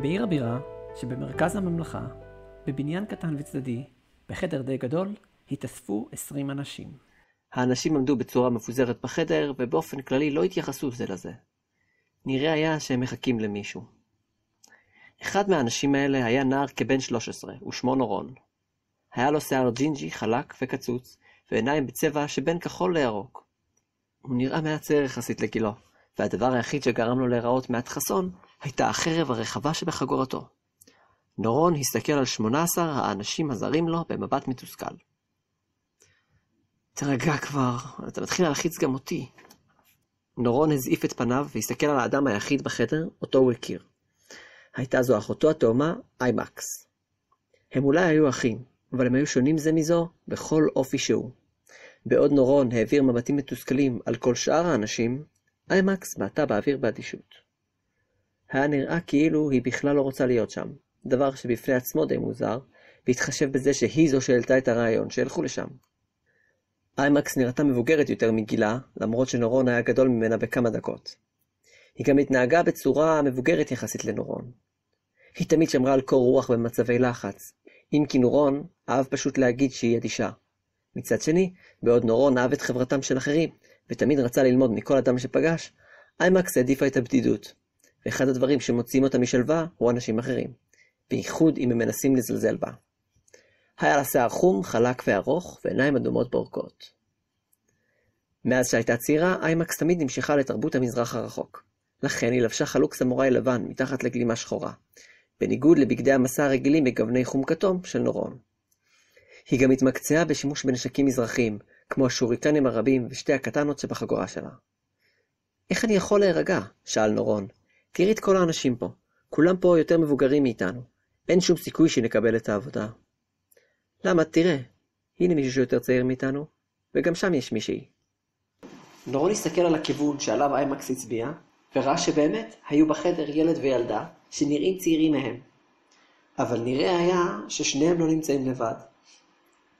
בעיר הבירה, שבמרכז הממלכה, בבניין קטן וצדדי, בחדר די גדול, התאספו 20 אנשים. האנשים עמדו בצורה מפוזרת בחדר, ובאופן כללי לא התייחסו זה לזה. נראה היה שהם מחכים למישהו. אחד מהאנשים האלה היה נער כבן 13, ושמו נורון. היה לו שיער ג'ינג'י חלק וקצוץ, ועיניים בצבע שבין כחול לירוק. הוא נראה מעצר יחסית לגילו, והדבר היחיד שגרם לו להיראות מעט חסון, הייתה החרב הרחבה שבחגורתו. נורון הסתכל על 18 האנשים הזרים לו במבט מתוסכל. תרגע כבר, אתה מתחיל להלחיץ גם אותי. נורון הזעיף את פניו והסתכל על האדם היחיד בחדר, אותו הוא הכיר. הייתה זו אחותו התאומה, איימקס. הם אולי היו אחים, אבל הם היו שונים זה מזו בכל אופי שהוא. בעוד נורון העביר מבטים מתוסכלים על כל שאר האנשים, איימקס בעטה באוויר באדישות. היה נראה כאילו היא בכלל לא רוצה להיות שם, דבר שבפני עצמו די מוזר, והתחשב בזה שהיא זו שהעלתה את הרעיון שהלכו לשם. איימקס נראתה מבוגרת יותר מגילה, למרות שנורון היה גדול ממנה בכמה דקות. היא גם התנהגה בצורה מבוגרת יחסית לנורון. היא תמיד שמרה על קור רוח במצבי לחץ, אם כי נורון אהב פשוט להגיד שהיא אדישה. מצד שני, בעוד נורון אהב את חברתם של אחרים, ותמיד רצה ללמוד מכל אדם שפגש, איימקס העדיפה את הבדידות, ואחד הדברים שמוציאים אותה משלווה הוא אנשים אחרים, בייחוד אם הם מנסים לזלזל בה. היה לה שיער חום, חלק וארוך, ועיניים אדומות בורקות. מאז שהייתה צעירה, איימקס תמיד נמשכה לתרבות המזרח הרחוק. לכן היא לבשה חלוק סמוראי לבן מתחת לגלימה שחורה, בניגוד לבגדי המסע הרגילים בגווני חום כתום של נורון. היא גם התמקצעה בשימוש בנשקים מזרחיים, כמו השוריקנים הרבים ושתי הקטנות שבחגורה שלה. איך אני יכול להירגע? שאל נורון. תראי את כל האנשים פה. כולם פה יותר מבוגרים מאיתנו. אין שום סיכוי שנקבל את העבודה. למה? תראה. הנה מישהו שיותר צעיר מאיתנו, וגם שם יש מישהי. נורון הסתכל על הכיוון שעליו איימקס הצביע, וראה שבאמת היו בחדר ילד וילדה שנראים צעירים מהם. אבל נראה היה ששניהם לא נמצאים לבד.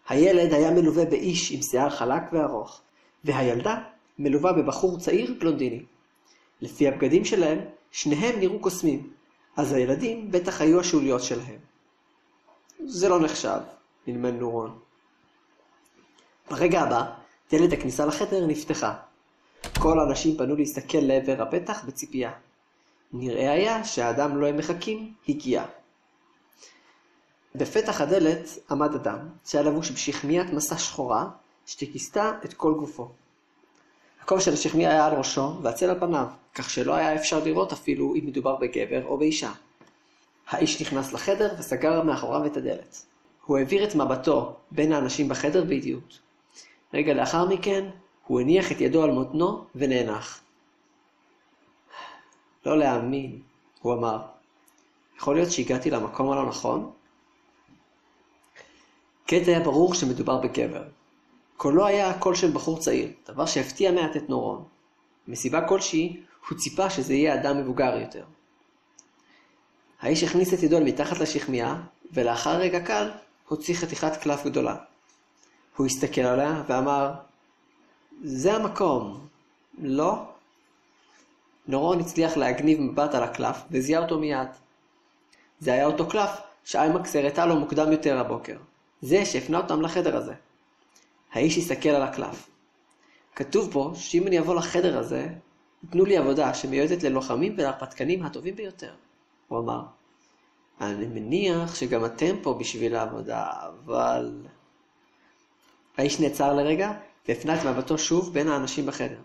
הילד היה מלווה באיש עם שיער חלק וארוך, והילדה מלווה בבחור צעיר בלונדיני. לפי הבגדים שלהם, שניהם נראו קוסמים, אז הילדים בטח היו השוליות שלהם. זה לא נחשב, נלמן נורון. ברגע הבא, דלת הכניסה לחדר נפתחה. כל האנשים פנו להסתכל לעבר הפתח בציפייה. נראה היה שהאדם לא הם מחכים, הגיע. בפתח הדלת עמד אדם, שהיה לבוש בשכמיית מסע שחורה, שכיסתה את כל גופו. הכובע של השכמיה היה על ראשו והצל על פניו, כך שלא היה אפשר לראות אפילו אם מדובר בגבר או באישה. האיש נכנס לחדר וסגר מאחוריו את הדלת. הוא העביר את מבטו בין האנשים בחדר באיטיות. רגע לאחר מכן, הוא הניח את ידו על מותנו ונאנח. לא להאמין, הוא אמר. יכול להיות שהגעתי למקום הלא נכון? כעת היה ברור שמדובר בגבר. קולו היה הקול של בחור צעיר, דבר שהפתיע מעט את נורון. מסיבה כלשהי, הוא ציפה שזה יהיה אדם מבוגר יותר. האיש הכניס את ידו מתחת לשכמיה, ולאחר רגע קל, הוציא חתיכת קלף גדולה. הוא הסתכל עליה ואמר, זה המקום, לא? נורון הצליח להגניב מבט על הקלף, וזיהה אותו מיד. זה היה אותו קלף שאיימקס הראתה לו מוקדם יותר הבוקר. זה שהפנה אותם לחדר הזה. האיש הסתכל על הקלף. כתוב פה שאם אני אבוא לחדר הזה, תנו לי עבודה שמיועדת ללוחמים ולהרפתקנים הטובים ביותר. הוא אמר, אני מניח שגם אתם פה בשביל העבודה, אבל... האיש נעצר לרגע והפנה את מבטו שוב בין האנשים בחדר.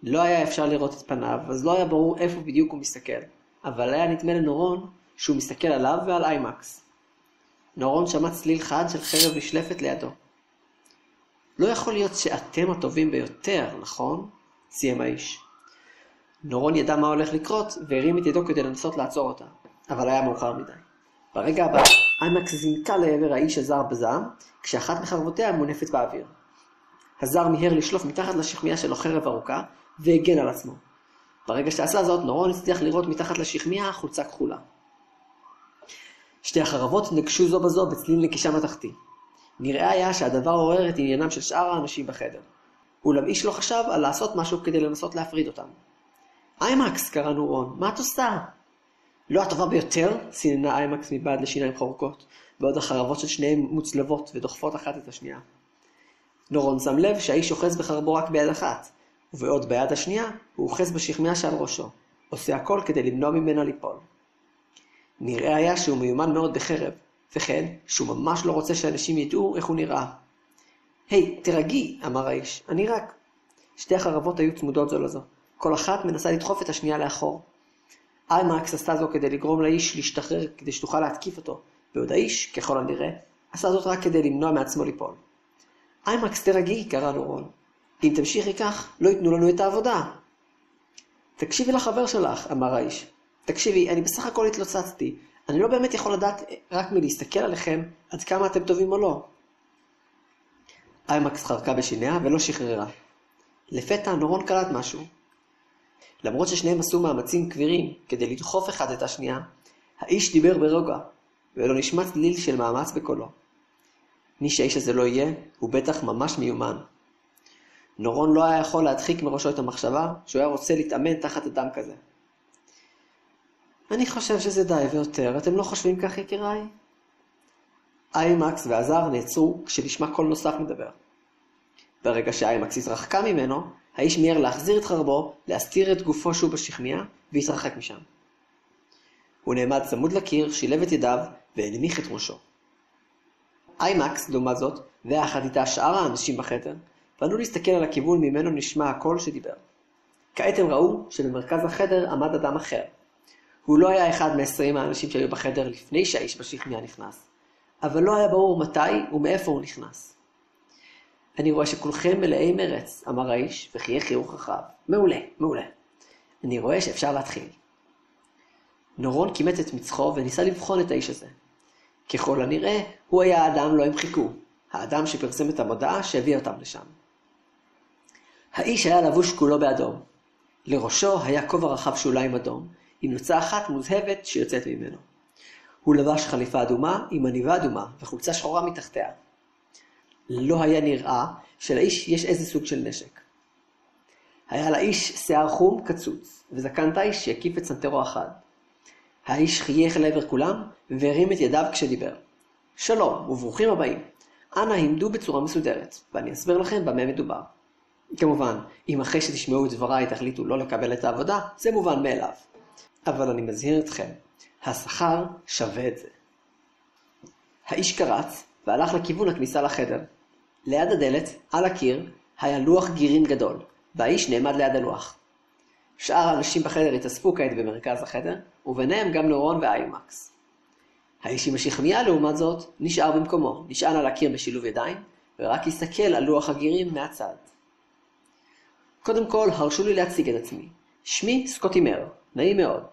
לא היה אפשר לראות את פניו, אז לא היה ברור איפה בדיוק הוא מסתכל. אבל היה נדמה לנורון שהוא מסתכל עליו ועל איימקס. נורון שמע צליל חד של חרב נשלפת לידו. לא יכול להיות שאתם הטובים ביותר, נכון? סיים האיש. נורון ידע מה הולך לקרות והרים את ידו כדי לנסות לעצור אותה, אבל היה מאוחר מדי. ברגע הבא, איימקס זינקה לעבר האיש הזר בזעם, כשאחת מחרבותיה מונפת באוויר. הזר מיהר לשלוף מתחת לשכמיה שלו חרב ארוכה, והגן על עצמו. ברגע שעשה זאת, נורון הצליח לראות מתחת לשכמיה חולצה כחולה. שתי החרבות נגשו זו בזו בצליל נקישה מתחתי. נראה היה שהדבר עורר את עניינם של שאר האנשים בחדר. אולם איש לא חשב על לעשות משהו כדי לנסות להפריד אותם. איימקס, קרא נורון, מה את עושה? לא הטובה ביותר, סיננה איימקס מבעד לשיניים חורקות, בעוד החרבות של שניהם מוצלבות ודוחפות אחת את השנייה. נורון שם לב שהאיש אוחז בחרבו רק ביד אחת, ובעוד ביד השנייה הוא אוחז בשכמיה שעל ראשו, עושה הכל כדי למנוע ממנה ליפול. נראה היה שהוא מיומן מאוד בחרב, וכן שהוא ממש לא רוצה שאנשים ידעו איך הוא נראה. היי, תרגי, אמר האיש, אני רק. שתי החרבות היו צמודות זו לזו, כל אחת מנסה לדחוף את השנייה לאחור. איימקס עשתה זו כדי לגרום לאיש להשתחרר כדי שתוכל להתקיף אותו, בעוד האיש, ככל הנראה, עשה זאת רק כדי למנוע מעצמו ליפול. איימקס, תרגי, קרא נורון. אם תמשיכי כך, לא ייתנו לנו את העבודה. תקשיבי לחבר שלך, אמר האיש. תקשיבי, אני בסך הכל התלוצצתי. אני לא באמת יכול לדעת רק מלהסתכל עליכם עד כמה אתם טובים או לא. איימקס חרקה בשיניה ולא שחררה. לפתע נורון קלט משהו. למרות ששניהם עשו מאמצים כבירים כדי לדחוף אחד את השנייה, האיש דיבר ברוגע, ולא נשמע צליל של מאמץ בקולו. מי שהאיש הזה לא יהיה, הוא בטח ממש מיומן. נורון לא היה יכול להדחיק מראשו את המחשבה שהוא היה רוצה להתאמן תחת אדם כזה. אני חושב שזה די ויותר, אתם לא חושבים כך יקיריי? איימקס ועזר נעצרו כשנשמע קול נוסף מדבר. ברגע שאיימקס התרחקה ממנו, האיש מיהר להחזיר את חרבו, להסתיר את גופו שוב בשכמיה, והתרחק משם. הוא נעמד צמוד לקיר, שילב את ידיו, והנמיך את ראשו. איימקס, לעומת זאת, ויחד איתה שאר האנשים בחדר, פנו להסתכל על הכיוון ממנו נשמע הקול שדיבר. כעת הם ראו שבמרכז החדר עמד אדם אחר. הוא לא היה אחד מ-20 האנשים שהיו בחדר לפני שהאיש בשכמיה נכנס, אבל לא היה ברור מתי ומאיפה הוא נכנס. אני רואה שכולכם מלאי מרץ, אמר האיש, וחייך חיוך רחב. מעולה, מעולה. אני רואה שאפשר להתחיל. נורון כימת את מצחו וניסה לבחון את האיש הזה. ככל הנראה, הוא היה האדם לו הם חיכו, האדם שפרסם את המודעה שהביא אותם לשם. האיש היה לבוש כולו באדום. לראשו היה כובע רחב שוליים אדום, עם נוצה אחת מוזהבת שיוצאת ממנו. הוא לבש חליפה אדומה עם עניבה אדומה וחולצה שחורה מתחתיה. לא היה נראה שלאיש יש איזה סוג של נשק. היה לאיש שיער חום קצוץ, וזקן תיש שהקיף את סנטרו אחד. האיש חייך לעבר כולם, והרים את ידיו כשדיבר. שלום, וברוכים הבאים. אנא עמדו בצורה מסודרת, ואני אסביר לכם במה מדובר. כמובן, אם אחרי שתשמעו את דבריי תחליטו לא לקבל את העבודה, זה מובן מאליו. אבל אני מזהיר אתכם, השכר שווה את זה. האיש קרץ, והלך לכיוון הכניסה לחדר. ליד הדלת, על הקיר, היה לוח גירים גדול, והאיש נעמד ליד הלוח. שאר האנשים בחדר התאספו כעת במרכז החדר, וביניהם גם נורון ואיימקס. האיש עם השכמיה, לעומת זאת, נשאר במקומו, נשען על הקיר בשילוב ידיים, ורק הסתכל על לוח הגירים מהצד. קודם כל, הרשו לי להציג את עצמי. שמי סקוטי מר, נעים מאוד.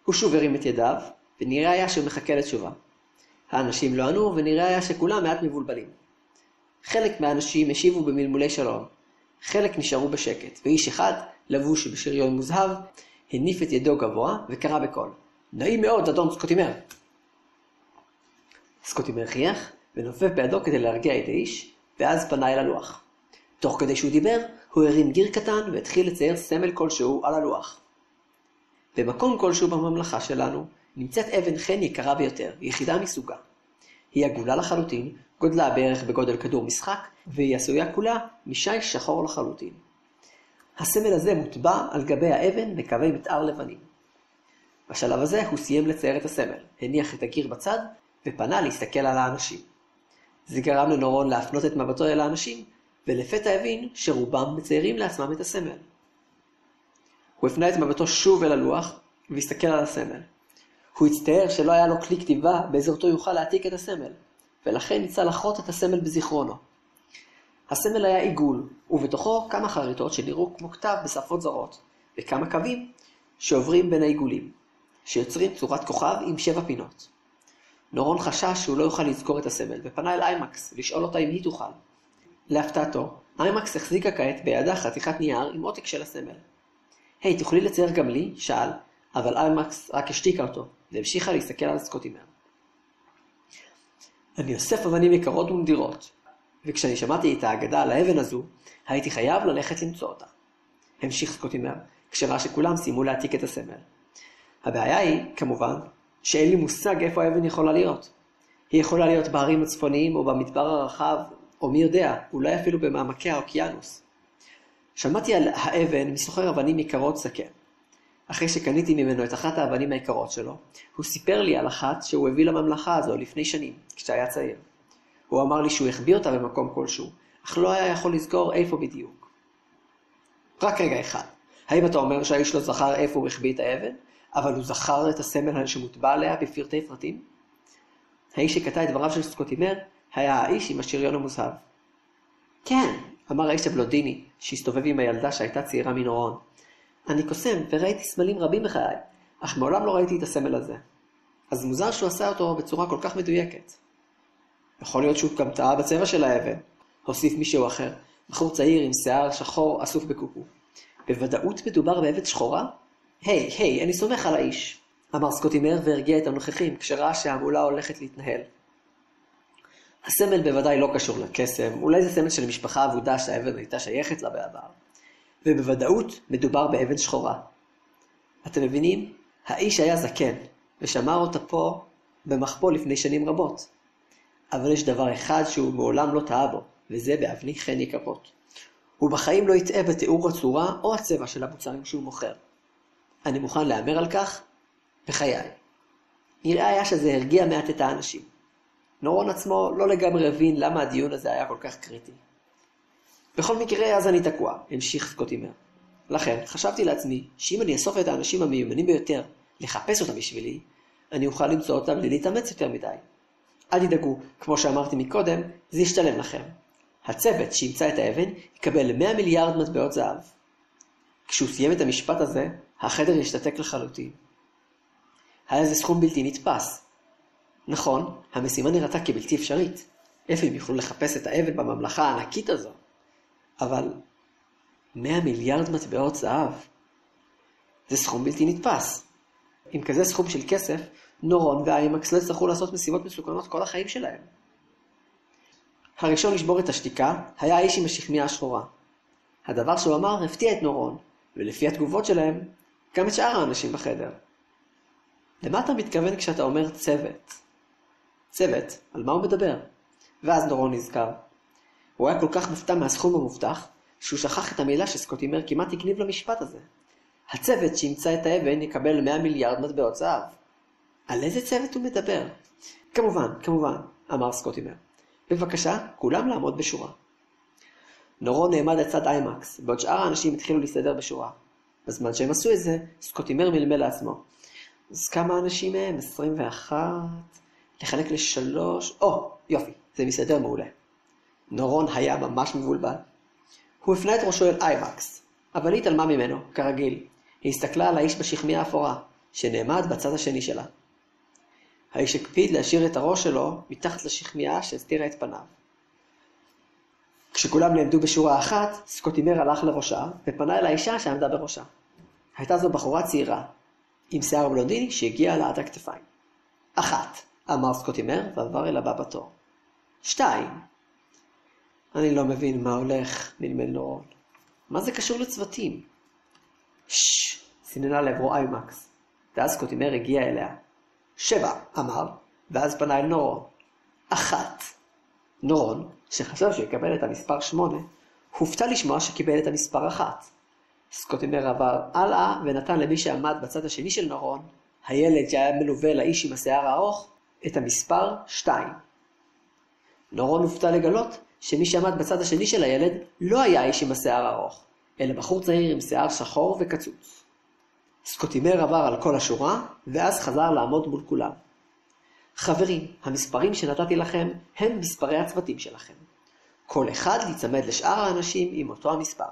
הוא שוב הרים את ידיו, ונראה היה שהוא מחכה לתשובה. האנשים לא ענו, ונראה היה שכולם מעט מבולבלים. חלק מהאנשים השיבו במלמולי שלום, חלק נשארו בשקט, ואיש אחד, לבוש בשריון מוזהב, הניף את ידו גבוה וקרא בקול. נעים מאוד, אדון סקוטי מר. סקוטי מר חייך, ונופף בידו כדי להרגיע את האיש, ואז פנה אל הלוח. תוך כדי שהוא דיבר, הוא הרים גיר קטן והתחיל לצייר סמל כלשהו על הלוח. במקום כלשהו בממלכה שלנו, נמצאת אבן חן יקרה ביותר, יחידה מסוגה. היא עגולה לחלוטין, גודלה בערך בגודל כדור משחק, והיא עשויה כולה משי שחור לחלוטין. הסמל הזה מוטבע על גבי האבן בקווי מתאר לבנים. בשלב הזה הוא סיים לצייר את הסמל, הניח את הגיר בצד, ופנה להסתכל על האנשים. זה גרם לנורון להפנות את מבטו אל האנשים, ולפתע הבין שרובם מציירים לעצמם את הסמל. הוא הפנה את מבטו שוב אל הלוח, והסתכל על הסמל. הוא הצטער שלא היה לו כלי כתיבה בעזרתו יוכל להעתיק את הסמל, ולכן ניסה לחרות את הסמל בזיכרונו. הסמל היה עיגול, ובתוכו כמה חריטות שנראו כמו כתב בשפות זרות, וכמה קווים שעוברים בין העיגולים, שיוצרים צורת כוכב עם 7 פינות. נורון חשש שהוא לא יוכל לזכור את הסמל, ופנה אל איימקס לשאול אותה אם היא תוכל. להפתעתו, איימקס החזיקה כעת בידה חתיכת נייר עם עותק של הסמל. היי, תוכלי לצייר גם לי? שאל, אבל איימקס רק השתיקה אותו, והמשיכה להסתכל על סקוטי מר. אני אוסף אבנים יקרות ומדירות, וכשאני שמעתי את האגדה על האבן הזו, הייתי חייב ללכת למצוא אותה. המשיך סקוטי מר, כשראה שכולם סיימו להעתיק את הסמל. הבעיה היא, כמובן, שאין לי מושג איפה האבן יכולה להיות. היא יכולה להיות בערים הצפוניים או במדבר הרחב, או מי יודע, אולי אפילו במעמקי האוקיינוס. שמעתי על האבן מסוחר אבנים יקרות סכן. אחרי שקניתי ממנו את אחת האבנים היקרות שלו, הוא סיפר לי על אחת שהוא הביא לממלכה הזו לפני שנים, כשהיה צעיר. הוא אמר לי שהוא החביא אותה במקום כלשהו, אך לא היה יכול לזכור איפה בדיוק. רק רגע אחד, האם אתה אומר שהאיש לא זכר איפה הוא החביא את האבן, אבל הוא זכר את הסמל שמוטבע עליה בפרטי פרטים? האיש שקטע את דבריו של סקוטימר היה האיש עם השריון המוזהב. כן, אמר האיש הבלונדיני, שהסתובב עם הילדה שהייתה צעירה מנורון. אני קוסם וראיתי סמלים רבים בחיי, אך מעולם לא ראיתי את הסמל הזה. אז מוזר שהוא עשה אותו בצורה כל כך מדויקת. יכול להיות שהוא גם טעה בצבע של האבן, הוסיף מישהו אחר, בחור צעיר עם שיער שחור אסוף בקוקו. בוודאות מדובר באבן שחורה? היי, אני סומך על האיש, אמר סקוטימר והרגיע את הנוכחים כשראה שההמולה הולכת להתנהל. הסמל בוודאי לא קשור לקסם, אולי זה סמל של משפחה עבודה שהאבן הייתה שייכת לה בעבר. ובוודאות מדובר באבן שחורה. אתם מבינים? האיש היה זקן, ושמר אותה פה במחבוא לפני שנים רבות. אבל יש דבר אחד שהוא מעולם לא טעה בו, וזה באבני חן יקרות. הוא בחיים לא יטעה בתיאור הצורה או הצבע של המוצרים שהוא מוכר. אני מוכן לאמר על כך בחיי. נראה היה שזה הרגיע מעט את האנשים. נורון עצמו לא לגמרי הבין למה הדיון הזה היה כל כך קריטי. בכל מקרה אז אני תקוע, המשיך סקוטימר. לכן חשבתי לעצמי שאם אני אסוף את האנשים המיומנים ביותר לחפש אותם בשבילי, אני אוכל למצוא אותם בלי להתאמץ יותר מדי. אל תדאגו, כמו שאמרתי מקודם, זה ישתלם לכם. הצוות שימצא את האבן יקבל 100 מיליארד מטבעות זהב. כשהוא סיים את המשפט הזה, החדר ישתתק לחלוטין. היה זה סכום בלתי נתפס. נכון, המשימה נראתה כבלתי אפשרית. איפה הם יוכלו לחפש את האבן בממלכה הענקית הזו? אבל 100 מיליארד מטבעות זהב. זה סכום בלתי נתפס. עם כזה סכום של כסף, נורון ואיימקס לא יצטרכו לעשות משימות מסוכנות כל החיים שלהם. הראשון לשבור את השתיקה היה האיש עם השכמיה השחורה. הדבר שהוא אמר הפתיע את נורון, ולפי התגובות שלהם, גם את שאר האנשים בחדר. למה אתה מתכוון כשאתה אומר צוות? צוות? על מה הוא מדבר? ואז נורון נזכר. הוא היה כל כך מופתע מהסכום המובטח, שהוא שכח את המילה שסקוטימר כמעט הגניב למשפט הזה. הצוות שימצא את האבן יקבל 100 מיליארד מטבעות זהב. על איזה צוות הוא מדבר? כמובן, אמר סקוטימר. בבקשה, כולם לעמוד בשורה. נורון נעמד לצד איימקס, בעוד שאר האנשים התחילו להסתדר בשורה. בזמן שהם עשו את זה, סקוטימר מלמל לעצמו. אז כמה אנשים הם? 21? לחלק ל3? יופי, זה מסתדר מעולה. נורון היה ממש מבולבל. הוא הפנה את ראשו אל איימקס, אבל היא התעלמה ממנו, כרגיל. היא הסתכלה על האיש בשכמיה האפורה, שנעמד בצד השני שלה. האיש הקפיד להשאיר את הראש שלו מתחת לשכמיה שהסתירה את פניו. כשכולם נעמדו בשורה אחת, סקוטימר הלך לראשה ופנה אל האישה שעמדה בראשה. הייתה זו בחורה צעירה, עם שיער בלונדיני שהגיע לה עד הכתפיים. 1, אמר סקוטימר ועבר אל הבא בתור. 2. אני לא מבין מה הולך, מלמל נורון. מה זה קשור לצוותים? סיננה לעברו איימקס. ואז סקוטימר הגיע אליה. 7, אמר, ואז פנה אל נורון. 1. נורון, שחשב שיקבל את המספר 8, הופתע לשמוע שקיבל את המספר 1. סקוטימר עבר הלאה ונתן למי שעמד בצד השני של נורון, הילד שהיה מלווה לאיש עם השיער הארוך, את המספר 2. נורון הופתע לגלות שמי שעמד בצד השני של הילד לא היה איש עם השיער הארוך, אלא בחור צעיר עם שיער שחור וקצוץ. סקוטימר עבר על כל השורה, ואז חזר לעמוד מול כולם. חברים, המספרים שנתתי לכם הם מספרי הצוותים שלכם. כל אחד להיצמד לשאר האנשים עם אותו המספר.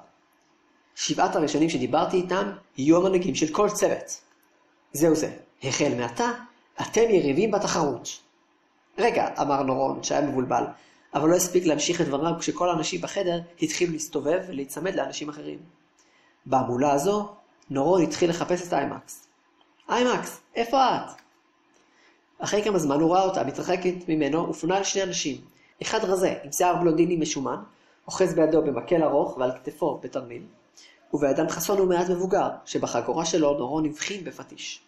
7 הראשונים שדיברתי איתם יהיו המנהיגים של כל צוות. זהו זה, החל מעתה, אתם יריבים בתחרות. רגע, אמר נורון שהיה מבולבל, אבל לא הספיק להמשיך את דבריו כשכל האנשים בחדר התחילו להסתובב ולהיצמד לאנשים אחרים. בהמולה הזו, נורון התחיל לחפש את איימקס. איימקס, איפה את? אחרי כמה זמן הוא ראה אותה מתרחקת ממנו ופונה על 2 אנשים. אחד רזה עם שיער בלונדיני משומן, אוחז בידו במקל ארוך ועל כתפו בתרמיל, ובאדם חסון ומעט מבוגר שבחגורה שלו נורון הבחין בפטיש.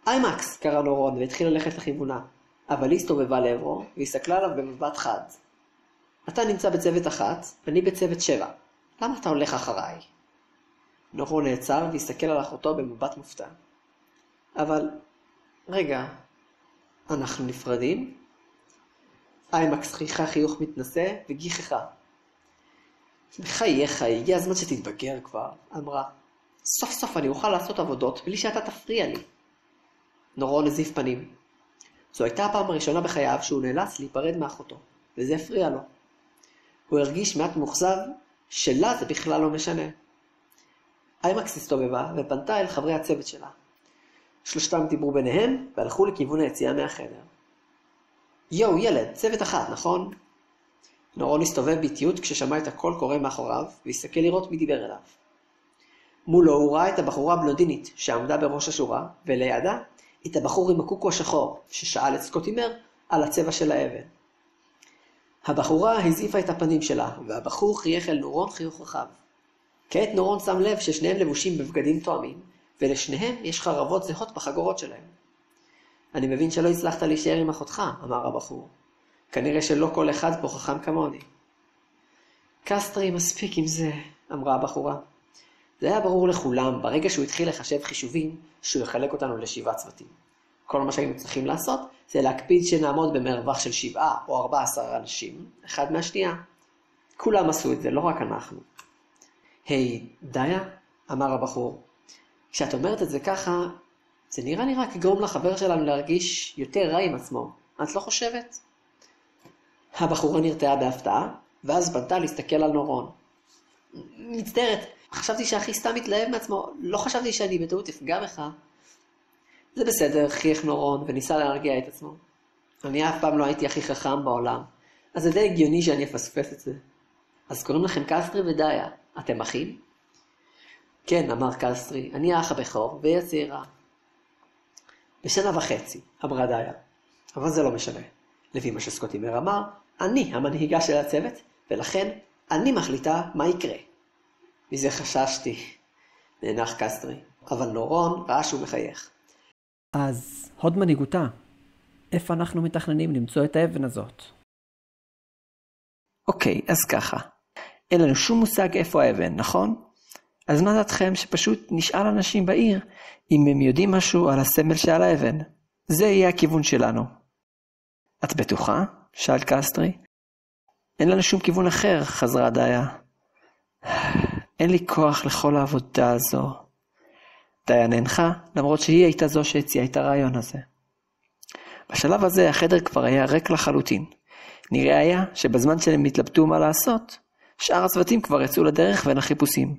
איימקס! קרא נורון והתחיל ללכת לכיוונה, אבל היא הסתובבה לעברו והסתכלה עליו במבט חד. אתה נמצא בצוות 1, אני בצוות 7. למה אתה הולך אחריי? נורון נעצר והסתכל על אחותו במבט מופתע. אבל, רגע, אנחנו נפרדים? איימקס חייכה חיוך מתנשא וגיחכה. בחייך, הגיע הזמן שתתבגר כבר, אמרה. סוף סוף אני אוכל לעשות עבודות בלי שאתה תפריע לי. נורון הזיף פנים. זו הייתה הפעם הראשונה בחייו שהוא נאלץ להיפרד מאחותו, וזה הפריע לו. הוא הרגיש מעט מוחזב שלה זה בכלל לא משנה. איימקס הסתובבה ופנתה אל חברי הצוות שלה. שלושתם דיברו ביניהם והלכו לכיוון היציאה מהחדר. יו, ילד, צוות 1, נכון? נורון הסתובב באיטיות כששמע את הקול קורא מאחוריו והסתכל לראות מי דיבר אליו. מולו הוא ראה את הבחורה הבלונדינית שעמדה בראש השורה, ולידה את הבחור עם הקוקו השחור ששאל את סקוטימר על הצבע של האבן. הבחורה הזיפה את הפנים שלה, והבחור חייך אל נורון חיוך רחב. כעת נורון שם לב ששניהם לבושים בבגדים תואמים, ולשניהם יש חרבות זהות בחגורות שלהם. אני מבין שלא הצלחת להישאר עם אחותך, אמר הבחור. כנראה שלא כל אחד פה חכם כמוני. קסטרי מספיק עם זה, אמרה הבחורה. זה היה ברור לכולם ברגע שהוא התחיל לחשב חישובים שהוא יחלק אותנו ל7 צוותים. כל מה שהיינו צריכים לעשות זה להקפיד שנעמוד במרווח של 7 או 14 אנשים, אחד מהשנייה. כולם עשו את זה, לא רק אנחנו. היי, דיה, אמר הבחור. כשאת אומרת את זה ככה, זה נראה לי רק יגרום לחבר שלנו להרגיש יותר רע עם עצמו. את לא חושבת? הבחורה נרתעה בהפתעה, ואז פנתה להסתכל על נורון. מצטערת, חשבתי שהכי סתם מתלהב מעצמו, לא חשבתי שאני בטעות אפגע בך. זה בסדר, חייך נורון וניסה להרגיע את עצמו. אני אף פעם לא הייתי הכי חכם בעולם, אז זה די הגיוני שאני אפספס את זה. אז קוראים לכם קסטרי ודיה, אתם אחים? כן, אמר קסטרי, אני האח הבכור והיא הצעירה. בשנה וחצי, אמרה דיה, אבל זה לא משנה. לפי מה שסקוטימר אמר, אני המנהיגה של הצוות, ולכן אני מחליטה מה יקרה. מזה חששתי, נאנח קסטרי, אבל נורון ראה שהוא מחייך. אז הוד מנהיגותה, איפה אנחנו מתכננים למצוא את האבן הזאת? אוקיי, אז ככה. אין לנו שום מושג איפה האבן, נכון? אז מה דעתכם שפשוט נשאל אנשים בעיר אם הם יודעים משהו על הסמל שעל האבן? זה יהיה הכיוון שלנו. את בטוחה? שאל קסטרי. אין לנו שום כיוון אחר, חזרה דיה. אין לי כוח לכל העבודה הזו. דיה נאנחה, למרות שהיא הייתה זו שהציעה את הרעיון הזה. בשלב הזה החדר כבר היה ריק לחלוטין. נראה היה שבזמן שהם התלבטו מה לעשות, שאר הצוותים כבר יצאו לדרך ולחיפושים.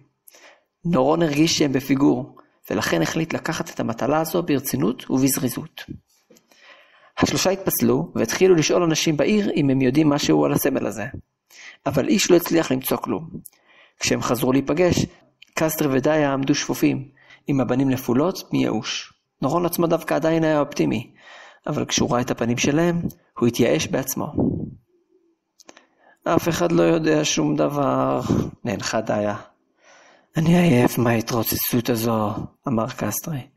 נורון הרגיש שהם בפיגור, ולכן החליט לקחת את המטלה הזו ברצינות ובזריזות. השלושה התפסלו והתחילו לשאול אנשים בעיר אם הם יודעים משהו על הסמל הזה. אבל איש לא הצליח למצוא כלום. כשהם חזרו להיפגש, קסטרי ודיה עמדו שפופים, עם הבנים לפולות מייאוש. נורון עצמו דווקא עדיין היה אופטימי, אבל כשהוא ראה את הפנים שלהם, הוא התייאש בעצמו. אף אחד לא יודע שום דבר, נאנחה דיה. אני עייף מההתרוצצות הזו, אמר קסטרי.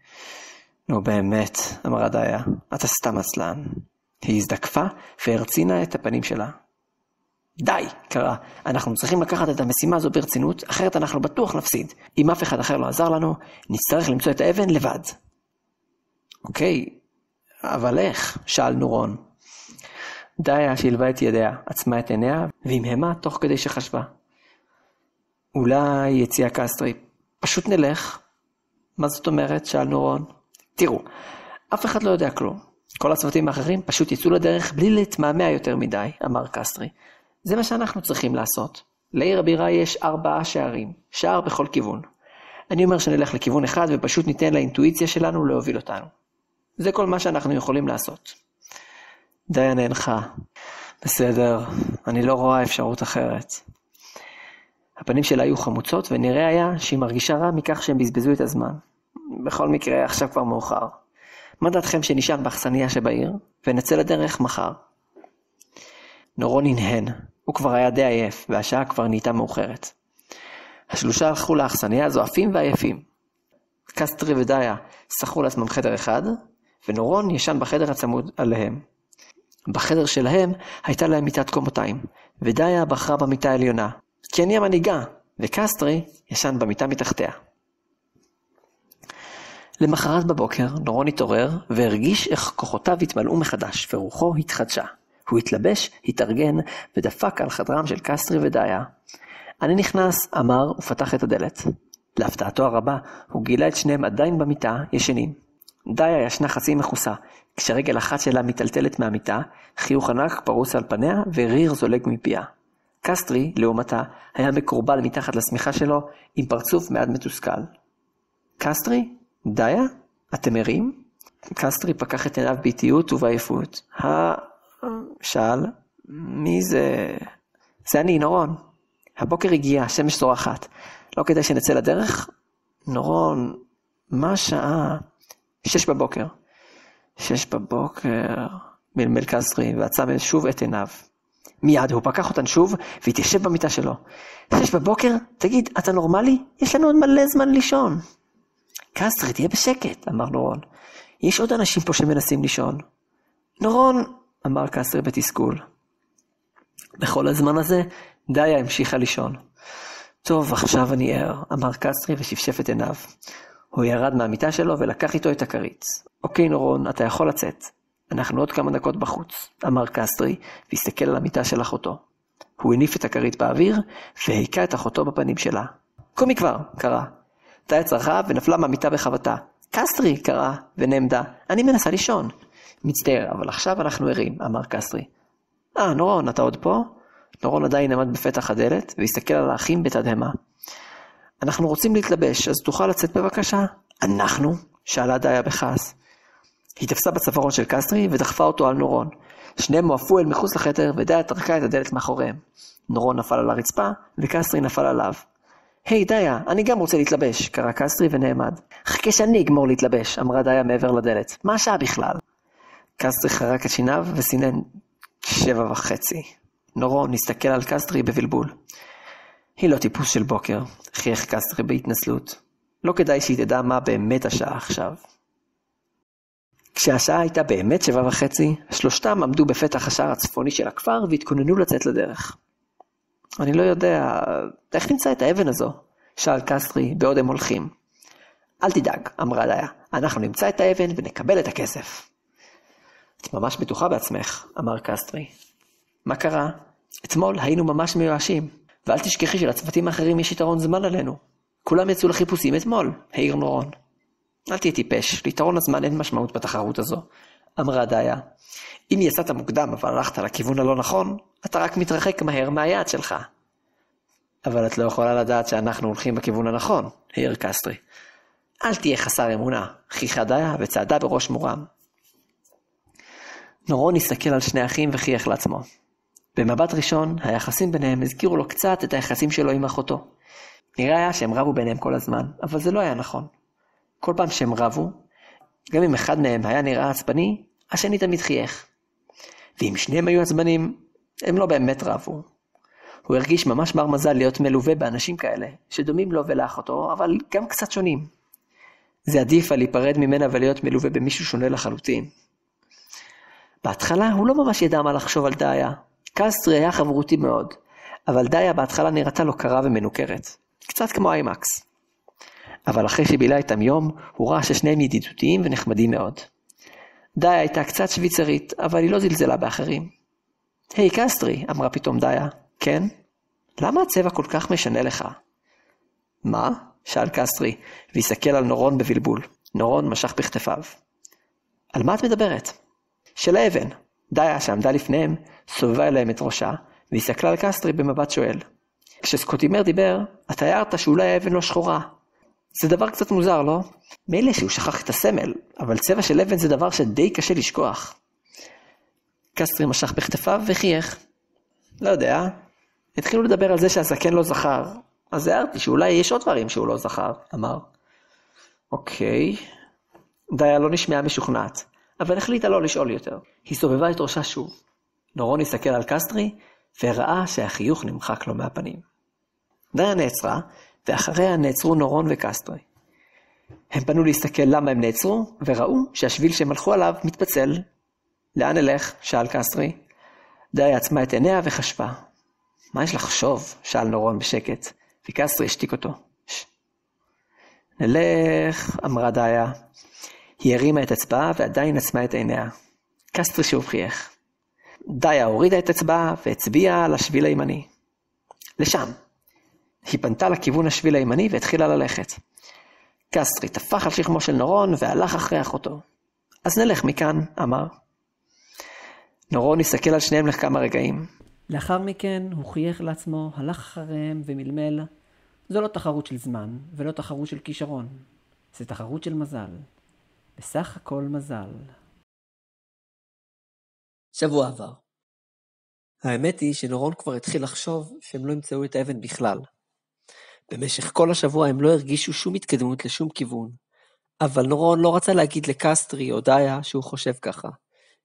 נו באמת, אמרה דיה, אתה סתם עצלן. היא הזדקפה והרצינה את הפנים שלה. די, קרא, אנחנו צריכים לקחת את המשימה הזו ברצינות, אחרת אנחנו בטוח נפסיד. אם אף אחד אחר לא עזר לנו, נצטרך למצוא את האבן לבד. אוקיי, אבל איך? שאל נורון. דיה שילבה את ידיה, עצמה את עיניה, והמהמה תוך כדי שחשבה. אולי יציע קסטרי, פשוט נלך. מה זאת אומרת? שאל נורון. תראו, אף אחד לא יודע כלום. כל הצוותים האחרים פשוט יצאו לדרך בלי להתמהמה יותר מדי, אמר קסטרי. זה מה שאנחנו צריכים לעשות. לעיר הבירה יש 4 שערים, שער בכל כיוון. אני אומר שנלך לכיוון אחד ופשוט ניתן לאינטואיציה שלנו להוביל אותנו. זה כל מה שאנחנו יכולים לעשות. דיה נאנחה. בסדר, אני לא רואה אפשרות אחרת. הפנים שלה היו חמוצות ונראה היה שהיא מרגישה רע מכך שהם בזבזו את הזמן. בכל מקרה, עכשיו כבר מאוחר. מה דעתכם שנשאר באכסניה שבעיר ונצא לדרך מחר? נורון הנהן. הוא כבר היה די עייף והשעה כבר נהייתה מאוחרת. השלושה הלכו לאכסניה זועפים ועייפים. קסטרי ודיה שכרו לעצמם חדר אחד ונורון ישן בחדר הצמוד עליהם. בחדר שלהם הייתה להם מיטת קומותיים, ודיה בחרה במיטה העליונה, כי אני המנהיגה, וקסטרי ישן במיטה מתחתיה. למחרת בבוקר נורון התעורר והרגיש איך כוחותיו התמלאו מחדש ורוחו התחדשה. הוא התלבש, התארגן ודפק על חדרם של קסטרי ודיה. אני נכנס, אמר ופתח את הדלת. להפתעתו הרבה הוא גילה את שניהם עדיין במיטה ישנים. דיה ישנה חצי מחוסה, כשרגל אחת שלה מטלטלת מהמיטה, חיוך ענק פרוס על פניה וריר זולג מפיה. קסטרי, לעומתה, היה מקורבל מתחת לשמיכה שלו עם פרצוף מעט מתוסכל. קסטרי? דיה? אתם ערים? קסטרי פקח את עיניו באיטיות ובעייפות. שאל, מי זה? זה אני, נורון. הבוקר הגיע, השמש זורחת. לא כדאי שנצא לדרך? נורון, מה השעה? 6 בבוקר. 6 בבוקר, מלמל קסטרי ועצם שוב את עיניו. מיד הוא פקח אותן שוב והתיישב במיטה שלו. 6 בבוקר? תגיד, אתה נורמלי? יש לנו עוד מלא זמן לישון. קסטרי, תהיה בשקט, אמר נורון. יש עוד אנשים פה שמנסים לישון. נורון, אמר קסטרי בתסכול. בכל הזמן הזה, דיה המשיכה לישון. טוב, עכשיו אני ער, אמר קסטרי ושפשף את עיניו. הוא ירד מהמיטה שלו ולקח איתו את הכרית. אוקיי, נורון, אתה יכול לצאת. אנחנו עוד כמה דקות בחוץ, אמר קסטרי, והסתכל על המיטה של אחותו. הוא הניף את הכרית באוויר, והיקה את אחותו בפנים שלה. קומי כבר, קרא. דיה צרחה ונפלה מהמיטה בחבטה. קסטרי, קרא, ונעמדה. אני מנסה לישון. מצטער, אבל עכשיו אנחנו ערים, אמר קסטרי. נורון, אתה עוד פה? נורון עדיין עמד בפתח הדלת, והסתכל על האחים בתדהמה. אנחנו רוצים להתלבש, אז תוכל לצאת בבקשה? אנחנו? שאלה דיה בכעס. היא תפסה בצווארון של קסטרי ודחפה אותו על נורון. שניהם מועפו אל מחוץ לחדר ודיה טרקה את הדלת מאחוריהם. נורון נפל על הרצפה וקסטרי נפל עליו. היי דיה, אני גם רוצה להתלבש, קרא קסטרי ונעמד. חכה שאני אגמור להתלבש, אמרה דיה מעבר לדלת. מה השעה בכלל? קסטרי חרק את שיניו וסינן 7:30. נורון נסתכל על קסטרי בבלבול. היא לא טיפוס של בוקר, חייך קסטרי בהתנסלות. לא כדאי שהיא תדע מה באמת השעה עכשיו. כשהשעה הייתה באמת 7:30, שלושתם עמדו בפתח השער הצפוני של הכפר והתכוננו לצאת לדרך. אני לא יודע, איך נמצא את האבן הזו? שאל קסטרי בעוד הם הולכים. אל תדאג, אמרה דיה, אנחנו נמצא את האבן ונקבל את הכסף. את ממש בטוחה בעצמך, אמר קסטרי. מה קרה? אתמול היינו ממש מיואשים, ואל תשכחי שלצוותים האחרים יש יתרון זמן עלינו. כולם יצאו לחיפושים אתמול, העיר נורון. אל תהיה טיפש, ליתרון הזמן אין משמעות בתחרות הזו, אמרה דיה. אם יצאת מוקדם אבל הלכת לכיוון הלא נכון, אתה רק מתרחק מהר מהיעד שלך. אבל את לא יכולה לדעת שאנחנו הולכים בכיוון הנכון, העיר קסטרי. אל תהיה חסר אמונה, חיכה דיה וצעדה בראש מורם. נורון הסתכל על שני אחים וחייך לעצמו. במבט ראשון, היחסים ביניהם הזכירו לו קצת את היחסים שלו עם אחותו. נראה היה שהם רבו ביניהם כל הזמן, אבל זה לא היה נכון. כל פעם שהם רבו, גם אם אחד מהם היה נראה עצבני, השני תמיד חייך. ואם שניהם היו עצבנים, הם לא באמת רבו. הוא הרגיש ממש בר מזל להיות מלווה באנשים כאלה, שדומים לו ולאחותו, אבל גם קצת שונים. זה עדיף על להיפרד ממנה ולהיות מלווה במישהו שונה לחלוטין. בהתחלה הוא לא ממש ידע מה לחשוב על דיה. קסטרי היה חברותי מאוד, אבל דיה בהתחלה נראתה לו קרה ומנוכרת. קצת כמו איימקס. אבל אחרי שבילה איתם יום, הוא ראה ששניהם ידידותיים ונחמדים מאוד. דיה הייתה קצת שוויצרית, אבל היא לא זלזלה באחרים. היי קסטרי, אמרה פתאום דיה. כן? למה הצבע כל כך משנה לך? מה? שאל קסטרי, והסתכל על נורון בבלבול. נורון משך בכתפיו. על מה את מדברת? של האבן. דיה שעמדה לפניהם, סובבה אליהם את ראשה, והסתכלה על קסטרי במבט שואל. כשסקוטימר דיבר, אתה הערת שאולי האבן לא שחורה. זה דבר קצת מוזר, לא? מילא שהוא שכח את הסמל, אבל צבע של אבן זה דבר שדי קשה לשכוח. קסטרי משך בכתפיו וחייך. לא יודע. התחילו לדבר על זה שהזקן לא זכר, אז הערתי שאולי יש עוד דברים שהוא לא זכר, אמר. אוקיי. דיה לא נשמעה משוכנעת, אבל החליטה לא לשאול יותר. היא סובבה את ראשה שוב. נורון הסתכל על קסטרי, וראה שהחיוך נמחק לו מהפנים. דיה נעצרה, ואחריה נעצרו נורון וקסטרי. הם פנו להסתכל למה הם נעצרו, וראו שהשביל שהם הלכו עליו מתפצל. לאן נלך? שאל קסטרי. דיה עצמה את עיניה וחשבה. מה יש לחשוב? שאל נורון בשקט, וקסטרי השתיק אותו. נלך, אמרה דיה. היא הרימה את אצבעה ועדיין עצמה את עיניה. קסטרי שוב חייך. דיה הורידה את אצבעה והצביעה על השביל הימני. לשם. היא פנתה לכיוון השביל הימני והתחילה ללכת. קסטרי טפח על שכמו של נורון והלך אחרי אחותו. אז נלך מכאן, אמר. נורון הסתכל על שניהם לכמה רגעים. לאחר מכן הוא חייך לעצמו, הלך אחריהם ומלמל. זו לא תחרות של זמן ולא תחרות של כישרון. זה תחרות של מזל. בסך הכל מזל. שבוע עבר. האמת היא שנורון כבר התחיל לחשוב שהם לא ימצאו את האבן בכלל. במשך כל השבוע הם לא הרגישו שום התקדמות לשום כיוון, אבל נורון לא רצה להגיד לקסטרי או דיה שהוא חושב ככה,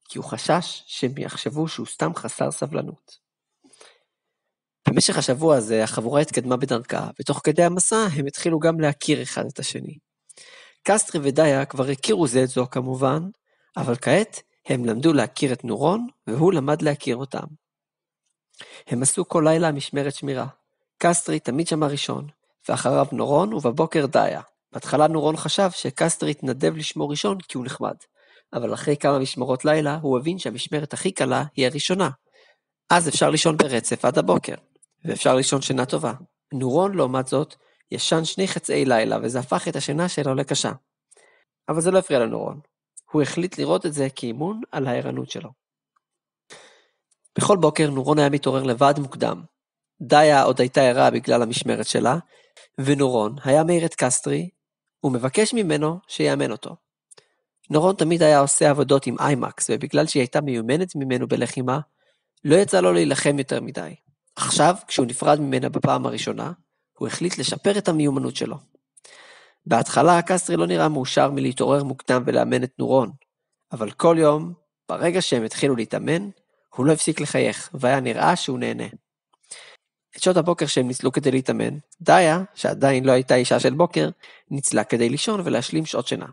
כי הוא חשש שהם יחשבו שהוא סתם חסר סבלנות. במשך השבוע הזה החבורה התקדמה בדרכה, ותוך כדי המסע הם התחילו גם להכיר אחד את השני. קסטרי ודיה כבר הכירו זה את זו כמובן, אבל כעת הם למדו להכיר את נורון, והוא למד להכיר אותם. הם עשו כל לילה משמרת שמירה. קסטרי תמיד שמע ראשון, ואחריו נורון ובבוקר דיה. בהתחלה נורון חשב שקסטרי התנדב לשמור ראשון כי הוא נחמד, אבל אחרי כמה משמרות לילה הוא הבין שהמשמרת הכי קלה היא הראשונה. אז אפשר לישון ברצף עד הבוקר, ואפשר לישון שינה טובה. נורון לעומת זאת ישן 2 חצאי לילה, וזה הפך את השינה שלו לקשה. אבל זה לא הפריע לנורון. הוא החליט לראות את זה כאימון על הערנות שלו. בכל בוקר נורון היה מתעורר לבד מוקדם. דיה עוד הייתה ערה בגלל המשמרת שלה, ונורון היה מעיר את קסטרי, ומבקש ממנו שיאמן אותו. נורון תמיד היה עושה עבודות עם איימקס, ובגלל שהיא הייתה מיומנת ממנו בלחימה, לא יצא לו להילחם יותר מדי. עכשיו, כשהוא נפרד ממנה בפעם הראשונה, הוא החליט לשפר את המיומנות שלו. בהתחלה קסטרי לא נראה מאושר מלהתעורר מוקדם ולאמן את נורון, אבל כל יום, ברגע שהם התחילו להתאמן, הוא לא הפסיק לחייך, והיה נראה שהוא נהנה. את שעות הבוקר שהם ניצלו כדי להתאמן, דיה, שעדיין לא הייתה אישה של בוקר, ניצלה כדי לישון ולהשלים שעות שינה.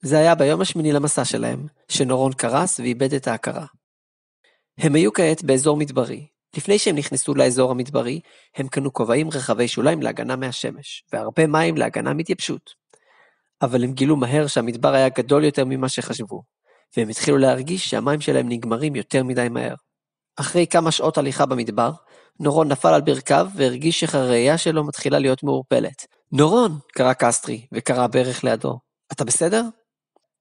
זה היה ביום השמיני למסע שלהם, שנורון קרס ואיבד את ההכרה. הם היו כעת באזור מדברי. לפני שהם נכנסו לאזור המדברי, הם קנו כובעים רחבי שוליים להגנה מהשמש, והרבה מים להגנה מתייבשות. אבל הם גילו מהר שהמדבר היה גדול יותר ממה שחשבו, והם התחילו להרגיש שהמים שלהם נגמרים יותר מדי מהר. אחרי כמה שעות הליכה במדבר, נורון נפל על ברכיו והרגיש שהראייה שלו מתחילה להיות מעורפלת. נורון! קרא קסטרי וקרא בערך לידו. אתה בסדר?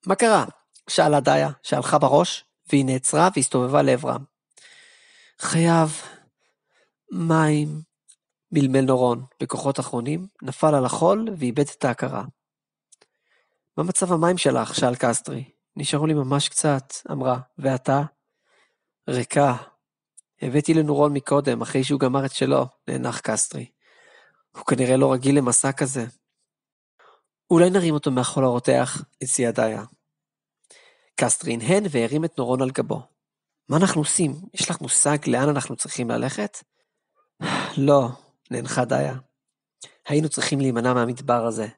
מה קרה? שאלה דיה, שהלכה בראש, והיא נעצרה והסתובבה לעברם. חייב, מים, מלמל נורון, בכוחות אחרונים, נפל על החול ואיבד את ההכרה. מה מצב המים שלך? שאל קסטרי. נשארו לי ממש קצת, אמרה, ואתה? ריקה. הבאתי לנורון מקודם, אחרי שהוא גמר את שלו, נאנח קסטרי. הוא כנראה לא רגיל למסע כזה. אולי נרים אותו מהחול הרותח, הציע דיה. קסטרי הנהן והרים את נורון על גבו. מה אנחנו עושים? יש לך מושג לאן אנחנו צריכים ללכת? לא, נאנחה דיה. היינו צריכים להימנע מהמדבר הזה.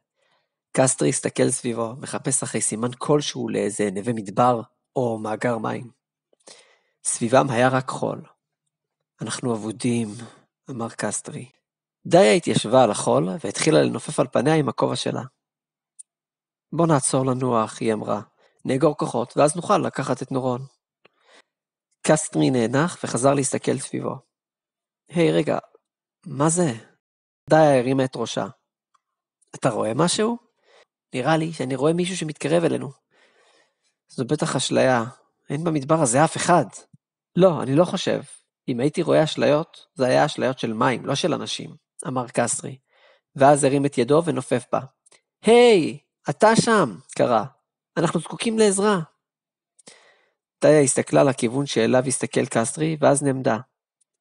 קסטרי הסתכל סביבו, מחפש אחרי סימן כלשהו לאיזה נווה מדבר או מאגר מים. סביבם היה רק חול. אנחנו אבודים, אמר קסטרי. דיה התיישבה על החול והתחילה לנופף על פניה עם הכובע שלה. בוא נעצור לנוח, היא אמרה. נאגור כוחות ואז נוכל לקחת את נורון. קסטרי נאנח וחזר להסתכל סביבו. היי, רגע, מה זה? דיה הרימה את ראשה. אתה רואה משהו? נראה לי שאני רואה מישהו שמתקרב אלינו. זו בטח אשליה. אין במדבר הזה אף אחד. לא, אני לא חושב. אם הייתי רואה אשליות, זה היה אשליות של מים, לא של אנשים, אמר קסטרי. ואז הרים את ידו ונופף בה. היי, אתה שם, קרא. אנחנו זקוקים לעזרה. דיה הסתכלה לכיוון שאליו הסתכל קסטרי, ואז נעמדה.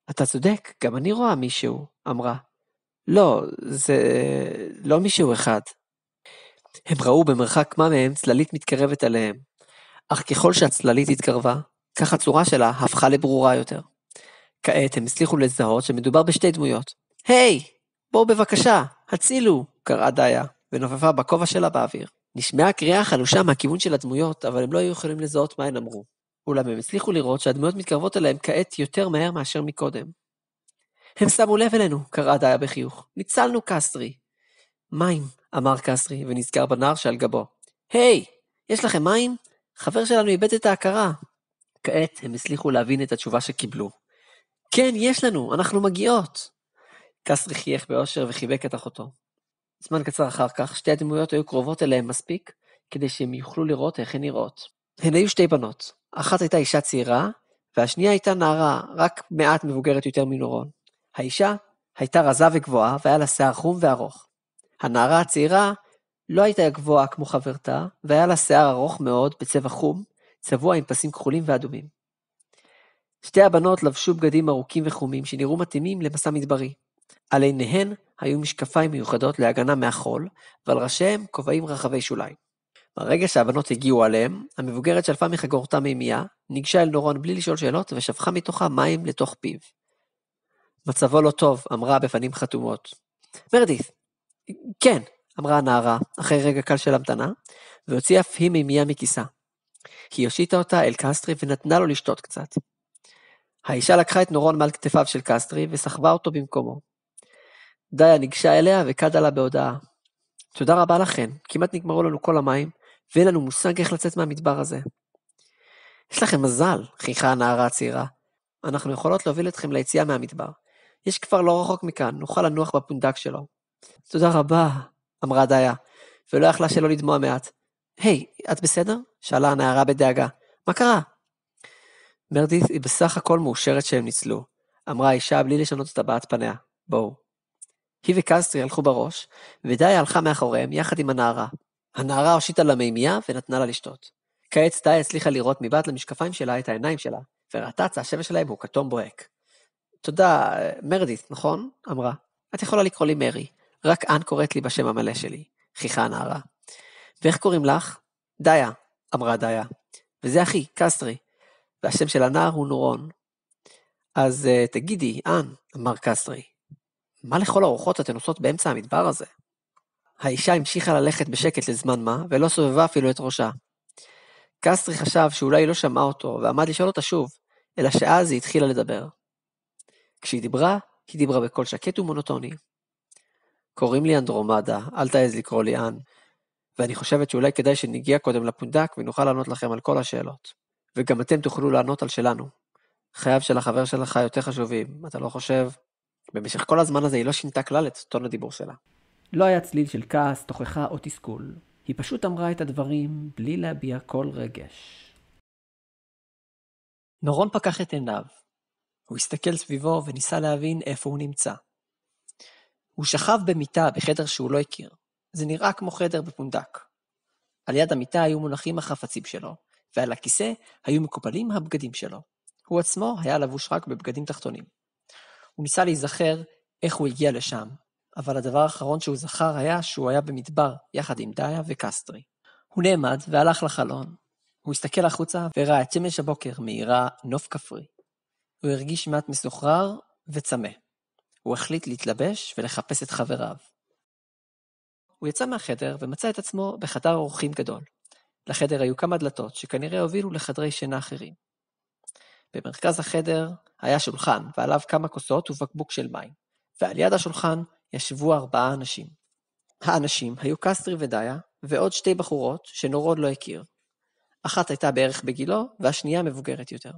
אתה צודק, גם אני רואה מישהו, אמרה. לא, זה לא מישהו אחד. הם ראו במרחק מה מהם צללית מתקרבת עליהם. אך ככל שהצללית התקרבה, כך הצורה שלה הפכה לברורה יותר. כעת הם הצליחו לזהות שמדובר בשתי דמויות. היי, בואו בבקשה, הצילו, קראה דיה, ונופפה בכובע שלה באוויר. נשמעה קריאה חלושה מהכיוון של הדמויות, אבל הם לא היו יכולים לזהות מה הן אמרו. אולם הם הצליחו לראות שהדמויות מתקרבות אליהם כעת יותר מהר מאשר מקודם. הם שמו לב אלינו, קראה דיה בחיוך. ניצלנו, קסטרי. מים, אמר קסטרי, ונזכר בנער שעל גבו. היי, יש לכם מים? חבר שלנו איבד את ההכרה. כעת הם הצליחו להבין את התשובה שקיבלו. כן, יש לנו, אנחנו מגיעות. קסטרי חייך באושר וחיבק את אחותו. זמן קצר אחר כך, שתי הדמויות היו קרובות אליהם מספיק, כדי שהם יוכלו לראות איך הן נראות. הן היו שתי בנות. אחת הייתה אישה צעירה, והשנייה הייתה נערה, רק מעט מבוגרת יותר מנורון. האישה הייתה רזה וגבוהה, והיה לה שיער חום וארוך. הנערה הצעירה לא הייתה גבוהה כמו חברתה, והיה לה שיער ארוך מאוד בצבע חום, צבוע עם פסים כחולים ואדומים. שתי הבנות לבשו בגדים ארוכים וחומים שנראו מתאימים למסע מדברי. על עיניהן היו משקפיים מיוחדות להגנה מהחול, ועל ראשיהם כובעים רחבי שוליים. ברגע שהבנות הגיעו עליהם, המבוגרת שלפה מחגורתה מימייה, ניגשה אל נורון בלי לשאול שאלות ושפכה מתוכה מים לתוך פיו. מצבו לא טוב, אמרה בפנים חתומות. מרדית, כן, אמרה הנערה, אחרי רגע קל של המתנה, והוציאה אף היא מימייה מכיסה. היא הושיטה אותה אל קסטרי ונתנה לו לשתות קצת. האישה לקחה את נורון מעל כתפיו של קסטרי וסחבה אותו במקומו. דיה ניגשה אליה וקדה לה בהודעה. תודה רבה לכן, כמעט נגמרו לנו כל המים, ואין לנו מושג איך לצאת מהמדבר הזה. יש לכם מזל, חייכה הנערה הצעירה. אנחנו יכולות להוביל אתכם ליציאה מהמדבר. יש כפר לא רחוק מכאן, נוכל לנוח בפונדק שלו. תודה רבה, אמרה דיה, ולא יכלה שלא לדמוע מעט. היי, את בסדר? שאלה הנערה בדאגה. מה קרה? מרדית היא בסך הכל מאושרת שהם ניצלו, אמרה האישה בלי לשנות את הבעת פניה. בואו. היא וקסטרי הלכו בראש, ודיה הלכה מאחוריהם יחד עם הנערה. הנערה הושיטה לה מימייה ונתנה לה לשתות. כעת דיה הצליחה לראות מבעד למשקפיים שלה את העיניים שלה, וראתה שהשבע שלהם הוא כתום בוהק. תודה, מרדית, נכון? אמרה. את יכולה לקרוא לי מרי, רק אן קוראת לי בשם המלא שלי, חיכה הנערה. ואיך קוראים לך? דיה, אמרה דיה. וזה אחי, קסטרי. והשם של הנער הוא נורון. אז תגידי, אן, אמר קסטרי. מה לכל הרוחות אתן עושות באמצע המדבר הזה? האישה המשיכה ללכת בשקט לזמן מה, ולא סובבה אפילו את ראשה. קסטרי חשב שאולי היא לא שמעה אותו, ועמד לשאול אותה שוב, אלא שאז היא התחילה לדבר. כשהיא דיברה, היא דיברה בקול שקט ומונוטוני. קוראים לי אנדרומדה, אל תעז לקרוא לי אן, ואני חושבת שאולי כדאי שנגיע קודם לפונדק ונוכל לענות לכם על כל השאלות. וגם אתם תוכלו לענות על שלנו. חייו של החבר שלך יותר חשובים, אתה לא חושב? במשך כל הזמן הזה היא לא שינתה כלל את טון הדיבור שלה. לא היה צליל של כעס, תוכחה או תסכול. היא פשוט אמרה את הדברים בלי להביע כל רגש. נורון פקח את עיניו. הוא הסתכל סביבו וניסה להבין איפה הוא נמצא. הוא שכב במיטה בחדר שהוא לא הכיר. זה נראה כמו חדר בפונדק. על יד המיטה היו מונחים החפצים שלו, ועל הכיסא היו מקופלים הבגדים שלו. הוא עצמו היה לבוש רק בבגדים תחתונים. הוא ניסה להיזכר איך הוא הגיע לשם, אבל הדבר האחרון שהוא זכר היה שהוא היה במדבר יחד עם דיה וקסטרי. הוא נעמד והלך לחלון. הוא הסתכל החוצה וראה את שמש הבוקר מאירה נוף כפרי. הוא הרגיש מעט מסוחרר וצמא. הוא החליט להתלבש ולחפש את חבריו. הוא יצא מהחדר ומצא את עצמו בחדר אורחים גדול. לחדר היו כמה דלתות שכנראה הובילו לחדרי שינה אחרים. במרכז החדר היה שולחן ועליו כמה כוסות ובקבוק של מים, ועל יד השולחן ישבו 4 אנשים. האנשים היו קסטרי ודיה ועוד 2 בחורות שנורון לא הכיר. אחת הייתה בערך בגילו והשנייה מבוגרת יותר.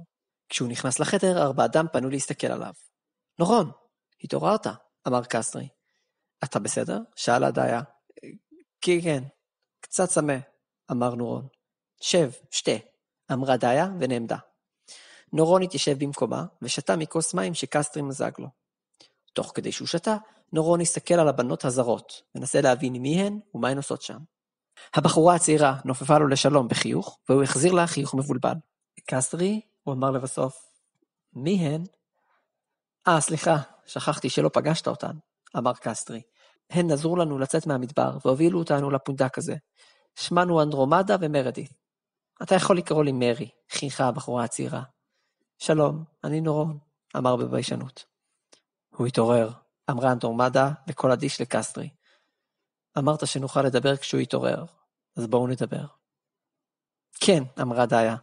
כשהוא נכנס לחדר 4 אדם פנו להסתכל עליו. נורון, התעוררת, אמר קסטרי. אתה בסדר? שאלה דיה. כן, קצת צמא, אמר נורון. שב, שתה, אמרה דיה ונעמדה. נורון התיישב במקומה ושתה מכוס מים שקסטרי מזג לו. תוך כדי שהוא שתה, נורון הסתכל על הבנות הזרות, מנסה להבין מי הן ומה הן עושות שם. הבחורה הצעירה נופפה לו לשלום בחיוך, והוא החזיר לה חיוך מבולבל. קסטרי, הוא אמר לבסוף, מי הן? סליחה, שכחתי שלא פגשת אותן, אמר קסטרי. הן עזרו לנו לצאת מהמדבר והובילו אותנו לפונדק הזה. שמנו אנדרומדה ומרדית. אתה יכול לקרוא לי מרי, חייכה הבחורה הצעירה. שלום, אני נורון, אמר בביישנות. הוא התעורר, אמרה אנדרומדה בקול אדיש לקסטרי. אמרת שנוכל לדבר כשהוא יתעורר, אז בואו נדבר. כן, אמרה דיה.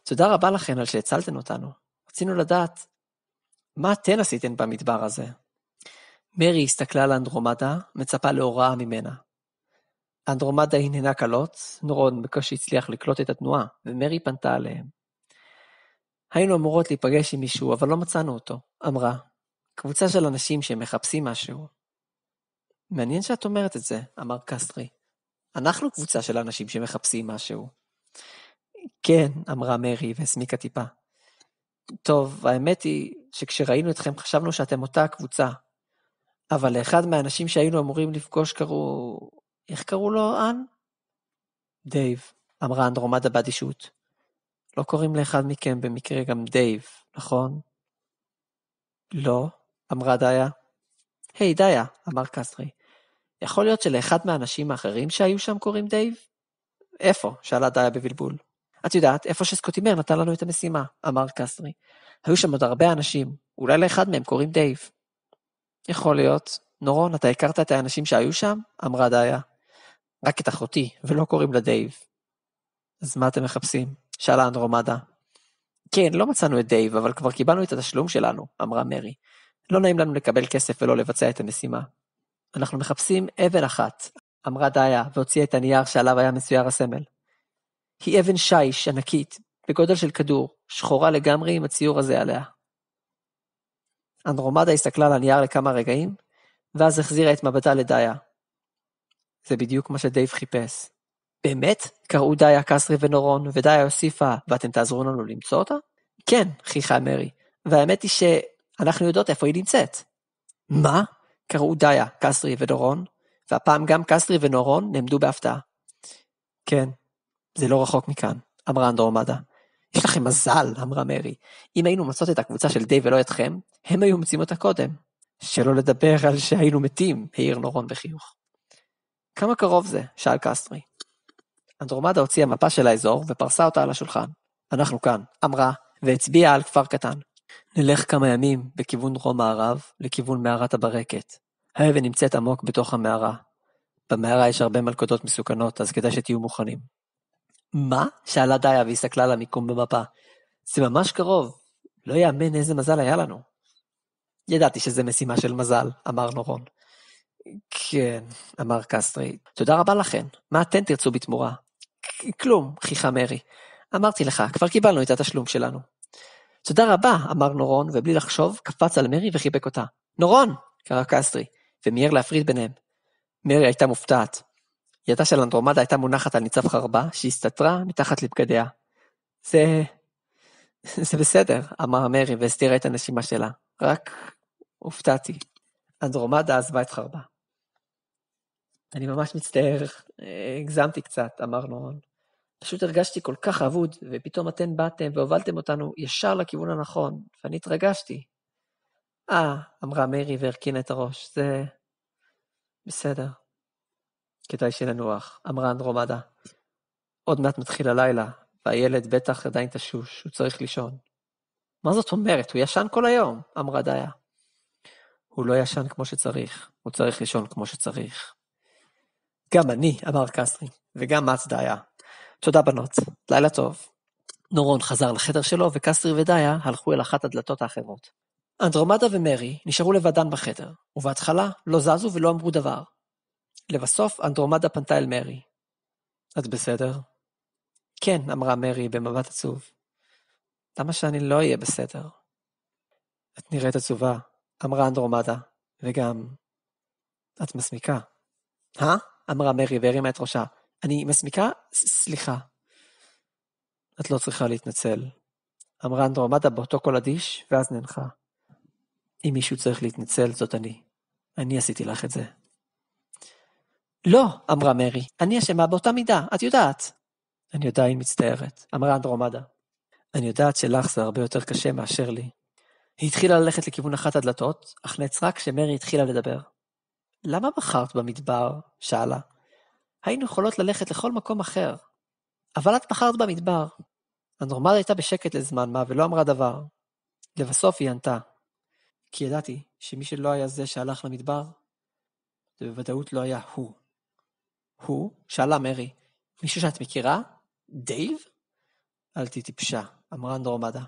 תודה רבה לכן על שהצלתן אותנו. רצינו לדעת, מה אתן עשיתן במדבר הזה? מרי הסתכלה על אנדרומדה, מצפה להוראה ממנה. אנדרומדה הנהנה קלות, נורון בקושי הצליח לקלוט את התנועה, ומרי פנתה עליהם. היינו אמורות להיפגש עם מישהו, אבל לא מצאנו אותו, אמרה. קבוצה של אנשים שמחפשים משהו. מעניין שאת אומרת את זה, אמר קסטרי. אנחנו קבוצה של אנשים שמחפשים משהו. כן, אמרה מרי והסמיקה טיפה. טוב, האמת היא שכשראינו אתכם חשבנו שאתם אותה הקבוצה, אבל לאחד מהאנשים שהיינו אמורים לפגוש קראו... איך קראו לו, אן? דייב, אמרה אנדרומדה באדישות. לא קוראים לאחד מכם במקרה גם דייב, נכון? לא, אמרה דיה. היי, דיה, אמר קסטרי. יכול להיות שלאחד מהאנשים האחרים שהיו שם קוראים דייב? איפה? שאלה דיה בבלבול. את יודעת, איפה שסקוטימר נתן לנו את המשימה, אמר קסטרי. היו שם עוד הרבה אנשים, אולי לאחד מהם קוראים דייב. יכול להיות. נורון, אתה הכרת את האנשים שהיו שם? אמרה דיה. רק את אחותי, ולא קוראים לה דייב. אז מה אתם מחפשים? שאלה אנדרומדה. כן, לא מצאנו את דייב, אבל כבר קיבלנו את התשלום שלנו, אמרה מרי. לא נעים לנו לקבל כסף ולא לבצע את המשימה. אנחנו מחפשים אבן אחת, אמרה דיה, והוציאה את הנייר שעליו היה מצויר הסמל. היא אבן שיש, ענקית, בגודל של כדור, שחורה לגמרי עם הציור הזה עליה. אנדרומדה הסתכלה על הנייר לכמה רגעים, ואז החזירה את מבטה לדיה. זה בדיוק מה שדייב חיפש. באמת? קראו דיה, קסטרי ונורון, ודיה הוסיפה, ואתם תעזרו לנו למצוא אותה? כן, חיכה מרי, והאמת היא שאנחנו יודעות איפה היא נמצאת. מה? קראו דיה, קסטרי ונורון, והפעם גם קסטרי ונורון נעמדו בהפתעה. כן, זה לא רחוק מכאן, אמרה אנדרומדה. יש לכם מזל, אמרה מרי. אם היינו מצאות את הקבוצה של דייב ולא אתכם, הם היו מוצאים אותה קודם. שלא לדבר על שהיינו מתים, העיר נורון בחיוך. כמה קרוב זה? שאל קסטרי. אנדרומדה הוציאה מפה של האזור ופרסה אותה על השולחן. אנחנו כאן, אמרה, והצביעה על כפר קטן. נלך כמה ימים בכיוון דרום מערב, לכיוון מערת הברקת. האבן נמצאת עמוק בתוך המערה. במערה יש הרבה מלכודות מסוכנות, אז כדאי שתהיו מוכנים. מה? שאלה דיה והסתכלה על המיקום במפה. זה ממש קרוב. לא יאמן איזה מזל היה לנו. ידעתי שזה משימה של מזל, אמר נורון. כן, אמר קסטרי. תודה רבה לכן. מה אתן תרצו בתמורה? כלום, חיכה מרי. אמרתי לך, כבר קיבלנו את התשלום שלנו. תודה רבה, אמר נורון, ובלי לחשוב, קפץ על מרי וחיבק אותה. נורון! קרא קסטרי, ומיהר להפריד ביניהם. מרי הייתה מופתעת. ידה של אנדרומדה הייתה מונחת על ניצב חרבה, שהסתתרה מתחת לבגדיה. זה בסדר, אמר מרי, והסתירה את הנשימה שלה. רק הופתעתי. אנדרומדה עזבה את חרבה. אני ממש מצטער, הגזמתי קצת, אמר נורון. פשוט הרגשתי כל כך אבוד, ופתאום אתן באתם והובלתם אותנו ישר לכיוון הנכון, ואני התרגשתי. אמרה מרי והרכינה את הראש, זה בסדר. כדאי שננוח, אמרה אנדרומדה. עוד מעט מתחיל הלילה, והילד בטח עדיין תשוש, הוא צריך לישון. מה זאת אומרת? הוא ישן כל היום, אמרה דיה. הוא לא ישן כמו שצריך, הוא צריך לישון כמו שצריך. גם אני, אמר קסטרי, וגם את דיה. תודה בנות, לילה טוב. נורון חזר לחדר שלו, וקסטרי ודיה הלכו אל אחת הדלתות האחרות. אנדרומדה ומרי נשארו לבדן בחדר, ובהתחלה לא זזו ולא אמרו דבר. לבסוף אנדרומדה פנתה אל מרי. את בסדר? כן, אמרה מרי במבט עצוב. למה שאני לא אהיה בסדר? את נראית עצובה, אמרה אנדרומדה, וגם את מסמיקה. אמרה מרי והרימה את ראשה. אני מסמיקה? סליחה. את לא צריכה להתנצל. אמרה אנדרומדה באותו קול אדיש, ואז ננחה. אם מישהו צריך להתנצל, זאת אני. אני עשיתי לך את זה. לא, אמרה מרי. אני אשמה באותה מידה, את יודעת. אני עדיין מצטערת, אמרה אנדרומדה. אני יודעת שלך זה הרבה יותר קשה מאשר לי. היא התחילה ללכת לכיוון אחת הדלתות, אך נעצרה כשמרי התחילה לדבר. למה בחרת במדבר? שאלה. היינו יכולות ללכת לכל מקום אחר. אבל את בחרת במדבר. אנדרומדה הייתה בשקט לזמן מה ולא אמרה דבר. לבסוף היא ענתה. כי ידעתי שמי שלא היה זה שהלך למדבר, זה בוודאות לא היה הוא. הוא? שאלה מרי. מישהו שאת מכירה? דייב? אל תהי טיפשה, אמרה אנדרומדה.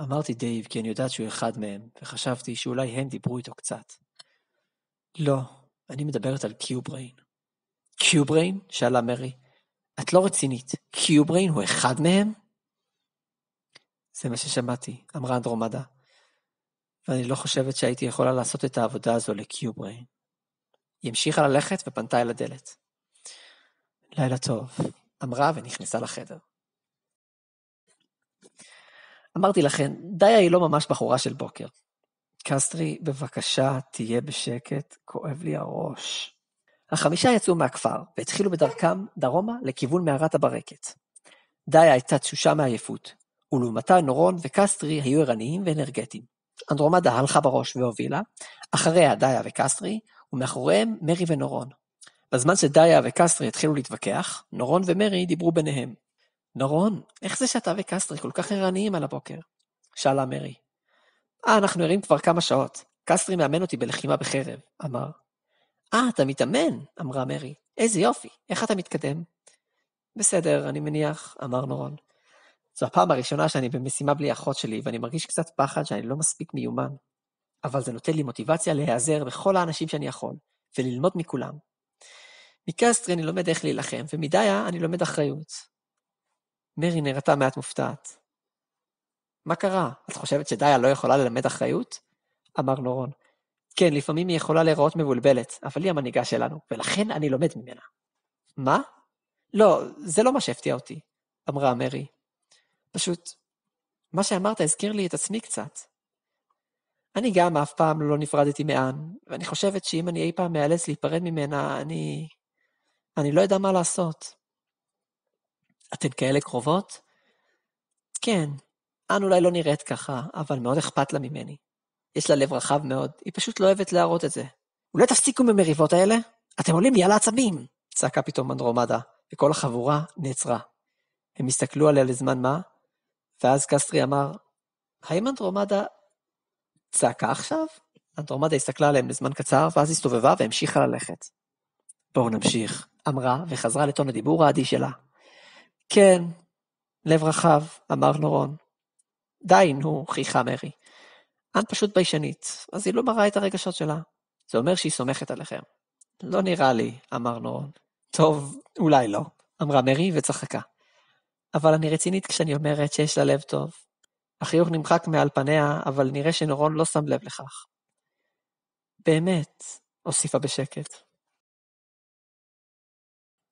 אמרתי דייב כי אני יודעת שהוא אחד מהם, וחשבתי שאולי הם דיברו איתו קצת. לא, אני מדברת על קיובריין. קיובריין? שאלה מרי. את לא רצינית, קיובריין הוא אחד מהם? זה מה ששמעתי, אמרה אנדרומדה. ואני לא חושבת שהייתי יכולה לעשות את העבודה הזו לקיובריין. היא המשיכה ללכת ופנתה אל הדלת. לילה טוב, אמרה ונכנסה לחדר. אמרתי לכן, דיה היא לא ממש בחורה של בוקר. קסטרי, בבקשה, תהיה בשקט, כואב לי הראש. החמישה יצאו מהכפר, והתחילו בדרכם דרומה לכיוון מערת הברקת. דיה הייתה תשושה מעייפות, ולעומתה נורון וקסטרי היו ערניים ואנרגטיים. אנדרומדה הלכה בראש והובילה, אחריה דיה וקסטרי, ומאחוריהם מרי ונורון. בזמן שדיה וקסטרי התחילו להתווכח, נורון ומרי דיברו ביניהם. נורון, איך זה שאתה וקסטרי כל כך ערניים על הבוקר? שאלה מרי. אנחנו ערים כבר כמה שעות. קסטרי מאמן אותי בלחימה בחרב, אמר. אתה מתאמן, אמרה מרי. איזה יופי, איך אתה מתקדם? בסדר, אני מניח, אמר נורון. זו הפעם הראשונה שאני במשימה בלי אחות שלי, ואני מרגיש קצת פחד שאני לא מספיק מיומן. אבל זה נותן לי מוטיבציה להיעזר בכל האנשים שאני יכול, וללמוד מכולם. מקסטרי אני לומד איך להילחם, ומדיה אני לומד אחריות. מרי נראתה מעט מופתעת. מה קרה? את חושבת שדיה לא יכולה ללמד אחריות? אמר נורון. כן, לפעמים היא יכולה להיראות מבולבלת, אבל היא המנהיגה שלנו, ולכן אני לומד ממנה. מה? לא, זה לא מה שהפתיע אותי, אמרה מרי. פשוט, מה שאמרת הזכיר לי את עצמי קצת. אני גם אף פעם לא נפרדתי מאן, ואני חושבת שאם אני אי פעם מאלץ להיפרד ממנה, אני לא יודע מה לעשות. אתן כאלה קרובות? כן, אן אולי לא נראית ככה, אבל מאוד אכפת לה ממני. יש לה לב רחב מאוד, היא פשוט לא אוהבת להראות את זה. אולי תפסיקו ממריבות האלה? אתם עולים לי על העצבים! צעקה פתאום אנדרומדה, וכל החבורה נעצרה. הם הסתכלו עליה לזמן מה, ואז קסטרי אמר, האם אנדרומדה צעקה עכשיו? אנדרומדה הסתכלה עליהם לזמן קצר, ואז הסתובבה והמשיכה ללכת. בואו נמשיך, אמרה, וחזרה לטון הדיבור העדי שלה. כן, לב רחב, אמר נורון. די, נו, חייכה מרי. אן פשוט ביישנית, אז היא לא מראה את הרגשות שלה. זה אומר שהיא סומכת עליכם. לא נראה לי, אמר נורון. טוב, אולי לא, אמרה מרי וצחקה. אבל אני רצינית כשאני אומרת שיש לה לב טוב. החיוך נמחק מעל פניה, אבל נראה שנורון לא שם לב לכך. באמת, הוסיפה בשקט.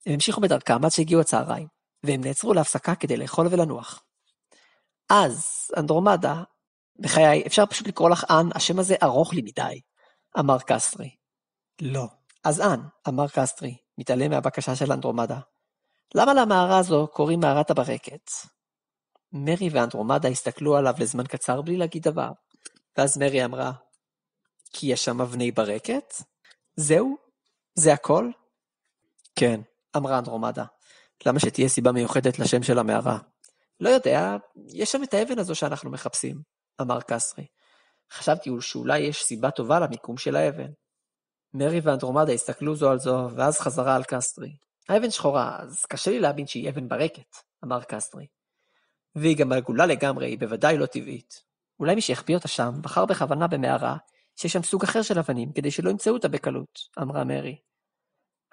הם המשיכו בדרכם עד שהגיעו הצהריים, והם נעצרו להפסקה כדי לאכול ולנוח. אז, אנדרומדה, בחיי, אפשר פשוט לקרוא לך אן, השם הזה ארוך לי מדי, אמר קסטרי. לא. אז אן, אמר קסטרי, מתעלם מהבקשה של אנדרומדה. למה למערה הזו קוראים מערת הברקת? מרי ואנדרומדה הסתכלו עליו לזמן קצר בלי להגיד דבר, ואז מרי אמרה, כי יש שם אבני ברקת? זהו? זה הכל? כן, אמרה אנדרומדה. למה שתהיה סיבה מיוחדת לשם של המערה? לא יודע, יש שם את האבן הזו שאנחנו מחפשים, אמר קסטרי. חשבתי שאולי יש סיבה טובה למיקום של האבן. מרי ואנדרומדה הסתכלו זו על זו, ואז חזרה על קסטרי. האבן שחורה, אז קשה לי להבין שהיא אבן ברקת, אמר קסטרי. והיא גם עגולה לגמרי, היא בוודאי לא טבעית. אולי מי שהחביא אותה שם, בחר בכוונה במערה, שיש שם סוג אחר של אבנים, כדי שלא ימצאו אותה בקלות, אמרה מרי.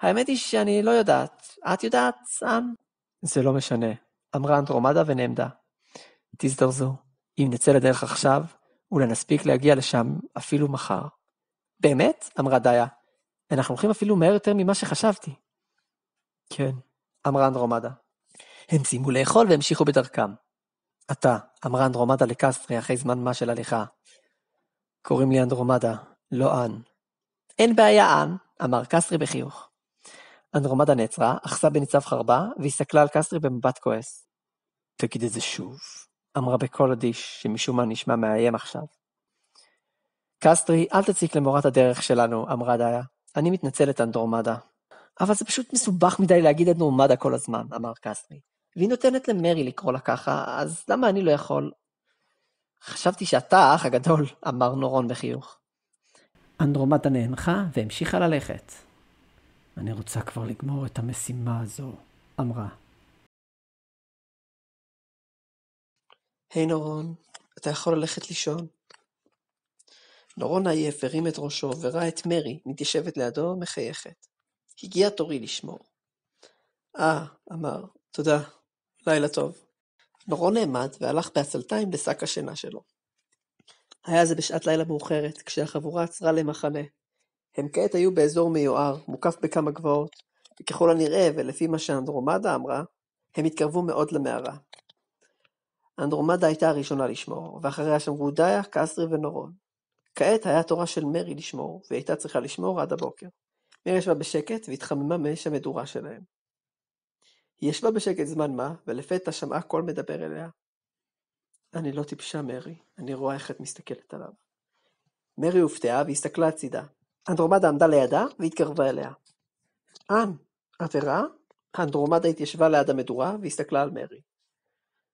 האמת היא שאני לא יודעת. את יודעת, אן? זה לא משנה, אמרה אנדרומדה ונעמדה. תזדרזו, אם נצא לדרך עכשיו, אולי נספיק להגיע לשם אפילו מחר. באמת? אמרה דיה. אנחנו הולכים אפילו מהר יותר ממה שחשבתי. כן, אמרה אנדרומדה. הם סיימו לאכול והמשיכו בדרכם. אתה, אמרה אנדרומדה לקסטרי אחרי זמן מה של הליכה. קוראים לי אנדרומדה, לא אן. אין בעיה אן, אמר קסטרי בחיוך. אנדרומדה נעצרה, אחסה בניצב חרבה, והסתכלה על קסטרי במבט כועס. תגיד את זה שוב, אמרה בקול אדיש, שמשום מה נשמע מאיים עכשיו. קסטרי, אל תציק למורת הדרך שלנו, אמרה דיה. אני מתנצלת אנדרומדה. אבל זה פשוט מסובך מדי להגיד אנדרומדה כל הזמן, אמר קסטרי. והיא נותנת למרי לקרוא לה ככה, אז למה אני לא יכול? חשבתי שאתה האח הגדול, אמר נורון בחיוך. אנדרומדה נאנחה והמשיכה ללכת. אני רוצה כבר לגמור את המשימה הזו, אמרה. היי נורון, אתה יכול ללכת לישון? נורון עייף הרים את ראשו וראה את מרי מתיישבת לידו מחייכת. הגיע תורי לשמור. אמר, תודה, לילה טוב. נורון נעמד והלך בעצלתיים לשק השינה שלו. היה זה בשעת לילה מאוחרת, כשהחבורה עצרה למחנה. הם כעת היו באזור מיוער, מוקף בכמה גבעות, וככל הנראה, ולפי מה שאנדרומדה אמרה, הם התקרבו מאוד למערה. אנדרומדה הייתה הראשונה לשמור, ואחריה שמרו דיה, קסרי ונורון. כעת היה תורה של מרי לשמור, והיא הייתה צריכה לשמור עד הבוקר. מרי ישבה בשקט והתחממה מאש המדורה שלהם. היא ישבה בשקט זמן מה, ולפתע שמעה קול מדבר אליה. אני לא טיפשה, מרי, אני רואה איך את מסתכלת עליו. מרי הופתעה והסתכלה הצידה. אנדרומדה עמדה לידה והתקרבה אליה. את ערה? אנדרומדה התיישבה ליד המדורה והסתכלה על מרי.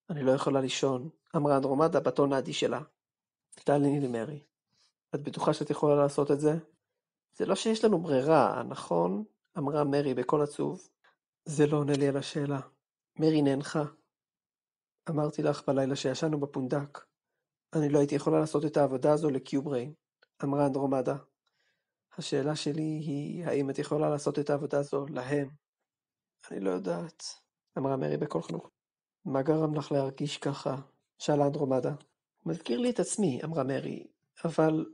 אני לא יכולה לישון, אמרה אנדרומדה בטון העדי שלה. תעני לי, מרי. את בטוחה שאת יכולה לעשות את זה? זה לא שיש לנו ברירה, נכון? אמרה מרי בקול עצוב. זה לא עונה לי על השאלה. מרי נאנחה. אמרתי לך בלילה שישנו בפונדק. אני לא הייתי יכולה לעשות את העבודה הזו לקיובריין, אמרה אנדרומדה. השאלה שלי היא, האם את יכולה לעשות את העבודה הזו להם? אני לא יודעת, אמרה מרי בקול חנוק. מה גרם לך להרגיש ככה? שאלה אנדרומדה. הוא מזכיר לי את עצמי, אמרה מרי, אבל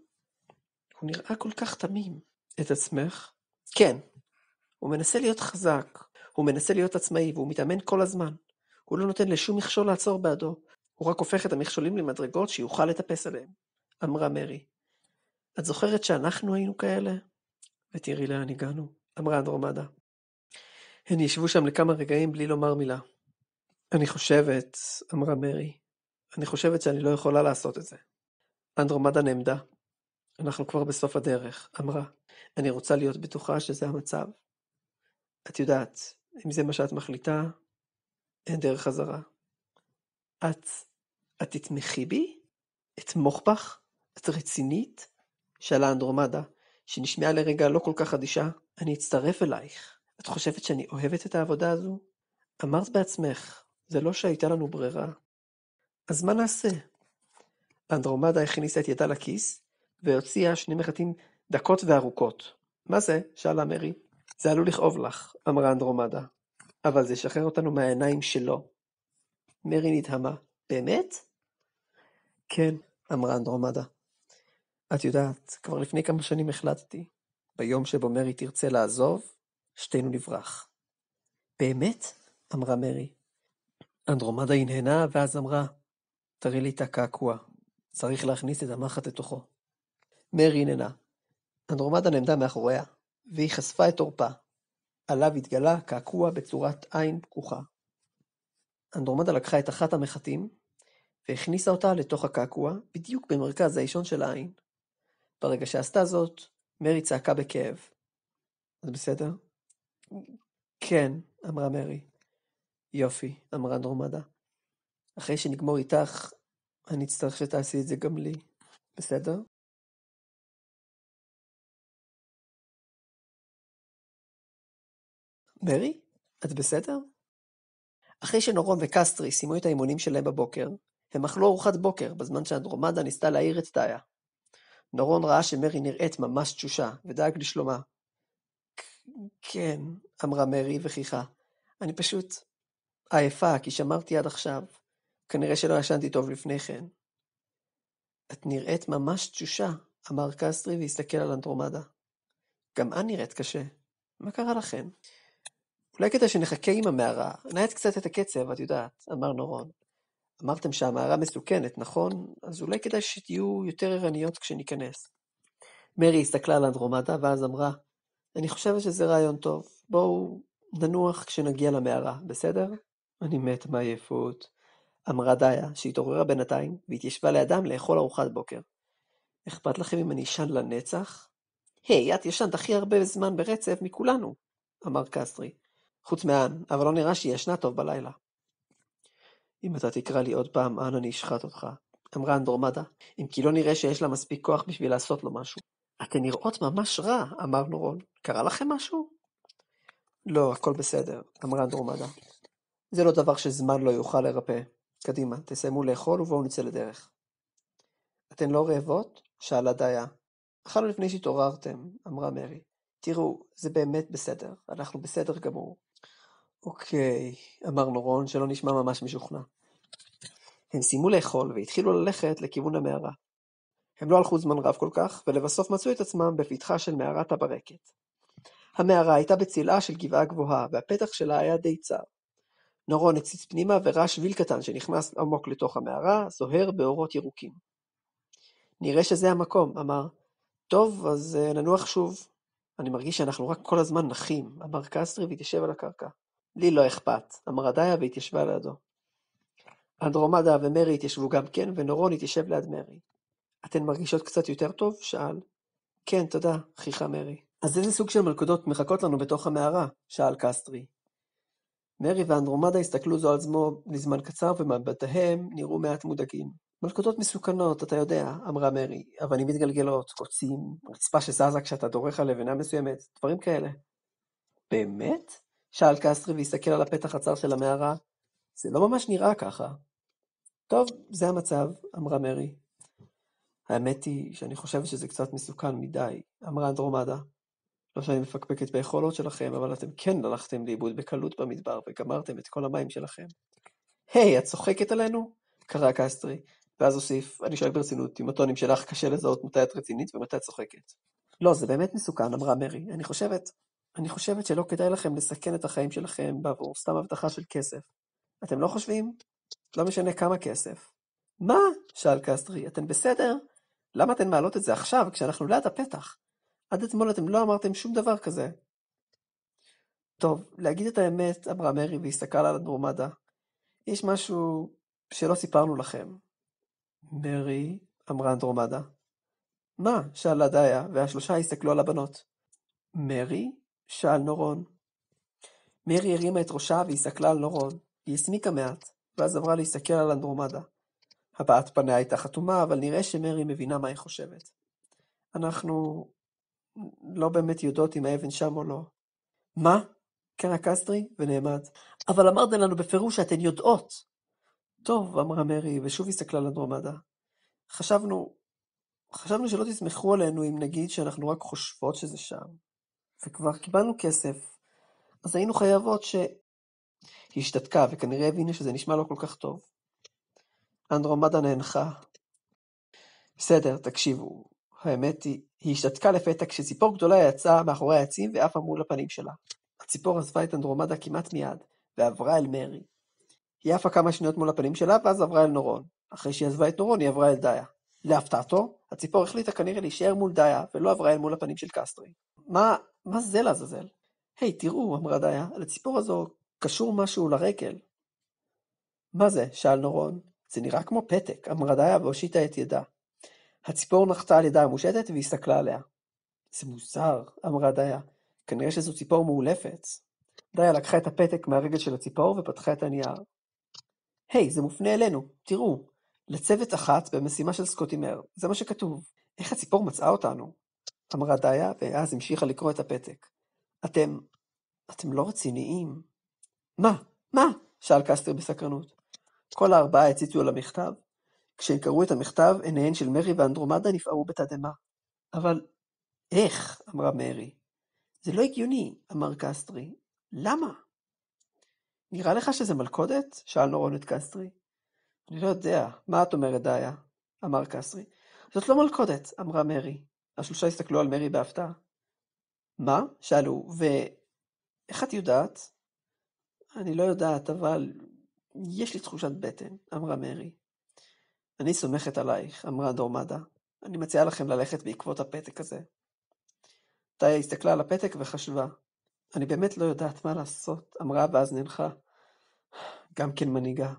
הוא נראה כל כך תמים. את עצמך? כן. הוא מנסה להיות חזק, הוא מנסה להיות עצמאי, והוא מתאמן כל הזמן. הוא לא נותן לשום מכשול לעצור בעדו. הוא רק הופך את המכשולים למדרגות שיוכל לטפס עליהם, אמרה מרי. את זוכרת שאנחנו היינו כאלה? ותראי לאן הגענו, אמרה אנדרומדה. הן ישבו שם לכמה רגעים בלי לומר מילה. אני חושבת, אמרה מרי, אני חושבת שאני לא יכולה לעשות את זה. אנדרומדה נעמדה. אנחנו כבר בסוף הדרך, אמרה. אני רוצה להיות בטוחה שזה המצב. את יודעת, אם זה מה שאת מחליטה, אין דרך חזרה. את תתמכי בי? אתמוך בך? את רצינית? שאלה אנדרומדה, שנשמעה לרגע לא כל כך אדישה. אני אצטרף אלייך. את חושבת שאני אוהבת את העבודה הזו? אמרת בעצמך, זה לא שהייתה לנו ברירה. אז מה נעשה? אנדרומדה הכניסה את ידה לכיס, והוציאה שני מחטים דקות וארוכות. מה זה? שאלה מרי. זה עלול לכאוב לך, אמרה אנדרומדה. אבל זה ישחרר אותנו מהעיניים שלו. מרי נדהמה. באמת? כן, אמרה אנדרומדה. את יודעת, כבר לפני כמה שנים החלטתי. ביום שבו מרי תרצה לעזוב, שתינו נברח. באמת? אמרה מרי. אנדרומדה הנהנה ואז אמרה, תראי לי את הקעקוע. צריך להכניס את המחט לתוכו. מרי הנהנה. אנדרומדה נעמדה מאחוריה, והיא חשפה את עורפה. עליו התגלה קעקוע בצורת עין פקוחה. אנדרומדה לקחה את אחת המחטים, והכניסה אותה לתוך הקעקוע, בדיוק במרכז האישון של העין. ברגע שעשתה זאת, מרי צעקה בכאב. זה בסדר? כן, אמרה מרי. יופי, אמרה אנדרומדה. אחרי שנגמור איתך, אני אצטרך שתעשי את זה גם לי. בסדר? מרי, את בסדר? אחרי שנורון וקסטרי סיימו את האימונים שלהם בבוקר, הם אכלו ארוחת בוקר בזמן שאנדרומדה ניסתה להעיר את דיה. נורון ראה שמרי נראית ממש תשושה, ודאג לשלומה. כן, אמרה מרי וכיחה. אני פשוט עייפה, כי שמרתי עד עכשיו. כנראה שלא ישנתי טוב לפני כן. את נראית ממש תשושה, אמר קסטרי והסתכל על אנדרומדה. גם את נראית קשה. מה קרה לכן? אולי כדי שנחכה עם המערה, נעט קצת את הקצב, את יודעת, אמר נורון. אמרתם שהמערה מסוכנת, נכון? אז אולי כדאי שתהיו יותר ערניות כשניכנס. מרי הסתכלה על אנדרומדה ואז אמרה, אני חושבת שזה רעיון טוב. בואו ננוח כשנגיע למערה, בסדר? אני מת מעייפות, אמרה דיה, שהתעוררה בינתיים והתיישבה לידם לאכול ארוחת בוקר. אכפת לכם אם אני אשן לנצח? היי, את ישנת הכי הרבה זמן ברצף מכולנו, אמר קסטרי. חוץ מאן, אבל לא נראה שהיא ישנה טוב בלילה. אם אתה תקרא לי עוד פעם, אן אני אשחט אותך, אמרה אנדרומדה, אם כי לא נראה שיש לה מספיק כוח בשביל לעשות לו משהו. אתן נראות ממש רע, אמר נורון. קרה לכם משהו? לא, הכל בסדר, אמרה אנדרומדה. זה לא דבר שזמן לא יוכל לרפא. קדימה, תסיימו לאכול ובואו נצא לדרך. אתן לא רעבות? שאלה דיה. אכלנו לפני שהתעוררתם, אמרה מרי. תראו, זה באמת בסדר, אנחנו בסדר גמור. אוקיי, אמר נורון שלא נשמע ממש משוכנע. הם סיימו לאכול והתחילו ללכת לכיוון המערה. הם לא הלכו זמן רב כל כך, ולבסוף מצאו את עצמם בפתחה של מערת הברקת. המערה הייתה בצלעה של גבעה גבוהה, והפתח שלה היה די צר. נורון הציץ פנימה וראה שביל קטן שנכנס עמוק לתוך המערה, זוהר באורות ירוקים. נראה שזה המקום, אמר. טוב, אז ננוח שוב. אני מרגיש שאנחנו רק כל הזמן נחים, אמר קסטרי והתיישב על הקרקע. לי לא אכפת, אמרה דיה והתיישבה לידו. אנדרומדה ומרי התיישבו גם כן, ונורון התיישב ליד מרי. אתן מרגישות קצת יותר טוב? שאל. כן, תודה, חיכה מרי. אז איזה סוג של מלכודות מחכות לנו בתוך המערה? שאל קסטרי. מרי ואנדרומדה הסתכלו זו על זו לזמן קצר, ומבטיהם נראו מעט מודאגים. מלכודות מסוכנות, אתה יודע, אמרה מרי, אבנים מתגלגלות, קוצים, רצפה שזזה כשאתה דורך על לבנה מסוימת, דברים כאלה. באמת? שאל קסטרי והסתכל על הפתח הצר של המערה. זה לא ממש נראה ככה. טוב, זה המצב, אמרה מרי. האמת היא שאני חושבת שזה קצת מסוכן מדי, אמרה אנדרומדה. לא שאני מפקפקת ביכולות שלכם, אבל אתם כן הלכתם לאיבוד בקלות במדבר וגמרתם את כל המים שלכם. היי, את צוחקת עלינו? קרא קסטרי, ואז הוסיף, אני שואל ברצינות, עם הטונים שלך קשה לזהות מתי את רצינית ומתי את צוחקת. לא, זה באמת מסוכן, אמרה מרי. אני חושבת שלא כדאי לכם לסכן את החיים שלכם בעבור סתם הבטחה של כסף. אתם לא חושבים? לא משנה כמה כסף. מה? שאל קסטרי, אתן בסדר? למה אתן מעלות את זה עכשיו כשאנחנו ליד הפתח? עד אתמול אתם לא אמרתם שום דבר כזה. טוב, להגיד את האמת, אמרה מרי והסתכלה על אנדרומדה. יש משהו שלא סיפרנו לכם. מרי, אמרה אנדרומדה. מה? שאלה דיה, והשלושה הסתכלו על הבנות. מרי? שאל נורון. מרי הרימה את ראשה והסתכלה על נורון. היא הסמיקה מעט, ואז עברה להסתכל על אנדרומדה. הבעת פניה הייתה חתומה, אבל נראה שמרי מבינה מה היא חושבת. אנחנו לא באמת יודעות אם האבן שם או לא. מה? קרא קסטרי ונעמד. אבל אמרתם לנו בפירוש שאתן יודעות. טוב, אמרה מרי, ושוב הסתכלה על אנדרומדה. חשבנו שלא תסמכו עלינו אם נגיד שאנחנו רק חושבות שזה שם. וכבר קיבלנו כסף, אז היינו חייבות היא השתתקה, וכנראה הבינה שזה נשמע לא כל כך טוב. אנדרומדה נאנחה. בסדר, תקשיבו. האמת היא השתתקה לפתע כשציפור גדולה יצאה מאחורי העצים ועפה מול הפנים שלה. הציפור עזבה את אנדרומדה כמעט מיד, ועברה אל מרי. היא עפה כמה שניות מול הפנים שלה, ואז עברה אל נורון. אחרי שהיא עזבה את נורון, היא עברה אל דיה. להפתעתו, הציפור החליטה כנראה להישאר מול דיה, ולא עברה אל מול הפנים של קסטרי. מה זה לעזאזל? היי, תראו, אמרה דיה, לציפור הזו קשור משהו לרגל. מה זה? שאל נורון. זה נראה כמו פתק, אמרה דיה והושיטה את ידה. הציפור נחתה על ידה המושטת והסתכלה עליה. זה מוזר, אמרה דיה. כנראה שזו ציפור מאולפת. דיה לקחה את הפתק מהרגל של הציפור ופתחה את הנייר. היי, זה מופנה אלינו, תראו. לצוות אחת במשימה של סקוטימר, זה מה שכתוב. איך הציפור מצאה אותנו? אמרה דיה, ואז המשיכה לקרוא את הפתק. אתם לא רציניים. מה? שאל קסטרי בסקרנות. כל הארבעה הציצו על המכתב. כשהם קראו את המכתב, עיניהן של מרי ואנדרומדה נפערו בתדהמה. אבל איך? אמרה מרי. זה לא הגיוני, אמר קסטרי. למה? נראה לך שזה מלכודת? שאל נורון את קסטרי. אני לא יודע, מה את אומרת דיה? אמר קסטרי. זאת לא מלכודת, אמרה מרי. השלושה הסתכלו על מרי בהפתעה. מה? שאלו, ואיך את יודעת? אני לא יודעת, אבל יש לי תחושת בטן, אמרה מרי. אני סומכת עלייך, אמרה אנדרומדה. אני מציעה לכם ללכת בעקבות הפתק הזה. דיה הסתכלה על הפתק וחשבה. אני באמת לא יודעת מה לעשות, אמרה ואז ננחה. גם כן מנהיגה.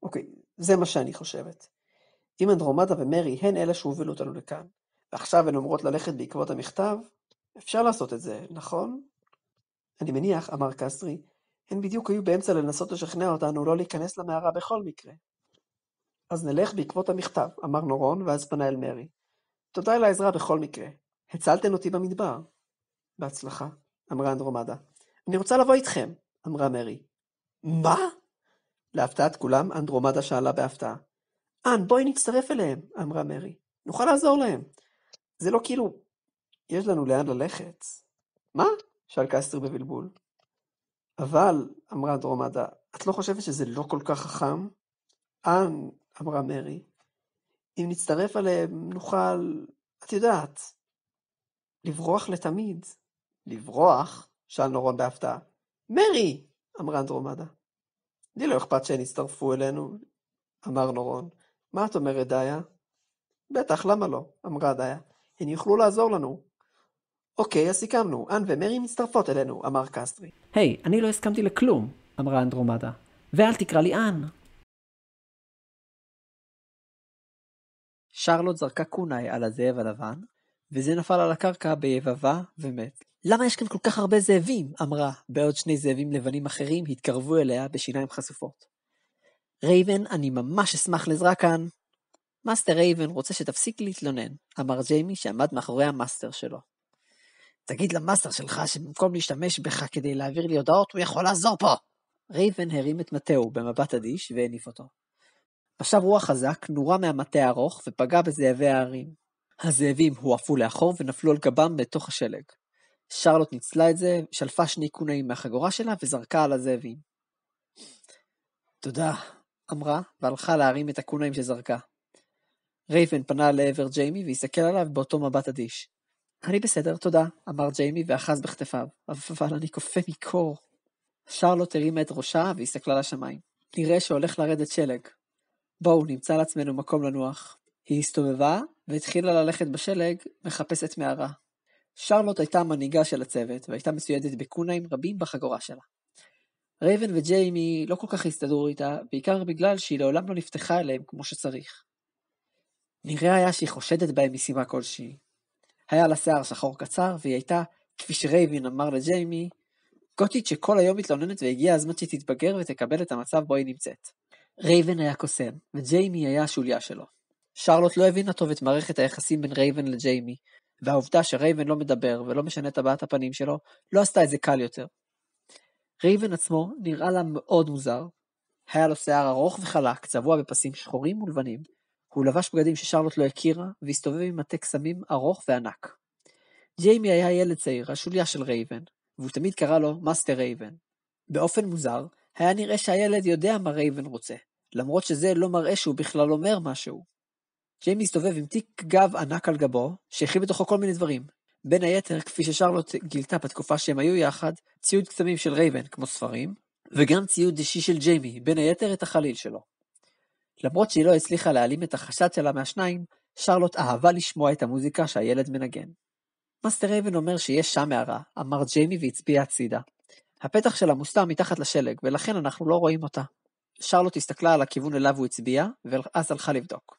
אוקיי, זה מה שאני חושבת. אם אנדרומדה ומרי הן אלה שהובילו אותנו לכאן, ועכשיו הן אומרות ללכת בעקבות המכתב, אפשר לעשות את זה, נכון? אני מניח, אמר קסטרי, הן בדיוק היו באמצע לנסות לשכנע אותנו לא להיכנס למערה בכל מקרה. אז נלך בעקבות המכתב, אמר נורון, ואז פנה אל מרי. תודה על העזרה בכל מקרה. הצלתן אותי במדבר. בהצלחה, אמרה אנדרומדה. אני רוצה לבוא איתכם, אמרה מרי. מה? להפתעת כולם, אנדרומדה שאלה בהפתעה. בואי נצטרף אליהם, אמרה מרי. נוכל לעזור להם. זה לא כאילו, יש לנו לאן ללכת. מה? שאל קסטר בבלבול. אבל, אמרה אנדרומדה, את לא חושבת שזה לא כל כך חכם? אמרה מרי. אם נצטרף עליהם, נוכל, את יודעת, לברוח לתמיד. לברוח? שאל נורון בהפתעה. מרי! אמרה אנדרומדה. לי לא אכפת שהן יצטרפו אלינו, אמר נורון. מה את אומרת, דיה? בטח, למה לא? אמרה דיה. הן יוכלו לעזור לנו. אוקיי, אז סיכמנו. אן ומרי מצטרפות אלינו, אמר קסטרי. היי, אני לא הסכמתי לכלום, אמרה אנדרומדה. ואל תקרא לי אן. שרלוט זרקה קונאי על הזאב הלבן, וזה נפל על הקרקע ביבבה ומת. למה יש כאן כל כך הרבה זאבים? אמרה, בעוד שני זאבים לבנים אחרים התקרבו אליה בשיניים חשופות. רייבן, אני ממש אשמח לעזרה כאן. מאסטר רייבן רוצה שתפסיק להתלונן, אמר ג'יימי שעמד מאחורי המאסטר שלו. תגיד למאסטר שלך שבמקום להשתמש בך כדי להעביר לי הודעות, הוא יכול לעזור פה. רייבן הרים את מטהו במבט אדיש והניף אותו. משב רוח חזק נורה מהמטה הארוך ופגע בזאבי הערים. הזאבים הועפו לאחור ונפלו על גבם בתוך השלג. שרלוט ניצלה את זה, שלפה שני קונאים מהחגורה שלה וזרקה על הזאבים. תודה, אמרה, והלכה להרים את הקונאים שזרקה. רייבן פנה לעבר ג'יימי והסתכל עליו באותו מבט אדיש. אני בסדר, תודה, אמר ג'יימי ואחז בכתפיו, אבל אני קופא מקור. שרלוט הרימה את ראשה והסתכלה לשמיים. נראה שהולך לרדת שלג. בואו נמצא לעצמנו מקום לנוח. היא הסתובבה והתחילה ללכת בשלג, מחפשת מערה. שרלוט הייתה המנהיגה של הצוות והייתה מצוידת בקונאים רבים בחגורה שלה. רייבן וג'יימי לא כל כך הסתדרו איתה, בעיקר בגלל שהיא לעולם לא נפתחה אליהם כמו שצריך. נראה היה שהיא חושדת בהם מסיבה כלשהי. היה לה שיער שחור קצר, והיא הייתה, כפי שרייבן אמר לג'יימי, גותית שכל היום מתלוננת והגיע הזמן שתתבגר ותקבל את המצב בו היא נמצאת. רייבן היה קוסם, וג'יימי היה השוליה שלו. שרלוט לא הבינה טוב את מערכת היחסים בין רייבן לג'יימי, והעובדה שרייבן לא מדבר ולא משנה את הבעת הפנים שלו, לא עשתה את זה קל יותר. רייבן עצמו נראה לה מאוד מוזר. היה לו שיער ארוך וחלק, צבוע בפסים שחורים ולבנים. הוא לבש בגדים ששרלוט לא הכירה, והסתובב עם מטה קסמים ארוך וענק. ג'יימי היה ילד צעיר, השוליה של רייבן, והוא תמיד קרא לו מאסטר רייבן. באופן מוזר, היה נראה שהילד יודע מה רייבן רוצה, למרות שזה לא מראה שהוא בכלל אומר משהו. ג'יימי הסתובב עם תיק גב ענק על גבו, שהכיל בתוכו כל מיני דברים. בין היתר, כפי ששרלוט גילתה בתקופה שהם היו יחד, ציוד קסמים של רייבן, כמו ספרים, וגם ציוד אישי של ג'יימי, בין היתר את החליל שלו. למרות שהיא לא הצליחה להעלים את החשד שלה מהשניים, שרלוט אהבה לשמוע את המוזיקה שהילד מנגן. מאסטר רייבן אומר שיש שם מערה, אמר ג'יימי והצביע הצידה. הפתח שלה מוסתר מתחת לשלג, ולכן אנחנו לא רואים אותה. שרלוט הסתכלה על הכיוון אליו הוא הצביע, ואז הלכה לבדוק.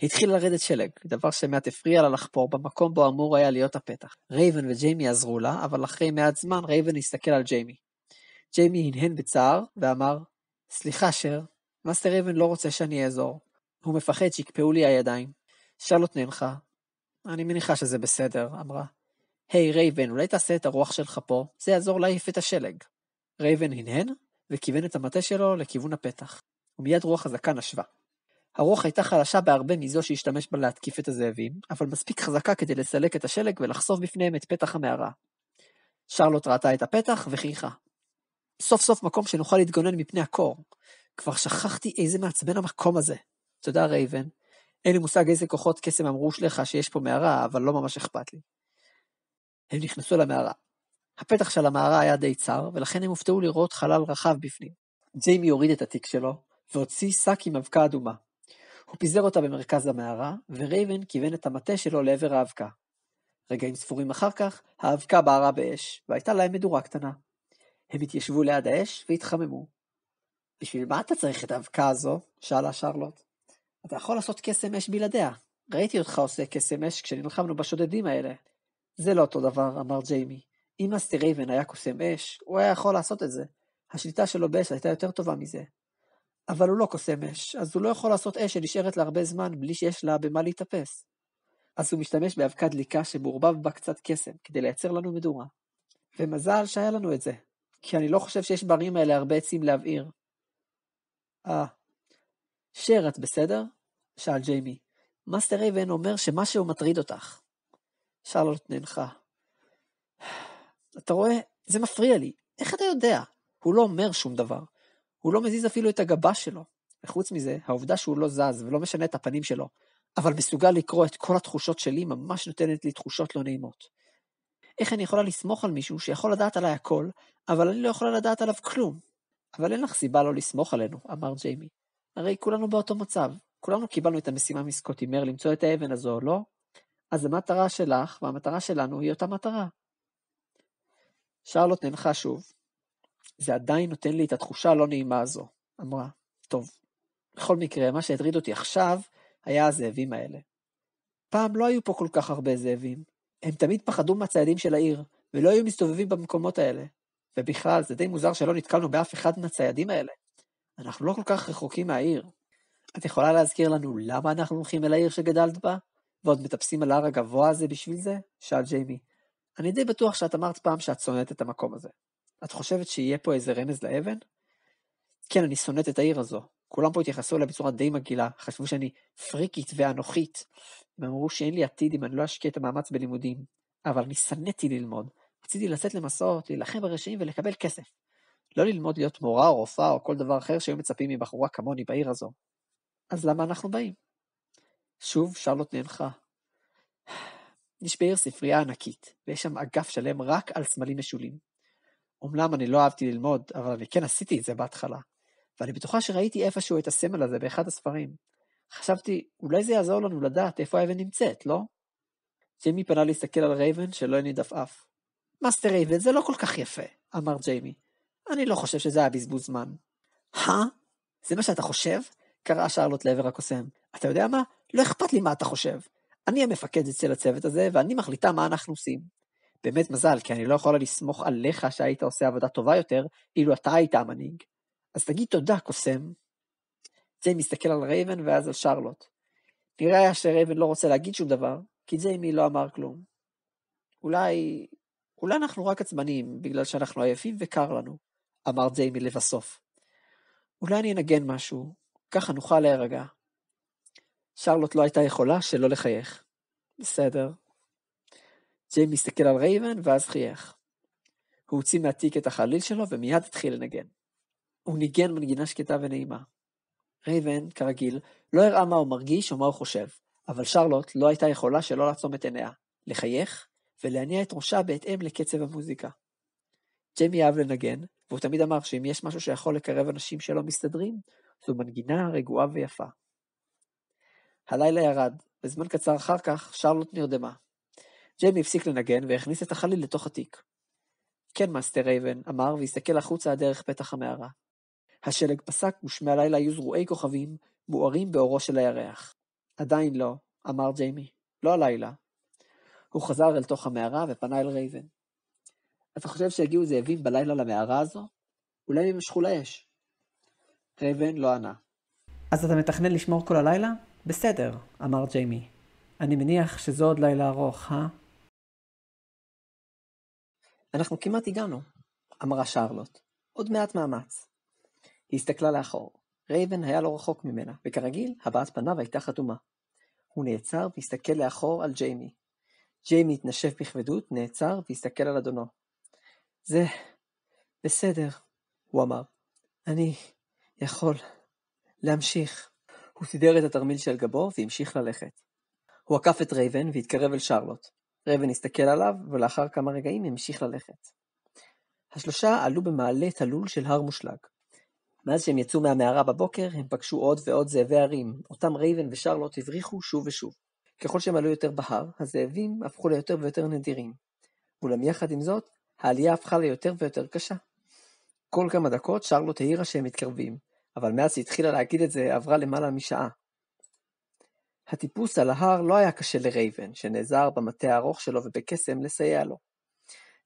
התחיל לרדת שלג, דבר שמעט הפריע לה לחפור במקום בו אמור היה להיות הפתח. רייבן וג'יימי עזרו לה, אבל אחרי מעט זמן רייבן הסתכל על ג'יימי. ג'יימי הנהן בצער ואמר, סליחה שר, מאסטר רייבן לא רוצה שאני אעזור. הוא מפחד שיקפאו לי הידיים. שרלוט ננחה. אני מניחה שזה בסדר, אמרה. היי רייבן, אולי תעשה את הרוח שלך פה, זה יעזור להעיף את השלג. רייבן הנהן וכיוון את המטה שלו לכיוון הפתח. ומיד רוח חזקה נשבה. הרוח הייתה חלשה בהרבה מזו שהשתמש בה להתקיף את הזאבים, אבל מספיק חזקה כדי לסלק את השלג ולחשוף בפניהם את פתח המערה. שרלוט ראתה את הפתח וחייכה. סוף סוף מקום שנוכל להתגונן מפני הקור. כבר שכחתי איזה מעצבן המקום הזה. תודה רייבן. אין לי מושג איזה כוחות קסם אמרו לך שיש פה מערה, אבל לא ממש אכפת לי. הם נכנסו למערה. הפתח של המערה היה די צר, ולכן הם הופתעו לראות חלל רחב בפנים. ג'יימי הוריד את התיק שלו, והוציא שק עם אבקה אדומה. הוא פיזר אותה במרכז המערה, ורייבן כיוון את המטה שלו לעבר האבקה. רגעים ספורים אחר כך, האבקה בערה באש, והייתה להם מדורה קטנה. הם התיישבו ליד האש והתחממו. בשביל מה אתה צריך את האבקה הזו? שאלה שרלוט. אתה יכול לעשות קסם אש בלעדיה. ראיתי אותך עושה קסם אש כשנלחמנו בשודדים האלה. זה לא אותו דבר, אמר ג'יימי. אם מאסטר רייבן היה קוסם אש, הוא היה יכול לעשות את זה. השליטה שלו באש הייתה יותר טובה מזה. אבל הוא לא קוסם אש, אז הוא לא יכול לעשות אש שנשארת להרבה זמן בלי שיש לה במה להתאפס. אז הוא משתמש באבקה דליקה שמעורבב בה קצת קסם, כדי לייצר לנו מדורה. ומזל שהיה לנו את זה. כי אני לא חושב שיש בערים האלה הרבה עצים להבעיר. שר, את בסדר? שאל ג'יימי. מאסטר רייבן אומר שמשהו מטריד אותך. שרלוט ננחה. אתה רואה? זה מפריע לי. איך אתה יודע? הוא לא אומר שום דבר. הוא לא מזיז אפילו את הגבה שלו. וחוץ מזה, העובדה שהוא לא זז ולא משנה את הפנים שלו, אבל מסוגל לקרוא את כל התחושות שלי, ממש נותנת לי תחושות לא נעימות. איך אני יכולה לסמוך על מישהו שיכול לדעת עליי הכל, אבל אני לא יכולה לדעת עליו כלום? אבל אין לך סיבה לא לסמוך עלינו, אמר ג'יימי. הרי כולנו באותו מצב. כולנו קיבלנו את המשימה מסקוטי מר למצוא את האבן הזו, לא? אז המטרה שלך והמטרה שלנו היא אותה מטרה. שרלוט ננחה שוב. זה עדיין נותן לי את התחושה הלא נעימה הזו, אמרה. טוב, בכל מקרה, מה שהטריד אותי עכשיו היה הזאבים האלה. פעם לא היו פה כל כך הרבה זאבים. הם תמיד פחדו מהציידים של העיר, ולא היו מסתובבים במקומות האלה. ובכלל, זה די מוזר שלא נתקלנו באף אחד מהציידים האלה. אנחנו לא כל כך רחוקים מהעיר. את יכולה להזכיר לנו למה אנחנו הולכים אל העיר שגדלת בה? ועוד מטפסים על ההר הגבוה הזה בשביל זה? שאל ג'יימי. אני די בטוח שאת אמרת פעם שאת שונאת את המקום הזה. את חושבת שיהיה פה איזה רמז לאבן? כן, אני שונאת את העיר הזו. כולם פה התייחסו אליה בצורה די מגעילה, חשבו שאני פריקית ואנוכית. הם אמרו שאין לי עתיד אם אני לא אשקיע את המאמץ בלימודים. אבל אני שנאתי ללמוד. רציתי לצאת למסעות, להילחם ברשעים ולקבל כסף. לא ללמוד להיות מורה או רופאה או כל דבר אחר שהיו מצפים מבחורה כמוני בעיר הזו. אז למה אנחנו באים? שוב שרלוט ננחה. יש בעיר ספרייה ענקית, ויש שם אגף שלם רק על סמלים משולים. אומנם אני לא אהבתי ללמוד, אבל אני כן עשיתי את זה בהתחלה. ואני בטוחה שראיתי איפשהו את הסמל הזה באחד הספרים. חשבתי, אולי זה יעזור לנו לדעת איפה האבן נמצאת, לא? ג'יימי פנה להסתכל על רייבן שלא הניד עפעף. מאסטר רייבן, זה לא כל כך יפה, אמר ג'יימי. אני לא חושב שזה היה בזבוז זמן. זה מה שאתה חושב? קראה שרלוט לעבר הקוסם. אתה יודע מה? לא אכפת לי מה אתה חושב. אני המפקד אצל הצוות הזה, ואני מחליטה מה אנחנו עושים. באמת מזל, כי אני לא יכולה לסמוך עליך שהיית עושה עבודה טובה יותר, אילו אתה היית המנהיג. אז תגיד תודה, קוסם. ג'יימי מסתכל על רייבן ואז על שרלוט. נראה שרייבן לא רוצה להגיד שום דבר, כי ג'יימי לא אמר כלום. אולי אנחנו רק עצבניים, בגלל שאנחנו עייפים וקר לנו, אמר ג'יימי לבסוף. אולי אני אנגן משהו, ככה נוכל להירגע. שרלוט לא הייתה יכולה שלא לחייך. בסדר. ג'יימי מסתכל על רייבן ואז חייך. הוא הוציא מהתיק את החליל שלו ומיד התחיל לנגן. הוא ניגן מנגינה שקטה ונעימה. רייבן, כרגיל, לא הראה מה הוא מרגיש או מה הוא חושב, אבל שרלוט לא הייתה יכולה שלא לעצום את עיניה, לחייך ולהניע את ראשה בהתאם לקצב המוזיקה. ג'יימי אהב לנגן, והוא תמיד אמר שאם יש משהו שיכול לקרב אנשים שלא מסתדרים, זו מנגינה רגועה ויפה. הלילה ירד, בזמן קצר אחר כך שרלוט נרדמה. ג'יימי הפסיק לנגן והכניס את החליל לתוך התיק. כן, מאסטר רייבן, אמר והסתכל החוצה דרך פתח המערה. השלג פסק ושמי הלילה היו זרועי כוכבים, מוארים באורו של הירח. עדיין לא, אמר ג'יימי, לא הלילה. הוא חזר אל תוך המערה ופנה אל רייבן. אתה חושב שהגיעו זאבים בלילה למערה הזו? אולי הם משכו לאש. רייבן לא ענה. אז אתה מתכנן לשמור כל הלילה? בסדר, אמר ג'יימי. אני מניח שזו עוד לילה ארוך, אנחנו כמעט הגענו, אמרה שרלוט. עוד מעט מאמץ. היא הסתכלה לאחור. רייבן היה לא רחוק ממנה, וכרגיל, הבעת פניו הייתה חתומה. הוא נעצר והסתכל לאחור על ג'יימי. ג'יימי התנשף בכבדות, נעצר והסתכל על אדונו. זה בסדר, הוא אמר. אני יכול להמשיך. הוא סידר את התרמיל של גבו והמשיך ללכת. הוא עקף את רייבן והתקרב אל שרלוט. רייבן הסתכל עליו ולאחר כמה רגעים המשיך ללכת. השלושה עלו במעלה תלול של הר מושלג. מאז שהם יצאו מהמערה בבוקר, הם פגשו עוד ועוד זאבי הרים, אותם רייבן ושרלוט הבריחו שוב ושוב. ככל שהם עלו יותר בהר, הזאבים הפכו ליותר ויותר נדירים. אולם יחד עם זאת, העלייה הפכה ליותר ויותר קשה. כל כמה דקות שרלוט העירה שהם מתקרבים, אבל מאז שהתחילה להגיד את זה עברה למעלה משעה. הטיפוס על ההר לא היה קשה לרייבן, שנעזר במטה הארוך שלו ובקסם לסייע לו.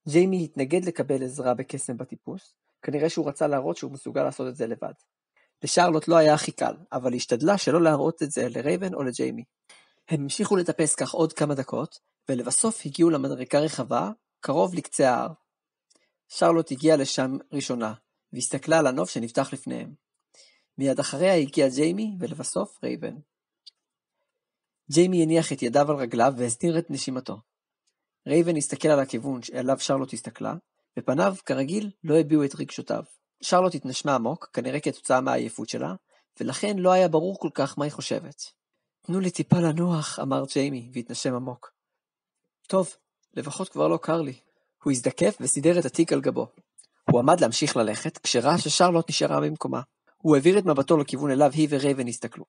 ג'יימי התנגד לקבל עזרה בקסם בטיפוס, כנראה שהוא רצה להראות שהוא מסוגל לעשות את זה לבד. לשרלוט לא היה הכי קל, אבל היא השתדלה שלא להראות את זה לרייבן או לג'יימי. הם המשיכו לטפס כך עוד כמה דקות, ולבסוף הגיעו למדרקה רחבה, קרוב לקצה ההר. שרלוט הגיעה לשם ראשונה, והסתכלה על הנוף שנפתח לפניהם. מיד אחריה הגיעה ג'יימי, ולבסוף רייבן. ג'יימי הניח את ידיו על רגליו והסתיר את נשימתו. רייבן הסתכל על הכיוון שעליו שרלוט הסתכלה, ופניו, כרגיל, לא הביעו את רגשותיו. שרלוט התנשמה עמוק, כנראה כתוצאה מהעייפות שלה, ולכן לא היה ברור כל כך מה היא חושבת. תנו לי טיפה לנוח, אמר ג'יימי, והתנשם עמוק. טוב, לפחות כבר לא קר לי. הוא הזדקף וסידר את התיק על גבו. הוא עמד להמשיך ללכת, כשראה ששרלוט נשארה במקומה. הוא העביר את מבטו לכיוון אליו היא ורייבן הסתכלו.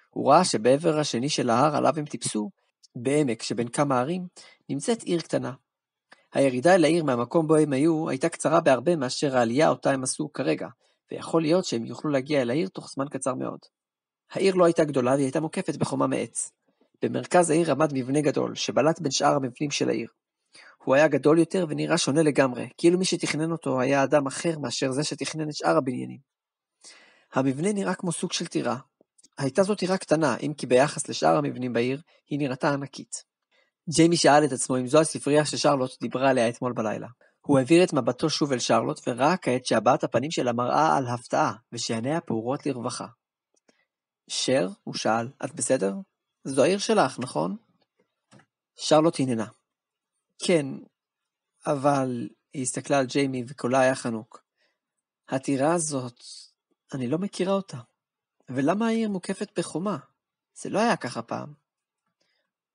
הוא ראה שבעבר השני של ההר עליו הם טיפסו, בעמק שבין כמה ערים, נמצאת עיר קטנה. הירידה אל העיר מהמקום בו הם היו הייתה קצרה בהרבה מאשר העלייה אותה הם עשו כרגע, ויכול להיות שהם יוכלו להגיע אל העיר תוך זמן קצר מאוד. העיר לא הייתה גדולה והיא הייתה מוקפת בחומה מעץ. במרכז העיר עמד מבנה גדול, שבלט בין שאר המבנים של העיר. הוא היה גדול יותר ונראה שונה לגמרי, כאילו מי שתכנן אותו היה אדם אחר מאשר זה שתכנן את שאר הבניינים. המבנה נראה כמו סוג של טירה. הייתה זו טירה קטנה, אם כי ביחס לשאר המבנים בעיר, היא נראתה ענקית. ג'יימי שאל את עצמו אם זו הספרייה ששרלוט דיברה עליה אתמול בלילה. הוא העביר את מבטו שוב אל שרלוט וראה כעת שהבעת הפנים שלה מראה על הפתעה, ושעיניה פעורות לרווחה. שר, הוא שאל, את בסדר? זו העיר שלך, נכון? שרלוט הננה. כן, אבל היא הסתכלה על ג'יימי וקולה היה חנוק. הטירה הזאת, אני לא מכירה אותה. ולמה העיר מוקפת בחומה? זה לא היה ככה פעם.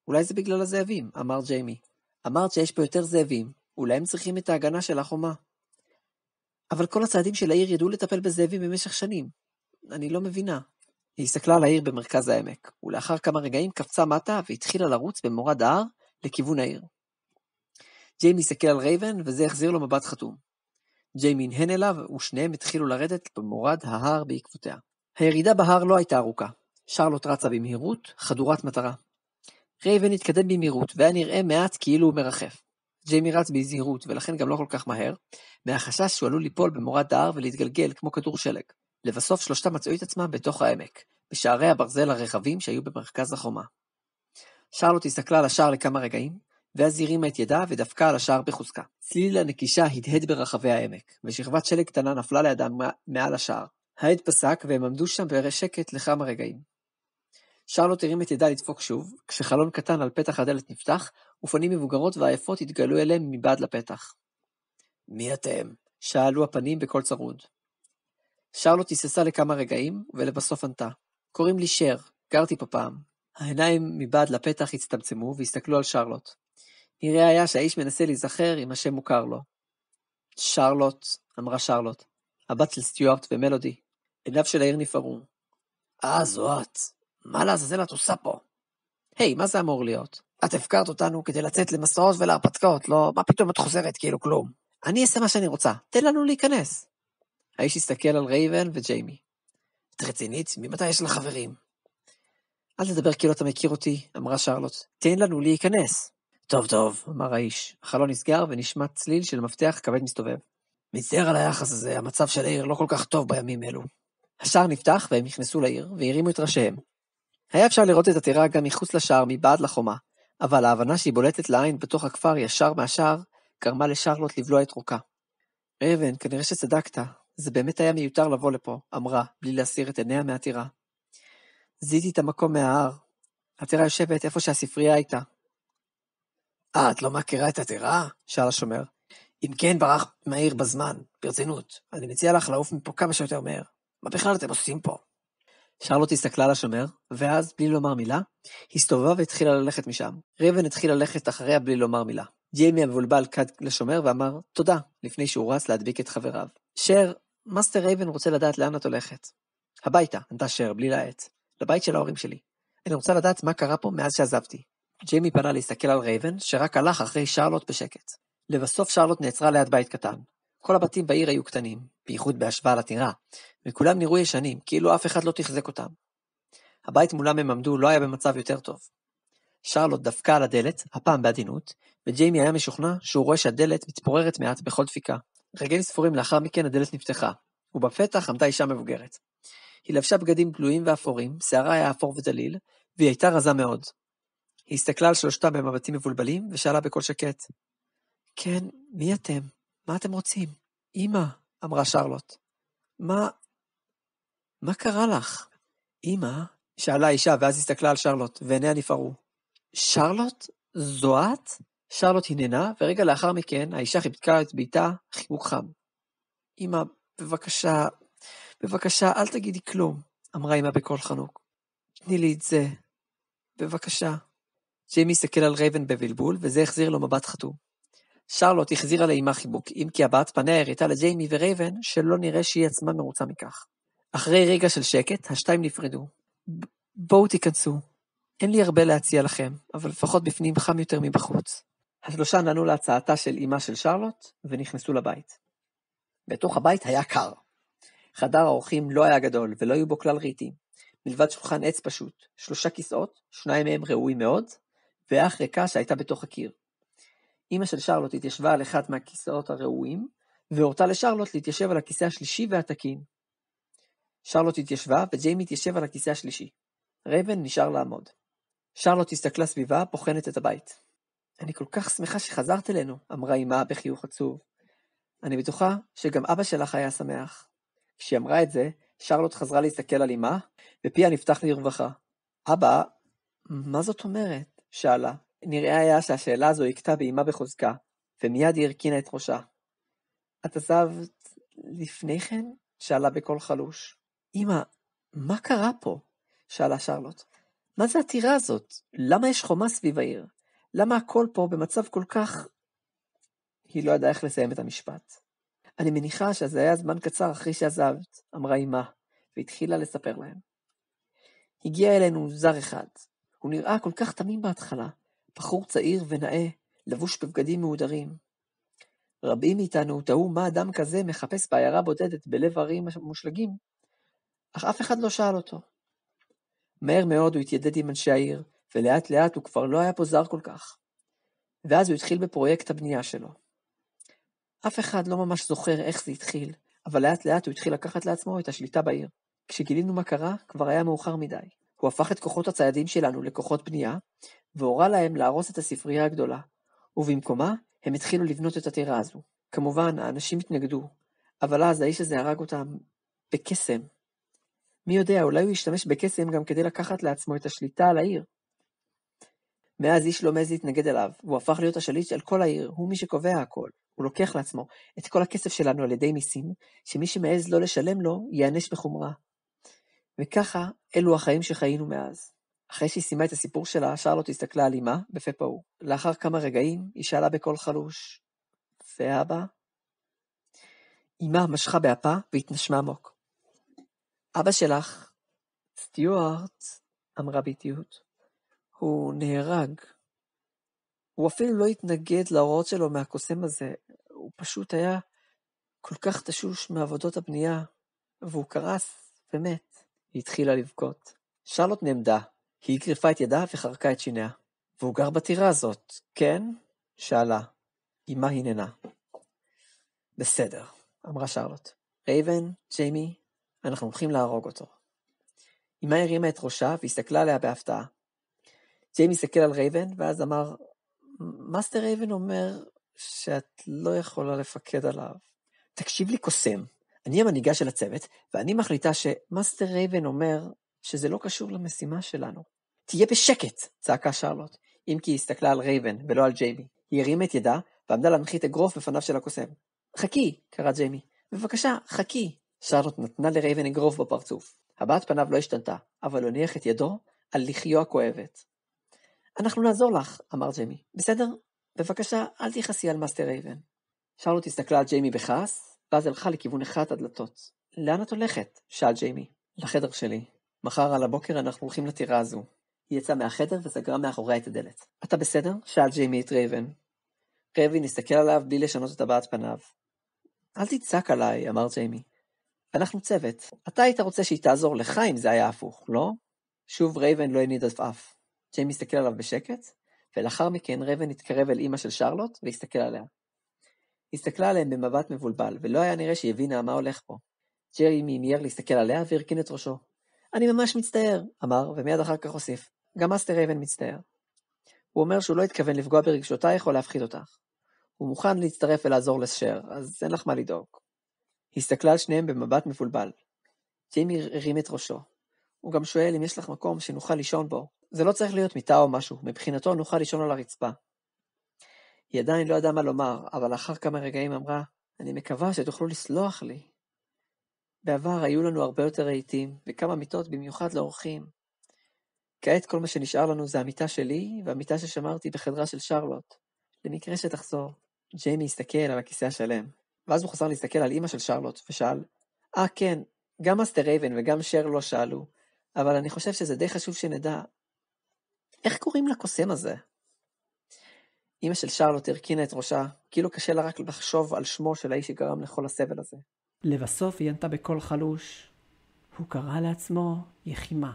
אולי זה בגלל הזאבים, אמר ג'יימי. אמרת שיש פה יותר זאבים, אולי הם צריכים את ההגנה של החומה. אבל כל הצעדים של העיר ידעו לטפל בזאבים במשך שנים. אני לא מבינה. היא הסתכלה על העיר במרכז העמק, ולאחר כמה רגעים קפצה מטה והתחילה לרוץ במורד ההר לכיוון העיר. ג'יימי הסתכל על רייבן וזה החזיר לו מבט חתום. ג'יימי הנהן אליו ושניהם התחילו לרדת במורד ההר בעקבותיה. הירידה בהר לא הייתה ארוכה. שרלוט רצה במהירות, חדורת מטרה. רייבן התקדם במהירות והיה נראה מעט כאילו הוא מרחף. ג'יימי רץ בזהירות ולכן גם לא כל כך מהר, מהחשש שהוא עלול ליפול במורד ההר ולהתגלגל כמו כדור שלג. לבסוף שלושתם מצאו את עצמם בתוך העמק, בשערי הברזל הרחבים שהיו במרכז החומה. שרלוט הסתכלה על השער לכמה רגעים, ואז הרימה את ידה ודפקה על השער בחוזקה. צליל הנקישה הדהד ברחבי העמק, ושכבת שלג קטנה נפלה לידם מעל השער. העד פסק והם עמדו שם בשקט לכמה רגעים. שרלוט הרים את ידה לדפוק שוב, כשחלון קטן על פתח הדלת נפתח, ופנים מבוגרות ועייפות התגלו אליהם מבעד לפתח. מי אתם? שאלו הפנים בקול צרוד. שרלוט היססה לכמה רגעים, ולבסוף ענתה. קוראים לי שר, גרתי פה פעם. העיניים מבעד לפתח הצטמצמו והסתכלו על שרלוט. נראה היה שהאיש מנסה להיזכר אם השם מוכר לו. שרלוט, אמרה שרלוט, הבת של סטיוארט ומלודי. עיניו של העיר נפערו. זו את. מה לעזאזל את עושה פה? היי, מה זה אמור להיות? את הפקרת אותנו כדי לצאת למסעות ולהרפתקאות, לא? מה פתאום את חוזרת כאילו כלום? אני אעשה מה שאני רוצה, תן לנו להיכנס. האיש הסתכל על רייבן וג'יימי. את רצינית? ממתי יש לך חברים? אל תדבר כאילו אתה מכיר אותי, אמרה שרלוט. תן לנו להיכנס. טוב, אמר האיש. החלון נסגר ונשמע צליל של מפתח כבד מסתובב. מצטער על היחס הזה, המצב של העיר לא כל כך טוב בימים אלו. השער נפתח והם נכנסו לעיר והרימו את ראשיהם. היה אפשר לראות את הטירה גם מחוץ לשער מבעד לחומה, אבל ההבנה שהיא בולטת לעין בתוך הכפר ישר מהשער, גרמה לשרלוט לבלוע את רוקה. רייבן, כנראה שצדקת, זה באמת היה מיותר לבוא לפה, אמרה, בלי להסיר את עיניה מהטירה. זיהיתי את המקום מההר. הטירה יושבת איפה שהספרייה הייתה. את לא מכירה את הטירה? שאל השומר. אם כן ברח מהעיר בזמן, ברצינות, אני מציע לך לעוף מפה כמה שיותר מהר. מה בכלל אתם עושים פה? שרלוט הסתכלה על השומר, ואז, בלי לומר מילה, הסתובבה והתחילה ללכת משם. רייבן התחיל ללכת אחריה בלי לומר מילה. ג'יימי המבולבל קד לשומר ואמר, תודה, לפני שהוא רץ להדביק את חבריו. שר, מאסטר רייבן רוצה לדעת לאן את הולכת. הביתה, ענתה שר, בלי להעט. לבית של ההורים שלי. אני רוצה לדעת מה קרה פה מאז שעזבתי. ג'יימי פנה להסתכל על רייבן, שרק הלך אחרי שרלוט בשקט. לבסוף שרלוט נעצרה ליד בית קטן. כל הבתים בעיר היו קטנים, בייחוד בהשוואה לטירה, וכולם נראו ישנים, כאילו אף אחד לא תחזק אותם. הבית מולם הם עמדו לא היה במצב יותר טוב. שרלוט דפקה על הדלת, הפעם בעדינות, וג'יימי היה משוכנע שהוא רואה שהדלת מתפוררת מעט בכל דפיקה. רגעים ספורים לאחר מכן הדלת נפתחה, ובפתח עמדה אישה מבוגרת. היא לבשה בגדים בלויים ואפורים, שערה היה אפור ודליל, והיא הייתה רזה מאוד. היא הסתכלה על שלושתם במבטים מבולבלים, ושאלה בקול שקט. כן, מי אתם? מה אתם רוצים? אמא, אמרה שרלוט. מה קרה לך? אמא, שאלה האישה, ואז הסתכלה על שרלוט, ועיניה נפערו. שרלוט? זו את? שרלוט הננה, ורגע לאחר מכן, האישה חיבקה את ביתה חיבוק חם. אמא, בבקשה, אל תגידי כלום, אמרה אמא בקול חנוק. תני לי את זה, בבקשה. ג'יימי הסתכל על רייבן בבלבול, וזה החזיר לו מבט חתום. שרלוט החזירה לאמא חיבוק, אם כי הבת פניה הראתה לג'יימי ורייבן, שלא נראה שהיא עצמה מרוצה מכך. אחרי רגע של שקט, השתיים נפרדו. בואו תיכנסו. אין לי הרבה להציע לכם, אבל לפחות בפנים חם יותר מבחוץ. השלושה נענו להצעתה של אמא של שרלוט, ונכנסו לבית. בתוך הבית היה קר. חדר האורחים לא היה גדול, ולא היו בו כלל רהיטים. מלבד שולחן עץ פשוט, 3 כיסאות, 2 מהם ראויים מאוד, ואח ריקה שהייתה בתוך הקיר. אמא של שרלוט התיישבה על אחד מהכיסאות הראויים, והורתה לשרלוט להתיישב על הכיסא השלישי והתקין. שרלוט התיישבה, וג'יימי התיישב על הכיסא השלישי. רייבן נשאר לעמוד. שרלוט הסתכלה סביבה, בוחנת את הבית. אני כל כך שמחה שחזרת אלינו, אמרה אמא בחיוך עצוב. אני בטוחה שגם אבא שלך היה שמח. כשהיא אמרה את זה, שרלוט חזרה להסתכל על אמא, ופיה נפתח לרווחה. אבא, מה זאת אומרת? שאלה. נראה היה שהשאלה הזו הכתה באמא בחוזקה, ומיד היא הרכינה את ראשה. את עזבת לפני כן? שאלה בקול חלוש. אמא, מה קרה פה? שאלה שרלוט. מה זה הטירה הזאת? למה יש חומה סביב העיר? למה הכל פה במצב כל כך... היא לא ידעה איך לסיים את המשפט. אני מניחה שזה היה זמן קצר אחרי שעזבת, אמרה אמא, והתחילה לספר להם. הגיע אלינו זר אחד. הוא נראה כל כך תמים בהתחלה, בחור צעיר ונאה, לבוש בבגדים מהודרים. רבים מאיתנו תהו מה אדם כזה מחפש בעיירה בודדת בלב ערים מושלגים, אך אף אחד לא שאל אותו. מהר מאוד הוא התיידד עם אנשי העיר, ולאט לאט הוא כבר לא היה פה זר כל כך. ואז הוא התחיל בפרויקט הבנייה שלו. אף אחד לא ממש זוכר איך זה התחיל, אבל לאט לאט הוא התחיל לקחת לעצמו את השליטה בעיר. כשגילינו מה קרה, כבר היה מאוחר מדי. הוא הפך את כוחות הציידים שלנו לכוחות בנייה, והורה להם להרוס את הספרייה הגדולה, ובמקומה הם התחילו לבנות את הטירה הזו. כמובן, האנשים התנגדו, אבל אז האיש הזה הרג אותם בקסם. מי יודע, אולי הוא ישתמש בקסם גם כדי לקחת לעצמו את השליטה על העיר. מאז איש לא מעז להתנגד אליו, והוא הפך להיות השליט של כל העיר, הוא מי שקובע הכל. הוא לוקח לעצמו את כל הכסף שלנו על ידי מיסים, שמי שמעז לא לשלם לו, יענש בחומרה. וככה, אלו החיים שחיינו מאז. אחרי שהיא סיימה את הסיפור שלה, שרלוט הסתכלה על אמא בפה פעור. לאחר כמה רגעים, היא שאלה בקול חלוש, ואבא? אמא משכה באפה והתנשמה עמוק. אבא שלך, סטיוארט, אמרה באיטיות, הוא נהרג. הוא אפילו לא התנגד להוראות שלו מהקוסם הזה, הוא פשוט היה כל כך תשוש מעבודות הבנייה, והוא קרס ומת. היא התחילה לבכות. שרלוט נעמדה, היא קריפה את ידה וחרקה את שיניה. והוא גר בטירה הזאת, כן? שאלה. אמא הננה. בסדר, אמרה שרלוט. רייבן, ג'יימי, אנחנו הולכים להרוג אותו. אמא הרימה את ראשה והסתכלה עליה בהפתעה. ג'יימי הסתכל על רייבן ואז אמר, מאסטר רייבן אומר שאת לא יכולה לפקד עליו. תקשיב לי קוסם, אני המנהיגה של הצוות, ואני מחליטה שמאסטר רייבן אומר שזה לא קשור למשימה שלנו. תהיה בשקט, צעקה שרלוט, אם כי היא הסתכלה על רייבן ולא על ג'יימי. היא הרימה את ידה ועמדה להנחית אגרוף בפניו של הקוסם. חכי, קרא ג'יימי. בבקשה, חכי. שרלוט נתנה לרייבן אגרוף בפרצוף. הבעת פניו לא השתנתה, אבל הניח את ידו על לחיו הכואבת. אנחנו נעזור לך, אמר ג'יימי. בסדר? בבקשה, אל תיחסי על מאסטר רייבן. שרלוט הסתכלה על ג'יימי בכעס, ואז הלכה לכיוון אחד הדלתות. לאן את הולכת? שאל ג'יימי. לחדר שלי. מחר על הבוקר אנחנו הולכים לטירה הזו. היא יצאה מהחדר וסגרה מאחוריה את הדלת. אתה בסדר? שאל ג'יימי את רייבן. רייבן הסתכל עליו בלי לשנות את הבעת פניו. אל תצעק עליי, אמר ג'יימי. אנחנו צוות. אתה היית רוצה שהיא תעזור לך אם זה היה הפוך, לא? שוב רייבן לא הניד אף. ג'יימי הסתכל עליו בשקט, ולאחר מכן רייבן התקרב אל אמא של שרלוט והסתכל עליה. הסתכלה עליהם במבט מבולבל, ולא היה נראה שהיא הבינה מה הולך פה. ג'יימי מיהר להסתכל עליה והרכין את ראשו. אני ממש מצטער, אמר, ומיד אחר כך הוסיף. גם מאסטר רייבן מצטער. הוא אומר שהוא לא התכוון לפגוע ברגשותייך או להפחיד אותך. הוא מוכן להצטרף ולעזור לשר, אז אין לך מה לדאוג. היא הסתכלה על שניהם במבט מבולבל. ג'יימי הרים את ראשו. הוא גם שואל אם יש לך מקום שנוכל לישון בו. זה לא צריך להיות מיטה או משהו, מבחינתו נוכל לישון על הרצפה. היא עדיין לא ידעה מה לומר, אבל לאחר כמה רגעים אמרה, אני מקווה שתוכלו לסלוח לי. בעבר היו לנו הרבה יותר רהיטים, וכמה מיטות במיוחד לאורחים. כעת כל מה שנשאר לנו זה המיטה שלי, והמיטה ששמרתי בחדרה של שרלוט. למקרה שתחזור. ג'יימי הסתכל על הכיסא השלם, ואז הוא חזר להסתכל על אמא של שרלוט, ושאל, כן, גם מאסטר רייבן וגם שר לא שאלו, אבל אני חושב שזה די חשוב שנדע. איך קוראים לקוסם הזה? אמא של שרלוט הרכינה את ראשה, כאילו קשה לה רק לחשוב על שמו של האיש שגרם לכל הסבל הזה. לבסוף היא ענתה בקול חלוש, הוא קרא לעצמו יחימה.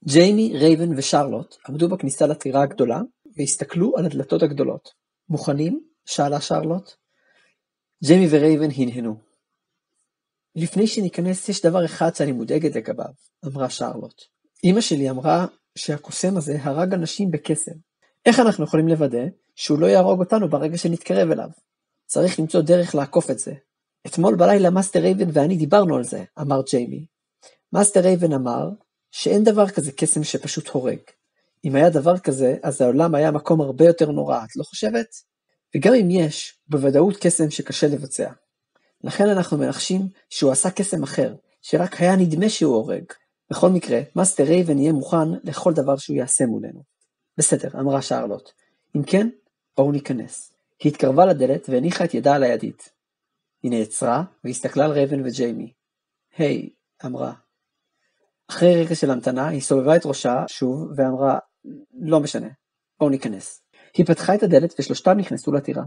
ג'יימי, רייבן ושרלוט עמדו בכניסה לטירה הגדולה, והסתכלו על הדלתות הגדולות. מוכנים? שאלה שרלוט. ג'יימי ורייבן הנהנו. לפני שניכנס יש דבר אחד שאני מודאגת לגביו, אמרה שרלוט. אמא שלי אמרה שהקוסם הזה הרג אנשים בקסם. איך אנחנו יכולים לוודא שהוא לא יהרוג אותנו ברגע שנתקרב אליו? צריך למצוא דרך לעקוף את זה. אתמול בלילה מאסטר רייבן ואני דיברנו על זה, אמר ג'יימי. מאסטר רייבן אמר שאין דבר כזה קסם שפשוט הורג. אם היה דבר כזה, אז העולם היה מקום הרבה יותר נורא, את לא חושבת? וגם אם יש, בוודאות קסם שקשה לבצע. לכן אנחנו מנחשים שהוא עשה קסם אחר, שרק היה נדמה שהוא הורג. בכל מקרה, מאסטר רייבן יהיה מוכן לכל דבר שהוא יעשה מולנו. בסדר, אמרה שרלוט. אם כן, בואו ניכנס. היא התקרבה לדלת והניחה את ידה על הידית. היא נעצרה והסתכלה על רייבן וג'יימי. היי, אמרה. אחרי רגע של המתנה, היא סובבה את ראשה שוב ואמרה, לא משנה, בואו ניכנס. היא פתחה את הדלת ושלושתם נכנסו לטירה.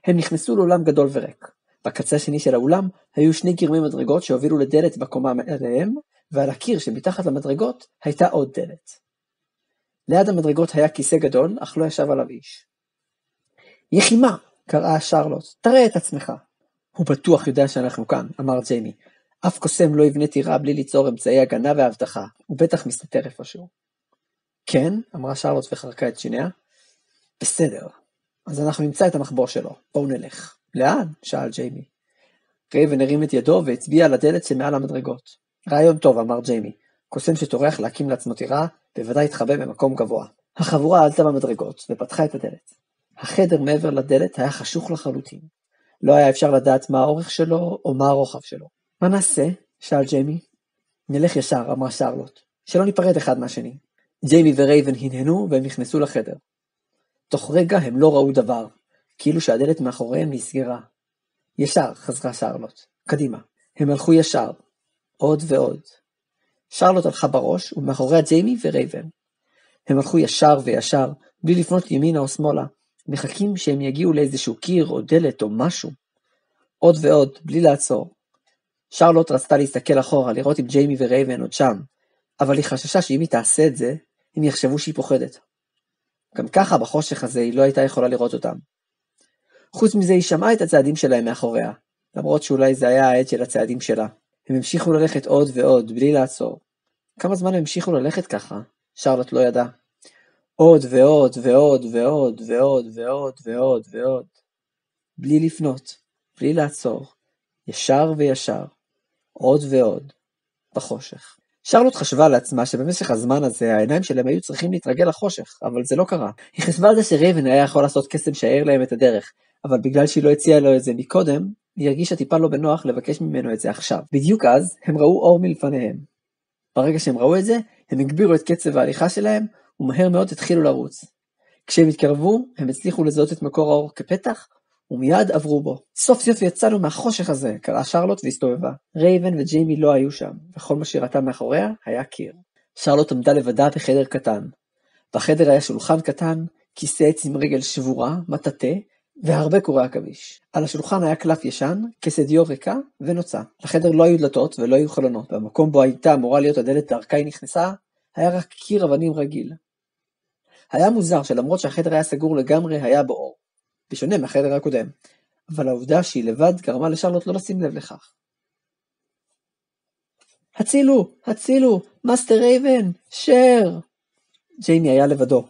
הם נכנסו לאולם גדול וריק. בקצה השני של האולם היו שני גרמי מדרגות שהובילו לדלת בקומה מעליהם, ועל הקיר שמתחת למדרגות הייתה עוד דלת. ליד המדרגות היה כיסא גדול, אך לא ישב עליו איש. יחימה, קראה שרלוט, תראה את עצמך. הוא בטוח יודע שאנחנו כאן, אמר ג'יימי. אף קוסם לא יבנה טירה בלי ליצור אמצעי הגנה והבטחה, הוא בטח מסתתר איפשהו. כן, אמרה שרלוט וחרקה את שיניה. בסדר, אז אנחנו נמצא את המחבור שלו, בואו נלך. לאן? שאל ג'יימי. רייבן הרים את ידו והצביע על הדלת שמעל המדרגות. רעיון טוב, אמר ג'יימי. קוסם שטורח להקים לעצמו טירה, בוודאי התחבא במקום גבוה. החבורה עלתה במדרגות ופתחה את הדלת. החדר מעבר לדלת היה חשוך לחלוטין. לא היה אפשר לדעת מה האורך שלו או מה הרוחב שלו. מה נעשה? שאל ג'יימי. נלך ישר, אמרה שרלוט. שלא ניפרד אחד מהשני. ג'יימי ורייבן הנהנו והם נכנסו לחדר. תוך רגע הם לא ראו דבר, כאילו שהדלת מאחוריהם נסגרה. ישר, חזרה שרלוט. קדימה. הם הלכו ישר. עוד ועוד. שרלוט הלכה בראש ומאחוריה ג'יימי ורייבן. הם הלכו ישר וישר, בלי לפנות ימינה או שמאלה, מחכים שהם יגיעו לאיזשהו קיר או דלת או משהו. עוד ועוד, בלי לעצור. שרלוט רצתה להסתכל אחורה, לראות אם ג'יימי ורייבן עוד שם, אבל היא חששה שאם היא תעשה את זה, הם יחשבו שהיא פוחדת. גם ככה בחושך הזה היא לא הייתה יכולה לראות אותם. חוץ מזה היא שמעה את הצעדים שלהם מאחוריה, למרות שאולי זה היה העד של הצעדים שלה. הם המשיכו ללכת עוד ועוד, בלי לעצור. כמה זמן הם המשיכו ללכת ככה? שרלוט לא ידע. עוד ועוד ועוד ועוד ועוד ועוד ועוד ועוד. בלי לפנות, בלי לעצור. ישר וישר. עוד ועוד. בחושך. שרלוט חשבה לעצמה שבמשך הזמן הזה העיניים שלהם היו צריכים להתרגל לחושך, אבל זה לא קרה. היא חשבה על זה שרייבן היה יכול לעשות קסם שיעיר להם את הדרך, אבל בגלל שהיא לא הציעה לו את זה מקודם, היא הרגישה טיפה לא בנוח לבקש ממנו את זה עכשיו. בדיוק אז הם ראו אור מלפניהם. ברגע שהם ראו את זה, הם הגבירו את קצב ההליכה שלהם, ומהר מאוד התחילו לרוץ. כשהם התקרבו, הם הצליחו לזהות את מקור האור כפתח, ומיד עברו בו. סוף סוף יצאנו מהחושך הזה, קראה שרלוט והסתובבה. רייבן וג'יימי לא היו שם, וכל מה שראתה מאחוריה היה קיר. שרלוט עמדה לבדה בחדר קטן. בחדר היה שולחן קטן, כיסא עץ עם רגל שבורה, מטאטא, והרבה קורי עכביש. על השולחן היה קלף ישן, כסא דיו ריקה ונוצה. לחדר לא היו דלתות ולא היו חלונות. במקום בו הייתה אמורה להיות הדלת דרכה היא נכנסה, היה רק קיר אבנים רגיל. היה מוזר שלמרות שהחדר היה סגור לגמרי, היה בו אור. בשונה מהחדר הקודם. אבל העובדה שהיא לבד גרמה לשרלוט לא לשים לב לכך. הצילו! הצילו! מאסטר רייבן! שר! ג'יימי היה לבדו.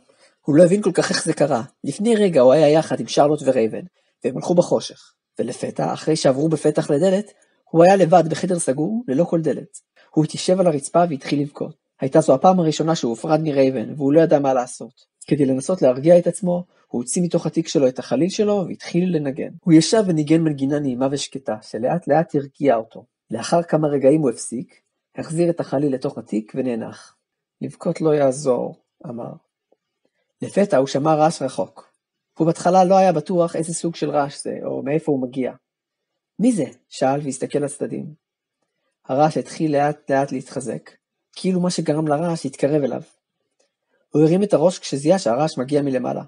הוא לא הבין כל כך איך זה קרה. לפני רגע הוא היה יחד עם שרלוט ורייבן, והם הלכו בחושך. ולפתע, אחרי שעברו בפתח לדלת, הוא היה לבד בחדר סגור, ללא כל דלת. הוא התיישב על הרצפה והתחיל לבכות. הייתה זו הפעם הראשונה שהוא הופרד מרייבן, והוא לא ידע מה לעשות. כדי לנסות להרגיע את עצמו, הוא הוציא מתוך התיק שלו את החליל שלו, והתחיל לנגן. הוא ישב וניגן מנגינה נעימה ושקטה, שלאט לאט הרגיע אותו. לאחר כמה רגעים הוא הפסיק, החזיר את החליל לתוך התיק ונאנח. לבכות לא יעזור, אמר. לפתע הוא שמע רעש רחוק. הוא בהתחלה לא היה בטוח איזה סוג של רעש זה, או מאיפה הוא מגיע. מי זה? שאל והסתכל לצדדים. הרעש התחיל לאט לאט להתחזק, כאילו מה שגרם לרעש התקרב אליו. הוא הרים את הראש כשזיהה שהרעש מגיע מלמעלה.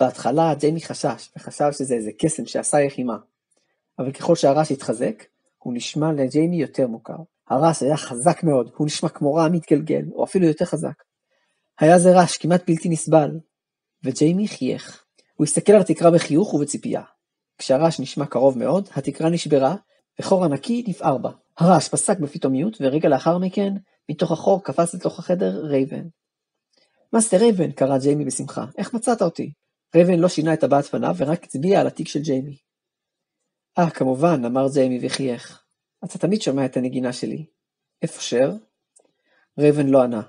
בהתחלה ג'יימי חשש, וחשב שזה איזה קסם שעשה יחימה. אבל ככל שהרעש התחזק, הוא נשמע לג'יימי יותר מוכר. הרעש היה חזק מאוד, הוא נשמע כמו רעם מתגלגל, או אפילו יותר חזק. היה זה רעש כמעט בלתי נסבל, וג'יימי חייך. הוא הסתכל על התקרה בחיוך ובציפייה. כשהרעש נשמע קרוב מאוד, התקרה נשברה, וחור ענקי נפער בה. הרעש פסק בפתאומיות, ורגע לאחר מכן, מתוך החור קפץ לתוך החדר רייבן. מאסטר רייבן, קרא ג'יימי בשמחה, איך מצאת אותי? רייבן לא שינה את הבעת פניו, ורק הצביע על התיק של ג'יימי. כמובן, אמר ג'יימי וחייך. אתה תמיד שומע את הנגינה שלי. איפה שר? רייבן לא ענה.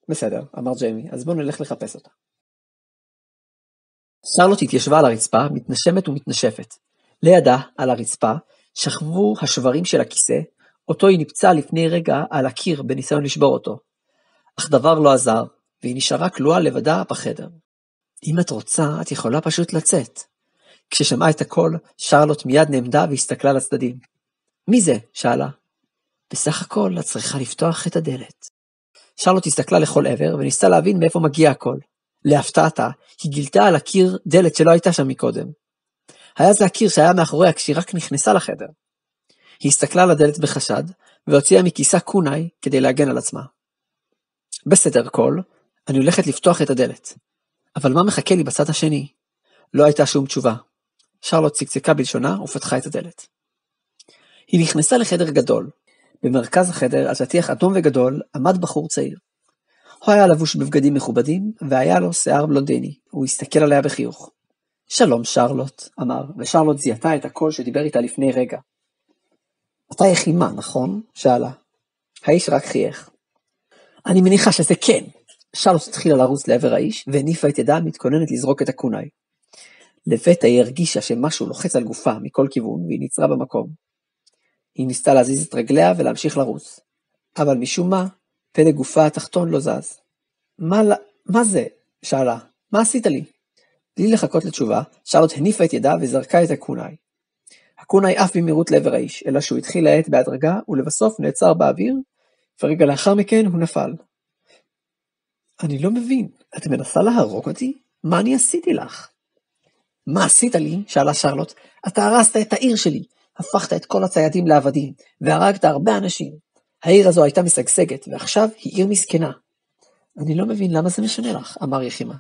בסדר, אמר ג'יימי, אז בוא נלך לחפש אותה. שרלוט התיישבה על הרצפה, מתנשמת ומתנשפת. לידה, על הרצפה, שכבו השברים של הכיסא, אותו היא ניפצה לפני רגע על הקיר בניסיון לשבור אותו. אך דבר לא עזר, והיא נשארה כלואה לבדה בחדר. אם את רוצה, את יכולה פשוט לצאת. כששמעה את הקול, שרלוט מיד נעמדה והסתכלה לצדדים. מי זה? שאלה. בסך הכל, את צריכה לפתוח את הדלת. שרלוט הסתכלה לכל עבר וניסתה להבין מאיפה מגיע הקול. להפתעתה, היא גילתה על הקיר דלת שלא הייתה שם מקודם. היה זה הקיר שהיה מאחוריה כשהיא רק נכנסה לחדר. היא הסתכלה על הדלת בחשד, והוציאה מכיסה קונאי כדי להגן על עצמה. בסדר קול, אני הולכת לפתוח את הדלת. אבל מה מחכה לי בצד השני? לא הייתה שום תשובה. שרלוט צקצקה בלשונה ופתחה את הדלת. היא נכנסה לחדר גדול. במרכז החדר, על שטיח אדום וגדול, עמד בחור צעיר. הוא היה לבוש בבגדים מכובדים, והיה לו שיער בלונדיני. הוא הסתכל עליה בחיוך. שלום שרלוט, אמר, ושרלוט זיהתה את הקול שדיבר איתה לפני רגע. אתה יחימה, נכון? שאלה. האיש רק חייך. אני מניחה שזה כן. שרלוט התחילה לרוץ לעבר האיש, והניפה את ידה מתכוננת לזרוק את הקונאי. לפתע היא הרגישה שמשהו לוחץ על גופה מכל כיוון, והיא נצרה במקום. היא ניסתה להזיז את רגליה ולהמשיך לרוץ. אבל משום מה, פלג גופה התחתון לא זז. מה זה? שאלה. מה עשית לי? בלי לחכות לתשובה, שרלוט הניפה את ידה וזרקה את הקונאי. הקונאי עף במהירות לעבר האיש, אלא שהוא התחיל להאט בהדרגה, ולבסוף נעצר באוויר, ורגע לאחר מכן הוא נפל. אני לא מבין, את מנסה להרוג אותי? מה אני עשיתי לך? מה עשית לי? שאלה שרלוט. אתה הרסת את העיר שלי, הפכת את כל הציידים לעבדים, והרגת הרבה אנשים. העיר הזו הייתה משגשגת, ועכשיו היא עיר מסכנה. אני לא מבין למה זה משנה לך, אמר יחימה.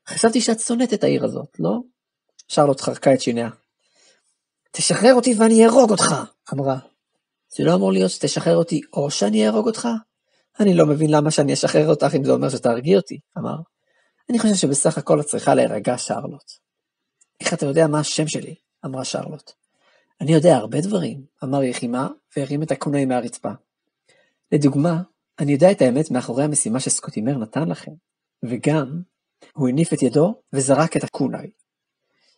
חשבתי שאת שונאת את העיר הזאת, לא? שרלוט חרקה את שיניה. תשחרר אותי ואני אהרוג אותך, אמרה. זה לא אמור להיות שתשחרר אותי או שאני אהרוג אותך? אני לא מבין למה שאני אשחרר אותך אם זה אומר שתהרגי אותי, אמר. אני חושב שבסך הכל את צריכה להירגע, שרלוט. איך אתה יודע מה השם שלי? אמרה שרלוט. אני יודע הרבה דברים, אמר יחימה והרים את הקונאי מהרצפה. לדוגמה, אני יודע את האמת מאחורי המשימה שסקוטימר נתן לכם, וגם הוא הניף את ידו וזרק את הקונאי.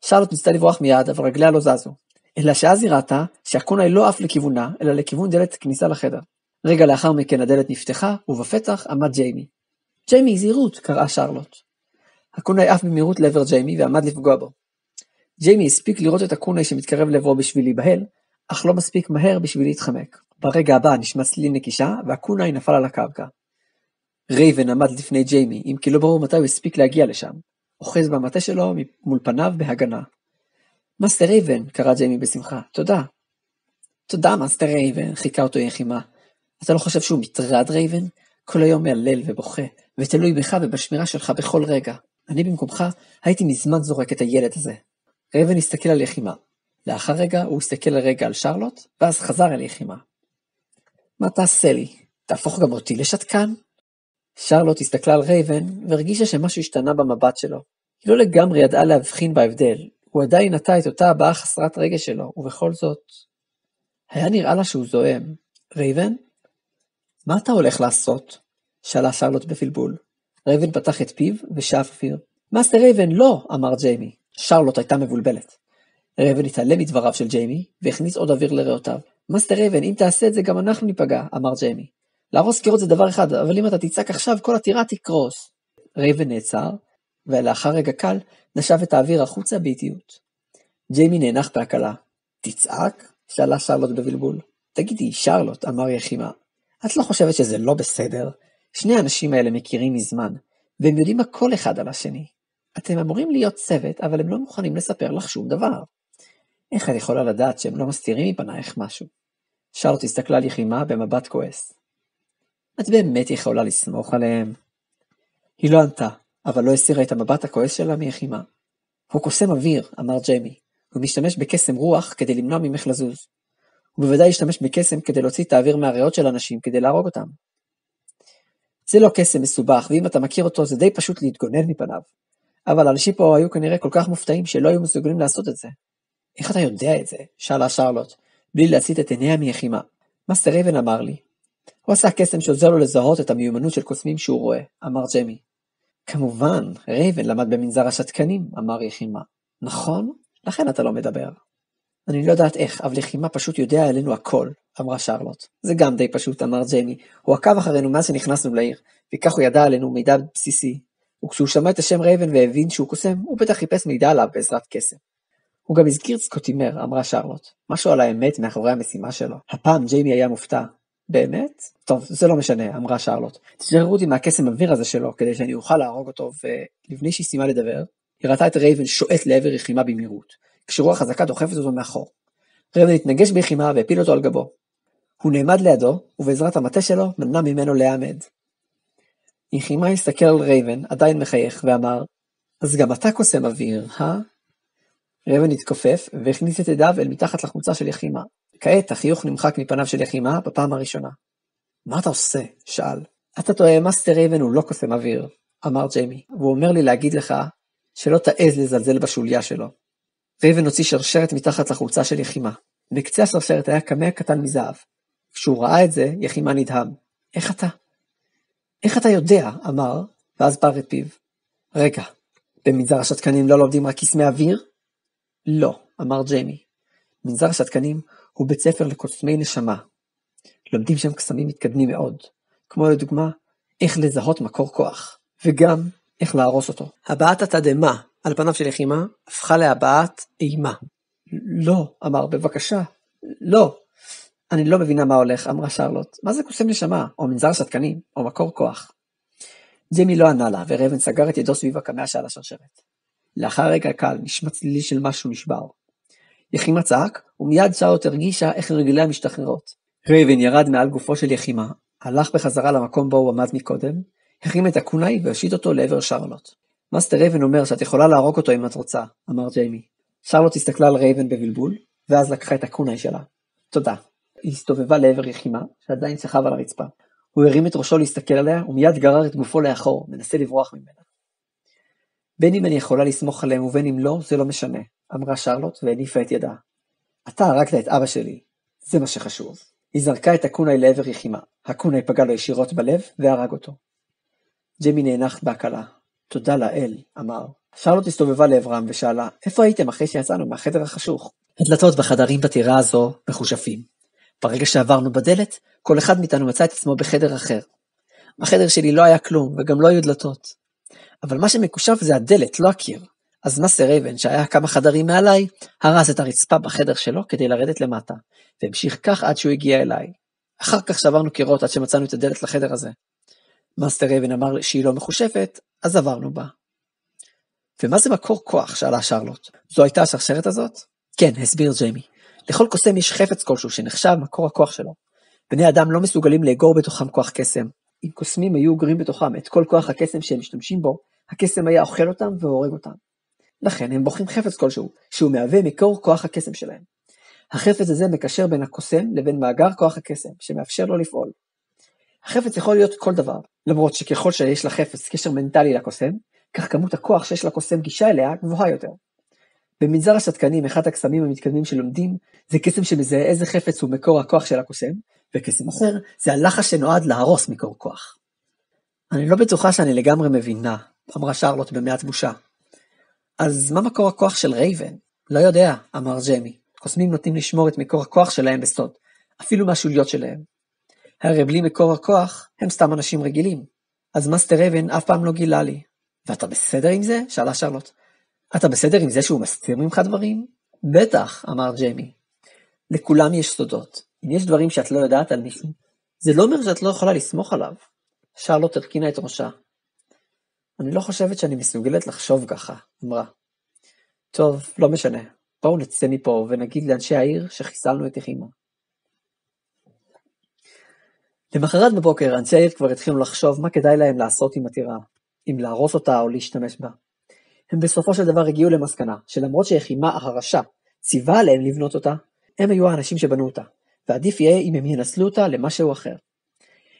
שרלוט ניסתה לברוח מיד, אבל רגליה לא זזו, אלא שאז היא ראתה שהקונאי לא עף לכיוונה, אלא לכיוון דלת כניסה לחדר. רגע לאחר מכן הדלת נפתחה, ובפתח עמד ג'יימי. ג'יימי, זהירות, קראה שרלוט. הקונאי עף במהירות לעבר ג'יימי ועמד לפגוע בו. ג'יימי הספיק לראות את הקונאי שמתקרב לעברו בשביל להיבהל, אך לא מספיק מהר בשביל להתחמק. ברגע הבא נשמע צליל נקישה, והקונאי נפל על הקרקע. רייבן עמד לפני ג'יימי, אם כי לא ברור מתי הוא הספיק להגיע לשם. אוחז במטה שלו מול פניו בהגנה. מאסטר רייבן, קרא ג'יימי בשמחה, תודה. תודה, מאסטר רייבן, חיכה אותו יחימה. אתה לא חושב שהוא מטרד, רייבן? כל היום מהלל ובוכה, ותלוי בך ובשמירה שלך בכל רגע. אני במקומך הייתי מזמן זורק את הילד הזה. רייבן הסתכל על יחימה. לאחר רגע הוא הסתכל לרגע על שרלוט, ואז חזר אל יחימה. מה תעשה לי? תהפוך גם אותי לשתקן? שרלוט הסתכלה על רייבן והרגישה שמשהו השתנה במבט שלו. היא לא לגמרי ידעה להבחין בהבדל, הוא עדיין נטע את אותה הבעה חסרת רגש שלו, ובכל זאת, היה נראה לה שהוא זועם. רייבן? מה אתה הולך לעשות? שאלה שרלוט בבלבול. רייבן פתח את פיו ושאף אוויר. מאסטר רייבן, לא, אמר ג'יימי. שרלוט הייתה מבולבלת. רייבן התעלם מדבריו של ג'יימי, והכניס עוד אוויר לריאותיו. מאסטר רייבן, אם תעשה את זה גם אנחנו ניפגע, אמר ג'יימי. להרוס קירות זה דבר אחד, אבל אם אתה תצעק עכשיו, כל הטירה תקרוס. רייבן נעצר, ולאחר רגע קל, נשב את האוויר החוצה באיטיות. ג'יימי נאנח בהקלה. תצעק? שאלה שרלוט בבלבול. תגידי, שרלוט, אמר יחימה. את לא חושבת שזה לא בסדר? שני האנשים האלה מכירים מזמן, והם יודעים הכל אחד על השני. אתם אמורים להיות צוות, אבל הם לא מוכנים לספר לך שום דבר. איך את יכולה לדעת שהם לא מסתירים מפנייך משהו? שרלוט הסתכלה על יחימה במבט כועס. את באמת יכולה לסמוך עליהם? היא לא ענתה, אבל לא הסירה את המבט הכועס שלה מיחימה. הוא קוסם אוויר, אמר ג'יימי. הוא משתמש בקסם רוח כדי למנוע ממך לזוז. הוא בוודאי ישתמש בקסם כדי להוציא את האוויר מהריאות של אנשים כדי להרוג אותם. זה לא קסם מסובך, ואם אתה מכיר אותו זה די פשוט להתגונן מפניו. אבל האנשים פה היו כנראה כל כך מופתעים שלא היו מסוגלים לעשות את זה. איך אתה יודע את זה? שאלה שרלוט, בלי להסיט את עיניה מיחימה. מאסטר רייבן אמר לי. הוא עשה קסם שעוזר לו לזהות את המיומנות של קוסמים שהוא רואה, אמר ג'יימי. כמובן, רייבן למד במנזר השתקנים, אמר יחימה. נכון? לכן אתה לא מדבר. אני לא יודעת איך, אבל יחימה פשוט יודע עלינו הכל, אמרה שרלוט. זה גם די פשוט, אמר ג'יימי. הוא עקב אחרינו מאז שנכנסנו לעיר, וכך הוא ידע עלינו מידע בסיסי. וכשהוא שמע את השם רייבן והבין שהוא קוסם, הוא בטח חיפש מידע עליו בעזרת קסם. הוא גם הזכיר סקוטימר, אמרה שרלוט. משהו על האמת מאחורי המשימה שלו. הפעם ג'יימי היה מופתע. באמת? טוב, זה לא משנה, אמרה שרלוט. תשחררו אותי מהקסם אוויר הזה שלו, כדי שאני אוכל להרוג אותו, ולפני שהיא סיימה לדבר, היא ראתה את רייבן שועט לעבר יחימה במהירות, כשרוח חזקה דוחפת אותו מאחור. רייבן התנגש ביחימה והפיל אותו על גבו. הוא נעמד לידו, ובעזרת המטה שלו מנע ממנו להעמד. יחימה הסתכל על רייבן, עדיין מחייך, ואמר, אז גם אתה קוסם אוויר, רייבן התכופף, והכניס את ידיו אל מתחת לחולצה של יחימה. כעת החיוך נמחק מפניו של יחימה בפעם הראשונה. מה אתה עושה? שאל. אתה טועה, מאסטר רייבן הוא לא קוסם אוויר, אמר ג'יימי, והוא אומר לי להגיד לך שלא תעז לזלזל בשוליה שלו. רייבן הוציא שרשרת מתחת לחולצה של יחימה. בקצה השרשרת היה קמע קטן מזהב. כשהוא ראה את זה, יחימה נדהם. איך אתה יודע? אמר, ואז פר את פיו. רגע, במנזר השתקנים לא לומדים רק קסמי אוויר? לא, אמר ג'יימי. מנזר השתקנים הוא בית ספר לקוסמי נשמה. לומדים שם קסמים מתקדמים מאוד, כמו לדוגמה, איך לזהות מקור כוח, וגם איך להרוס אותו. הבעת התדהמה על פניו של יחימה הפכה להבעת אימה. לא, אמר, בבקשה. לא. אני לא מבינה מה הולך, אמרה שרלוט. מה זה קוסם נשמה? או מנזר שתקנים? או מקור כוח? ג'יימי לא ענה לה, ורייבן סגר את ידו סביב הקמע שעל השרשרת. לאחר רגע קל, נשמע צלילי של משהו נשבר. יחימה צעק, ומיד שרלוט הרגישה איך רגליה משתחררות. רייבן ירד מעל גופו של יחימה, הלך בחזרה למקום בו הוא עמד מקודם, הרים את הקונאי והושיט אותו לעבר שרלוט. מאסטר רייבן אומר שאת יכולה להרוג אותו אם את רוצה, אמר ג'יימי. שרלוט הסתכלה על רייבן בבלבול, ואז לקחה את הקונאי שלה. תודה. היא הסתובבה לעבר יחימה, שעדיין שכב על הרצפה. הוא הרים את ראשו להסתכל עליה, ומיד גרר את גופו לאחור, מנסה לברוח ממנה. בין אם אני יכולה לסמוך עליהם ובין אם לא, זה לא משנה, אמרה שרלוט והניפה את ידה. אתה הרגת את אבא שלי, זה מה שחשוב. היא זרקה את הקונאי לעבר יחימה. הקונאי פגע לו ישירות בלב והרג אותו. ג'יימי נאנח בהקלה. תודה לאל, אמר. שרלוט הסתובבה לעברם ושאלה, איפה הייתם אחרי שיצאנו מהחדר החשוך? הדלתות בחדרים בטירה הזו מחושפים. ברגע שעברנו בדלת, כל אחד מאיתנו מצא את עצמו בחדר אחר. בחדר שלי לא היה כלום וגם לא היו דלתות. אבל מה שמקושף זה הדלת, לא הקיר. אז מאסטר רייבן, שהיה כמה חדרים מעליי, הרס את הרצפה בחדר שלו כדי לרדת למטה, והמשיך כך עד שהוא הגיע אליי. אחר כך שברנו קירות עד שמצאנו את הדלת לחדר הזה. מאסטר רייבן אמר שהיא לא מחושפת, אז עברנו בה. ומה זה מקור כוח? שאלה שרלוט. זו הייתה השרשרת הזאת? כן, הסביר ג'יימי. לכל קוסם יש חפץ כלשהו שנחשב מקור הכוח שלו. בני אדם לא מסוגלים לאגור בתוכם כוח קסם. אם קוסמים היו אוגרים בתוכם את כל כוח הקסם שהם משתמשים בו, הקסם היה אוכל אותם והורג אותם. לכן הם בוחרים חפץ כלשהו, שהוא מהווה מקור כוח הקסם שלהם. החפץ הזה מקשר בין הקוסם לבין מאגר כוח הקסם, שמאפשר לו לפעול. החפץ יכול להיות כל דבר, למרות שככל שיש לחפץ קשר מנטלי לקוסם, כך כמות הכוח שיש לקוסם גישה אליה גבוהה יותר. במנזר השתקנים, אחד הקסמים המתקדמים שלומדים, זה קסם שמזהה איזה חפץ הוא מקור הכוח של הקוסם, וקסם אחר זה הלחש שנועד להרוס מקור כוח. אני לא בטוחה שאני לגמרי מבינה, אמרה שרלוט במעט בושה. אז מה מקור הכוח של רייבן? לא יודע, אמר ג'יימי. קוסמים נוטים לשמור את מקור הכוח שלהם בסוד, אפילו מהשוליות שלהם. הרי בלי מקור הכוח, הם סתם אנשים רגילים. אז מאסטר רייבן אף פעם לא גילה לי. ואתה בסדר עם זה? שאלה שרלוט. אתה בסדר עם זה שהוא מסתיר ממך דברים? בטח, אמר ג'יימי. לכולם יש סודות. אם יש דברים שאת לא יודעת על מישהו, זה לא אומר שאת לא יכולה לסמוך עליו. שרלוט הרכינה את ראשה. אני לא חושבת שאני מסוגלת לחשוב ככה, אמרה. טוב, לא משנה. בואו נצא מפה ונגיד לאנשי העיר שחיסלנו את יחימה. למחרת בבוקר, אנשי העיר כבר התחילו לחשוב מה כדאי להם לעשות עם הטירה, אם להרוס אותה או להשתמש בה. הם בסופו של דבר הגיעו למסקנה, שלמרות שיחימה הרשע ציווה עליהם לבנות אותה, הם היו האנשים שבנו אותה, ועדיף יהיה אם הם ינסלו אותה למשהו אחר.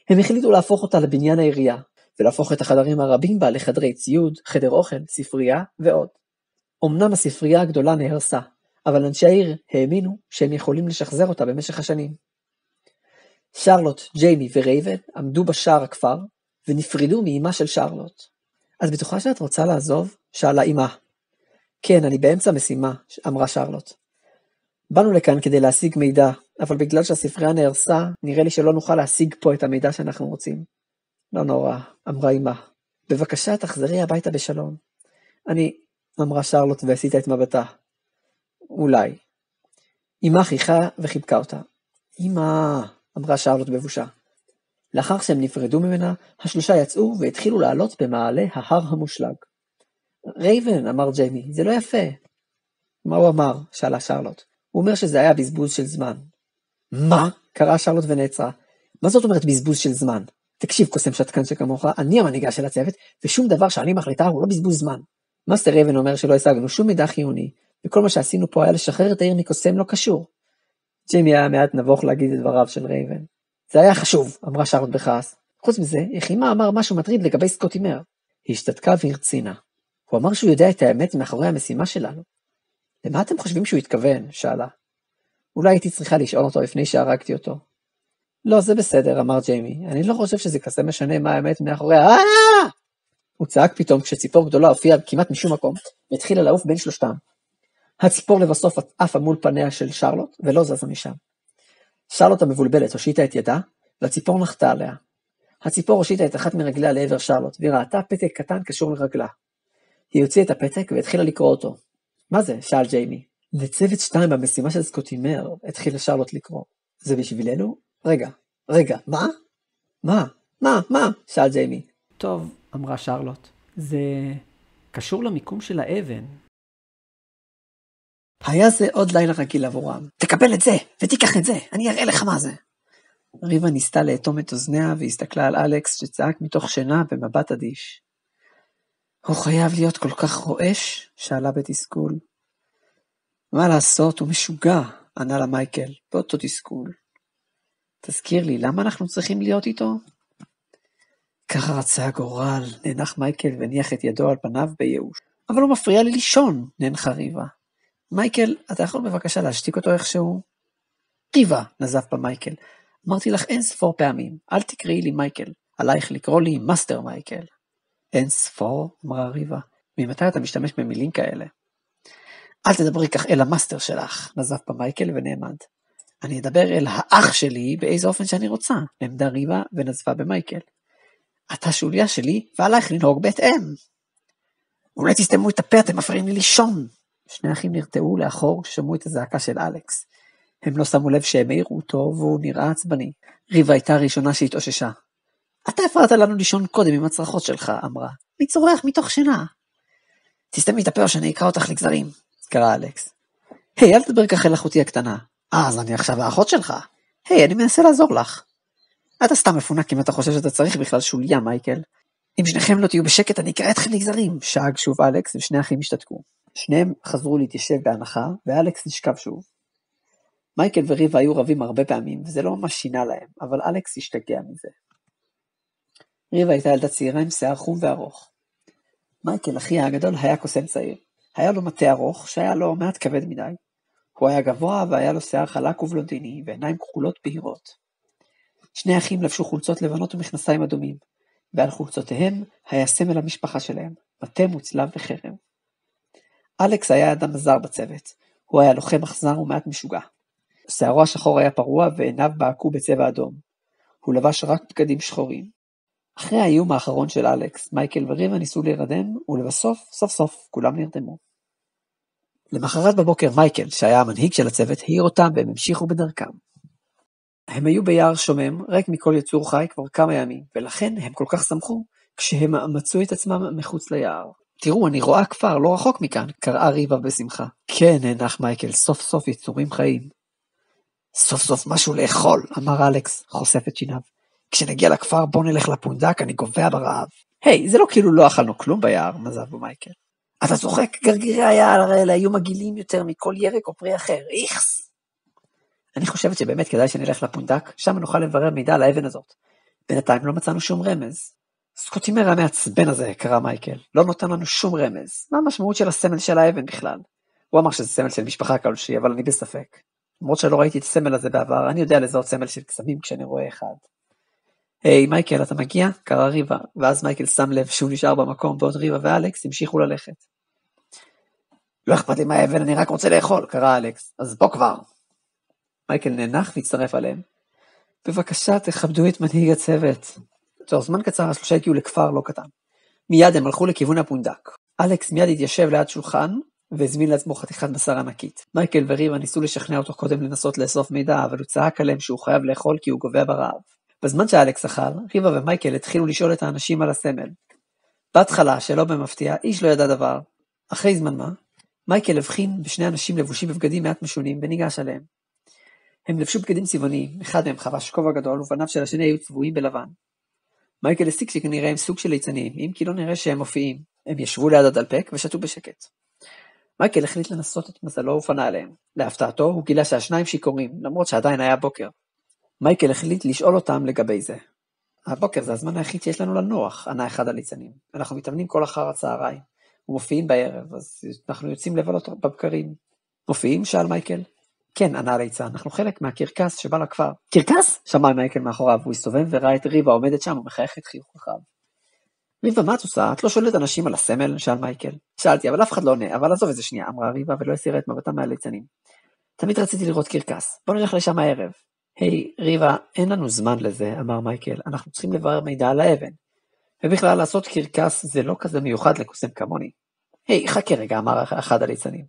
הם החליטו להפוך אותה לבניין העירייה, ולהפוך את החדרים הרבים בה לחדרי ציוד, חדר אוכל, ספרייה ועוד. אמנם הספרייה הגדולה נהרסה, אבל אנשי העיר האמינו שהם יכולים לשחזר אותה במשך השנים. שרלוט, ג'יימי ורייבן עמדו בשער הכפר, ונפרדו מאימה של שרלוט. אז בטוחה שאת רוצה לעזוב? שאלה אימה. כן, אני באמצע משימה, אמרה שרלוט. באנו לכאן כדי להשיג מידע, אבל בגלל שהספרייה נהרסה, נראה לי שלא נוכל להשיג פה את המידע שאנחנו רוצים. לא נורא, אמרה אימה. בבקשה תחזרי הביתה בשלום. אמרה שרלוט ועשית את מבטה. אולי. אימה חיכה וחיבקה אותה. אימה, אמרה שרלוט בבושה. לאחר שהם נפרדו ממנה, השלושה יצאו והתחילו לעלות במעלה ההר המושלג. רייבן, אמר ג'יימי, זה לא יפה. מה הוא אמר? שאלה שרלוט. הוא אומר שזה היה בזבוז של זמן. מה? קראה שרלוט ונעצרה. מה זאת אומרת בזבוז של זמן? תקשיב, קוסם שתקן שכמוך, אני המנהיגה של הצוות, ושום דבר שאני מחליטה הוא לא בזבוז זמן. מאסטר רייבן אומר שלא השגנו שום מידע חיוני, וכל מה שעשינו פה היה לשחרר את העיר מקוסם לא קשור. ג'יימי היה מעט נבוך להגיד את דבריו של רייבן. זה היה חשוב, אמרה שרלוט בכעס. חוץ מזה, יחימה אמר משהו מטריד לגבי סקוטימר. היא השתתקה והרצינה. הוא אמר שהוא יודע את האמת מאחורי המשימה שלנו. למה אתם חושבים שהוא התכוון? שאלה. אולי הייתי צריכה לשאול אותו לפני שהרגתי אותו. לא, זה בסדר, אמר ג'יימי. אני לא חושב שזה כזה משנה מה האמת מאחורי הוא צעק פתאום כשציפור גדולה הופיעה כמעט משום מקום, והתחילה לעוף בין שלושתם. הציפור לבסוף עפה מול פניה של שרלוט, ולא זזה משם. שרלוט המבולבלת הושיטה את ידה, והציפור נחתה עליה. הציפור הושיטה את אחת מרגליה לעבר שרלוט, וראתה פתק קטן קשור לרגלה. היא הוציאה את הפתק והתחילה לקרוא אותו. מה זה? שאל ג'יימי. לצוות 2 במשימה של סקוטימר, התחילה שרלוט לקרוא. זה בשבילנו? רגע, מה? שאל ג'יימי. טוב, אמרה שרלוט, זה קשור למיקום של האבן. היה זה עוד לילה רגיל עבורם. תקבל את זה, ותיקח את זה, אני אראה לך מה זה. ריבה ניסתה לאטום את אוזניה, והסתכלה על אלכס שצעק מתוך שינה במבט אדיש. הוא חייב להיות כל כך רועש? שאלה בתסכול. מה לעשות, הוא משוגע, ענה לה מייקל, באותו תסכול. תזכיר לי, למה אנחנו צריכים להיות איתו? ככה רצה הגורל, נאנח מייקל וניח את ידו על פניו בייאוש. אבל הוא מפריע לי לישון, נאנחה ריבה. מייקל, אתה יכול בבקשה להשתיק אותו איכשהו? ריבה, נזף בה מייקל. אמרתי לך אין ספור פעמים, אל תקראי לי מייקל, עלייך לקרוא לי מאסטר מייקל. אין ספור? אמרה ריבה. ממתי אתה משתמש במילים כאלה? אל תדברי כך אל המאסטר שלך, נזף בה מייקל ונעמד. אני אדבר אל האח שלי באיזה אופן שאני רוצה, נעמדה ריבה ונזפה במייקל. אתה שוליה שלי, ועלייך לנהוג בהתאם. אולי תסתמו את הפה, אתם מפריעים לי לישון. שני אחים נרתעו לאחור כששמעו את הזעקה של אלכס. הם לא שמו לב שהם העירו אותו, והוא נראה עצבני. ריבה הייתה הראשונה שהתאוששה. אתה הפרעת לנו לישון קודם עם הצרחות שלך, אמרה. מי צורח מתוך שינה? תסתמי את הפה או שאני אקרא אותך לגזרים, קרא אלכס. היי, אל תדבר ככה אל אחותי הקטנה. אז אני עכשיו האחות שלך. היי, אני מנסה לעזור לך. אתה סתם מפונק אם אתה חושב שאתה צריך בכלל שוליה, מייקל. אם שניכם לא תהיו בשקט, אני אקרא אתכם לגזרים, שאג שוב אלכס, ושני אחים השתתקו. שניהם חזרו להתיישב בהנחה, ואלכס נשכב שוב. מייקל וריבה היו רבים הרבה פעמים, וזה לא ממש שינה להם, אבל אלכס השתגע מזה. ריבה הייתה ילדה צעירה עם שיער חום וארוך. מייקל, אחיה הגדול, היה קוסם צעיר. היה לו מטה ארוך, שהיה לו מעט כבד מדי. הוא היה גבוה והיה לו שיער חלק ובלונדיני, ועיניים כחולות בהירות. שני אחים לבשו חולצות לבנות ומכנסיים אדומים, ועל חולצותיהם היה סמל המשפחה שלהם, מטה מוצלב וחרב. אלכס היה אדם זר בצוות. הוא היה לוחם אכזר ומעט משוגע. שערו השחור היה פרוע ועיניו בעקו בצבע אדום. הוא לבש רק בגדים שחורים. אחרי האיום האחרון של אלכס, מייקל וריבה ניסו להירדם, ולבסוף, סוף סוף, כולם נרדמו. למחרת בבוקר מייקל, שהיה המנהיג של הצוות, העיר אותם והם המשיכו בדרכם. הם היו ביער שומם, ריק מכל יצור חי כבר כמה ימים, ולכן הם כל כך שמחו כשהם מצאו את עצמם מחוץ ליער. תראו, אני רואה כפר לא רחוק מכאן, קראה ריבה בשמחה. כן, נאנח מייקל, סוף סוף יצורים חיים. סוף סוף משהו לאכול, אמר אלכס, חושף את שיניו. כשנגיע לכפר בוא נלך לפונדק, אני גובע ברעב. היי, זה לא כאילו לא אכלנו כלום ביער, נזף בו מייקל. אתה צוחק, גרגירי היער האלה היו מגעילים יותר מכל ירק או פרי אחר, איכס. אני חושבת שבאמת כדאי שנלך לפונדק, שם נוכל לברר מידע על האבן הזאת. בינתיים לא מצאנו שום רמז. סקוטימר המעצבן הזה, קרא מייקל, לא נותן לנו שום רמז. מה המשמעות של הסמל של האבן בכלל? הוא אמר שזה סמל של משפחה כלשהי, אבל אני בספק. למרות שלא ראיתי את הסמל הזה בעבר, אני יודע לזהות סמל של קסמים כשאני רואה אחד. היי, מייקל, אתה מגיע? קרא ריבה, ואז מייקל שם לב שהוא נשאר במקום, בעוד ריבה ואלכס המשיכו ללכת. לא אכפת לי מהאבן, אני רק רוצה לאכול, קרא אלכס, אז בוא כבר. מייקל נאנח והצטרף עליהם. בבקשה, תכבדו את מנהיג הצוות. תוך זמן קצר, השלושה הגיעו לכפר לא קטן. מיד הם הלכו לכיוון הפונדק. אלכס מיד התיישב ליד שולחן, והזמין לעצמו חתיכת בשר ענקית. מייקל וריבה ניסו לשכנע אותו קודם לנסות לאסוף מידע, אבל הוא צעק עליהם שהוא חייב לאכול כי הוא גובע ברעב. בזמן שאלכס אכל, ריבה ומייקל התחילו לשאול את האנשים על הסמל. בהתחלה, שלא במפתיע, איש לא ידע דבר. אחרי זמן מה, מייקל הבחין בשני אנשים לבושים בבגדים מעט משונים וניגש עליהם. הם לבשו בגדים צבעוניים, אחד מהם חבש כובע גדול ובניו של השני היו צבועים בלבן. מייקל הסיק שכנראה הם סוג של ליצנים, אם כי לא נראה שהם מופיעים. הם ישבו ליד הדלפק ושתו בשקט. מייקל החליט לנסות את מזלו ופנה עליהם. להפתעתו הוא גילה שהשניים שיכורים, למרות שעדיין היה בוקר. מייקל החליט לשאול אותם לגבי זה. הבוקר זה הזמן היחיד שיש לנו לנוח, ענה אחד הליצנים. אנחנו מתאמנים כל אחר הצהריים, ומופיעים בערב, אז אנחנו יוצאים לבלות בבקרים. מופיעים? שאל מייקל. כן, ענה הליצן, אנחנו חלק מהקרקס שבא לכפר. קרקס? שמע מייקל מאחוריו, הוא הסתובב וראה את ריבה עומדת שם ומחייכת חיוך רחב. ריבה, מה את עושה? את לא שואלת אנשים על הסמל? שאל מייקל. שאלתי, אבל אף אחד לא עונה, אבל עזוב איזה שנייה, אמרה ריבה ולא הסירה את מבטה מהליצנים. תמיד רציתי לראות קרקס, בוא נלך לשם הערב. היי, ריבה, אין לנו זמן לזה, אמר מייקל, אנחנו צריכים לברר מידע על האבן. ובכלל לעשות קרקס זה לא כזה מיוחד לקוסם כמוני. היי, חכה רגע, אמר אחד הליצנים.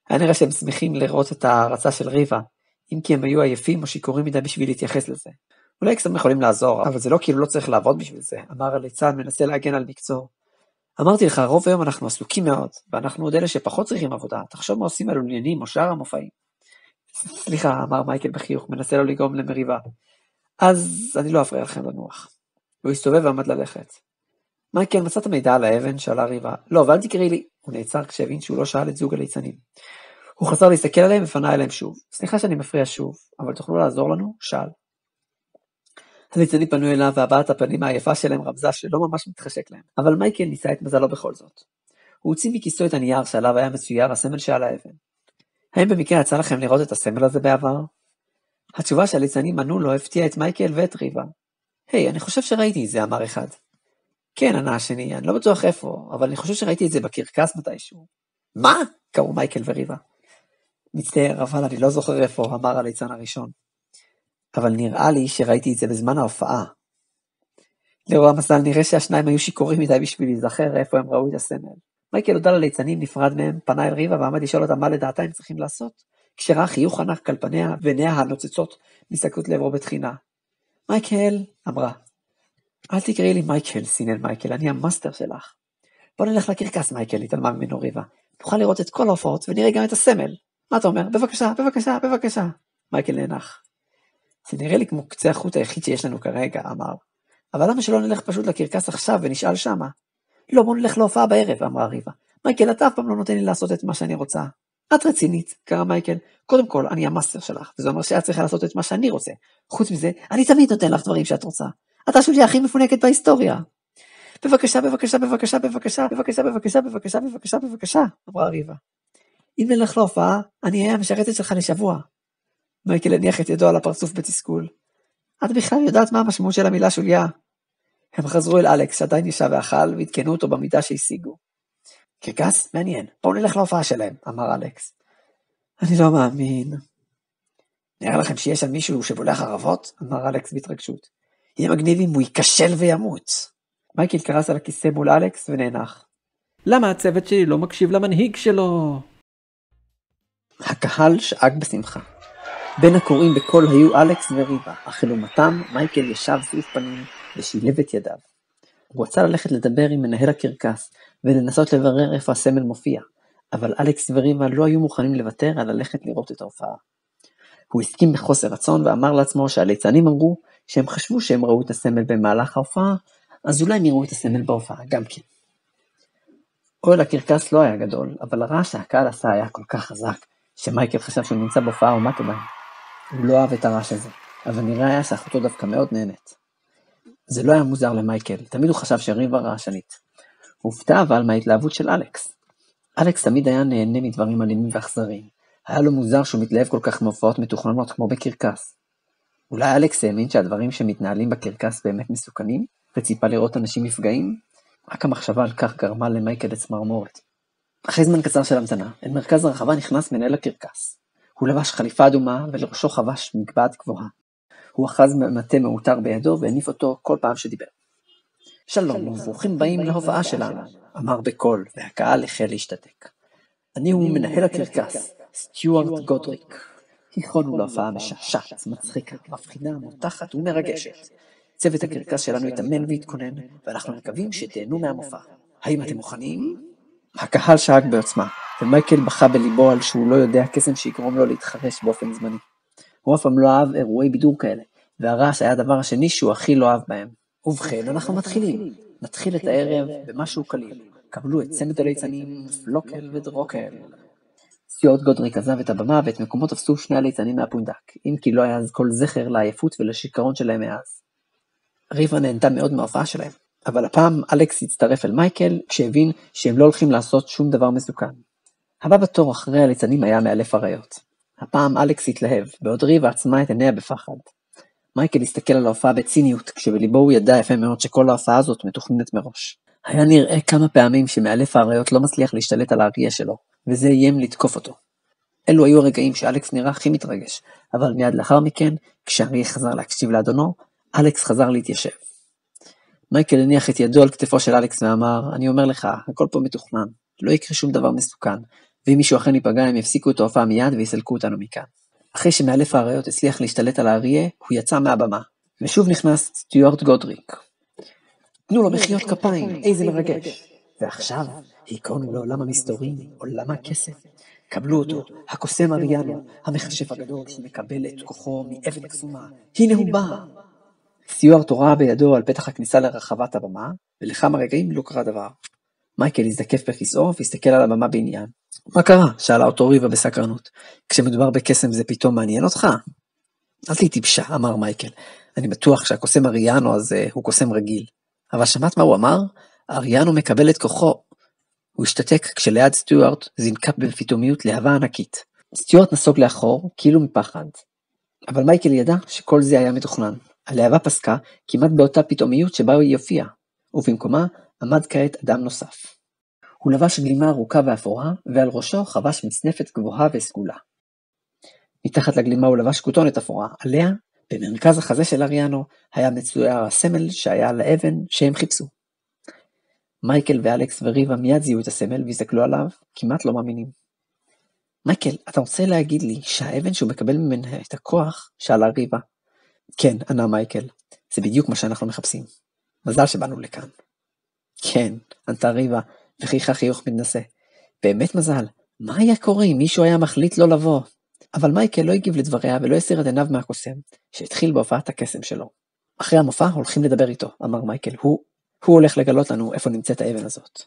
היה נראה שהם שמחים לראות את ההרצה של ריבה, אם כי הם היו עייפים או שיכורים מדי בשביל להתייחס לזה. אולי קסמים יכולים לעזור, אבל זה לא כאילו לא צריך לעבוד בשביל זה, אמר הליצן מנסה להגן על מקצוע. אמרתי לך, רוב היום אנחנו עסוקים מאוד, ואנחנו עוד אלה שפחות צריכים עבודה, תחשוב מה עושים על עניינים או שאר המופעים. סליחה, אמר מייקל בחיוך, מנסה לו לגרום למריבה. אז אני לא אפריע לכם לנוח. הוא הסתובב ועמד ללכת. מייקל, מצאת מידע על האבן? שאלה ריבה. לא, ואל תקראי לי. הוא נעצר כשהבין שהוא לא שאל את זוג הליצנים. הוא חזר להסתכל עליהם ופנה אליהם שוב. סליחה שאני מפריע שוב, אבל תוכלו לעזור לנו? שאל. הליצנים פנו אליו והבעת הפנים העייפה שלהם רמזה שלא ממש מתחשק להם. אבל מייקל ניסה את מזלו בכל זאת. הוא הוציא מכיסו את הנייר שעליו היה מצויר הסמל שעל האבן. האם במקרה יצא לכם לראות את הסמל הזה בעבר? התשובה שהליצנים ענו לו הפתיעה את מייקל ואת ריבה. היי, אני חושב שראיתי את זה, אמר אחד. כן, ענה השני, אני לא בטוח איפה, אבל אני חושב שראיתי את זה בקרקס מתישהו. מה? קראו מייקל וריבה. מצטער, אבל אני לא זוכר איפה, אמר הליצן הראשון. אבל נראה לי שראיתי את זה בזמן ההופעה. לרוע המזל נראה שהשניים היו שיכורים מדי בשביל להיזכר איפה הם ראו את הסמל. מייקל הודע לליצנים, נפרד מהם, פנה אל ריבה ועמד לשאול אותם מה לדעתה הם צריכים לעשות, כשראה חיוך ענק על פניה ועיניה הנוצצות מסתכלות לעברו בתחינה. מייקל, אמרה. אל תקראי לי מייקל, סינן מייקל, אני המאסטר שלך. בוא נלך לקרקס מייקל, התעלמה ממנו ריבה. נוכל לראות את כל ההופעות ונראה גם את הסמל. מה אתה אומר? בבקשה, בבקשה, בבקשה. מייקל נאנח. זה נראה לי כמו קצה החוט היחיד שיש לנו כרגע, אמר. אבל למה שלא נלך פשוט לקרקס עכשיו ונשאל שמה? לא, בוא נלך להופעה בערב, אמרה ריבה. מייקל, אתה אף פעם לא נותן לי לעשות את מה שאני רוצה. את רצינית, קרא מייקל. קודם כל, אני המאסטר שלך, וזה אומר שאת צריכה לעשות את מה שאני רוצה. חוץ מזה, אני תמיד נותן לך דברים שאת רוצה. אתה שולי הכי מפונקת בהיסטוריה. בבקשה, בבקשה, בבקשה, בבקשה, בבקשה, בבקשה, בבקשה, בבקשה, בבקשה, אמרה ריבה. אם נלך להופעה, אני אהיה המשרתת שלך לשבוע. מייקל הניח את ידו על הפרצוף בתסכול. את בכלל יודעת מה המשמעות של המילה שוליה. הם חזרו אל אלכס, שעדיין ישב ואכל, והתקנו אותו במידה שהשיגו. קרקס? מעניין, בואו נלך להופעה שלהם, אמר אלכס. אני לא מאמין. נראה לכם שיש שם מישהו שבולע חרבות? אמר אלכס בהתרגשות. יהיה מגניב אם הוא ייכשל וימות. מייקל קרס על הכיסא מול אלכס ונאנח. למה הצוות שלי לא מקשיב למנהיג שלו? הקהל שאג בשמחה. בין הקוראים בקול היו אלכס וריבה, אך לעומתם מייקל ישב זעוף פנים ושילב את ידיו. הוא רצה ללכת לדבר עם מנהל הקרקס ולנסות לברר איפה הסמל מופיע, אבל אלכס וריבה לא היו מוכנים לוותר על ללכת לראות את ההופעה. הוא הסכים בחוסר רצון ואמר לעצמו שהליצנים אמרו שהם חשבו שהם ראו את הסמל במהלך ההופעה, אז אולי הם יראו את הסמל בהופעה גם כן. אוהל הקרקס לא היה גדול, אבל הרעש שהקהל עשה היה כל כך חזק, שמייקל חשב שהוא נמצא בהופעה או מטו בהם. הוא לא אהב את הרעש הזה, אבל נראה היה שאחותו דווקא מאוד נהנית. זה לא היה מוזר למייקל, תמיד הוא חשב שריבה רעשנית. הוא הופתע אבל מההתלהבות של אלכס. אלכס תמיד היה נהנה מדברים אלימים ואכזריים. היה לו מוזר שהוא מתלהב כל כך מהופעות מתוכננות כמו בקרקס. אולי אלכס האמין שהדברים שמתנהלים בקרקס באמת מסוכנים, וציפה לראות אנשים נפגעים? רק המחשבה על כך גרמה למייקל לצמרמורת. אחרי זמן קצר של המתנה, אל מרכז הרחבה נכנס מנהל הקרקס. הוא לבש חליפה אדומה ולראשו חבש מגבעת גבוהה. הוא אחז מטה מאותר בידו והניף אותו כל פעם שדיבר. שלום וברוכים באים להופעה שלנו, אמר בקול, והקהל החל להשתתק. אני הוא מנהל הקרקס, סטיוארט גודריק. הכנו להופעה משעשעת, מצחיקה, מפחידה, מותחת ומרגשת. צוות הקרקס שלנו התאמן והתכונן, ואנחנו מקווים שתהנו מהמופע. האם אתם מוכנים? הקהל שאג בעוצמה, ומייקל בכה בליבו על שהוא לא יודע קסם שיגרום לו להתחרש באופן זמני. הוא אף פעם לא אהב אירועי בידור כאלה, והרעש היה הדבר השני שהוא הכי לא אהב בהם. ובכן, אנחנו מתחילים. נתחיל את הערב במשהו קליל. קבלו את צמד הליצנים, פלוקל ודרוקל. סטיוארט גודריק עזב את הבמה ואת מקומות תפסו שני הליצנים מהפונדק, אם כי לא היה אז כל זכר לעייפות ולשיקרון שלהם מאז. ריבה נהנתה מאוד מההופעה שלהם, אבל הפעם אלכס הצטרף אל מייקל כשהבין שהם לא הולכים לעשות שום דבר מסוכן. הבא בתור אחרי הליצנים היה מאלף אריות. הפעם אלכס התלהב, בעוד ריבה עצמה את עיניה בפחד. מייקל הסתכל על ההופעה בציניות, כשבליבו הוא ידע יפה מאוד שכל ההופעה הזאת מתוכננת מראש. היה נראה כמה פעמים שמאלף האריות לא מצליח להשתלט על האריה שלו, וזה איים לתקוף אותו. אלו היו הרגעים שאלכס נראה הכי מתרגש, אבל מיד לאחר מכן, כשהאריה חזר להקשיב לאדונו, אלכס חזר להתיישב. מייקל הניח את ידו על כתפו של אלכס ואמר, אני אומר לך, הכל פה מתוכנן, לא יקרה שום דבר מסוכן, ואם מישהו אחר ניפגע הם יפסיקו את ההופעה מיד ויסלקו אותנו מכאן. אחרי שמאלף האריות הצליח להשתלט על האריה, הוא יצא מהבמה, ושוב נכנס סטיוארט גודריק. תנו לו מחיאות כפיים, איזה מרגש. ועכשיו, היכונו לעולם המסתורים, עולם הכסף. קבלו אותו, הקוסם אריאנו, המכשף הגדול שמקבל את כוחו מאבן קסומה. הנה הוא בא. סטיוארט הורה בידו על פתח הכניסה לרחבת הבמה, ולכמה רגעים לא קרה דבר. מייקל הזדקף בכיסאו והסתכל על הבמה בעניין. מה קרה? שאלה אותו ריבה בסקרנות. כשמדובר בקסם זה פתאום מעניין אותך? אל תהי טיפשה, אמר מייקל. אני בטוח שהקוסם אריאנו הזה הוא קוסם רגיל. אבל שמעת מה הוא אמר? אריאנו מקבל את כוחו. הוא השתתק כשליד סטיוארט זינקה בפתאומיות להבה ענקית. סטיוארט נסוג לאחור, כאילו מפחד. אבל מייקל ידע שכל זה היה מתוכנן. הלהבה פסקה כמעט באותה פתאומיות שבה היא יופיעה, ובמקומה עמד כעת אדם נוסף. הוא לבש גלימה ארוכה ואפורה, ועל ראשו חבש מצנפת גבוהה וסגולה. מתחת לגלימה הוא לבש כותונת אפורה, עליה, במרכז החזה של אריאנו, היה מצויר הסמל שהיה על האבן שהם חיפשו. מייקל ואלכס וריבה מיד זיהו את הסמל והסתכלו עליו, כמעט לא מאמינים. מייקל, אתה רוצה להגיד לי שהאבן שהוא מקבל ממנה את הכוח שעלה ריבה? כן, ענה מייקל, זה בדיוק מה שאנחנו מחפשים. מזל שבאנו לכאן. כן, ענתה ריבה, וחייכה חיוך מתנשא. באמת מזל, מה היה קורה אם מישהו היה מחליט לא לבוא? אבל מייקל לא הגיב לדבריה ולא הסיר את עיניו מהקוסם, שהתחיל בהופעת הקסם שלו. אחרי המופע הולכים לדבר איתו, אמר מייקל, הוא הולך לגלות לנו איפה נמצאת האבן הזאת.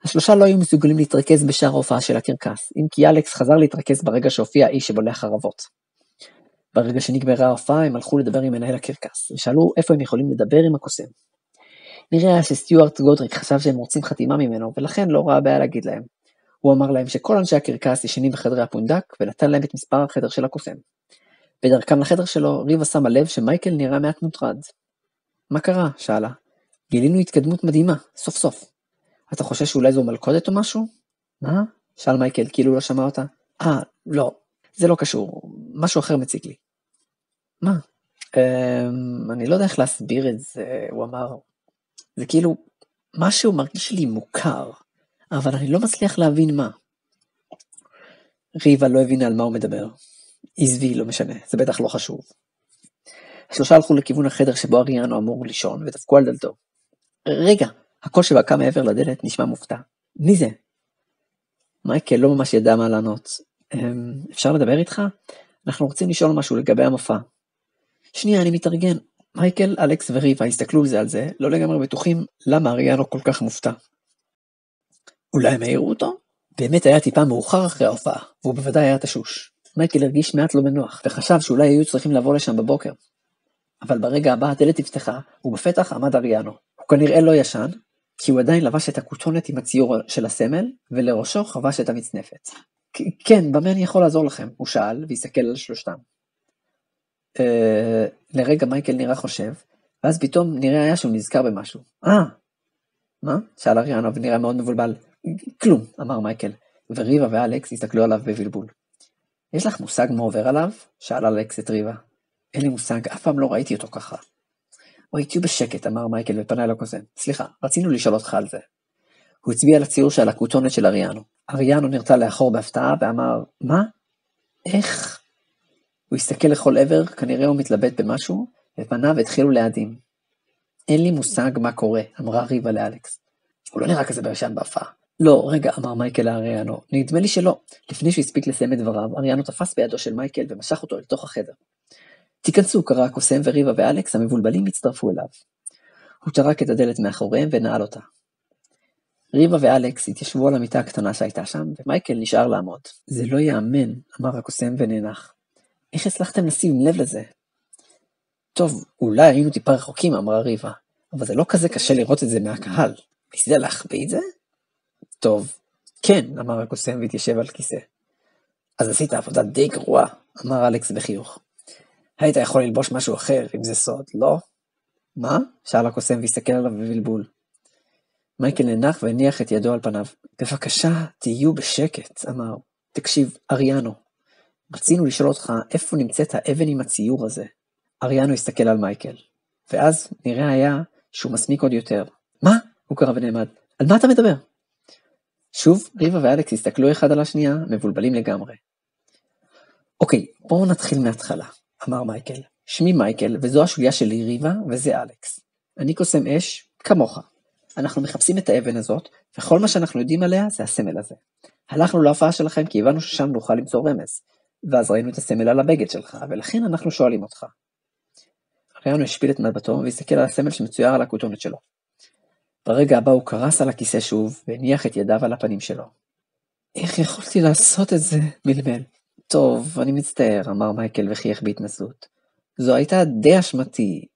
השלושה לא היו מסוגלים להתרכז בשאר ההופעה של הקרקס, אם כי אלכס חזר להתרכז ברגע שהופיע האיש שבולע חרבות. ברגע שנגמרה ההופעה, הם הלכו לדבר עם מנהל הקרקס, ושאלו איפה הם יכולים לדבר עם הקוסם. נראה שסטיוארט גודריק חשב שהם רוצים חתימה ממנו, ולכן לא ראה בעיה להגיד להם. הוא אמר להם שכל אנשי הקרקס ישנים בחדרי הפונדק, ונתן להם את מספר החדר של הקוסם. בדרכם לחדר שלו, ריבה שמה לב שמייקל נראה מעט מוטרד. מה קרה? שאלה. גילינו התקדמות מדהימה, סוף סוף. אתה חושב שאולי זו מלכודת או משהו? מה? שאל מייקל, כאילו לא שמע אותה. לא, זה לא קשור, משהו אחר מציק לי. מה? אני לא יודע איך להסביר את זה, הוא אמר. זה כאילו, משהו מרגיש לי מוכר, אבל אני לא מצליח להבין מה. ריבה לא הבינה על מה הוא מדבר. עזבי, לא משנה, זה בטח לא חשוב. השלושה הלכו לכיוון החדר שבו אריאנו אמור לישון, ודפקו על דלתו. רגע, הקול שבקע מעבר לדלת נשמע מופתע. מי זה? מייקל לא ממש ידע מה לענות. אפשר לדבר איתך? אנחנו רוצים לשאול משהו לגבי המופע. שנייה, אני מתארגן. מייקל, אלכס וריבה הסתכלו על זה, לא לגמרי בטוחים למה אריאנו כל כך מופתע. אולי הם העירו אותו? באמת היה טיפה מאוחר אחרי ההופעה, והוא בוודאי היה תשוש. מייקל הרגיש מעט לא בנוח, וחשב שאולי היו צריכים לבוא לשם בבוקר. אבל ברגע הבא הדלת נפתחה, ובפתח עמד אריאנו. הוא כנראה לא ישן, כי הוא עדיין לבש את הכותונת עם הציור של הסמל, ולראשו חבש את המצנפת. כן, במה אני יכול לעזור לכם? הוא שאל, והסתכל על שלושתם. לרגע מייקל נראה חושב, ואז פתאום נראה היה שהוא נזכר במשהו. מה? שאל אריאנו ונראה מאוד מבולבל. כלום, אמר מייקל, וריבה ואלכס הסתכלו עליו בבלבול. יש לך מושג מה עובר עליו? שאל אלכס את ריבה. אין לי מושג, אף פעם לא ראיתי אותו ככה. אוי, תהיו בשקט, אמר מייקל ופנה אל הקוסם. סליחה, רצינו לשאול אותך על זה. הוא הצביע על הציור של הכותונת של אריאנו. אריאנו נרתע לאחור בהפתעה ואמר, מה? איך? הוא הסתכל לכל עבר, כנראה הוא מתלבט במשהו, ופניו התחילו להדים. אין לי מושג מה קורה, אמרה ריבה לאלכס. הוא לא נראה כזה בישן בהפעה. לא, רגע, אמר מייקל לאריאנו, נדמה לי שלא. לפני שהספיק לסיים את דבריו, אריאנו תפס בידו של מייקל ומשך אותו לתוך החדר. תיכנסו, קרא הקוסם וריבה ואלכס, המבולבלים הצטרפו אליו. הוא טרק את הדלת מאחוריהם ונעל אותה. ריבה ואלכס התיישבו על המיטה הקטנה שהייתה שם, ומייקל נשאר לעמוד. זה לא יאמן, אמר הקוסם ונאנח. איך הצלחתם לשים לב לזה? טוב, אולי היינו טיפה רחוקים, אמרה ריבה, אבל זה לא כזה קשה לראות את זה מהקהל. ניסית להחביא את זה? טוב, כן, אמר הקוסם והתיישב על כיסא. אז עשית עבודה די גרועה, אמר אלכס בחיוך. היית יכול ללבוש משהו אחר, אם זה סוד, לא? מה? שאל הקוסם והסתכל עליו בבלבול. מייקל ננח והניח את ידו על פניו. בבקשה, תהיו בשקט, אמר. תקשיב, אריאנו. רצינו לשאול אותך איפה נמצאת האבן עם הציור הזה. אריאנו הסתכל על מייקל. ואז נראה היה שהוא מסמיק עוד יותר. מה? הוא קרא ונעמד. על מה אתה מדבר? שוב, ריבה ואלכס הסתכלו אחד על השנייה, מבולבלים לגמרי. אוקיי, בואו נתחיל מההתחלה, אמר מייקל. שמי מייקל, וזו השוליה שלי ריבה, וזה אלכס. אני קוסם אש, כמוך. אנחנו מחפשים את האבן הזאת, וכל מה שאנחנו יודעים עליה זה הסמל הזה. הלכנו להופעה שלכם כי הבנו ששם נוכל למצוא רמז, ואז ראינו את הסמל על הבגד שלך, ולכן אנחנו שואלים אותך. אריאנו השפיל את מבטו, והסתכל על הסמל שמצויר על הכותונת שלו. ברגע הבא הוא קרס על הכיסא שוב, והניח את ידיו על הפנים שלו. איך יכולתי לעשות את זה? מלמל. טוב, אני מצטער, אמר מייקל וחייך בהתנסות. זו הייתה די אשמתי.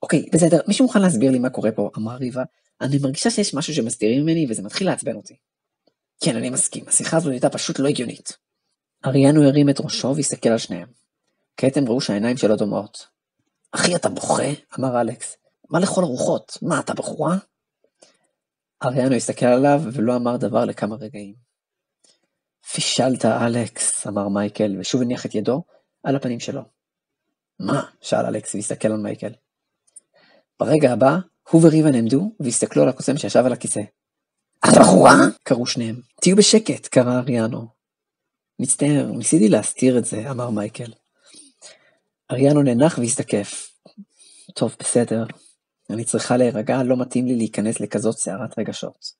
אוקיי, בסדר, מישהו מוכן להסביר לי מה קורה פה, אמר ריבה. אני מרגישה שיש משהו שמסתירים ממני, וזה מתחיל לעצבן אותי. כן, אני מסכים, השיחה הזו הייתה פשוט לא הגיונית. אריאנו הרים את ראשו והסתכל על שניהם. כעת הם ראו שהעיניים שלו דומעות. אחי, אתה בוכה? אמר אלכס. מה לכל הרוחות? מה, אתה בחורה? אריאנו הסתכל עליו ולא אמר דבר לכמה רגעים. פישלת, אלכס, אמר מייקל, ושוב הניח את ידו על הפנים שלו. מה? שאל אלכס והסתכל על מייקל. ברגע הבא, הוא וריבה נעמדו והסתכלו על הקוסם שישב על הכיסא. אתה בחורה? קראו שניהם. תהיו בשקט, קרא אריאנו. מצטער, ניסיתי להסתיר את זה, אמר מייקל. אריאנו ננח והסתקף. טוב, בסדר. אני צריכה להירגע, לא מתאים לי להיכנס לכזאת סערת רגשות.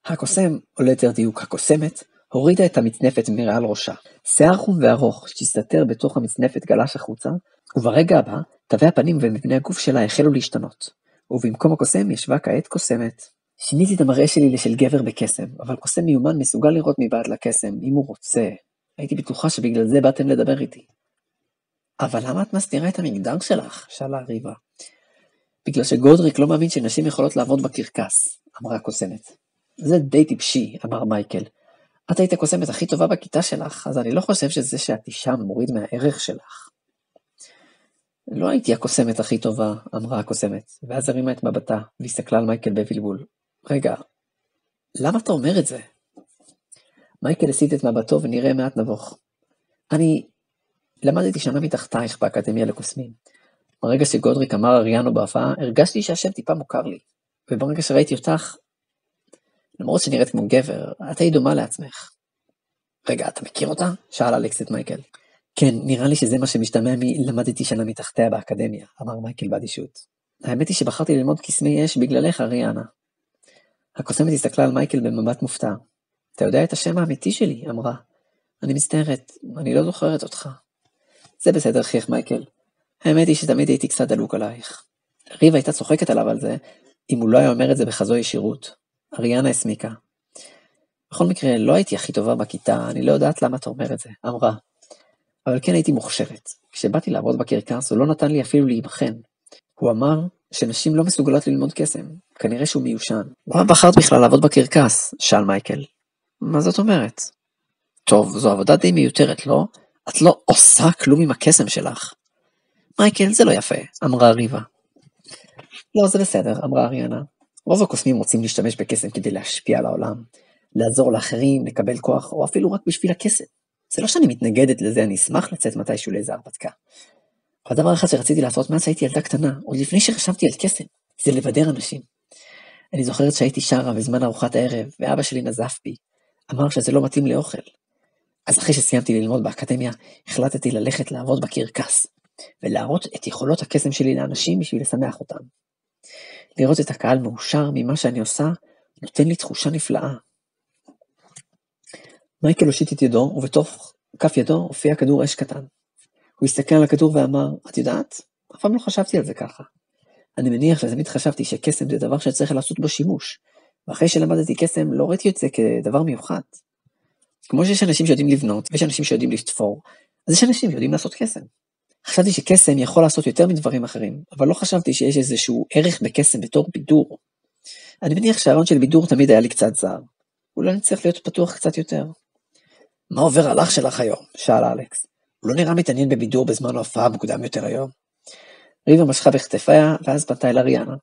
הקוסם, או ליתר דיוק הקוסמת, הורידה את המצנפת מעל ראשה. שיער חום וארוך שהסתתר בתוך המצנפת גלש החוצה, וברגע הבא, תווי הפנים ומבנה הגוף שלה החלו להשתנות. ובמקום הקוסם ישבה כעת קוסמת. שיניתי את המראה שלי לשל גבר בקסם, אבל קוסם מיומן מסוגל לראות מבעד לקסם, אם הוא רוצה. הייתי בטוחה שבגלל זה באתם לדבר איתי. אבל למה את מסתירה את המגדר שלך? שאלה ריבה. בגלל שגודריק לא מאמין שנשים יכולות לעבוד בקרקס, אמרה הקוסמת. זה די טיפשי, אמר מייקל. את היית הקוסמת הכי טובה בכיתה שלך, אז אני לא חושב שזה שאת אישה מוריד מהערך שלך. לא הייתי הקוסמת הכי טובה, אמרה הקוסמת, ואז הרימה את מבטה, והסתכלה על מייקל בבלבול. רגע, למה אתה אומר את זה? מייקל הסיט את מבטו ונראה מעט נבוך. אני למדתי שנה מתחתייך באקדמיה לקוסמים. ברגע שגודריק אמר אריאנו בהופעה, הרגשתי שהשם טיפה מוכר לי. וברגע שראיתי אותך, למרות שנראית כמו גבר, את היית דומה לעצמך. רגע, אתה מכיר אותה? שאל אלכס את מייקל. כן, נראה לי שזה מה שמשתמע למדתי שנה מתחתיה באקדמיה, אמר מייקל באדישות. האמת היא שבחרתי ללמוד קסמי אש בגללך, אריאנה. הקוסמת הסתכלה על מייקל במבט מופתע. אתה יודע את השם האמיתי שלי, אמרה. אני מצטערת, אני לא זוכרת אותך. זה בסדר, חייך מייקל. האמת היא שתמיד הייתי קצת דלוק עלייך. ריבה הייתה צוחקת עליו על זה, אם הוא לא היה אומר את זה בחזו ישירות. אריאנה הסמיקה. בכל מקרה, לא הייתי הכי טובה בכיתה, אני לא יודעת למה אתה אומר את זה, אמרה. אבל כן הייתי מוכשרת. כשבאתי לעבוד בקרקס, הוא לא נתן לי אפילו להיבחן. הוא אמר שנשים לא מסוגלות ללמוד קסם. כנראה שהוא מיושן. למה בחרת בכלל לעבוד בקרקס? שאל מייקל. מה זאת אומרת? טוב, זו עבודה די מיותרת, לא? את לא עושה כלום עם הקסם שלך. מייקל, זה לא יפה, אמרה ריבה. לא, זה בסדר, אמרה אריאנה. רוב הקוסמים רוצים להשתמש בקסם כדי להשפיע על העולם, לעזור לאחרים, לקבל כוח, או אפילו רק בשביל הקסם. זה לא שאני מתנגדת לזה, אני אשמח לצאת מתישהו לאיזה הרפתקה. אבל דבר אחד שרציתי לעשות מאז שהייתי ילדה קטנה, עוד לפני שחשבתי על קסם, זה לבדר אנשים. אני זוכרת שהייתי שרה בזמן ארוחת הערב, ואבא שלי נזף בי, אמר שזה לא מתאים לאוכל. אז אחרי שסיימתי ללמוד באקדמיה, החלטתי ללכת לעבוד בקרקס, ולהראות את יכולות הקסם שלי לאנשים בשביל לשמח אותם. לראות את הקהל מאושר ממה שאני עושה, נותן לי תחושה נפלאה. מייקל הושיט את ידו, ובתוך כף ידו הופיע כדור אש קטן. הוא הסתכל על הכדור ואמר, את יודעת? אף פעם לא חשבתי על זה ככה. אני מניח שתמיד חשבתי שקסם זה דבר שצריך לעשות בו שימוש, ואחרי שלמדתי קסם לא ראיתי את זה כדבר מיוחד. כמו שיש אנשים שיודעים לבנות, ויש אנשים שיודעים לתפור, אז יש אנשים שיודעים לעשות קסם. חשבתי שקסם יכול לעשות יותר מדברים אחרים, אבל לא חשבתי שיש איזשהו ערך בקסם בתור בידור. אני מניח שהרעיון של בידור תמיד היה לי קצת זר. אולי אני צריך להיות פתוח קצת יותר. מה עובר על אח שלך היום? שאל אלכס. הוא לא נראה מתעניין בבידור בזמן ההופעה מוקדם יותר היום. ריבה משכה בכתפיה, ואז פנתה אל אריאנה.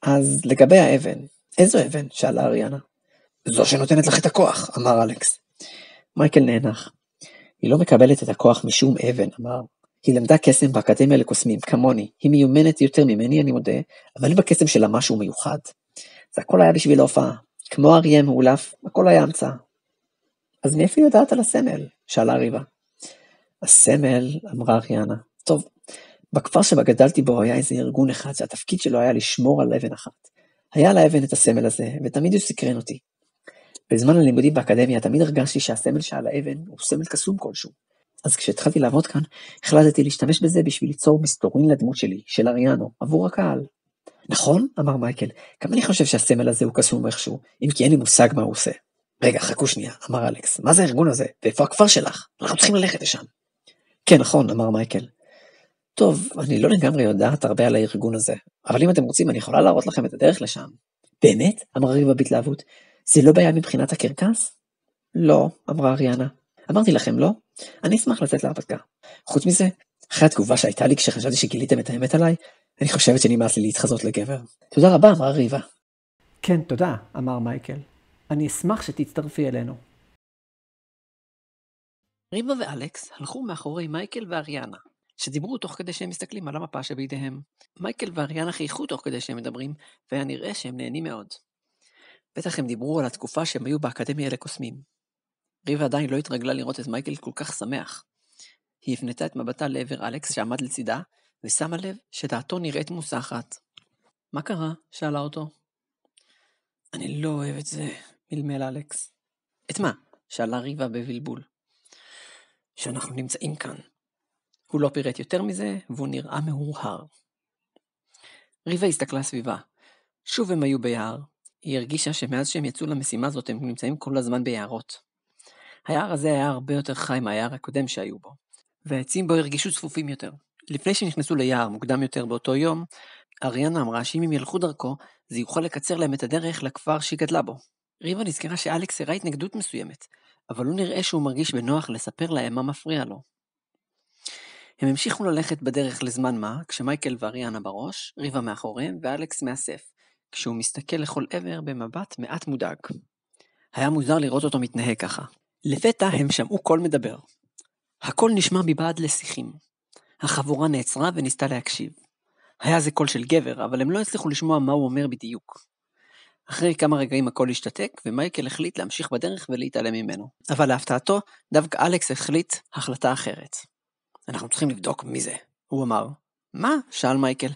אז לגבי האבן, איזו אבן? שאלה אריאנה. זו שנותנת לך את הכוח, אמר אלכס. מייקל נאנח. היא לא מקבלת את הכוח משום אבן, אמר. היא למדה קסם באקדמיה לקוסמים, כמוני. היא מיומנת יותר ממני, אני מודה, אבל בקסם שלה משהו מיוחד. זה הכל היה בשביל ההופעה. כמו אריה מאולף, הכל היה המצאה. אז מאיפה יודעת על הסמל? שאלה ריבה. הסמל, אמרה אריאנה. טוב, בכפר שבה גדלתי בו היה איזה ארגון אחד שהתפקיד שלו היה לשמור על אבן אחת. היה על האבן את הסמל הזה, ותמיד הוא סקרן אותי. בזמן הלימודים באקדמיה תמיד הרגשתי שהסמל שעל האבן הוא סמל קסום כלשהו. אז כשהתחלתי לעבוד כאן, החלטתי להשתמש בזה בשביל ליצור מסתורין לדמות שלי, של אריאנו, עבור הקהל. נכון? אמר מייקל. גם אני חושב שהסמל הזה הוא קסום איכשהו, אם כי אין לי מושג מה הוא עושה. רגע, חכו שנייה, אמר אלכס. מה זה הארגון הזה? ואיפה הכפר שלך? אנחנו צריכים ללכת לשם. כן, נכון, אמר מייקל. טוב, אני לא לגמרי יודעת הרבה על הארגון הזה, אבל אם אתם רוצים, אני יכולה להראות לכם את הדרך לשם. באמת? אמרה ריבה בהתלהבות. זה לא בעיה מבחינת הקרקס? לא, אמרה אריאנה. אמרתי לכם, לא? אני אשמח לצאת להרפתקה. חוץ מזה, אחרי התגובה שהייתה לי כשחשבתי שגיליתם את האמת עליי, אני חושבת שנמאס לי להתחזות לגבר. תודה רבה, אמרה ריבה. כן, תודה, אמר מייקל. אני אשמח שתצטרפי אלינו. ריבה ואלכס הלכו מאחורי מייקל ואריאנה, שדיברו תוך כדי שהם מסתכלים על המפה שבידיהם. מייקל ואריאנה חייכו תוך כדי שהם מדברים, והיה נראה שהם נהנים מאוד. בטח הם דיברו על התקופה שהם היו באקדמיה לקוסמים. ריבה עדיין לא התרגלה לראות את מייקל כל כך שמח. היא הפנתה את מבטה לעבר אלכס שעמד לצידה, ושמה לב שדעתו נראית מוסחת. מה קרה? שאלה אותו. אני לא אוהב את זה, מלמל אלכס. את מה? שאלה ריבה בבלבול. שאנחנו נמצאים כאן. הוא לא פירט יותר מזה, והוא נראה מהורהר. ריבה הסתכלה סביבה. שוב הם היו ביער. היא הרגישה שמאז שהם יצאו למשימה הזאת הם נמצאים כל הזמן ביערות. היער הזה היה הרבה יותר חי מהיער הקודם שהיו בו. והעצים בו הרגישו צפופים יותר. לפני שנכנסו ליער מוקדם יותר באותו יום, אריאנה אמרה שאם הם ילכו דרכו, זה יוכל לקצר להם את הדרך לכפר שהיא גדלה בו. ריבה נזכרה שאלכס הראה התנגדות מסוימת, אבל הוא נראה שהוא מרגיש בנוח לספר להם מה מפריע לו. הם המשיכו ללכת בדרך לזמן מה, כשמייקל ואריאנה בראש, ריבה מאחוריהם ואלכס מאסף, כשהוא מסתכל לכל עבר במבט מעט מודאג. היה מוזר לראות אותו מתנהג ככה. לפתע הם שמעו קול מדבר. הקול נשמע מבעד לשיחים. החבורה נעצרה וניסתה להקשיב. היה זה קול של גבר, אבל הם לא הצליחו לשמוע מה הוא אומר בדיוק. אחרי כמה רגעים הקול השתתק, ומייקל החליט להמשיך בדרך ולהתעלם ממנו. אבל להפתעתו, דווקא אלכס החליט החלטה אחרת. אנחנו צריכים לבדוק מי זה, הוא אמר. מה? שאל מייקל.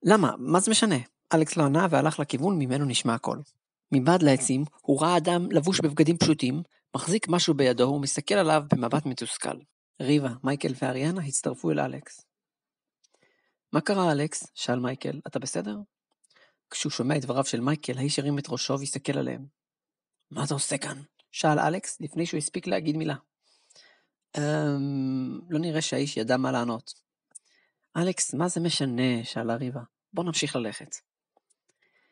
למה? מה זה משנה? אלכס לא ענה והלך לכיוון ממנו נשמע הקול. מבעד לעצים, הוא ראה אדם לבוש בבגדים פשוטים, מחזיק משהו בידו ומסתכל עליו במבט מתוסכל. ריבה, מייקל ואריאנה הצטרפו אל אלכס. מה קרה אלכס? שאל מייקל, אתה בסדר? כשהוא שומע את דבריו של מייקל, האיש הרים את ראשו והסתכל עליהם. מה אתה עושה כאן? שאל אלכס לפני שהוא הספיק להגיד מילה. לא נראה שהאיש ידע מה לענות. אלכס, מה זה משנה? שאלה ריבה. בוא נמשיך ללכת.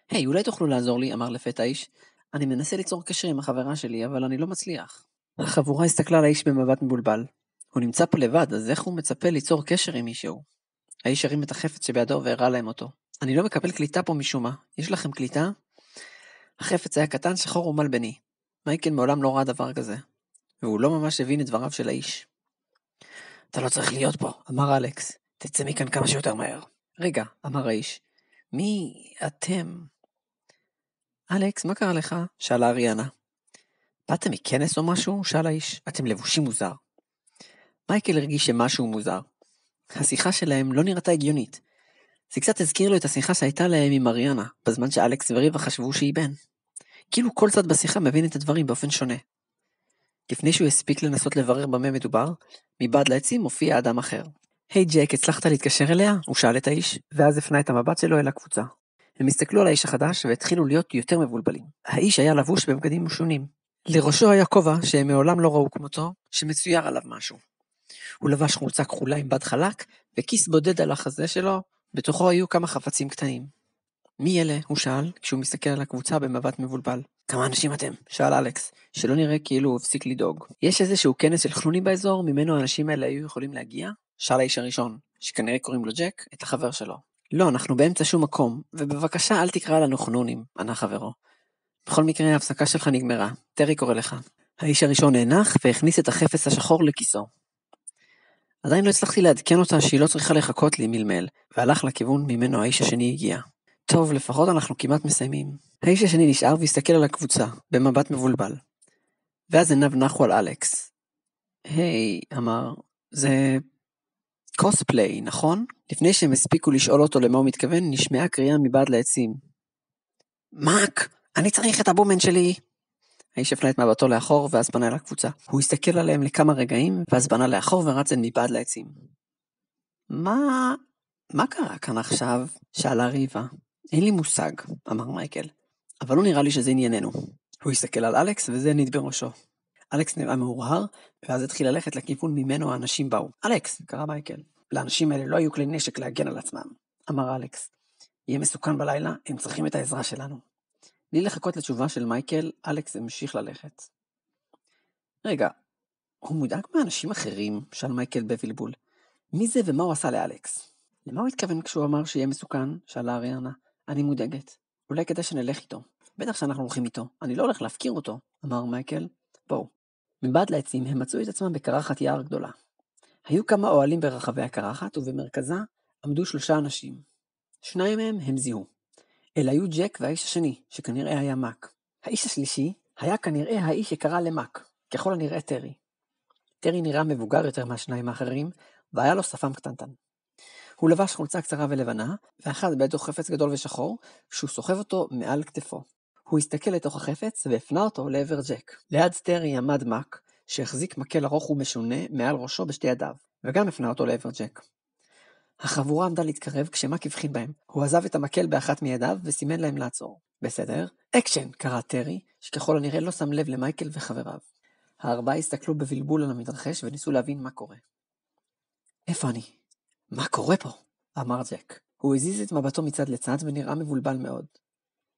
היי, אולי תוכלו לעזור לי? אמר לפתע האיש. אני מנסה ליצור קשר עם החברה שלי, אבל אני לא מצליח. החבורה הסתכלה על האיש במבט מבולבל. הוא נמצא פה לבד, אז איך הוא מצפה ליצור קשר עם מישהו? האיש הרים את החפץ שבידו והראה להם אותו. אני לא מקבל קליטה פה משום מה. יש לכם קליטה? החפץ היה קטן, שחור ומלבני. מייקל מעולם לא ראה דבר כזה. והוא לא ממש הבין את דבריו של האיש. אתה לא צריך להיות פה, אמר אלכס. תצא מכאן כמה שיותר מהר. רגע, אמר האיש. מי אתם? אלכס, מה קרה לך? שאלה אריאנה. באתם מכנס או משהו? שאל האיש. אתם לבושים מוזר. מייקל הרגיש שמשהו מוזר. השיחה שלהם לא נראתה הגיונית. זה קצת הזכיר לו את השיחה שהייתה להם עם אריאנה, בזמן שאלכס וריבה חשבו שהיא בן. כאילו כל צד בשיחה מבין את הדברים באופן שונה. לפני שהוא הספיק לנסות לברר במה מדובר, מבעד לעצים מופיע אדם אחר. היי ג'ק, הצלחת להתקשר אליה? הוא שאל את האיש, ואז הפנה את המבט שלו אל הקבוצה. הם הסתכלו על האיש החדש והתחילו להיות יותר מבולבלים. האיש היה לבוש בבגדים משונים. לראשו היה כובע שהם מעולם לא ראו כמותו, שמצויר עליו משהו. הוא לבש חולצה כחולה עם בד חלק, וכיס בודד על החזה שלו, בתוכו היו כמה חפצים קטנים. מי אלה? הוא שאל, כשהוא מסתכל על הקבוצה במבט מבולבל. כמה אנשים אתם? שאל אלכס, שלא נראה כאילו הוא הפסיק לדאוג. יש איזשהו כנס של חנונים באזור, ממנו האנשים האלה היו יכולים להגיע? שאל האיש הראשון, שכנראה קוראים לו ג'ק, את החבר שלו. לא, אנחנו באמצע שום מקום, ובבקשה אל תקרא לנו חנונים, ענה חברו. בכל מקרה ההפסקה שלך נגמרה, טרי קורא לך. האיש הראשון נאנח והכניס את החפץ השחור לכיסו. עדיין לא הצלחתי לעדכן אותה שהיא לא צריכה לחכות לי מלמל, והלך לכיוון ממנו האיש השני הגיע. טוב, לפחות אנחנו כמעט מסיימים. האיש השני נשאר והסתכל על הקבוצה, במבט מבולבל. ואז עיניו נחו על אלכס. היי, אמר, זה קוספליי, נכון? לפני שהם הספיקו לשאול אותו למה הוא מתכוון, נשמעה קריאה מבעד לעצים. מאק, אני צריך את הבומן שלי. האיש הפנה את מבטו לאחור ואז פנה לקבוצה. הוא הסתכל עליהם לכמה רגעים ואז פנה לאחור ורץ מבעד לעצים. מה קרה כאן עכשיו? שאלה ריבה. אין לי מושג, אמר מייקל. אבל לא נראה לי שזה ענייננו. הוא הסתכל על אלכס וזה נית בראשו. אלכס נראה מאורהר ואז התחיל ללכת לכיוון ממנו האנשים באו. אלכס, קרא מייקל. לאנשים האלה לא היו כלי נשק להגן על עצמם, אמר אלכס. יהיה מסוכן בלילה, הם צריכים את העזרה שלנו. בלי לחכות לתשובה של מייקל, אלכס המשיך ללכת. רגע, הוא מודאג מאנשים אחרים? שאל מייקל בבלבול. מי זה ומה הוא עשה לאלכס? למה הוא התכוון כשהוא אמר שיהיה מסוכן? שאלה אריאנה. אני מודאגת. אולי כדאי שנלך איתו. בטח שאנחנו הולכים איתו. אני לא הולך להפקיר אותו, אמר מייקל. בואו. מבעד לעצים הם מצאו את עצמם בקרחת יער גדולה. היו כמה אוהלים ברחבי הקרחת ובמרכזה עמדו 3 אנשים. 2 מהם הם זיהו. אלה היו ג'ק והאיש השני, שכנראה היה מאק. האיש השלישי היה כנראה האיש שקרא למאק, ככל הנראה טרי. טרי נראה מבוגר יותר מהשניים האחרים, והיה לו שפם קטנטן. הוא לבש חולצה קצרה ולבנה, ואחד בידו חפץ גדול ושחור, שהוא סוחב אותו מעל כתפו. הוא הסתכל לתוך החפץ והפנה אותו לעבר ג'ק. ליד טרי עמד מאק, שהחזיק מקל ארוך ומשונה מעל ראשו בשתי ידיו, וגם הפנה אותו לעבר ג'ק. החבורה עמדה להתקרב כשמאק הבחין בהם. הוא עזב את המקל באחת מידיו וסימן להם לעצור. בסדר? אקשן! קרא טרי, שככל הנראה לא שם לב למייקל וחבריו. הארבעה הסתכלו בבלבול על המתרחש וניסו להבין מה קורה. איפה אני? מה קורה פה? אמר ג'ק. הוא הזיז את מבטו מצד לצד ונראה מבולבל מאוד.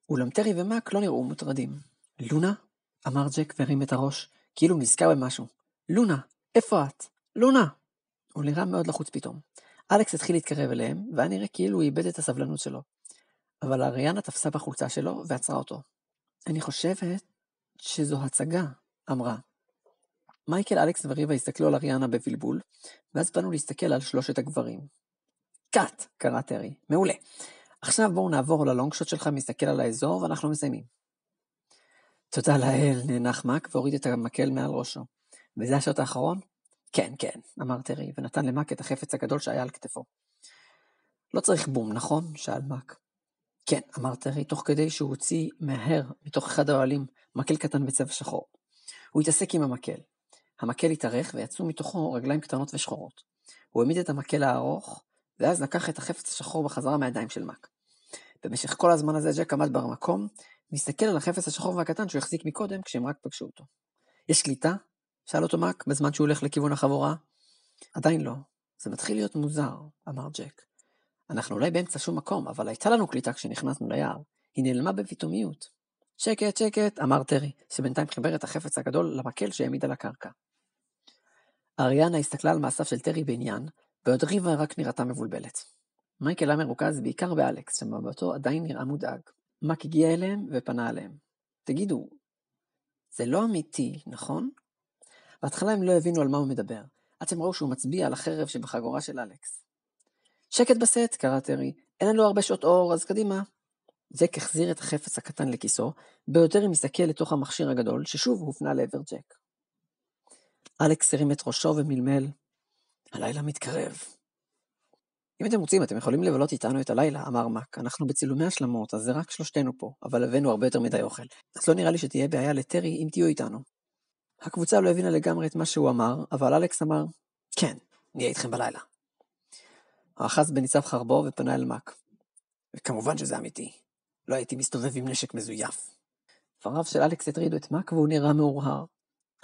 אולם טרי ומק לא נראו מוטרדים. לונה? אמר ג'ק והרים את הראש, כאילו נזכר במשהו. לונה, איפה את? לונה! הוא נראה מאוד לחוץ פתאום. אלכס התחיל להתקרב אליהם, והיה נראה כאילו הוא איבד את הסבלנות שלו. אבל אריאנה תפסה בחולצה שלו ועצרה אותו. אני חושבת שזו הצגה, אמרה. מייקל, אלכס וריבה הסתכלו על אריאנה בבלבול, ואז פנו להסתכל על שלושת הגברים. קאט, קרא טרי. מעולה. עכשיו בואו נעבור ללונגשוט שלך, מסתכל על האזור, ואנחנו מסיימים. תודה לאל, נאנח מק והוריד את המקל מעל ראשו. וזה השוט האחרון? כן, כן, אמר טרי, ונתן למק את החפץ הגדול שהיה על כתפו. לא צריך בום, נכון? שאל מק. כן, אמר טרי, תוך כדי שהוא הוציא מהר מתוך אחד האוהלים מקל קטן בצבע שחור. הוא התעסק עם המקל. המקל התארך ויצאו מתוכו רגליים קטנות ושחורות. הוא העמיד את המקל הארוך, ואז לקח את החפץ השחור בחזרה מהידיים של מק. במשך כל הזמן הזה ג'ק עמד במקום, והסתכל על החפץ השחור והקטן שהוא החזיק מקודם כשהם רק פגשו אותו. יש קליטה? שאל אותו מק בזמן שהוא הולך לכיוון החבורה. עדיין לא. זה מתחיל להיות מוזר, אמר ג'ק. אנחנו אולי באמצע שום מקום, אבל הייתה לנו קליטה כשנכנסנו ליער. היא נעלמה בפתאומיות. שקט, שקט, אמר טרי, שבינתיים חיבר את החפץ הגדול למקל שהעמיד על הקרקע. אריאנה הסתכלה על מעשיו של טרי בעניין, בעוד ריבה רק נראתה מבולבלת. מייקל היה מרוכז בעיקר באלכס, שמבטו עדיין נראה מודאג. מק הגיע אליהם ופנה עליהם. תגידו, זה לא אמיתי, נכון? בהתחלה הם לא הבינו על מה הוא מדבר. עד שהם ראו שהוא מצביע על החרב שבחגורה של אלכס. שקט בסט, קרא טרי. אין לנו הרבה שעות אור, אז קדימה. ג'ק החזיר את החפץ הקטן לכיסו, בעוד הם מסתכל לתוך המכשיר הגדול, ששוב הופנה לעבר ג'ק. אלכס הרים את ראשו ומלמל, הלילה מתקרב. אם אתם רוצים, אתם יכולים לבלות איתנו את הלילה, אמר מק. אנחנו בצילומי השלמות, אז זה רק שלושתנו פה, אבל הבאנו הרבה יותר מדי אוכל. אז לא נראה לי שתהיה בעיה לטרי אם תהיו איתנו. הקבוצה לא הבינה לגמרי את מה שהוא אמר, אבל אלכס אמר, כן, נהיה איתכם בלילה. האחז בניצב חרבו ופנה אל מק. וכמובן שזה אמיתי. לא הייתי מסתובב עם נשק מזויף. דבריו של אלכס הטרידו את מק והוא נראה מאורהר.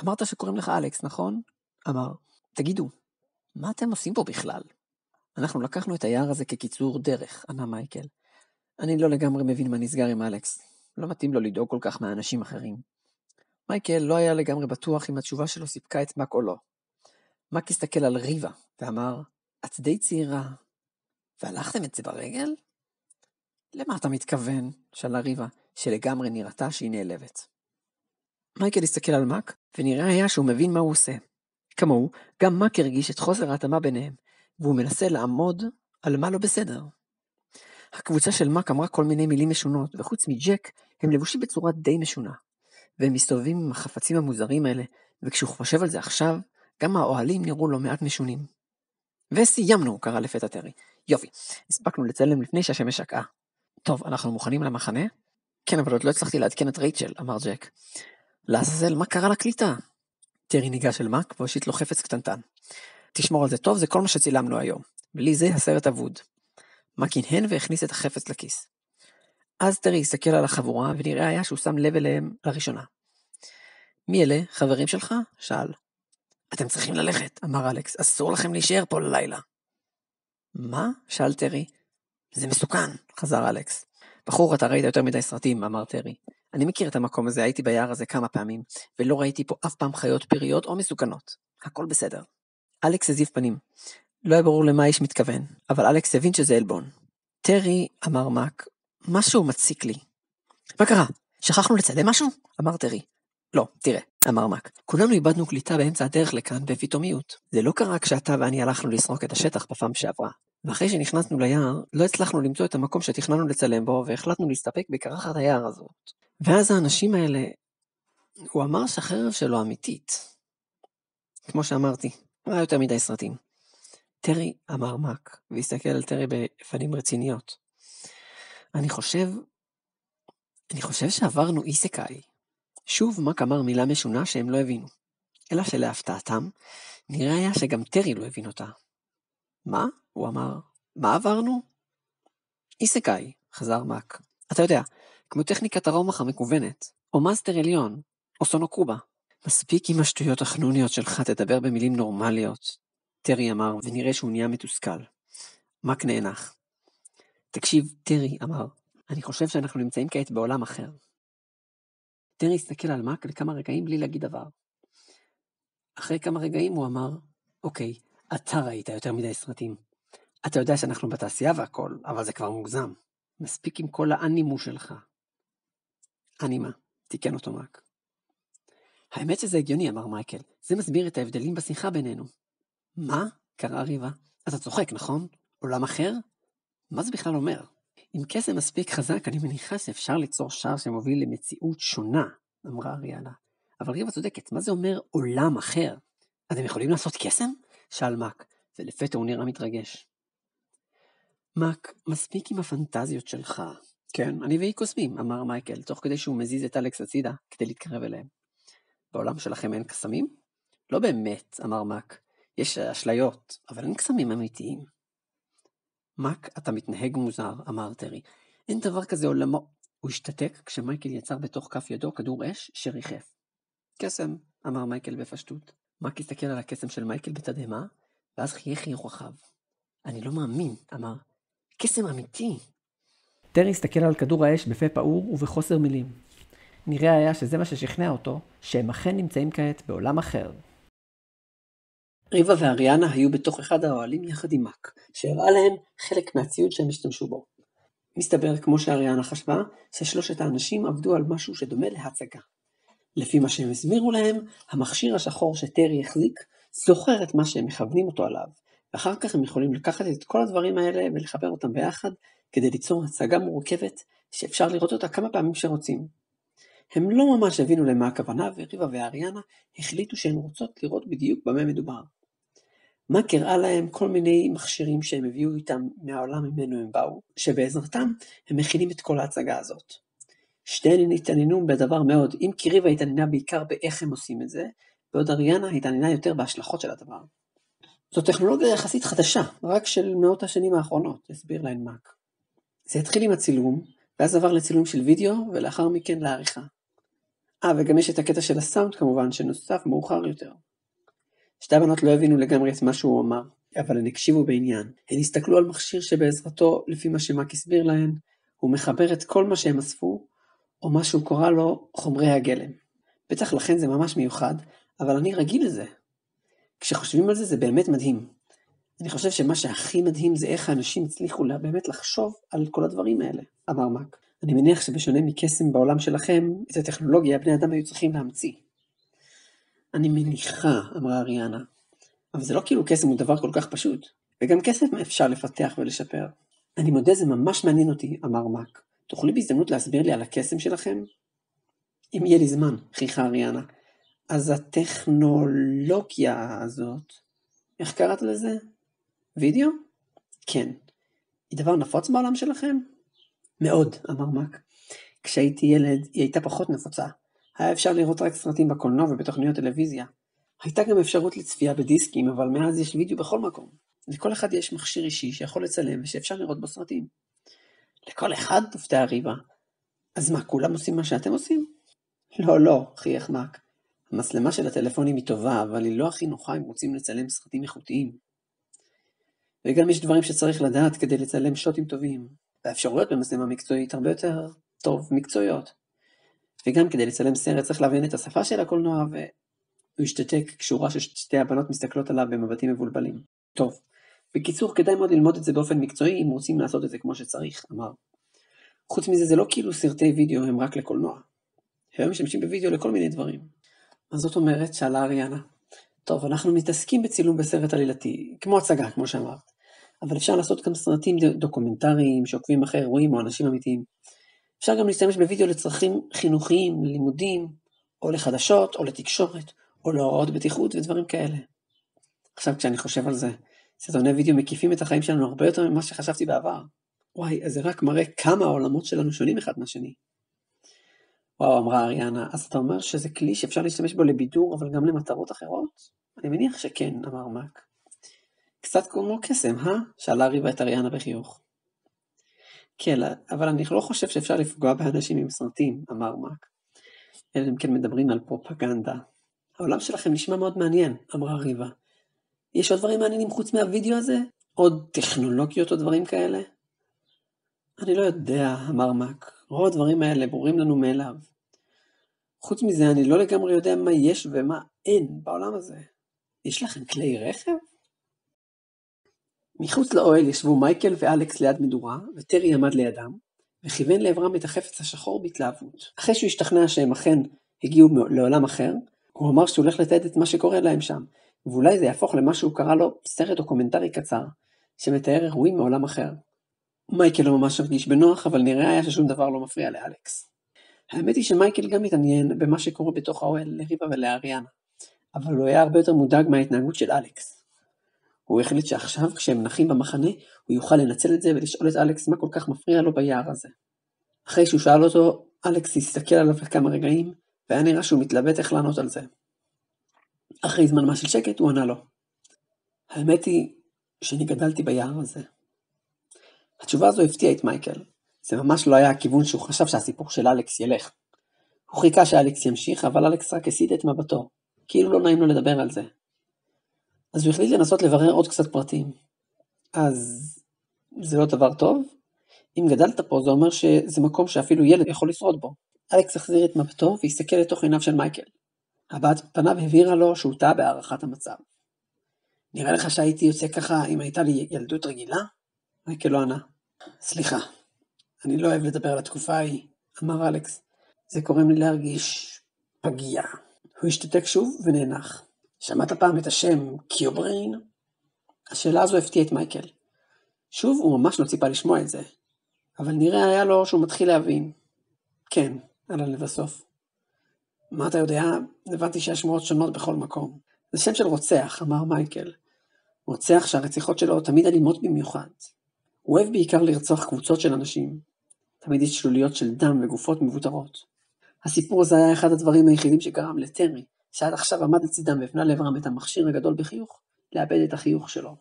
אמרת שקוראים לך אלכס, נכון? אמר. תגידו, מה אתם עושים פה בכלל? אנחנו לקחנו את היער הזה כקיצור דרך, ענה מייקל. אני לא לגמרי מבין מה נסגר עם אלכס. לא מתאים לו לדאוג כל כך מהאנשים אחרים. מייקל לא היה לגמרי בטוח אם התשובה שלו סיפקה את מק או לא. מק הסתכל על ריבה ואמר, את די צעירה. והלכתם את זה ברגל? למה אתה מתכוון? שאלה ריבה, שלגמרי נראתה שהיא נעלבת. מייקל הסתכל על מק, ונראה היה שהוא מבין מה הוא עושה. כמוהו, גם מק הרגיש את חוסר ההתאמה ביניהם, והוא מנסה לעמוד על מה לא בסדר. הקבוצה של מק אמרה כל מיני מילים משונות, וחוץ מג'ק, הם לבושים בצורה די משונה. והם מסתובבים עם החפצים המוזרים האלה, וכשהוא חושב על זה עכשיו, גם האוהלים נראו לו מעט משונים. וסיימנו, קרא לפתע טרי. יופי, הספקנו לצלם לפני שהשמש שקעה. טוב, אנחנו מוכנים למחנה? כן, אבל עוד לא הצלחתי לעדכן את רייצ'ל, אמר ג'ק. לעזאזל, מה קרה לקליטה? טרי ניגש אל מק והושיט לו חפץ קטנטן. תשמור על זה טוב, זה כל מה שצילמנו היום. בלי זה הסרט אבוד. מק הנהן והכניס את החפץ לכיס. אז טרי הסתכל על החבורה ונראה היה שהוא שם לב אליהם לראשונה. מי אלה? חברים שלך? שאל. אתם צריכים ללכת, אמר אלכס. אסור לכם להישאר פה ללילה. מה? שאל טרי. זה מסוכן, חזר אלכס. בחור, אתה ראית יותר מדי סרטים, אמר טרי. אני מכיר את המקום הזה, הייתי ביער הזה כמה פעמים, ולא ראיתי פה אף פעם חיות פריות או מסוכנות. הכל בסדר. אלכס הזיף פנים. לא היה ברור למה איש מתכוון, אבל אלכס הבין שזה אלבון. טרי, אמר מק, משהו מציק לי. מה קרה? שכחנו לצלם משהו? אמר טרי. לא, תראה, אמר מק. כולנו איבדנו קליטה באמצע הדרך לכאן בפתאומיות. זה לא קרה כשאתה ואני הלכנו לסרוק את השטח בפעם שעברה. ואחרי שנכנסנו ליער, לא הצלחנו למצוא את המקום שתכננו לצלם בו, והחלטנו להסתפק בקרחת היער הזאת. ואז האנשים האלה, הוא אמר שהחרב שלו אמיתית. כמו שאמרתי, היה יותר מדי סרטים. טרי, אמר מק, והסתכל על טרי בפנים רציניות. אני חושב שעברנו איסקאי. שוב מק אמר מילה משונה שהם לא הבינו. אלא שלהפתעתם, נראה היה שגם טרי לא הבין אותה. מה? הוא אמר. מה עברנו? איסקאי, חזר מק. אתה יודע, כמו טכניקת הרומח המקוונת, או מאסטר עליון, או סונוקובה. מספיק עם השטויות החנוניות שלך, תדבר במילים נורמליות. טרי אמר, ונראה שהוא נהיה מתוסכל. מק נאנח. תקשיב, טרי אמר, אני חושב שאנחנו נמצאים כעת בעולם אחר. טרי הסתכל על מק לכמה רגעים בלי להגיד דבר. אחרי כמה רגעים הוא אמר, אוקיי, אתה ראית יותר מדי סרטים. אתה יודע שאנחנו בתעשייה והכל, אבל זה כבר מוגזם. מספיק עם כל האנימו שלך. אנימה, תיקן אותו מק. האמת שזה הגיוני, אמר מייקל. זה מסביר את ההבדלים בשיחה בינינו. מה? קרא ריבה. אתה צוחק, נכון? עולם אחר? מה זה בכלל אומר? אם קסם מספיק חזק, אני מניחה שאפשר ליצור שער שמוביל למציאות שונה, אמרה אריאנה. אבל ריבה צודקת, מה זה אומר עולם אחר? אתם יכולים לעשות קסם? שאל מק, ולפתע הוא נראה מתרגש. מק, מספיק עם הפנטזיות שלך. כן, אני והיא קוסמים, אמר מייקל, תוך כדי שהוא מזיז את אלכס הצידה כדי להתקרב אליהם. בעולם שלכם אין קסמים? לא באמת, אמר מק. יש אשליות, אבל אין קסמים אמיתיים. מק, אתה מתנהג מוזר, אמר טרי. אין דבר כזה עולמו. הוא השתתק כשמייקל יצר בתוך כף ידו כדור אש שריחף. קסם, אמר מייקל בפשטות. מק הסתכל על הקסם של מייקל בתדהמה, ואז חייך חיוך רחב. אני לא מאמין, אמר. קסם אמיתי. טרי הסתכל על כדור האש בפה פעור ובחוסר מילים. נראה היה שזה מה ששכנע אותו, שהם אכן נמצאים כעת בעולם אחר. ריבה ואריאנה היו בתוך אחד האוהלים יחד עם מק, שהראה להם חלק מהציוד שהם השתמשו בו. מסתבר, כמו שאריאנה חשבה, ששלושת האנשים עבדו על משהו שדומה להצגה. לפי מה שהם הסבירו להם, המכשיר השחור שטרי החזיק, זוכר את מה שהם מכוונים אותו עליו, ואחר כך הם יכולים לקחת את כל הדברים האלה ולחבר אותם ביחד, כדי ליצור הצגה מורכבת שאפשר לראות אותה כמה פעמים שרוצים. הם לא ממש הבינו למה הכוונה, וריבה ואריאנה החליטו שהן רוצות לראות בדיוק במה מדובר. מק הראה להם כל מיני מכשירים שהם הביאו איתם מהעולם ממנו הם באו, שבעזרתם הם מכינים את כל ההצגה הזאת. שתיהן התעניינו בדבר מאוד, אם כי ריבה התעניינה בעיקר באיך הם עושים את זה, בעוד אריאנה התעניינה יותר בהשלכות של הדבר. זו טכנולוגיה יחסית חדשה, רק של מאות השנים האחרונות, הסביר להן מק. זה התחיל עם הצילום, ואז עבר לצילום של וידאו, ולאחר מכן לעריכה. וגם יש את הקטע של הסאונד כמובן, שנוסף מאוחר יותר. שתי הבנות לא הבינו לגמרי את מה שהוא אמר, אבל הן הקשיבו בעניין. הן הסתכלו על מכשיר שבעזרתו, לפי מה שמק הסביר להן, הוא מחבר את כל מה שהם אספו, או מה שהוא קורא לו חומרי הגלם. בטח לכן זה ממש מיוחד, אבל אני רגיל לזה. כשחושבים על זה, זה באמת מדהים. אני חושב שמה שהכי מדהים זה איך האנשים הצליחו באמת לחשוב על כל הדברים האלה, אמר מק. אני מניח שבשונה מקסם בעולם שלכם, את הטכנולוגיה בני אדם היו צריכים להמציא. אני מניחה, אמרה אריאנה. אבל זה לא כאילו קסם הוא דבר כל כך פשוט. וגם קסם אפשר לפתח ולשפר. אני מודה, זה ממש מעניין אותי, אמר מק. תוכלי בהזדמנות להסביר לי על הקסם שלכם? אם יהיה לי זמן, חיכה אריאנה. אז הטכנולוגיה הזאת, איך קראת לזה? וידאו? כן. היא דבר נפוץ בעולם שלכם? מאוד, אמר מק. כשהייתי ילד, היא הייתה פחות נפוצה. היה אפשר לראות רק סרטים בקולנוע ובתוכניות טלוויזיה. הייתה גם אפשרות לצפייה בדיסקים, אבל מאז יש וידאו בכל מקום. לכל אחד יש מכשיר אישי שיכול לצלם ושאפשר לראות בו סרטים. לכל אחד תופתע ריבה. אז מה, כולם עושים מה שאתם עושים? לא, חייך מק. המצלמה של הטלפונים היא טובה, אבל היא לא הכי נוחה אם רוצים לצלם סרטים איכותיים. וגם יש דברים שצריך לדעת כדי לצלם שוטים טובים. והאפשרויות במצלמה מקצועית הרבה יותר טוב מקצועיות. וגם כדי לצלם סרט צריך להבין את השפה של הקולנוע, והוא השתתק כשהוא ראה ששתי הבנות מסתכלות עליו במבטים מבולבלים. טוב, בקיצור כדאי מאוד ללמוד את זה באופן מקצועי אם רוצים לעשות את זה כמו שצריך, אמר. חוץ מזה זה לא כאילו סרטי וידאו הם רק לקולנוע. הם משתמשים בווידאו לכל מיני דברים. אז זאת אומרת, שאלה אריאנה. טוב, אנחנו מתעסקים בצילום בסרט עלילתי, כמו הצגה, כמו שאמרת. אבל אפשר לעשות גם סרטים דוקומנטריים שעוקבים אחרי אירועים או אנשים אמיתיים. אפשר גם להשתמש בווידאו לצרכים חינוכיים, לימודים, או לחדשות, או לתקשורת, או להוראות בטיחות ודברים כאלה. עכשיו כשאני חושב על זה, סרטוני וידאו מקיפים את החיים שלנו הרבה יותר ממה שחשבתי בעבר. וואי, אז זה רק מראה כמה העולמות שלנו שונים אחד מהשני. וואו, אמרה אריאנה, אז אתה אומר שזה כלי שאפשר להשתמש בו לבידור, אבל גם למטרות אחרות? אני מניח שכן, אמר מק. קצת כמו קסם, שאלה ריבה את אריאנה בחיוך. כן, אבל אני לא חושב שאפשר לפגוע באנשים עם סרטים, אמר מק. אלא אם כן מדברים על פרופגנדה. העולם שלכם נשמע מאוד מעניין, אמרה ריבה. יש עוד דברים מעניינים חוץ מהווידאו הזה? עוד טכנולוגיות או דברים כאלה? אני לא יודע, אמר מק. רוב הדברים האלה ברורים לנו מאליו. חוץ מזה, אני לא לגמרי יודע מה יש ומה אין בעולם הזה. יש לכם כלי רכב? מחוץ לאוהל ישבו מייקל ואלכס ליד מדורה, וטרי עמד לידם, וכיוון לעברם את החפץ השחור בהתלהבות. אחרי שהוא השתכנע שהם אכן הגיעו לעולם אחר, הוא אמר שהוא הולך לתעד את מה שקורה להם שם, ואולי זה יהפוך למה שהוא קרא לו סרט או קומנטרי קצר, שמתאר אירועים מעולם אחר. מייקל לא ממש הרגיש בנוח, אבל נראה היה ששום דבר לא מפריע לאלכס. האמת היא שמייקל גם מתעניין במה שקורה בתוך האוהל לריבה ולאריאנה, אבל הוא היה הרבה יותר מודאג מההתנהגות של אלכס. הוא החליט שעכשיו, כשהם נחים במחנה, הוא יוכל לנצל את זה ולשאול את אלכס מה כל כך מפריע לו ביער הזה. אחרי שהוא שאל אותו, אלכס הסתכל עליו לכמה רגעים, והיה נראה שהוא מתלבט איך לענות על זה. אחרי זמן מה של שקט, הוא ענה לו. האמת היא שאני גדלתי ביער הזה. התשובה הזו הפתיעה את מייקל. זה ממש לא היה הכיוון שהוא חשב שהסיפור של אלכס ילך. הוא חיכה שאלכס ימשיך, אבל אלכס רק הסיט את מבטו. כאילו לא נעים לו לדבר על זה. אז הוא החליט לנסות לברר עוד קצת פרטים. אז זה לא דבר טוב? אם גדלת פה, זה אומר שזה מקום שאפילו ילד יכול לשרוד בו. אלכס החזיר את מבטו והסתכל לתוך עיניו של מייקל. הבעת פניו הבהירה לו שהוא טעה בהערכת המצב. נראה לך שהייתי יוצא ככה אם הייתה לי ילדות רגילה? מייקל לא ענה. סליחה, אני לא אוהב לדבר על התקופה ההיא, אמר אלכס. זה קוראים לי להרגיש פגיע. הוא השתתק שוב ונאנח. שמעת פעם את השם קיובריין? השאלה הזו הפתיעה את מייקל. שוב הוא ממש לא ציפה לשמוע את זה, אבל נראה היה לו שהוא מתחיל להבין. כן, עלה לבסוף. מה אתה יודע? הבנתי שיש שמועות שונות בכל מקום. זה שם של רוצח, אמר מייקל. רוצח שהרציחות שלו תמיד אלימות במיוחד. הוא אוהב בעיקר לרצוח קבוצות של אנשים. תמיד יש שלוליות של דם וגופות מבוטרות. הסיפור הזה היה אחד הדברים היחידים שגרם לטרי, שעד עכשיו עמד לצידם והפנה לעברם את המכשיר הגדול בחיוך, לאבד את החיוך שלו.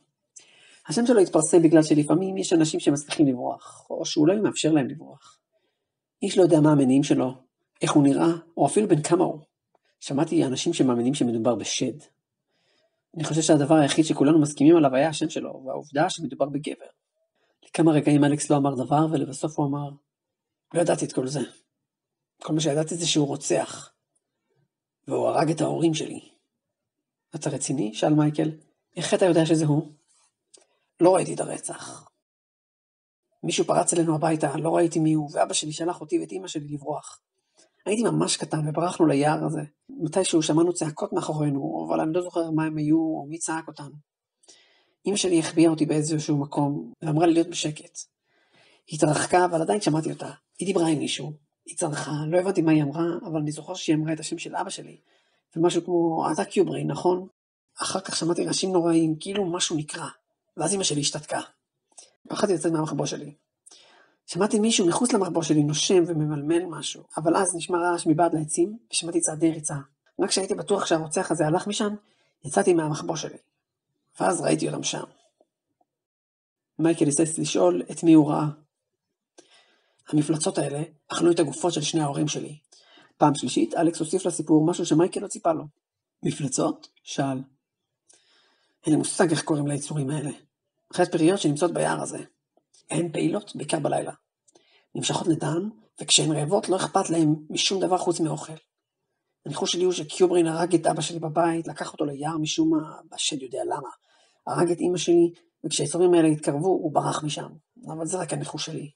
השם שלו התפרסם בגלל שלפעמים יש אנשים שמצליחים לברוח, או שאולי הוא מאפשר להם לברוח. איש לא יודע מה המניעים שלו, איך הוא נראה, או אפילו בין כמה הוא. שמעתי אנשים שמאמינים שמדובר בשד. אני חושב שהדבר היחיד שכולנו מסכימים עליו היה השם שלו, והעובדה שמדובר בגבר. לכמה רגעים אלכס לא אמר דבר, ולבסוף הוא אמר, לא ידעתי את כל זה. כל מה שידעתי זה שהוא רוצח, והוא הרג את ההורים שלי. אתה רציני? שאל מייקל. איך אתה יודע שזה הוא? לא ראיתי את הרצח. מישהו פרץ אלינו הביתה, לא ראיתי מי הוא, ואבא שלי שלח אותי ואת אמא שלי לברוח. הייתי ממש קטן וברחנו ליער הזה. מתישהו שמענו צעקות מאחורינו, אבל אני לא זוכר מה הם היו או מי צעק אותם. אמא שלי החביאה אותי באיזשהו מקום, ואמרה לי להיות בשקט. היא התרחקה, אבל עדיין שמעתי אותה. היא דיברה עם מישהו. היא צרחה, לא הבנתי מה היא אמרה, אבל אני זוכר שהיא אמרה את השם של אבא שלי. ומשהו כמו, אתה קיובריין, נכון? אחר כך שמעתי רעשים נוראים, כאילו משהו נקרא. ואז אמא שלי השתתקה. פחדתי לצאת מהמחבוא שלי. שמעתי מישהו מחוץ למחבוא שלי נושם וממלמל משהו, אבל אז נשמע רעש מבעד לעצים, ושמעתי צעדי ריצה. רק כשהייתי בטוח שהרוצח הזה הלך משם, יצאתי מהמחבוא שלי. ואז ראיתי אותם שם. מייקל היסס לשאול את מי הוא ראה. המפלצות האלה אכלו את הגופות של שני ההורים שלי. פעם שלישית, אלכס הוסיף לסיפור משהו שמייקל לא ציפה לו. מפלצות? שאל. אין לי מושג איך קוראים ליצורים האלה. חיות פריות שנמצאות ביער הזה. הן פעילות בעיקר בלילה. נמשכות לדם, וכשהן רעבות לא אכפת להם משום דבר חוץ מאוכל. הניחוש שלי הוא שקיובריין הרג את אבא שלי בבית, לקח אותו ליער משום מה, השד יודע למה. הרג את אמא שלי, וכשהיצורים האלה התקרבו, הוא ברח משם. אבל זה רק הניחוש שלי.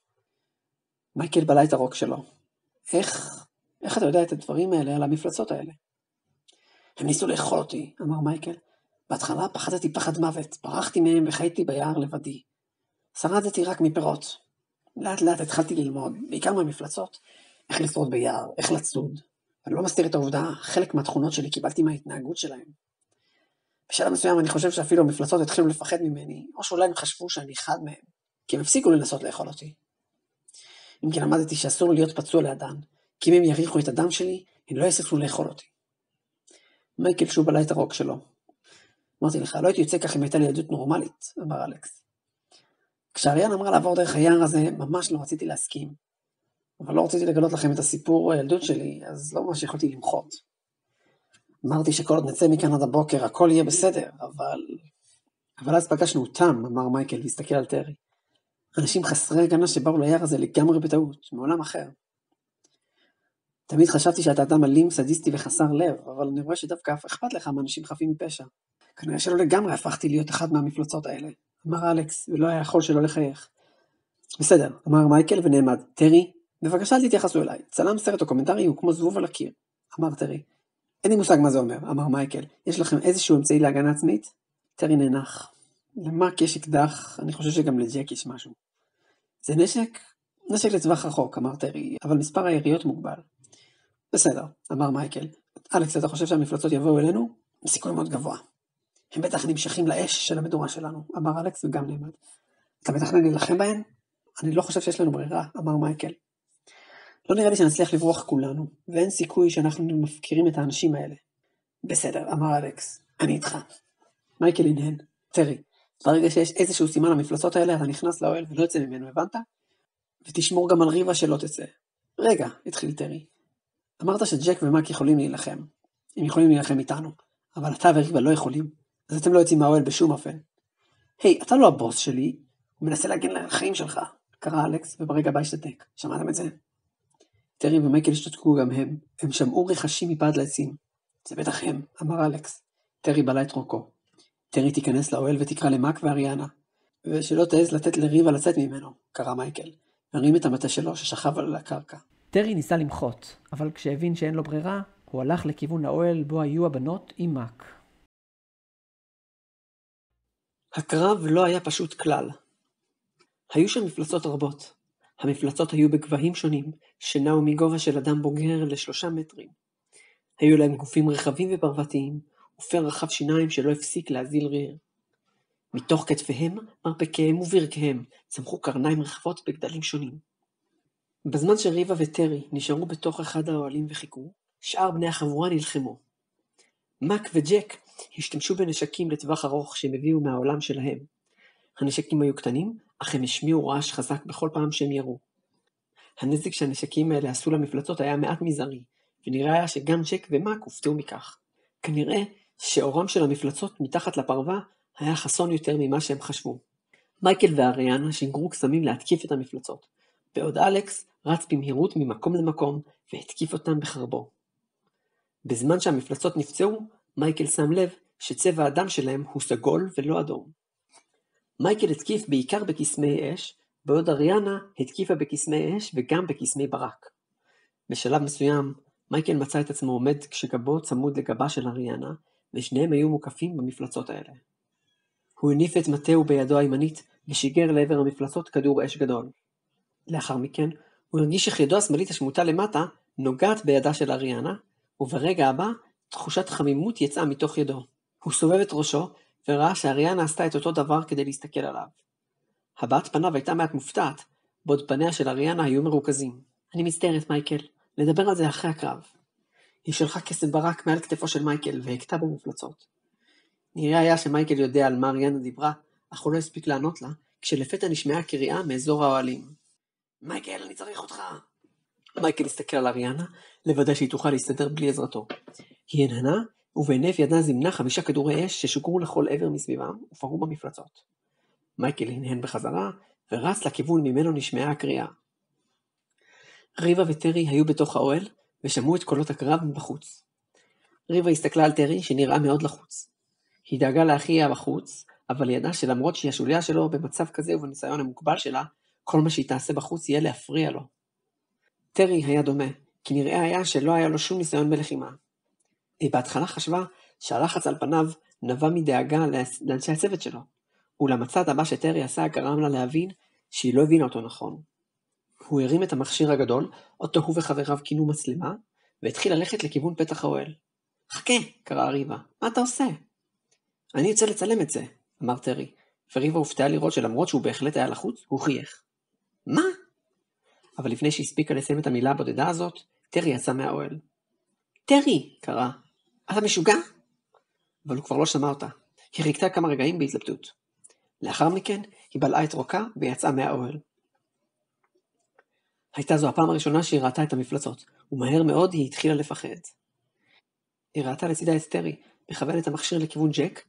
מייקל בלע את הרוק שלו. איך אתה יודע את הדברים האלה על המפלצות האלה? הם ניסו לאכול אותי, אמר מייקל. בהתחלה פחדתי פחד מוות, ברחתי מהם וחייתי ביער לבדי. שרדתי רק מפירות. לאט לאט התחלתי ללמוד, בעיקר מהמפלצות, איך לשרוד ביער, איך לצוד. אני לא מסתיר את העובדה, חלק מהתכונות שלי קיבלתי מההתנהגות שלהם. בשלב מסוים אני חושב שאפילו המפלצות התחילו לפחד ממני, או שאולי הם חשבו שאני אחד מהם, כי הם הפסיקו לנסות לאכול אותי. אם כן למדתי שאסור להיות פצוע לאדם, כי אם הם יריחו את הדם שלי, הם לא יספסו לאכול אותי. מייקל שוב בלע את הרוק שלו. אמרתי לך, לא הייתי יוצא כך אם הייתה לי ילדות נורמלית, אמר אלכס. כשאריאן אמרה לעבור דרך היער הזה, ממש לא רציתי להסכים. אבל לא רציתי לגלות לכם את הסיפור הילדות שלי, אז לא ממש יכולתי למחות. אמרתי שכל עוד נצא מכאן עד הבוקר, הכל יהיה בסדר, אבל אבל אז פגשנו אותם, אמר מייקל והסתכל על טרי. אנשים חסרי הגנה שבאו ליער הזה לגמרי בטעות, מעולם אחר. תמיד חשבתי שאתה אדם אלים, סדיסטי וחסר לב, אבל אני רואה שדווקא אכפת לך מאנשים חפים מפשע. כנראה שלא לגמרי הפכתי להיות אחד מהמפלצות האלה, אמר אלכס, ולא היה יכול שלא לחייך. בסדר, אמר מייקל ונעמד. טרי, בבקשה אל תתייחסו אליי. צלם סרט דוקומנטרי הוא כמו זבוב על הקיר, אמר טרי. אין לי מושג מה זה אומר, אמר מייקל. יש לכם איזשהו אמצעי להגנה עצמית? טרי נאנח. למק יש אקדח, אני חושב שגם לג'ק יש משהו. זה נשק לטווח רחוק, אמר טרי, אבל מספר היריות מוגבל. בסדר, אמר מייקל. אלכס, אתה חושב שהמפלצות יבואו אלינו? סיכוי מאוד גבוה. הם בטח נמשכים לאש של המדורה שלנו, אמר אלכס וגם נעמד. אתה מתכנן להילחם בהן? אני לא חושב שיש לנו ברירה, אמר מייקל. לא נראה לי שנצליח לברוח כולנו, ואין סיכוי שאנחנו מפקירים את האנשים האלה. בסדר, אמר אלכס, אני איתך. מייקל הנהן. טרי, ברגע שיש איזשהו סימן למפלצות האלה, אתה נכנס לאוהל ולא יוצא ממנו, הבנת? ותשמור גם על ריבה שלא תצא. רגע, התחיל טרי. אמרת שג'ק ומק יכולים להילחם. הם יכולים להילחם איתנו, אבל אתה וריבה לא יכולים, אז אתם לא יוצאים מהאוהל בשום אופן. היי, אתה לא הבוס שלי, הוא מנסה להגן על החיים שלך, קרא אלכס, וברגע הבא השתתק. שמעתם את זה? טרי ומייקל השתתקו גם הם שמעו רכשים מפעד לעצים. זה בטח הם, אמר אלכס. טרי בלה את רוקו. טרי תיכנס לאוהל ותקרא למק ואריאנה, ושלא תעז לתת לריבה לצאת ממנו, קרא מייקל, והרים את המטה שלו ששכב על הקרקע. טרי ניסה למחות, אבל כשהבין שאין לו ברירה, הוא הלך לכיוון האוהל בו היו הבנות עם מק. הקרב לא היה פשוט כלל. היו שם מפלצות רבות. המפלצות היו בגבהים שונים, שנעו מגובה של אדם בוגר ל3 מטרים. היו להם גופים רחבים ופרוותיים, ופה רחב שיניים שלא הפסיק להזיל ריר. מתוך כתפיהם, מרפקיהם וברכיהם, צמחו קרניים רחבות בגדלים שונים. בזמן שריבה וטרי נשארו בתוך אחד האוהלים וחיכו, שאר בני החבורה נלחמו. מק וג'ק השתמשו בנשקים לטווח ארוך שהם הביאו מהעולם שלהם. הנשקים היו קטנים, אך הם השמיעו רעש חזק בכל פעם שהם ירו. הנזק שהנשקים האלה עשו למפלצות היה מעט מזערי, ונראה היה שגם ג'ק ומק הופתעו מכך. כנראה שאורם של המפלצות מתחת לפרווה היה חסון יותר ממה שהם חשבו. מייקל ואריאנה שינגרו קסמים להתקיף את המפלצות, בעוד אלכס רץ במהירות ממקום למקום והתקיף אותם בחרבו. בזמן שהמפלצות נפצעו, מייקל שם לב שצבע הדם שלהם הוא סגול ולא אדום. מייקל התקיף בעיקר בקסמי אש, בעוד אריאנה התקיפה בקסמי אש וגם בקסמי ברק. בשלב מסוים, מייקל מצא את עצמו עומד כשגבו צמוד לגבה של אריאנה, ושניהם היו מוקפים במפלצות האלה. הוא הניף את מטהו בידו הימנית, ושיגר לעבר המפלצות כדור אש גדול. לאחר מכן, הוא הרגיש איך ידו השמאלית השמוטה למטה, נוגעת בידה של אריאנה, וברגע הבא, תחושת חמימות יצאה מתוך ידו. הוא סובב את ראשו, וראה שאריאנה עשתה את אותו דבר כדי להסתכל עליו. הבעת פניו הייתה מעט מופתעת, בעוד פניה של אריאנה היו מרוכזים. אני מצטערת מייקל, נדבר על זה אחרי הקרב. היא שלחה קסם ברק מעל כתפו של מייקל והכתה במפלצות. נראה היה שמייקל יודע על מה אריאנה דיברה, אך הוא לא הספיק לענות לה, כשלפתע נשמעה קריאה מאזור האוהלים. מייקל, אני צריך אותך. מייקל הסתכל על אריאנה, לוודא שהיא תוכל להסתדר בלי עזרתו. היא הנהנה, ובעינף ידה זימנה 5 כדורי אש ששוגרו לכל עבר מסביבם ופרו במפלצות. מייקל הנהן בחזרה, ורץ לכיוון ממנו נשמעה הקריאה. ריבה וטרי היו בתוך האוהל, ושמעו את קולות הקרב מבחוץ. ריבה הסתכלה על טרי שנראה מאוד לחוץ. היא דאגה לאחיה בחוץ, אבל ידעה שלמרות שהיא השוליה שלו במצב כזה ובניסיון המוקבל שלה, כל מה שהיא תעשה בחוץ יהיה להפריע לו. טרי היה דומה, כי נראה היה שלא היה לו שום ניסיון בלחימה. היא בהתחלה חשבה שהלחץ על פניו נבע מדאגה לאנשי הצוות שלו, אולם הצעד הבא שטרי עשה גרם לה להבין שהיא לא הבינה אותו נכון. הוא הרים את המכשיר הגדול, אותו הוא וחבריו כינו מצלמה, והתחיל ללכת לכיוון פתח האוהל. חכה, קרא ריבה, מה אתה עושה? אני יוצא לצלם את זה, אמר טרי, וריבה הופתעה לראות שלמרות שהוא בהחלט היה לחוץ, הוא חייך. מה? אבל לפני שהספיקה לסיים את המילה הבודדה הזאת, טרי יצא מהאוהל. טרי, קרא, אתה משוגע? אבל הוא כבר לא שמע אותה. היא חיכתה כמה רגעים בהתלבטות. לאחר מכן, היא בלעה את רוקה ויצאה מהאוהל. הייתה זו הפעם הראשונה שהיא ראתה את המפלצות, ומהר מאוד היא התחילה לפחד. היא ראתה לצידה את טרי, מכוון את המכשיר לכיוון ג'ק,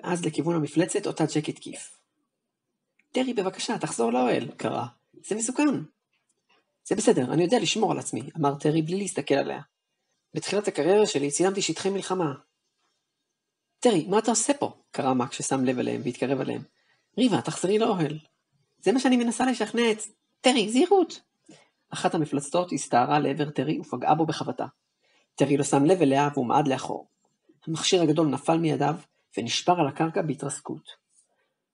ואז לכיוון המפלצת אותה ג'ק התקיף. טרי, בבקשה, תחזור לאוהל, קרא. זה מסוכן. זה בסדר, אני יודע לשמור על עצמי, אמר טרי בלי להסתכל עליה. בתחילת הקריירה שלי צילמתי שטחי מלחמה. טרי, מה אתה עושה פה? קרא מק ששם לב אליהם והתקרב אליהם. ריבה, תחזרי לאוהל. זה מה שאני מנסה לשכנע את... טרי, זהירות. אחת המפלצות הסתערה לעבר טרי ופגעה בו בחבטה. טרי לא שם לב אליה והוא מעד לאחור. המכשיר הגדול נפל מידיו ונשבר על הקרקע בהתרסקות.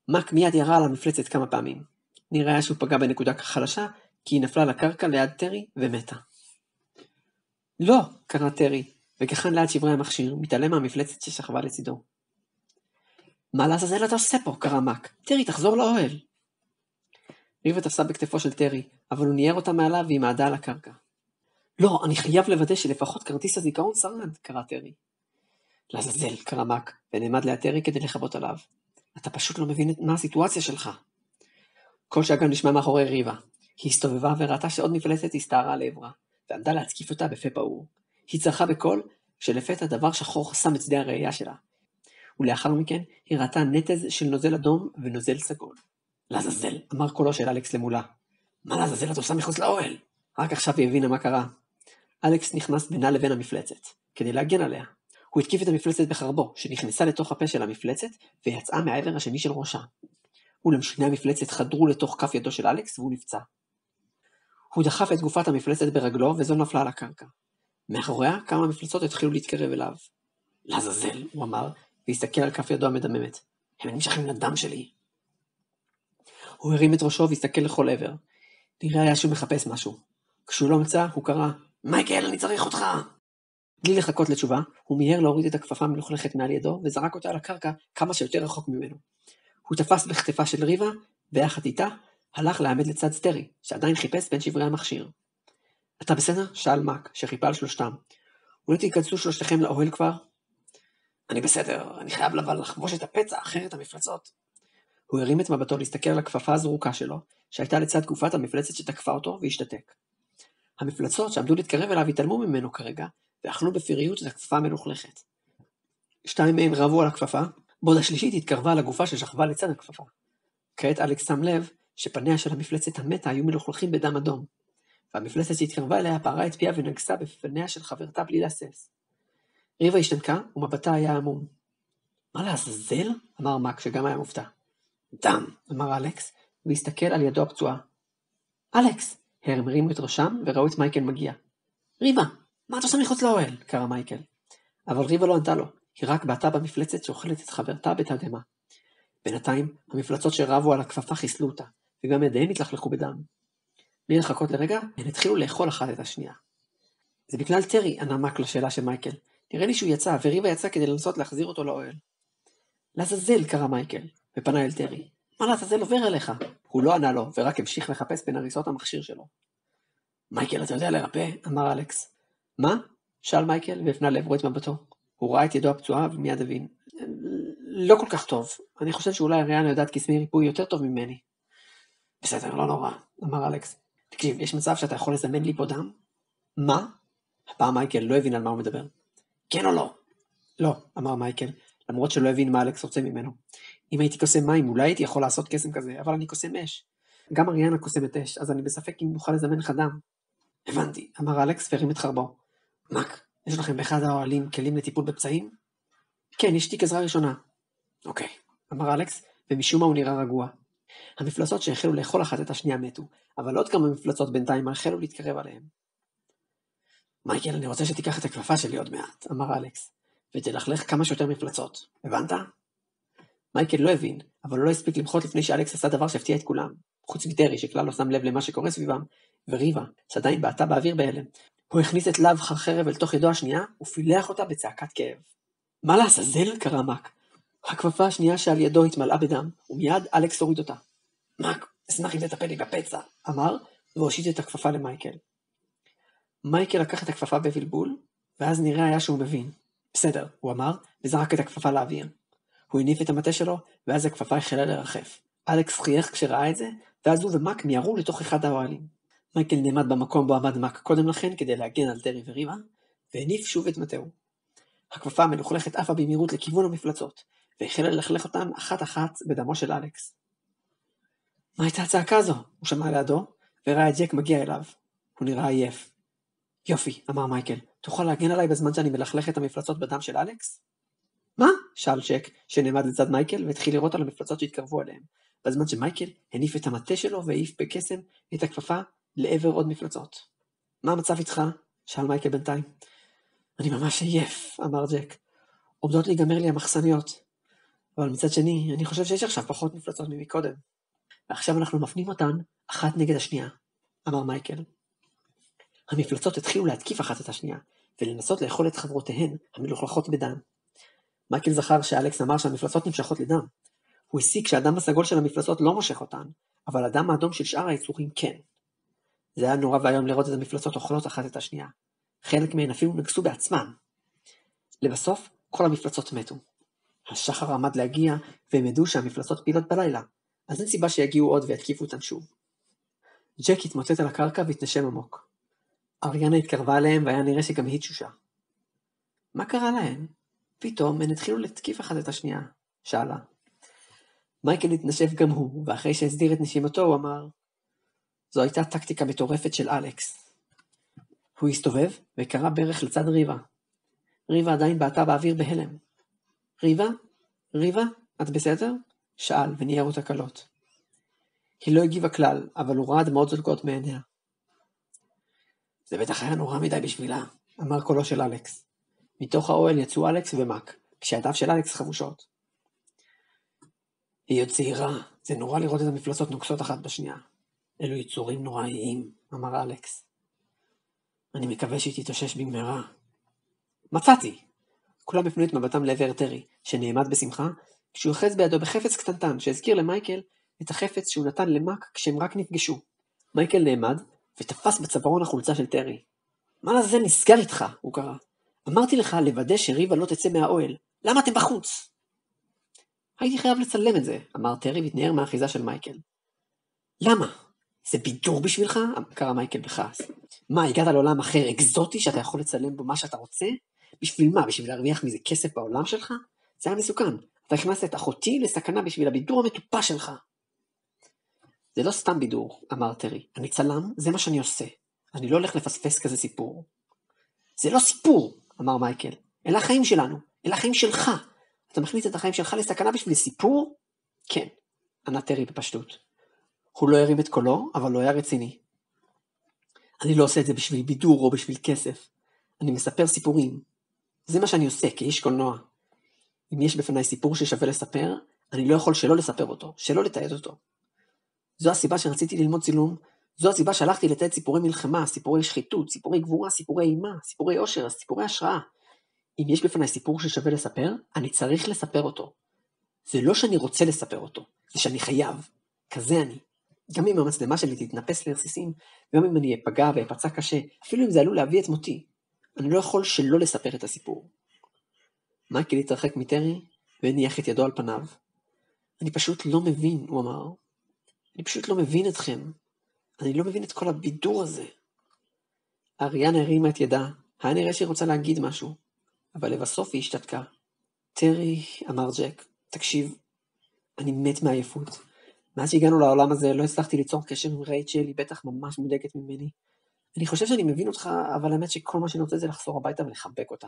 מק מיד ירה על המפלצת כמה פעמים. נראה שהוא פגע בנקודה חלשה כי היא נפלה לקרקע ליד טרי ומתה. לא, קרא טרי, וכחן ליד שברי המכשיר, מתעלם מהמפלצת ששכבה לצידו. מה לעזאזל אתה עושה פה? קרא מק. טרי, תחזור לאוהל. ריבה תפסה בכתפו של טרי, אבל הוא ניער אותה מעליו והיא מעדה על הקרקע. לא, אני חייב לוודא שלפחות כרטיס הזיכרון שרד, קרא טרי. לעזאזל, קרא מק, ונעמד ליד טרי כדי לחבות עליו. אתה פשוט לא מבין מה הסיטואציה שלך. כל שאגן נשמע מאחורי ריבה. היא הסתובבה וראתה שעוד מפלצת הסתערה לעברה, ועמדה להתקיף אותה בפה פעור. היא צרחה בקול, שלפתע דבר שחור חסם את שדה הראייה שלה. ולאחר מכן היא ראתה נתז של נוזל אדום ונוזל סגול. לעזאזל, אמר קולו של אלכס למולה. מה לעזאזל את עושה מחוץ לאוהל? רק עכשיו היא הבינה מה קרה. אלכס נכנס בינה לבין המפלצת, כדי להגן עליה. הוא התקיף את המפלצת בחרבו, שנכנסה לתוך הפה של המפלצת, ויצאה מהעבר השני של ראשה. אולם שני המפלצת חדרו לתוך כף ידו של אלכס, והוא נפצע. הוא דחף את גופת המפלצת ברגלו, וזו נפלה על הקרקע. מאחוריה כמה מפלצות התחילו להתקרב אליו. לעזאזל, הוא אמר, והסתכל על כף ידו המדממת. הם נמשכים לדם שלי. הוא הרים את ראשו והסתכל לכל עבר. נראה היה שהוא מחפש משהו. כשהוא לא מצא, הוא קרא, מייקל, אני צריך אותך. בלי לחכות לתשובה, הוא מיהר להוריד את הכפפה המלוכלכת מעל ידו, וזרק אותה על הקרקע כמה שיותר רחוק ממנו. הוא תפס בכתפה של ריבה, ויחד איתה, הלך לעמד לצד טרי, שעדיין חיפש בין שברי המכשיר. אתה בסדר? שאל מק, שחיפה על שלושתם. אולי תיכנסו שלושתכם לאוהל כבר? אני בסדר, אני חייב לחבוש את הפצע, אחרת המפלצות. הוא הרים את מבטו להסתכל על הכפפה הזרוקה שלו, שהייתה לצד גופת המפלצת שתקפה אותו, והשתתק. המפלצות שעמדו להתקרב אליו התעלמו ממנו כרגע, ואכלו בפריות את הכפפה המלוכלכת. 2 מהם רבו על הכפפה, בעוד השלישית התקרבה על הגופה ששכבה לצד הכפפה. כעת אלכס שם לב שפניה של המפלצת המתה היו מלוכלכים בדם אדום, והמפלצת שהתקרבה אליה פערה את פיה ונגסה בפניה של חברתה בלי להסס. ריבה השתנקה ומבטה היה עמום. מה לעזאזל? אמר מק שגם היה מופתע. דם, אמר אלכס, והסתכל על ידו הפצועה. אלכס! הם הרימו את ראשם וראו את מייקל מגיע. ריבה, מה אתה עושה מחוץ לאוהל? קרא מייקל. אבל ריבה לא ענתה לו, היא רק בעטה במפלצת שאוכלת את חברתה בתדהמה. בינתיים, המפלצות שרבו על הכפפה חיסלו אותה, וגם ידיהם התלכלכו בדם. בלי לחכות לרגע, הן התחילו לאכול אחת את השנייה. זה בגלל טרי, ענה מק לשאלה של מייקל. נראה לי שהוא יצא, וריבה יצא כדי לנסות להחזיר אותו לאוהל. לעזאזל, קרא מייקל, ופנה אל טרי. מה לעזאזל עובר אליך? הוא לא ענה לו, ורק המשיך לחפש בין הריסות המכשיר שלו. מייקל, אתה יודע לרפא? אמר אלכס. מה? שאל מייקל, והפנה לעברו את מבטו. הוא ראה את ידו הפצועה, ומיד הבין. לא כל כך טוב. אני חושב שאולי אריאנה יודעת קסמי ריפוי יותר טוב ממני. בסדר, לא נורא, אמר אלכס. תקשיב, יש מצב שאתה יכול לזמן לי פה דם? מה? הפעם מייקל לא הבין על מה הוא מדבר. כן או לא? לא, אמר מייקל, למרות שלא הבין מה אלכס רוצה ממנו. אם הייתי קוסם מים, אולי הייתי יכול לעשות קסם כזה, אבל אני קוסם אש. גם אריאנה קוסמת אש, אז אני בספק אם נוכל לזמן לך דם. הבנתי, אמר אלכס והרים את חרבו. מק, יש לכם באחד האוהלים כלים לטיפול בפצעים? כן, יש תיק עזרה ראשונה. אוקיי, אמר אלכס, ומשום מה הוא נראה רגוע. המפלצות שהחלו לאכול אחת את השנייה מתו, אבל עוד כמה מפלצות בינתיים החלו להתקרב עליהם. מייקל, אני רוצה שתיקח את הכפפה שלי עוד מעט, אמר אלכס, ותלכלך כמה שיותר מפלצות. הבנת? מייקל לא הבין, אבל הוא לא הספיק למחות לפני שאלכס עשה דבר שהפתיע את כולם, חוץ מטרי שכלל לא שם לב למה שקורה סביבם, וריבה, שעדיין בעטה באוויר בהלם. הוא הכניס את לאו חרב אל תוך ידו השנייה, ופילח אותה בצעקת כאב. מה לעזאזל? קרא מק. הכפפה השנייה שעל ידו התמלאה בדם, ומיד אלכס הוריד אותה. מק, אשמח אם תטפל לי בפצע, אמר, והושיט את הכפפה למייקל. מייקל לקח את הכפפה בבלבול, ואז נראה היה שהוא מבין. בסדר, הוא אמר, וזרק את הכפפה לאוויר. הוא הניף את המטה שלו, ואז הכפפה החלה לרחף. אלכס חייך כשראה את זה, ואז הוא ומק מיהרו לתוך אחד האוהלים. מייקל נעמד במקום בו עמד מק קודם לכן כדי להגן על טרי וריבה, והניף שוב את מטהו. הכפפה המלוכלכת עפה במהירות לכיוון המפלצות, והחל ללכלך אותן אחת-אחת בדמו של אלכס. מה הייתה הצעקה הזו? הוא שמע לידו, וראה את ג'ק מגיע אליו. הוא נראה עייף. יופי, אמר מייקל, תוכל להגן עליי בזמן שאני מלכלך את המפלצות בדם של אלכס? מה? שאל ג'ק, שנעמד לצד מייקל, והתחיל לראות על המפלצות שהתקרבו עליהם, בזמן שמייקל הניף את המטה שלו והעיף בקסם את הכפפה לעבר עוד מפלצות. מה המצב איתך? שאל מייקל בינתיים. אני ממש עייף, אמר ג'ק. עומדות להיגמר לי המחסניות. אבל מצד שני, אני חושב שיש עכשיו פחות מפלצות ממקודם. ועכשיו אנחנו מפנים אותן אחת נגד השנייה, אמר מייקל. המפלצות התחילו להתקיף אחת את השנייה, ולנסות לאכול את חברותיהן המלוכלכות בדם. מייקל זכר שאלכס אמר שהמפלצות נמשכות לדם. הוא הסיק שהדם הסגול של המפלצות לא מושך אותן, אבל הדם האדום של שאר היצורים כן. זה היה נורא והיום לראות את המפלצות אוכלות אחת את השנייה. חלק מהן אפילו נגסו בעצמם. לבסוף, כל המפלצות מתו. השחר עמד להגיע, והם ידעו שהמפלצות פעילות בלילה, אז אין סיבה שיגיעו עוד ויתקיפו אותן שוב. ג'ק התמוטט על הקרקע והתנשם עמוק. אריאנה התקרבה אליהם והיה נראה שגם היא תשושה. מה קרה להם? פתאום הן התחילו לתקיף אחת את השנייה, שאלה. מייקל התנשף גם הוא, ואחרי שהסדיר את נשימתו הוא אמר, זו הייתה טקטיקה מטורפת של אלכס. הוא הסתובב וקרא ברך לצד ריבה. ריבה עדיין בעטה באוויר בהלם. ריבה, את בסדר? שאל וניער אותה קלות. היא לא הגיבה כלל, אבל הוא ראה דמעות זולגות מעיניה. זה בטח היה נורא מדי בשבילה, אמר קולו של אלכס. מתוך האוהל יצאו אלכס ומק, כשידיו של אלכס חבושות. היא עוד צעירה, זה נורא לראות את המפלצות נוגסות אחת בשנייה. אלו יצורים נוראיים, אמר אלכס. אני מקווה שהיא תתאושש במהרה. מצאתי! כולם הפנו את מבטם לעבר טרי, שנעמד בשמחה, כשהוא יחז בידו בחפץ קטנטן, שהזכיר למייקל את החפץ שהוא נתן למק כשהם רק נפגשו. מייקל נעמד, ותפס בצווארון החולצה של טרי. מה לזה נסגר איתך? הוא קרא. אמרתי לך לוודא שריבה לא תצא מהאוהל. למה אתם בחוץ? הייתי חייב לצלם את זה, אמר טרי והתנער מהאחיזה של מייקל. למה? זה בידור בשבילך? קרא מייקל בכעס. מה, הגעת לעולם אחר אקזוטי שאתה יכול לצלם בו מה שאתה רוצה? בשביל מה? בשביל להרוויח מזה כסף בעולם שלך? זה היה מסוכן. אתה הכנסת את אחותי לסכנה בשביל הבידור המטופש שלך. זה לא סתם בידור, אמר טרי. אני צלם, זה מה שאני עושה. אני לא הולך לפספס כזה סיפור. זה לא סיפור, אמר מייקל. אלה החיים שלנו, אלה החיים שלך. אתה מכניס את החיים שלך לסכנה בשביל סיפור? כן, ענה טרי בפשטות. הוא לא הרים את קולו, אבל לא היה רציני. אני לא עושה את זה בשביל בידור או בשביל כסף. אני מספר סיפורים. זה מה שאני עושה כאיש קולנוע. אם יש בפני סיפור ששווה לספר, אני לא יכול שלא לספר אותו, שלא לתעד אותו. זו הסיבה שרציתי ללמוד צילום, זו הסיבה שהלכתי לתעד סיפורי מלחמה, סיפורי שחיתות, סיפורי גבורה, סיפורי אימה, סיפורי עושר, סיפורי השראה. אם יש בפני סיפור ששווה לספר, אני צריך לספר אותו. זה לא שאני רוצה לספר אותו, זה שאני חייב. כזה אני. גם אם המצלמה שלי תתנפס לרסיסים, גם אם אני אפגע ואפצע קשה, אפילו אם זה עלול להביא את מותי, אני לא יכול שלא לספר את הסיפור. מייקל התרחק מטרי והניח את ידו על פניו. אני פשוט לא מבין, הוא אמר. אני פשוט לא מבין אתכם. אני לא מבין את כל הבידור הזה. אריאנה הרימה את ידה, היה נראה שהיא רוצה להגיד משהו, אבל לבסוף היא השתתקה. טרי, אמר ג'ק, תקשיב, אני מת מעייפות. מאז שהגענו לעולם הזה לא הצלחתי ליצור קשר עם רייצ'ל, היא בטח ממש מודאגת ממני. אני חושב שאני מבין אותך, אבל האמת שכל מה שאני רוצה זה לחזור הביתה ולחבק אותה.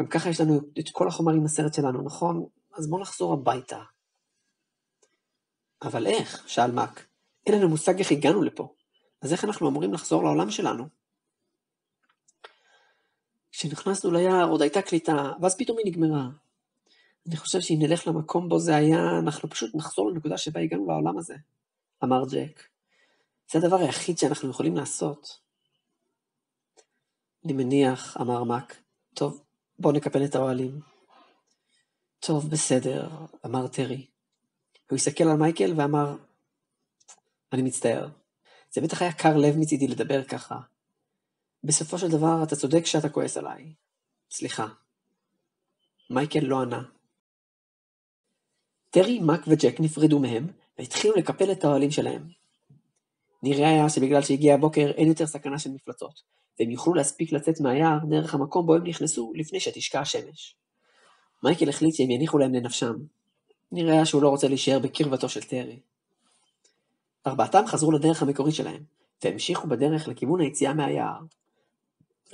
גם ככה יש לנו את כל החומרים בסרט שלנו, נכון? אז בוא נחזור הביתה. אבל איך? שאל מק. אין לנו מושג איך הגענו לפה. אז איך אנחנו אמורים לחזור לעולם שלנו? כשנכנסנו ליער עוד הייתה קליטה, ואז פתאום היא נגמרה. אני חושב שאם נלך למקום בו זה היה, אנחנו פשוט נחזור לנקודה שבה הגענו לעולם הזה, אמר ג'ק. זה הדבר היחיד שאנחנו יכולים לעשות. אני מניח, אמר מק. טוב, בוא נקפל את האוהלים. טוב, בסדר, אמר טרי. הוא הסתכל על מייקל ואמר, אני מצטער. זה בטח היה קר לב מצידי לדבר ככה. בסופו של דבר אתה צודק שאתה כועס עליי. סליחה. מייקל לא ענה. טרי, מק וג'ק נפרדו מהם והתחילו לקפל את האוהלים שלהם. נראה היה שבגלל שהגיע הבוקר אין יותר סכנה של מפלצות, והם יוכלו להספיק לצאת מהיער דרך המקום בו הם נכנסו לפני שתשקע השמש. מייקל החליט שהם יניחו להם לנפשם. נראה שהוא לא רוצה להישאר בקרבתו של טרי. ארבעתם חזרו לדרך המקורית שלהם, והמשיכו בדרך לכיוון היציאה מהיער.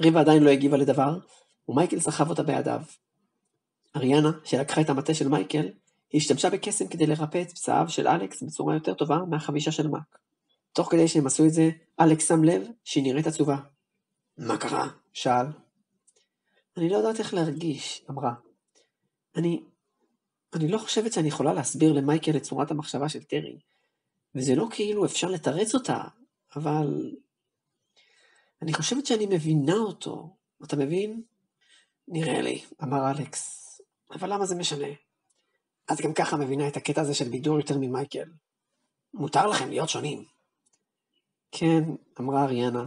ריבה עדיין לא הגיבה לדבר, ומייקל סחב אותה בידיו. אריאנה, שלקחה את המטה של מייקל, השתמשה בקסם כדי לרפא את פצעיו של אלכס בצורה יותר טובה מהחבישה של מק. תוך כדי שהם עשו את זה, אלכס שם לב שהיא נראית עצובה. מה קרה? שאל. אני לא יודעת איך להרגיש, אמרה. אני לא חושבת שאני יכולה להסביר למייקל את צורת המחשבה של טרי, וזה לא כאילו אפשר לתרץ אותה, אבל אני חושבת שאני מבינה אותו. אתה מבין? נראה לי, אמר אלכס. אבל למה זה משנה? את גם ככה מבינה את הקטע הזה של בידור יותר ממייקל. מותר לכם להיות שונים. כן, אמרה אריאנה,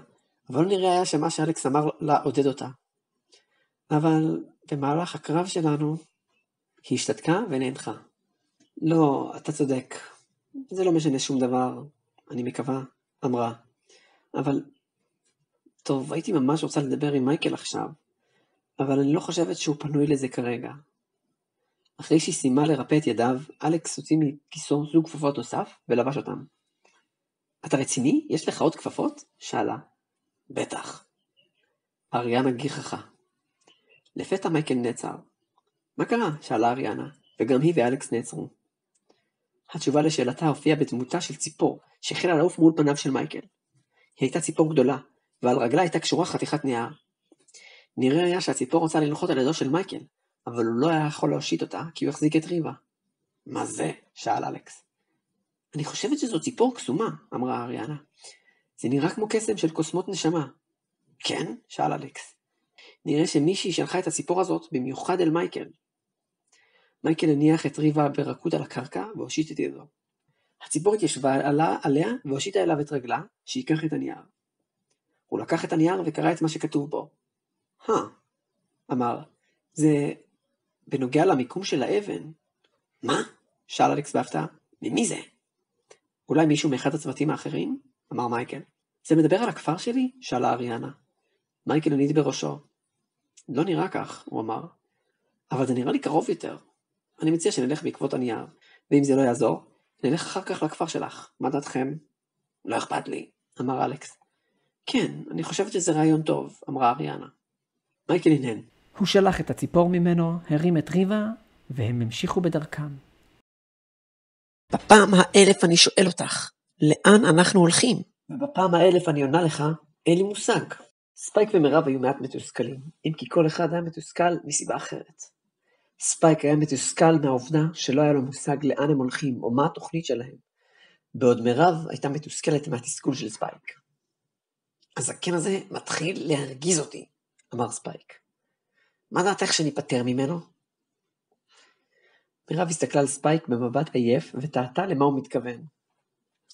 אבל נראה היה שמה שאלכס אמר לה עודד אותה. אבל במהלך הקרב שלנו, היא השתתקה ונהנחה. לא, אתה צודק. זה לא משנה שום דבר, אני מקווה, אמרה. אבל, טוב, הייתי ממש רוצה לדבר עם מייקל עכשיו, אבל אני לא חושבת שהוא פנוי לזה כרגע. אחרי שהיא סיימה לרפא את ידיו, אלכס הוציא מכיסו זוג כפפות נוסף ולבש אותם. אתה רציני? יש לך עוד כפפות? שאלה. בטח. אריאנה גיחכה. לפתע מייקל נעצר. מה קרה? שאלה אריאנה, וגם היא ואלכס נעצרו. התשובה לשאלתה הופיעה בדמותה של ציפור, שהחלה לעוף מול פניו של מייקל. היא הייתה ציפור גדולה, ועל רגלה הייתה קשורה חתיכת נייר. נראה היה שהציפור רוצה לנחות על ידו של מייקל, אבל הוא לא היה יכול להושיט אותה, כי הוא החזיק את ריבה. מה זה? שאל אלכס. אני חושבת שזו ציפור קסומה, אמרה אריאנה. זה נראה כמו קסם של קוסמות נשמה. כן? שאל אלכס. נראה שמישהי שלחה את הציפור הזאת במיוחד אל מייקל. מייקל הניח את ריבה ברכות על הקרקע והושיט את ידו. הציפור התיישבה עליה והושיטה אליו את רגלה, שיקח את הנייר. הוא לקח את הנייר וקרא את מה שכתוב בו. אמר, זה בנוגע למיקום של האבן. מה? שאל אלכס בהפתעה. ממי זה? אולי מישהו מאחד הצוותים האחרים? אמר מייקל. זה מדבר על הכפר שלי? שאלה אריאנה. מייקל הניד בראשו. לא נראה כך, הוא אמר. אבל זה נראה לי קרוב יותר. אני מציע שנלך בעקבות הנייר, ואם זה לא יעזור, נלך אחר כך לכפר שלך. מה דעתכם? לא אכפת לי, אמר אלכס. כן, אני חושבת שזה רעיון טוב, אמרה אריאנה. מייקל הנהן. הוא שלח את הציפור ממנו, הרים את ריבה, והם המשיכו בדרכם. בפעם 1000 אני שואל אותך, לאן אנחנו הולכים? ובפעם 1000 אני עונה לך, אין לי מושג. ספייק ומירב היו מעט מתוסכלים, אם כי כל אחד היה מתוסכל מסיבה אחרת. ספייק היה מתוסכל מהעובדה שלא היה לו מושג לאן הם הולכים, או מה התוכנית שלהם. בעוד מירב הייתה מתוסכלת מהתסכול של ספייק. הזקן הזה מתחיל להרגיז אותי, אמר ספייק. מה דעתך שניפטר ממנו? מירב הסתכלה על ספייק במבט עייף וטעתה למה הוא מתכוון.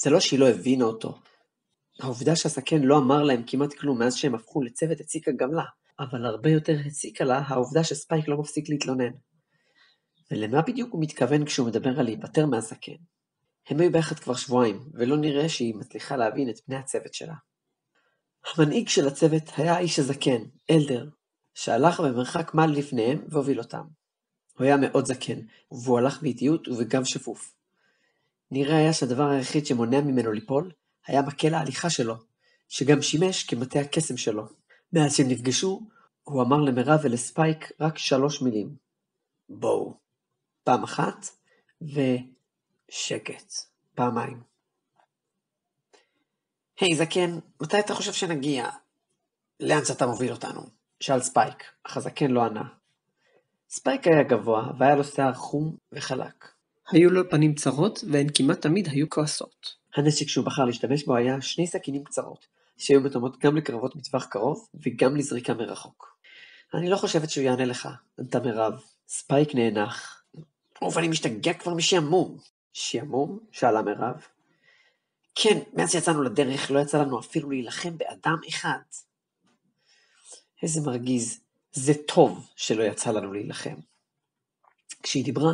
זה לא שהיא לא הבינה אותו. העובדה שהזקן לא אמר להם כמעט כלום מאז שהם הפכו לצוות הציקה גם לה, אבל הרבה יותר הציקה לה העובדה שספייק לא מפסיק להתלונן. ולמה בדיוק הוא מתכוון כשהוא מדבר על להיפטר מהזקן? הם היו ביחד כבר שבועיים, ולא נראה שהיא מצליחה להבין את פני הצוות שלה. המנהיג של הצוות היה האיש הזקן, אלדר, שהלך במרחק מה לפניהם והוביל אותם. הוא היה מאוד זקן, והוא הלך באיטיות ובגב שפוף. נראה היה שהדבר היחיד שמונע ממנו ליפול, היה מקל ההליכה שלו, שגם שימש כמטה הקסם שלו. מאז שהם נפגשו, הוא אמר למירב ולספייק רק 3 מילים. בואו. פעם אחת, ושקט. פעמיים. היי זקן, מתי אתה חושב שנגיע? לאן שאתה מוביל אותנו? שאל ספייק, אך הזקן לא ענה. ספייק היה גבוה, והיה לו שיער חום וחלק. היו לו פנים צרות, והן כמעט תמיד היו כועסות. הנשק שהוא בחר להשתמש בו היה 2 סכינים קצרות, שהיו מתאימות גם לקרבות מטווח קרוב, וגם לזריקה מרחוק. אני לא חושבת שהוא יענה לך, ענתה מירב. ספייק נאנח. אני משתגע כבר משעמום. שעמום? שאלה מירב. כן, מאז שיצאנו לדרך לא יצא לנו אפילו להילחם באדם אחד. איזה מרגיז, זה טוב שלא יצא לנו להילחם. כשהיא דיברה,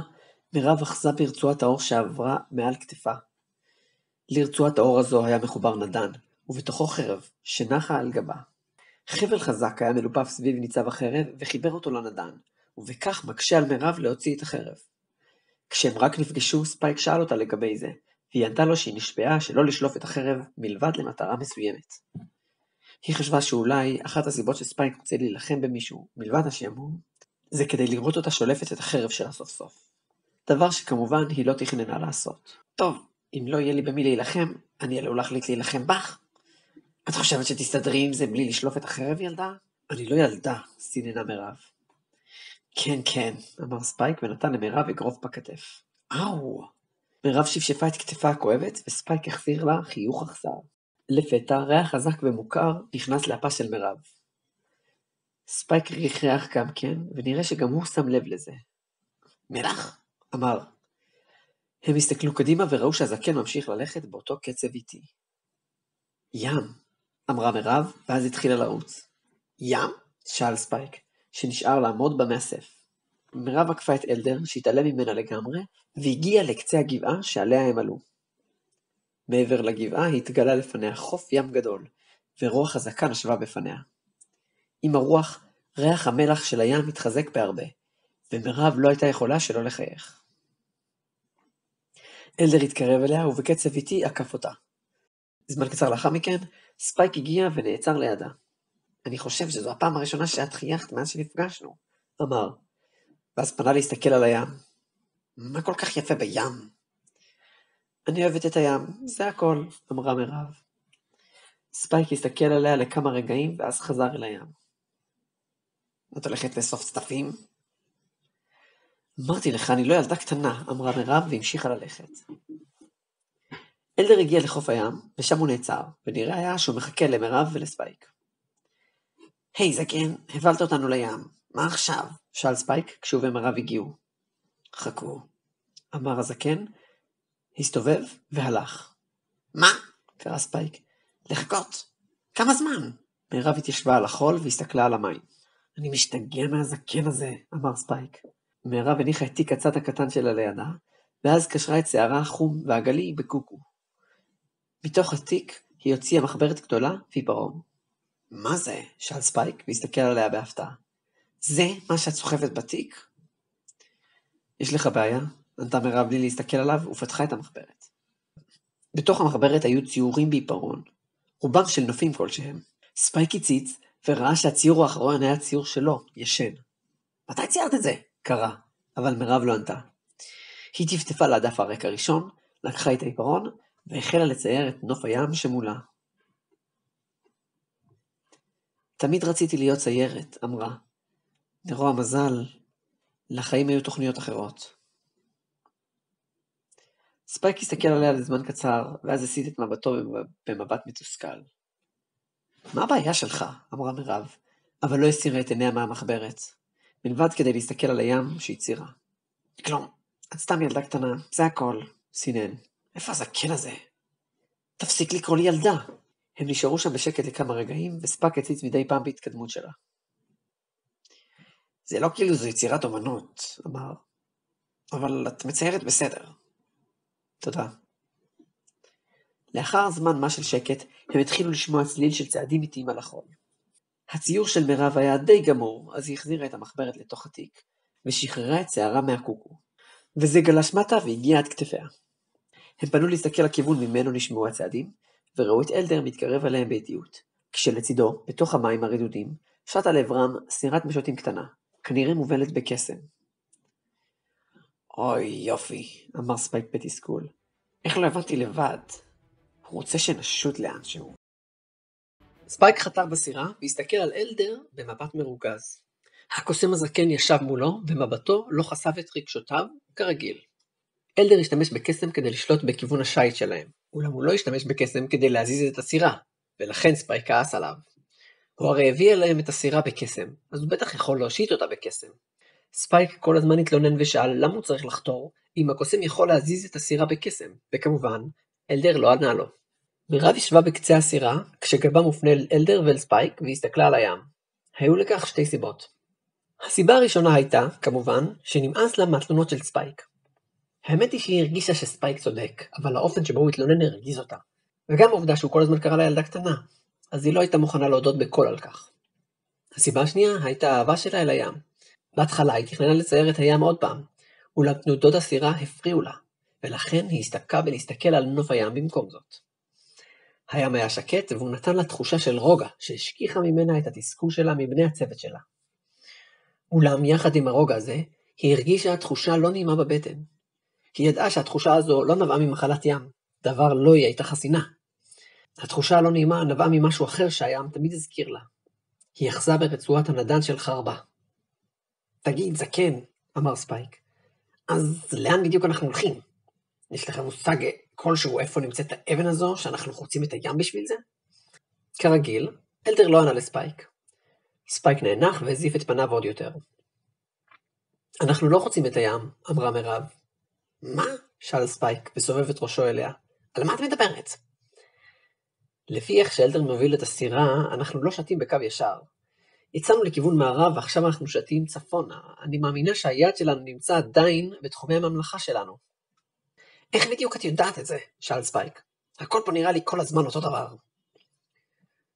מירב אחזה ברצועת האור שעברה מעל כתפה. לרצועת האור הזו היה מחובר נדן, ובתוכו חרב, שנחה על גבה. חבל חזק היה מלופף סביב ניצב החרב, וחיבר אותו לנדן, ובכך מקשה על מירב להוציא את החרב. כשהם רק נפגשו, ספייק שאל אותה לגבי זה, והיא ענתה לו שהיא נשבעה שלא לשלוף את החרב מלבד למטרה מסוימת. היא חשבה שאולי אחת הסיבות שספייק רוצה להילחם במישהו, מלבד השעמום, זה כדי לראות אותה שולפת את החרב שלה סוף סוף. דבר שכמובן היא לא תכננה לעשות. טוב, אם לא יהיה לי במי להילחם, אני עלול להחליט להילחם בך. את חושבת שתסתדרי עם זה בלי לשלוף את החרב, ילדה? אני לא ילדה, סיננה מירב. כן, כן, אמר ספייק ונתן למירב אגרוף בכתף. אאו! מירב שפשפה את כתפה הכואבת, וספייק החזיר לה חיוך אכזר. לפתע, ריח חזק ומוכר נכנס לאפה של מירב. ספייק ריח ריח גם כן, ונראה שגם הוא שם לב לזה. מלח? אמר. הם הסתכלו קדימה וראו שהזקן ממשיך ללכת באותו קצב איטי. ים, אמרה מירב, ואז התחילה לרוץ. ים? שאל ספייק, שנשאר לעמוד במאסף. מירב עקפה את אלדר, שהתעלם ממנה לגמרי, והגיעה לקצה הגבעה שעליה הם עלו. מעבר לגבעה התגלה לפניה חוף ים גדול, ורוח חזקה נשבה בפניה. עם הרוח, ריח המלח של הים התחזק בהרבה, ומירב לא הייתה יכולה שלא לחייך. אלדר התקרב אליה, ובקצב איטי עקף אותה. זמן קצר לאחר מכן, ספייק הגיע ונעצר לידה. אני חושב שזו הפעם הראשונה שאת חייכת מאז שנפגשנו, אמר, ואז פנה להסתכל על הים. מה כל כך יפה בים? אני אוהבת את הים, זה הכל, אמרה מירב. ספייק הסתכל עליה לכמה רגעים, ואז חזר אל הים. את הולכת לאסוף צדפים? אמרתי לך, אני לא ילדה קטנה, אמרה מירב והמשיכה ללכת. אלדר הגיע לחוף הים, ושם הוא נעצר, ונראה היה שהוא מחכה למירב ולספייק. היי, זקן, הבלת אותנו לים, מה עכשיו? שאל ספייק כשהוא ומירב הגיעו. חכו, אמר הזקן, הסתובב והלך. מה? קרא ספייק. לחכות. כמה זמן? מירב התיישבה על החול והסתכלה על המים. אני משתגע מהזקן הזה, אמר ספייק. מירב הניחה את תיק הצד הקטן שלה לידה, ואז קשרה את שערה החום והגלי בקוקו. מתוך התיק היא הוציאה מחברת גדולה ועיפרון. מה זה? שאל ספייק והסתכל עליה בהפתעה. זה מה שאת סוחבת בתיק? יש לך בעיה? ענתה מירב בלי להסתכל עליו ופתחה את המחברת. בתוך המחברת היו ציורים בעיפרון, רובם של נופים כלשהם. ספייק הציץ וראה שהציור האחרון היה ציור שלו, ישן. מתי ציירת את זה? קרא, אבל מירב לא ענתה. היא טפטפה לדף הרק הראשון, לקחה את העיפרון והחלה לצייר את נוף הים שמולה. תמיד רציתי להיות ציירת, אמרה. לרוע מזל, לחיים היו תוכניות אחרות. ספייק הסתכל עליה לזמן קצר, ואז הסיט את מבטו במבט מתוסכל. מה הבעיה שלך? אמרה מירב, אבל לא הסירה את עיניה מהמחברת, מלבד כדי להסתכל על הים שהצירה. כלום, את סתם ילדה קטנה, זה הכל, סינן. איפה הזקן הזה? תפסיק לקרוא לי ילדה. הם נשארו שם בשקט לכמה רגעים, וספייק הציץ מדי פעם בהתקדמות שלה. זה לא כאילו זו יצירת אומנות, אמר, אבל את מציירת בסדר. תודה. לאחר זמן מה של שקט, הם התחילו לשמוע צליל של צעדים איטיים על החול. הציור של מירב היה די גמור, אז היא החזירה את המחברת לתוך התיק, ושחררה את שערה מהקוקו. וזה גלש מטה והגיע עד כתפיה. הם פנו להסתכל לכיוון ממנו נשמעו הצעדים, וראו את אלדר מתקרב עליהם באיטיות, כשלצידו, בתוך המים הרדודים, שטה לעברם סירת משוטים קטנה, כנראה מובלת בקסם. אוי יופי, אמר ספייק בתסכול. איך לא הבנתי לבד? הוא רוצה שנשוט לאנשהו. ספייק חתר בסירה והסתכל על אלדר במבט מרוגז. הקוסם הזקן ישב מולו ומבטו לא חשף את רגשותיו כרגיל. אלדר השתמש בקסם כדי לשלוט בכיוון השייט שלהם, אולם הוא לא השתמש בקסם כדי להזיז את הסירה, ולכן ספייק כעס עליו. הוא הרי הביא אליהם את הסירה בקסם, אז הוא בטח יכול להושיט אותה בקסם. ספייק כל הזמן התלונן ושאל למה הוא צריך לחתור, אם הקוסם יכול להזיז את הסירה בקסם, וכמובן, אלדר לא ענה לו. מירב ישבה בקצה הסירה, כשגבה מופנה אל אלדר ואל ספייק, והסתכלה על הים. היו לכך שתי סיבות. הסיבה הראשונה הייתה, כמובן, שנמאס לה מהתלונות של ספייק. האמת היא שהיא הרגישה שספייק צודק, אבל האופן שבו הוא התלונן הרגיז אותה. וגם העובדה שהוא כל הזמן קרא לה ילדה קטנה, אז היא לא הייתה מוכנה להודות בקול על כך. הסיבה השנייה הייתה האהבה שלה אל הים. בהתחלה היא תכננה לצייר את הים עוד פעם, אולם תנודות הסירה הפריעו לה, ולכן היא הסתפקה בלהסתכל על נוף הים במקום זאת. הים היה שקט, והוא נתן לה תחושה של רוגע, שהשכיחה ממנה את התסכול שלה מבני הצוות שלה. אולם יחד עם הרוגע הזה, היא הרגישה תחושה לא נעימה בבטן. היא ידעה שהתחושה הזו לא נבעה ממחלת ים, דבר לא היא הייתה חסינה. התחושה הלא נעימה נבעה ממשהו אחר שהים תמיד הזכיר לה. היא יחזה ברצועת הנדן של חרבה. תגיד, זקן, אמר ספייק, אז לאן בדיוק אנחנו הולכים? יש לכם מושג כלשהו איפה נמצאת האבן הזו, שאנחנו חוצים את הים בשביל זה? כרגיל, אלדר לא ענה לספייק. ספייק נאנח והזיף את פניו עוד יותר. אנחנו לא חוצים את הים, אמרה מירב. מה? שאל ספייק וסובב את ראשו אליה. על מה את מדברת? לפי איך שאלדר מוביל את הסירה, אנחנו לא שתים בקו ישר. יצאנו לכיוון מערב ועכשיו אנחנו שתים צפונה. אני מאמינה שהיעד שלנו נמצא עדיין בתחומי הממלכה שלנו. איך בדיוק את יודעת את זה? שאל ספייק. הכל פה נראה לי כל הזמן אותו דבר.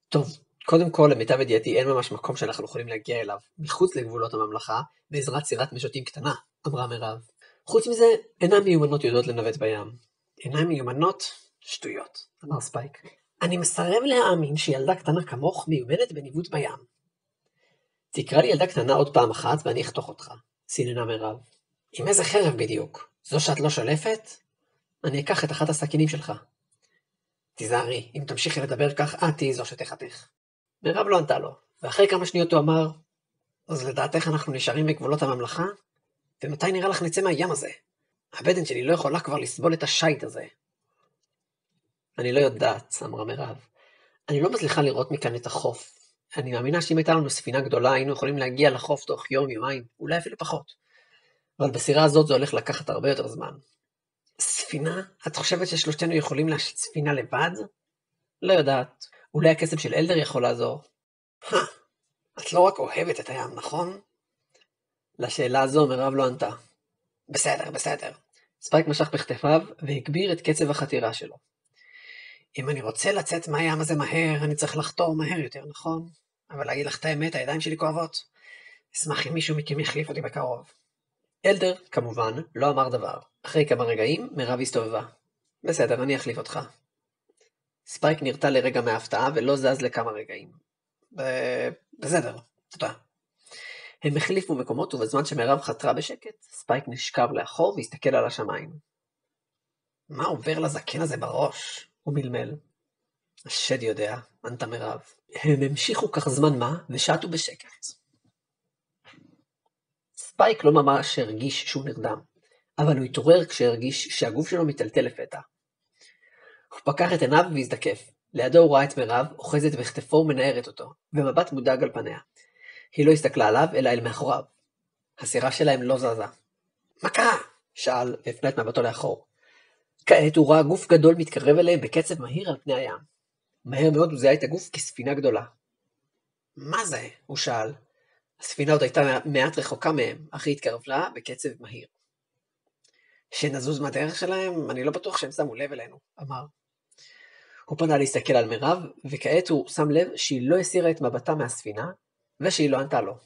טוב, קודם כל למיטב ידיעתי אין ממש מקום שאנחנו יכולים להגיע אליו, מחוץ לגבולות הממלכה, בעזרת סירת משוטים קטנה, אמרה מירב. חוץ מזה, אינן מיומנות יודעות לנווט בים. אינן מיומנות? שטויות, אמר ספייק. אני מסרב להאמין שילדה קטנה כמוך מיומנת בניווט בים. תקרא לי ילדה קטנה עוד פעם אחת ואני אחתוך אותך, סיננה מירב. עם איזה חרב בדיוק? זו שאת לא שולפת? אני אקח את אחת הסכינים שלך. תיזהרי, אם תמשיכי לדבר כך, את תהי זו שתחתך. מירב לא ענתה לו, ואחרי כמה שניות הוא אמר, אז לדעתך אנחנו נשארים בגבולות הממלכה? ומתי נראה לך נצא מהים הזה? הבטן שלי לא יכולה כבר לסבול את השייט הזה. אני לא יודעת, אמרה מירב. אני לא מצליחה לראות מכאן את החוף. אני מאמינה שאם הייתה לנו ספינה גדולה, היינו יכולים להגיע לחוף תוך יום, יומיים, אולי אפילו פחות. אבל בסירה הזאת זה הולך לקחת הרבה יותר זמן. ספינה? את חושבת ששלושתנו יכולים להשית ספינה לבד? לא יודעת. אולי הקסם של אלדר יכול לעזור. את לא רק אוהבת את הים, נכון? לשאלה הזו מירב לא ענתה. בסדר. ספייק משך בכתפיו והגביר את קצב החתירה שלו. אם אני רוצה לצאת מהים הזה מהר, אני צריך לחתור מהר יותר, נכון? אבל להגיד לך את האמת, הידיים שלי כואבות. אשמח אם מישהו מכם יחליף אותי בקרוב. אלדר, כמובן, לא אמר דבר. אחרי כמה רגעים, מירב הסתובבה. בסדר, אני אחליף אותך. ספייק נרתע לרגע מההפתעה ולא זז לכמה רגעים. בסדר, תודה. הם החליפו מקומות ובזמן שמירב חתרה בשקט, ספייק נשכב לאחור והסתכל על השמיים. מה עובר לזקן הזה בראש? הוא מלמל. השד יודע, ענתה מירב. הם המשיכו כך זמן מה ושעטו בשקט. ספייק לא ממש הרגיש שהוא נרדם, אבל הוא התעורר כשהרגיש שהגוף שלו מטלטל לפתע. הוא פקח את עיניו והזדקף. לידו הוא ראה את מירב, אוחזת בכתפו ומנערת אותו, במבט מודאג על פניה. היא לא הסתכלה עליו, אלא אל מאחוריו. הסירה שלהם לא זזה. מה קרה? שאל והפנה את מבטו לאחור. כעת הוא ראה גוף גדול מתקרב אליהם בקצב מהיר על פני הים. מהר מאוד הוא זיהה את הגוף כספינה גדולה. מה זה? הוא שאל. הספינה עוד הייתה מעט רחוקה מהם, אך היא התקרבה בקצב מהיר. שנזוז מהדרך שלהם, אני לא בטוח שהם שמו לב אלינו, אמר. הוא פנה להסתכל על מירב, וכעת הוא שם לב שהיא לא הסירה את מבטה מהספינה, ושהיא לא ענתה לו.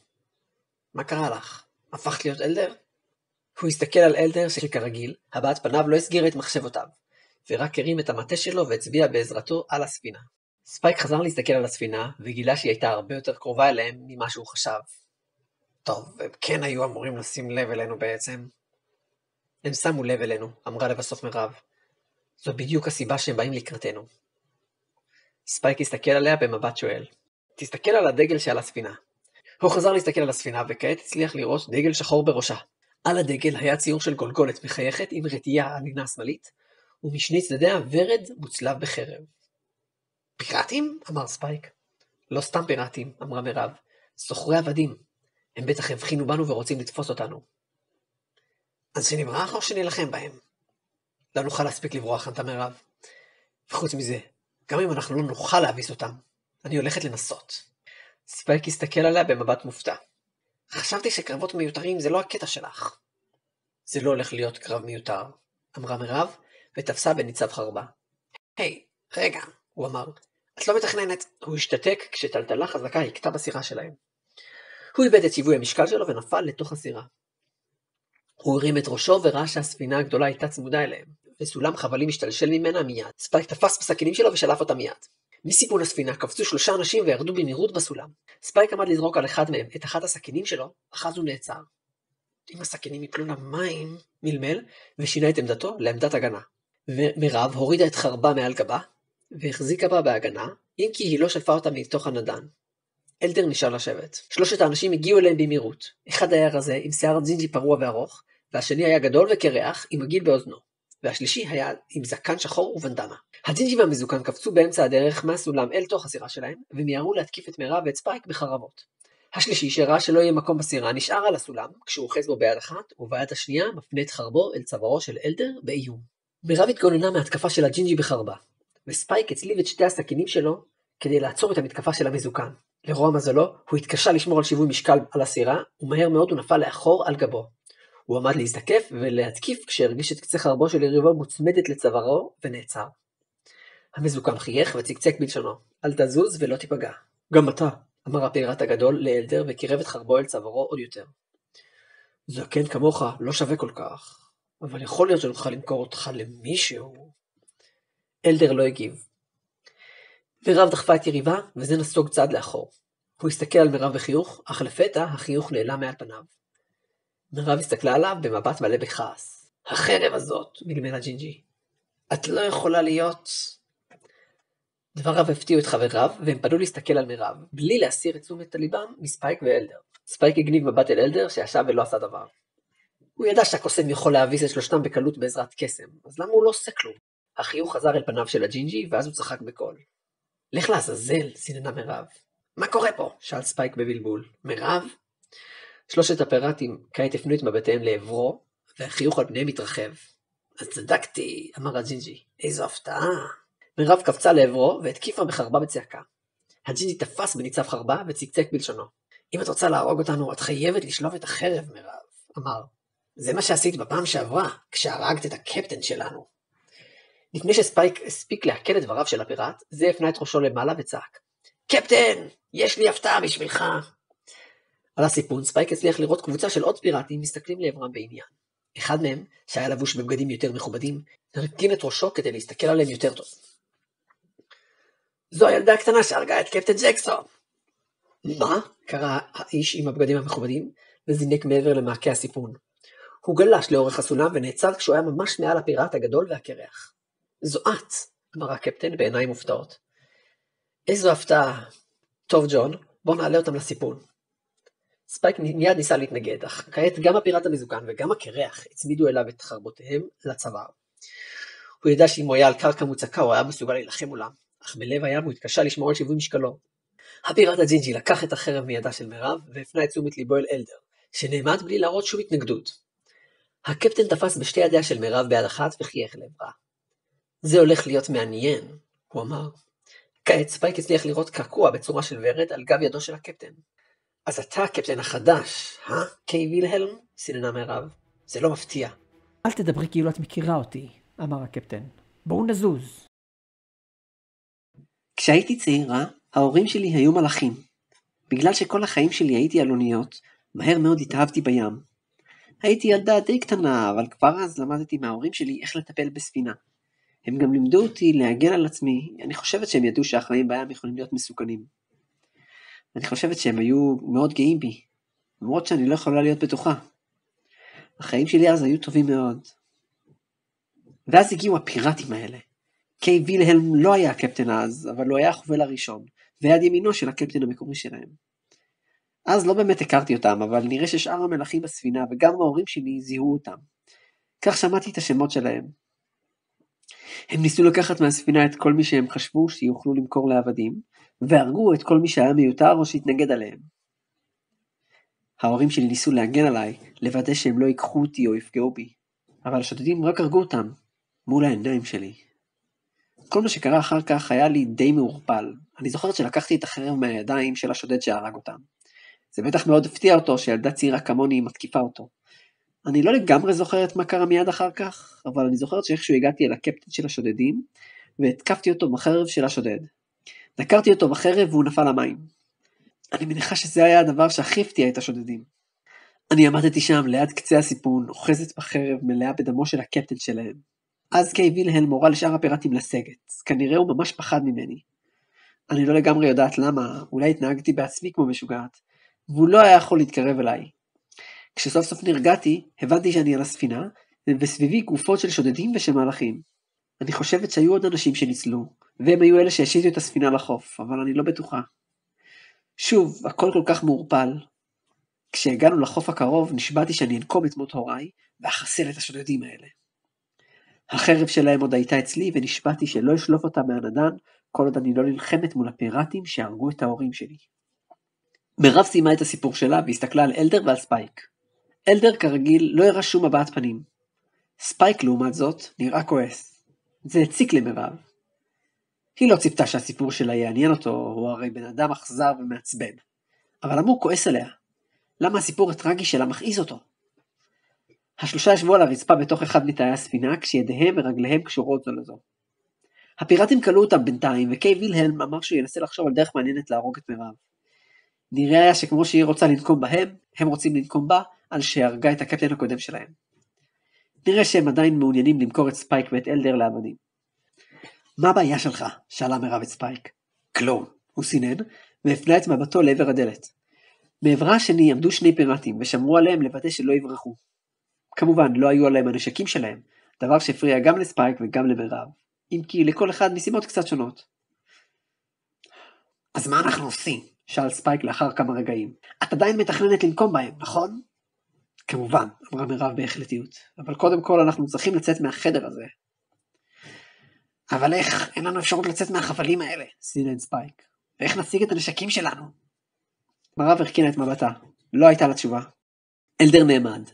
מה קרה לך? הפכת להיות אלדר? הוא הסתכל על אלדר שכרגיל, הבעת פניו לא הסגיר את מחשבותיו, ורק הרים את המטה שלו והצביע בעזרתו על הספינה. ספייק חזר להסתכל על הספינה, וגילה שהיא הייתה הרבה יותר קרובה אליהם ממה שהוא חשב. טוב, הם כן היו אמורים לשים לב אלינו בעצם. הם שמו לב אלינו, אמרה לבסוף מירב. זו בדיוק הסיבה שהם באים לקראתנו. ספייק הסתכל עליה במבט שואל. תסתכל על הדגל שעל הספינה. הוא חזר להסתכל על הספינה, וכעת הצליח לראות דגל שחור בראשה. על הדגל היה ציור של גולגולת מחייכת עם רטייה על עינה השמאלית, ומשני צדדיה ורד מוצלב בחרב. פיראטים? אמר ספייק. לא סתם פיראטים, אמרה מירב. סוחרי עבדים. הם בטח הבחינו בנו ורוצים לתפוס אותנו. אז שנברח או שנלחם בהם? לא נוכל להספיק לברוח, ענתה מירב. וחוץ מזה, גם אם אנחנו לא נוכל להביס אותם, אני הולכת לנסות. ספייק הסתכל עליה במבט מופתע. חשבתי שקרבות מיותרים זה לא הקטע שלך. זה לא הולך להיות קרב מיותר, אמרה מירב, ותפסה בניצב חרבה. היי, רגע, הוא אמר. את לא מתכננת. הוא השתתק כשטלטלה חזקה הכתה בסירה שלהם. הוא איבד את שיווי המשקל שלו ונפל לתוך הסירה. הוא הרים את ראשו וראה שהספינה הגדולה הייתה צמודה אליהם, וסולם חבלים השתלשל ממנה מיד. ספייק תפס בסכינים שלו ושלף אותם מיד. מסיפון הספינה קפצו 3 אנשים וירדו במהירות בסולם. ספייק עמד לזרוק על אחד מהם את אחת הסכינים שלו, אך אז הוא נעצר. אם הסכינים יפלו למים, מלמל, ושינה את עמדתו לעמדת הגנה. ומירב הורידה את חרבה מעל גבה, והחזיקה בה בהגנה, אם כי היא לא שלפה אותה מתוך הנדן. אלדר נשאר לשבת. 3 האנשים הגיעו אליהם במהירות. אחד היה רזה עם שיער ג'ינג'י פרוע וארוך, והשני היה גדול וקרח עם מגיל באוזנו, והשלישי היה עם זקן שחור ובנדנה. הג'ינג'י והמזוקן קפצו באמצע הדרך מהסולם אל תוך הסירה שלהם, ומיהרו להתקיף את מירב ואת ספייק בחרבות. השלישי שראה שלא יהיה מקום בסירה נשאר על הסולם, כשהוא אוחז בו ביד אחת, וביד השנייה מפנה את חרבו אל צווארו של אלדר באיום. מירב התגוננה מהתקפה של הג'ינג'י בחרבה, וספייק הצליב את 2 הסכינים שלו כדי לעצור את המתקפה של המזוקן. לרוע מזלו, הוא התקשה לשמור על שיווי משקל על הסירה, ומהר מאוד הוא נפל לאחור על גבו. הוא עמד להזדקף ולהתקיף כשהרגיש את קצה חרבו של יריבו מוצמדת לצווארו ונעצר. המזוקן חייך וצקצק בלשונו, אל תזוז ולא תיפגע. גם אתה, אמר הפיראט הגדול לאלדר וקירב את חרבו אל צווארו עוד יותר. זקן כמוך לא שווה כל כך, אבל יכול להיות שנוכל למכור אותך למישהו. אלדר לא הגיב. מירב דחפה את יריבה וזה נסוג צעד לאחור. הוא הסתכל על מירב בחיוך, אך לפתע החיוך נעלם מעל פניו. מירב הסתכלה עליו במבט מלא בכעס. החרב הזאת, מלמל הג'ינג'י. את לא יכולה להיות... דבריו הפתיעו את חבריו, והם פנו להסתכל על מירב, בלי להסיר את תשומת ליבם מספייק ואלדר. ספייק הגניב מבט אל אלדר שישב ולא עשה דבר. הוא ידע שהקוסם יכול להביס את 3 בקלות בעזרת קסם, אז למה הוא לא עושה כלום? החיוך חזר אל פניו של הג'ינג'י, ואז הוא צחק בקול. לך לעזאזל, סיננה מירב. מה קורה פה? שאל ספייק בבלבול. מירב? 3 הפיראטים כעת הפנו את מבטיהם לעברו, והחיוך על פניהם התרחב. אז צדקתי, אמר הג'ינג'י. איזו הפתעה. מירב קפצה לעברו והתקיפה בחרבה בצעקה. הג'ינג'י תפס בניצב חרבה וצקצק בלשונו. אם את רוצה להרוג אותנו, את חייבת לשלוף את החרב, מירב, אמר. זה מה שעשית בפעם שעברה, כשהרגת את הקפטן שלנו. לפני שספייק הספיק להקל את דבריו של הפיראט, זה הפנה את ראשו למעלה וצעק. קפטן, יש לי הפתעה בשבילך. על הסיפון, ספייק הצליח לראות קבוצה של עוד פיראטים מסתכלים לעברם בעניין. אחד מהם, שהיה לבוש בבגדים יותר מכובדים, הרכין את ראשו כדי להסתכל עליהם יותר טוב. זו הילדה הקטנה שהרגה את קפטן ג'קסון. מה? קרא האיש עם הבגדים המכובדים, וזינק מעבר למעקה הסיפון. הוא גלש לאורך הסולם ונעצר כשהוא היה ממש מעל הפיראט הגדול והקרח. זו את, אמר הקפטן בעיניים מופתעות. איזו הפתעה. טוב ג'ון, בוא נעלה אותם לסיפון. ספייק מיד ניסה להתנגד, אך כעת גם הפיראט המזוקן וגם הקרח הצמידו אליו את חרבותיהם לצוואר. הוא ידע שאם הוא היה על קרקע מוצקה הוא היה מסוגל להילחם מולם, אך בלב הים הוא התקשה לשמור על שיווי משקלו. הפיראט הג'ינג'י לקח את החרב מידה של מירב והפנה את תשומת ליבו אל אלדר, שנעמד בלי להראות שום התנגדות. הקפטן תפס בשתי ידיה של מירב ביד אחת וחייך לעברה. זה הולך להיות מעניין, הוא אמר. כעת ספייק הצליח לראות קעקוע בצורה של ורד על גב ידו של הקפטן. אז אתה הקפטן החדש, קיי וילהלם? סיננה מירב. זה לא מפתיע. אל תדברי כאילו את מכירה אותי, אמר הקפטן. בואו נזוז. כשהייתי צעירה, ההורים שלי היו מלאכים. בגלל שכל החיים שלי הייתי על אוניות, מהר מאוד התאהבתי בים. הייתי ילדה די קטנה, אבל כבר אז למדתי מההורים שלי איך לטפל בספינה. הם גם לימדו אותי להגן על עצמי, אני חושבת שהם ידעו שהחיים בים יכולים להיות מסוכנים. אני חושבת שהם היו מאוד גאים בי, למרות שאני לא יכולה להיות בטוחה. החיים שלי אז היו טובים מאוד. ואז הגיעו הפיראטים האלה. קיי וילהלם לא היה הקפטן אז, אבל הוא היה החובל הראשון, ויד ימינו של הקפטן המקורי שלהם. אז לא באמת הכרתי אותם, אבל נראה ששאר המלאכים בספינה וגם ההורים שלי זיהו אותם. כך שמעתי את השמות שלהם. הם ניסו לקחת מהספינה את כל מי שהם חשבו שיוכלו למכור לעבדים, והרגו את כל מי שהיה מיותר או שהתנגד עליהם. ההורים שלי ניסו להגן עליי, לוודא שהם לא ייקחו אותי או יפגעו בי, אבל השודדים רק הרגו אותם, מול העיניים שלי. כל מה שקרה אחר כך היה לי די מעורפל. אני זוכרת שלקחתי את החרב מהידיים של השודד שהרג אותם. זה בטח מאוד הפתיע אותו שילדה צעירה כמוני מתקיפה אותו. אני לא לגמרי זוכרת מה קרה מיד אחר כך, אבל אני זוכרת שאיכשהו הגעתי אל הקפטן של השודדים, והתקפתי אותו בחרב של השודד. דקרתי אותו בחרב והוא נפל למים. אני מניחה שזה היה הדבר שהכי הפתיע את השודדים. אני עמדתי שם ליד קצה הסיפון, אוחזת בחרב מלאה בדמו של הקפטן שלהם. אז קיי וילהלם הורה לשאר הפיראטים לסגת, כנראה הוא ממש פחד ממני. אני לא לגמרי יודעת למה, אולי התנהגתי בעצמי כמו משוגעת, והוא לא היה יכול להתקרב אליי. כשסוף סוף נרגעתי, הבנתי שאני על הספינה, וסביבי גופות של שודדים ושל מלאכים. אני חושבת שהיו עוד אנשים שניצלו, והם היו אלה שהשיתו את הספינה לחוף, אבל אני לא בטוחה. שוב, הכל כל כך מעורפל. כשהגענו לחוף הקרוב, נשבעתי שאני אנקום את מות הוריי, ואחסל את השודדים האלה. החרב שלהם עוד הייתה אצלי, ונשבעתי שלא אשלוף אותה מהנדן, כל עוד אני לא נלחמת מול הפיראטים שהרגו את ההורים שלי. מירב סיימה את הסיפור שלה, והסתכלה על אלדר ועל ספייק. אלדר כרגיל לא הראה שום הבעת פנים. ספייק לעומת זאת נראה כועס. זה הציק למירב. היא לא ציפתה שהסיפור שלה יעניין אותו, הוא הרי בן אדם אכזר ומעצבן. אבל למה הוא כועס עליה? למה הסיפור הטרגי שלה מכעיס אותו? השלושה ישבו על הרצפה בתוך אחד מתאי הספינה, כשידיהם ורגליהם קשורות זו לזו. הפיראטים קלו אותם בינתיים, וקיי וילהלם אמר שהוא ינסה לחשוב על דרך מעניינת להרוג את מירב. נראה היה שכמו שהיא רוצה לנקום בהם, הם רוצים לנקום בה על שהרגה את הקפטן הקודם שלהם. נראה שהם עדיין מעוניינים למכור את ספייק ואת אלדר לעבדים. מה הבעיה שלך? שאלה מירב את ספייק. כלום, הוא סינן, והפנה את מבטו לעבר הדלת. מעברה השני עמדו שני פיראטים, ושמרו עליהם לוודא שלא יברחו. כמובן, לא היו עליהם הנשקים שלהם, דבר שהפריע גם לספייק וגם למירב, אם כי לכל אחד מסיבות קצת שונות. אז מה אנחנו עושים? שאל ספייק לאחר כמה רגעים. את עדיין מתכננת לנקום בהם, נכון? כמובן, אמרה מירב בהחלטיות, אבל קודם כל אנחנו צריכים לצאת מהחדר הזה. אבל איך? אין לנו אפשרות לצאת מהחבלים האלה, סינן ספייק. ואיך נשיג את הנשקים שלנו? מירב הרכינה את מבטה, לא הייתה לה תשובה. אלדר נעמד.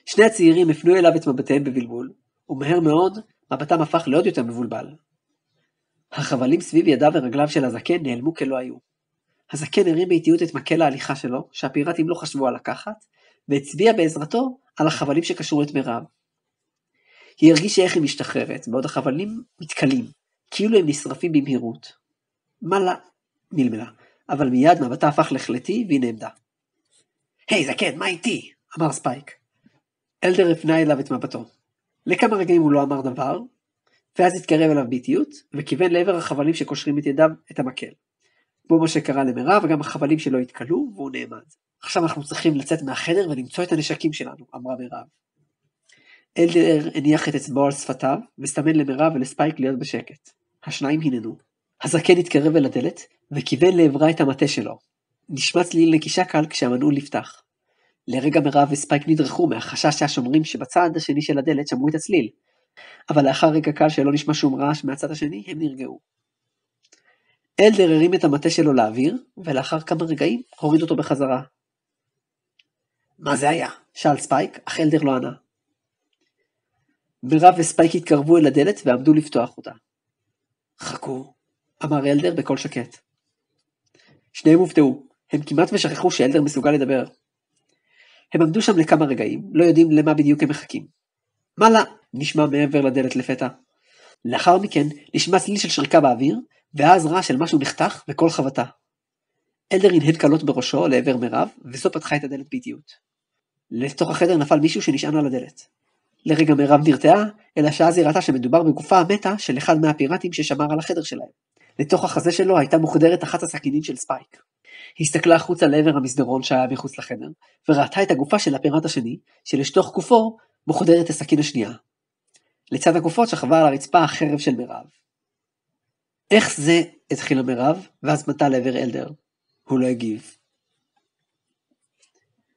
שני הצעירים הפנו אליו את מבטיהם בבלבול, ומהר מאוד מבטם הפך לעוד יותר מבולבל. החבלים סביב ידיו ורגליו של הזקן נעלמו כלא היו. הזקן הרים באיטיות את מקל ההליכה שלו, שהפיראטים לא חשבו על לקחת, והצביע בעזרתו על החבלים שקשרו את מירב. היא הרגישה איך היא משתחררת, בעוד החבלים מתקלים, כאילו הם נשרפים במהירות. מה לה? מלמלה, אבל מיד מבטה הפך לחלטי והיא נעמדה. היי זקן, מה איתי? אמר ספייק. אלדר הפנה אליו את מבטו. לכמה רגעים הוא לא אמר דבר, ואז התקרב אליו באיטיות, וכיוון לעבר החבלים שקושרים את ידיו את המקל. כמו מה שקרה למירב, וגם החבלים שלו התקלו, והוא נעמד. עכשיו אנחנו צריכים לצאת מהחדר ולמצוא את הנשקים שלנו, אמרה מירב. אלדר הניח את אצבעו על שפתיו, וסתמן למירב ולספייק להיות בשקט. השניים הננו. הזקן התקרב אל הדלת, וכיוון לעברה את המטה שלו. נשמע צליל נקישה קל כשהמנעול נפתח. לרגע מירב וספייק נדרכו מהחשש שהשומרים שבצד השני של הדלת שמעו את הצליל, אבל לאחר רגע קל שלא נשמע שום רעש מהצד השני, הם נרגעו. אלדר הרים את המטה שלו לאוויר, ולאחר כמה רגעים הוריד אותו בחזרה. מה זה היה? שאל ספייק, אך אלדר לא ענה. מירב וספייק התקרבו אל הדלת ועמדו לפתוח אותה. חכו, אמר אלדר בקול שקט. שניהם הופתעו, הם כמעט ושכחו שאלדר מסוגל לדבר. הם עמדו שם לכמה רגעים, לא יודעים למה בדיוק הם מחכים. מה לה? נשמע מעבר לדלת לפתע. לאחר מכן נשמע צליל של שריקה באוויר, ואז רעש של משהו נחתך וכל חבטה. אלדר הנהד קלות בראשו לעבר מירב, וזו פתחה את הדלת באיטיות. לתוך החדר נפל מישהו שנשען על הדלת. לרגע מירב נרתעה, אלא שאז היא ראתה שמדובר בגופה המתה של אחד מהפיראטים ששמר על החדר שלהם. לתוך החזה שלו הייתה מוחדרת אחת הסכינים של ספייק. היא הסתכלה החוצה לעבר המסדרון שהיה מחוץ לחדר, וראתה את הגופה של הפיראט השני, שלשתוך גופו מוחדרת הסכין השנייה. לצד הגופות שכבה על הרצפה החרב של מירב. איך זה? התחילה מירב, ואז פנתה לעבר אלדר. הוא לא הגיב.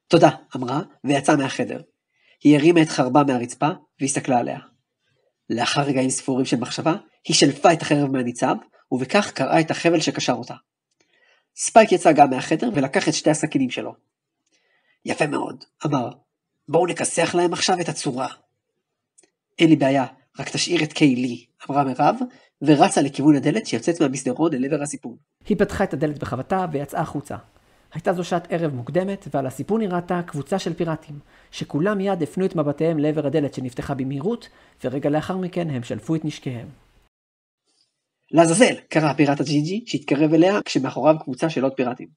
תודה, אמרה, ויצאה מהחדר. היא הרימה את חרבה מהרצפה, והסתכלה עליה. לאחר רגעים ספורים של מחשבה, היא שלפה את החרב מהניצב, ובכך קראה את החבל שקשר אותה. ספייק יצא גם מהחדר, ולקח את שתי הסכינים שלו. יפה מאוד, אמר. בואו נכסח להם עכשיו את הצורה. אין לי בעיה, רק תשאיר את קיי לי, אמרה מירב, ורצה לכיוון הדלת שיוצאת מהמסדרון אל עבר הסיפון. היא פתחה את הדלת בחבטה ויצאה החוצה. הייתה זו שעת ערב מוקדמת, ועל הסיפון נראתה קבוצה של פיראטים, שכולם מיד הפנו את מבטיהם לעבר הדלת שנפתחה במהירות, ורגע לאחר מכן הם שלפו את נשקיהם. לעזאזל, קרא הפיראט הג'ינג'י שהתקרב אליה כשמאחוריו קבוצה של עוד פיראטים.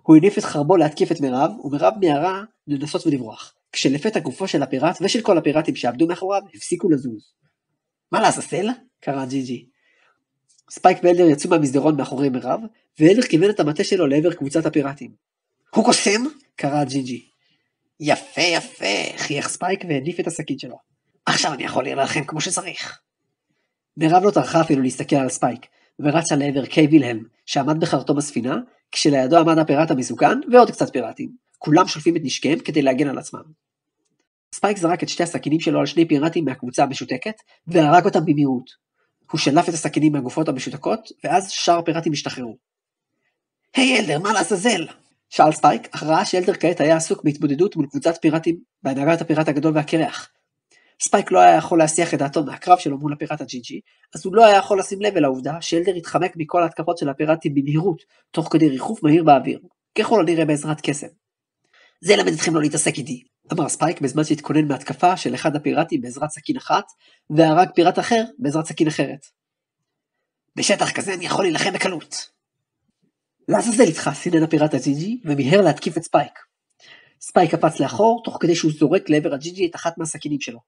הוא הניף את חרבו להתקיף את מירב, ומירב מיהרה לנסות ולברוח, כשלפתע גופו של הפיראט ושל כל הפיראטים שעבדו מאחוריו הפסיקו לזוז. מה לעזאזל? קרא ג'י-ג'י. ספייק ואלדר יצאו מהמסדרון מאחורי מירב, ואלדר כיוון את המטה שלו לעבר קבוצת הפיראטים. הוא קוסם? קרא ג'י-ג'י. יפה יפה, חייך ספייק והניף את הסכין שלו. עכשיו אני יכול לראות לכם כמו שצריך. מירב לא טרחה אפילו להסתכל על ספייק, ורצה לעבר קיי וילהלם, שעמד בחרטום הספינה, כשלידו עמד הפיראט המסוכן ועוד קצת פיראטים. כולם שולפים את נשקיהם כדי להגן על עצמם. ספייק זרק את שתי הסכינים שלו על שני פיראטים מהקבוצה המשותקת, והרג אותם במהירות. הוא שלף את הסכינים מהגופות המשותקות, ואז שאר הפיראטים השתחררו. היי אלדר, מה לעזאזל? שאל ספייק, אך ראה שאלדר כעת היה עסוק בהתמודדות מול קבוצת פיראטים, בהנהגת הפיראט הגדול והקרח. ספייק לא היה יכול להסיח את דעתו מהקרב שלו מול הפיראט הג'י-ג'י, אז הוא לא היה יכול לשים לב אל העובדה שאלדר התחמק מכל ההתקפות של הפיראטים במהירות, תוך כדי ריחוף מהיר באוויר, ככל הנראה בעזרת קסם. זה למד אתכם לא להתעסק איתי, אמר ספייק בזמן שהתכונן מהתקפה של אחד הפיראטים בעזרת סכין אחת, והרג פיראט אחר בעזרת סכין אחרת. בשטח כזה אני יכול להילחם בקלות. לעזאזל איתך, סינן הפיראט הג'י-ג'י, ומיהר להתקיף את ספייק. ספייק קפץ לאחור, תוך כדי שהוא זורק לעבר הג'י-ג'י את אחת מהסכינים שלו.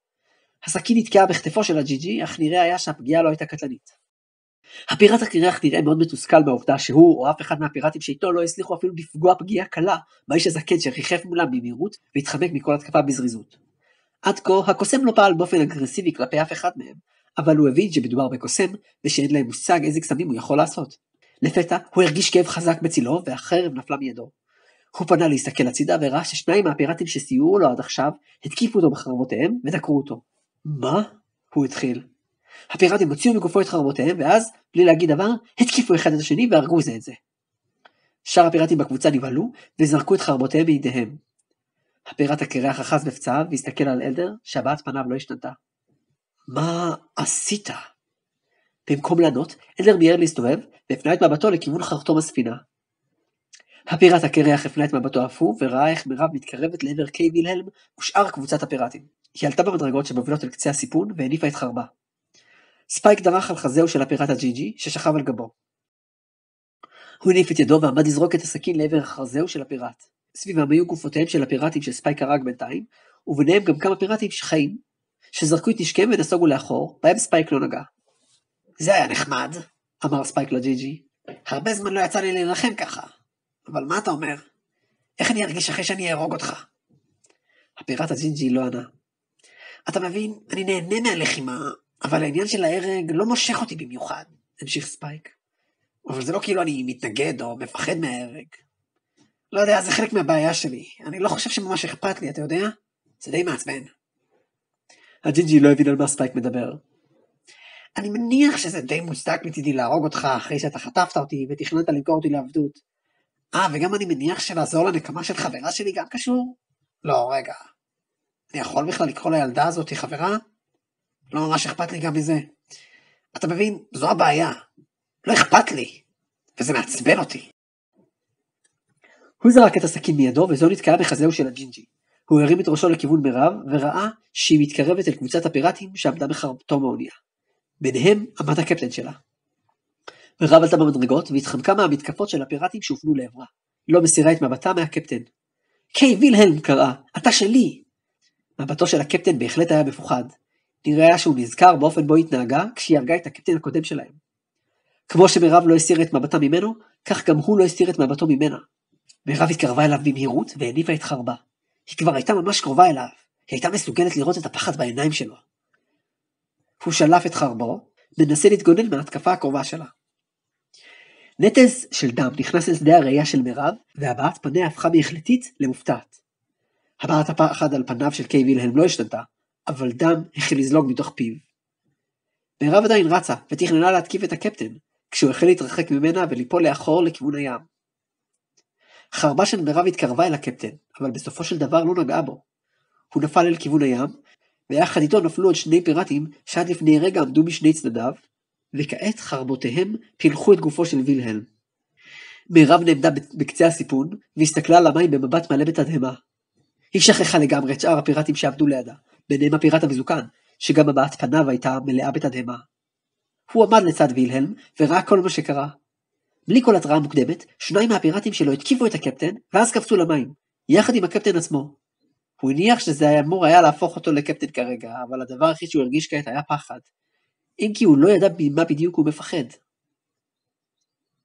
הסכין נתקעה בכתפו של הג'י-ג'י, אך נראה היה שהפגיעה לא הייתה קטלנית. הפיראט הקרח נראה מאוד מתוסכל מהעובדה שהוא או אף אחד מהפיראטים שאיתו לא הצליחו אפילו לפגוע פגיעה קלה באיש הזקן שריחף מולם במהירות והתחמק מכל התקפה בזריזות. עד כה הקוסם לא פעל באופן אגרסיבי כלפי אף אחד מהם, אבל הוא הבין שמדובר בקוסם ושאין להם מושג איזה קסמים הוא יכול לעשות. לפתע הוא הרגיש כאב חזק בצילו והחרב נפלה מידו. הוא פנה להסתכל הצידה וראה ששניים מהפיראטים שסייעו לו עד עכשיו התקיפו אותו בחרבותיהם ודקרו אותו. מה? הוא התחיל. הפיראטים הוציאו מגופו את חרבותיהם, ואז, בלי להגיד דבר, התקיפו אחד את השני והרגו זה את זה. שאר הפיראטים בקבוצה נבהלו, וזרקו את חרבותיהם בידיהם. הפיראט הקרח אחז בפצעיו, והסתכל על אלדר, שהבעת פניו לא השתנתה. מה עשית? במקום לענות, אלדר מיהר להסתובב, והפנה את מבטו לכיוון חרטום הספינה. הפיראט הקרח הפנה את מבטו אף הוא, וראה איך מירב מתקרבת לעבר קיי וילהלם, ושאר קבוצת הפיראטים. היא עלתה במדרגות שמובילות אל קצה הסיפון, והניפה את חרבה. ספייק דרך על חזהו של הפיראט הג'י-ג'י, ששכב על גבו. הוא הניף את ידו ועמד לזרוק את הסכין לעבר החזהו של הפיראט. סביבם היו גופותיהם של הפיראטים שספייק הרג בינתיים, וביניהם גם כמה פיראטים שחיים, שזרקו את נשקיהם ונסוגו לאחור, בהם ספייק לא נגע. זה היה נחמד, אמר ספייק לג'י-ג'י. הרבה זמן לא יצא לי להילחם ככה. אבל מה אתה אומר? איך אני ארגיש אחרי שאני אהרוג אותך? הפיראט הג'י-ג'י לא ענה. אתה מבין, אני נהנה מהלחימה, אבל העניין של ההרג לא מושך אותי במיוחד, המשיך ספייק. אבל זה לא כאילו אני מתנגד או מפחד מההרג. לא יודע, זה חלק מהבעיה שלי. אני לא חושב שממש אכפת לי, אתה יודע? זה די מעצבן. הג'י-ג'י לא הבין על מה ספייק מדבר. אני מניח שזה די מוצדק מצידי להרוג אותך אחרי שאתה חטפת אותי ותכננת למכור אותי לעבדות. וגם אני מניח שלעזור לנקמה של חברה שלי גם קשור? לא, רגע. אני יכול בכלל לקרוא לילדה הזאת חברה? לא ממש אכפת לי גם מזה. אתה מבין, זו הבעיה. לא אכפת לי. וזה מעצבן אותי. הוא זרק את הסכין מידו וזו נתקעה בחזהו של הג'י-ג'י. הוא הרים את ראשו לכיוון מירב וראה שהיא מתקרבת אל קבוצת הפיראטים שעמדה בחרבתו מאוניה. ביניהם עמד הקפטן שלה. מירב עלתה במדרגות והתחמקה מהמתקפות של הפיראטים שהופנו לעברה. לא מסירה את מבטה מהקפטן. קיי וילהלם קראה, אתה שלי. מבטו של הקפטן בהחלט היה מפוחד. נראה שהוא נזכר באופן בו התנהגה כשהיא הרגה את הקפטן הקודם שלהם. כמו שמירב לא הסיר את מבטה ממנו, כך גם הוא לא הסיר את מבטו ממנה. מירב התקרבה אליו במהירות והניפה את חרבה. היא כבר הייתה ממש קרובה אליו. היא הייתה מסוגלת לראות את הפחד בעיניים שלו. הוא שלף את חרבו, מנסה להתגונן מההתקפה הקרובה שלה. נטז של דם נכנס לשדה הראייה של מירב, והבעת פניה הפכה מהחלטית למופתעת. הבעת הפחד על פניו של קיי וילהלם לא השתנתה, אבל דם החל לזלוג מתוך פיו. מירב עדיין רצה, ותכננה להתקיף את הקפטן, כשהוא החל להתרחק ממנה וליפול לאחור לכיוון הים. חרבה של מירב התקרבה אל הקפטן, אבל בסופו של דבר לא נגעה בו. הוא נפל אל כיוון הים, ויחד איתו נפלו עוד שני פיראטים שעד לפני רגע עמדו משני צדדיו, וכעת חרבותיהם פילחו את גופו של וילהלם. מירב נעמדה בקצה הסיפון, והסתכלה על המים במבט מלא בתדהמה. היא שכחה לגמרי את שאר הפיראטים שעבדו לידה, ביניהם הפיראט המזוקן, שגם הבעת פניו הייתה מלאה בתדהמה. הוא עמד לצד וילהלם, וראה כל מה שקרה. בלי כל התראה מוקדמת, 2 מהפיראטים שלו התקיפו את הקפטן, ואז קפצו למים, יחד עם הקפטן עצמו. הוא הניח שזה אמור היה להפוך אותו לקפטן כרגע, אבל הדבר הכי שהוא הרגיש כעת היה פחד. אם כי הוא לא ידע ממה בדיוק הוא מפחד.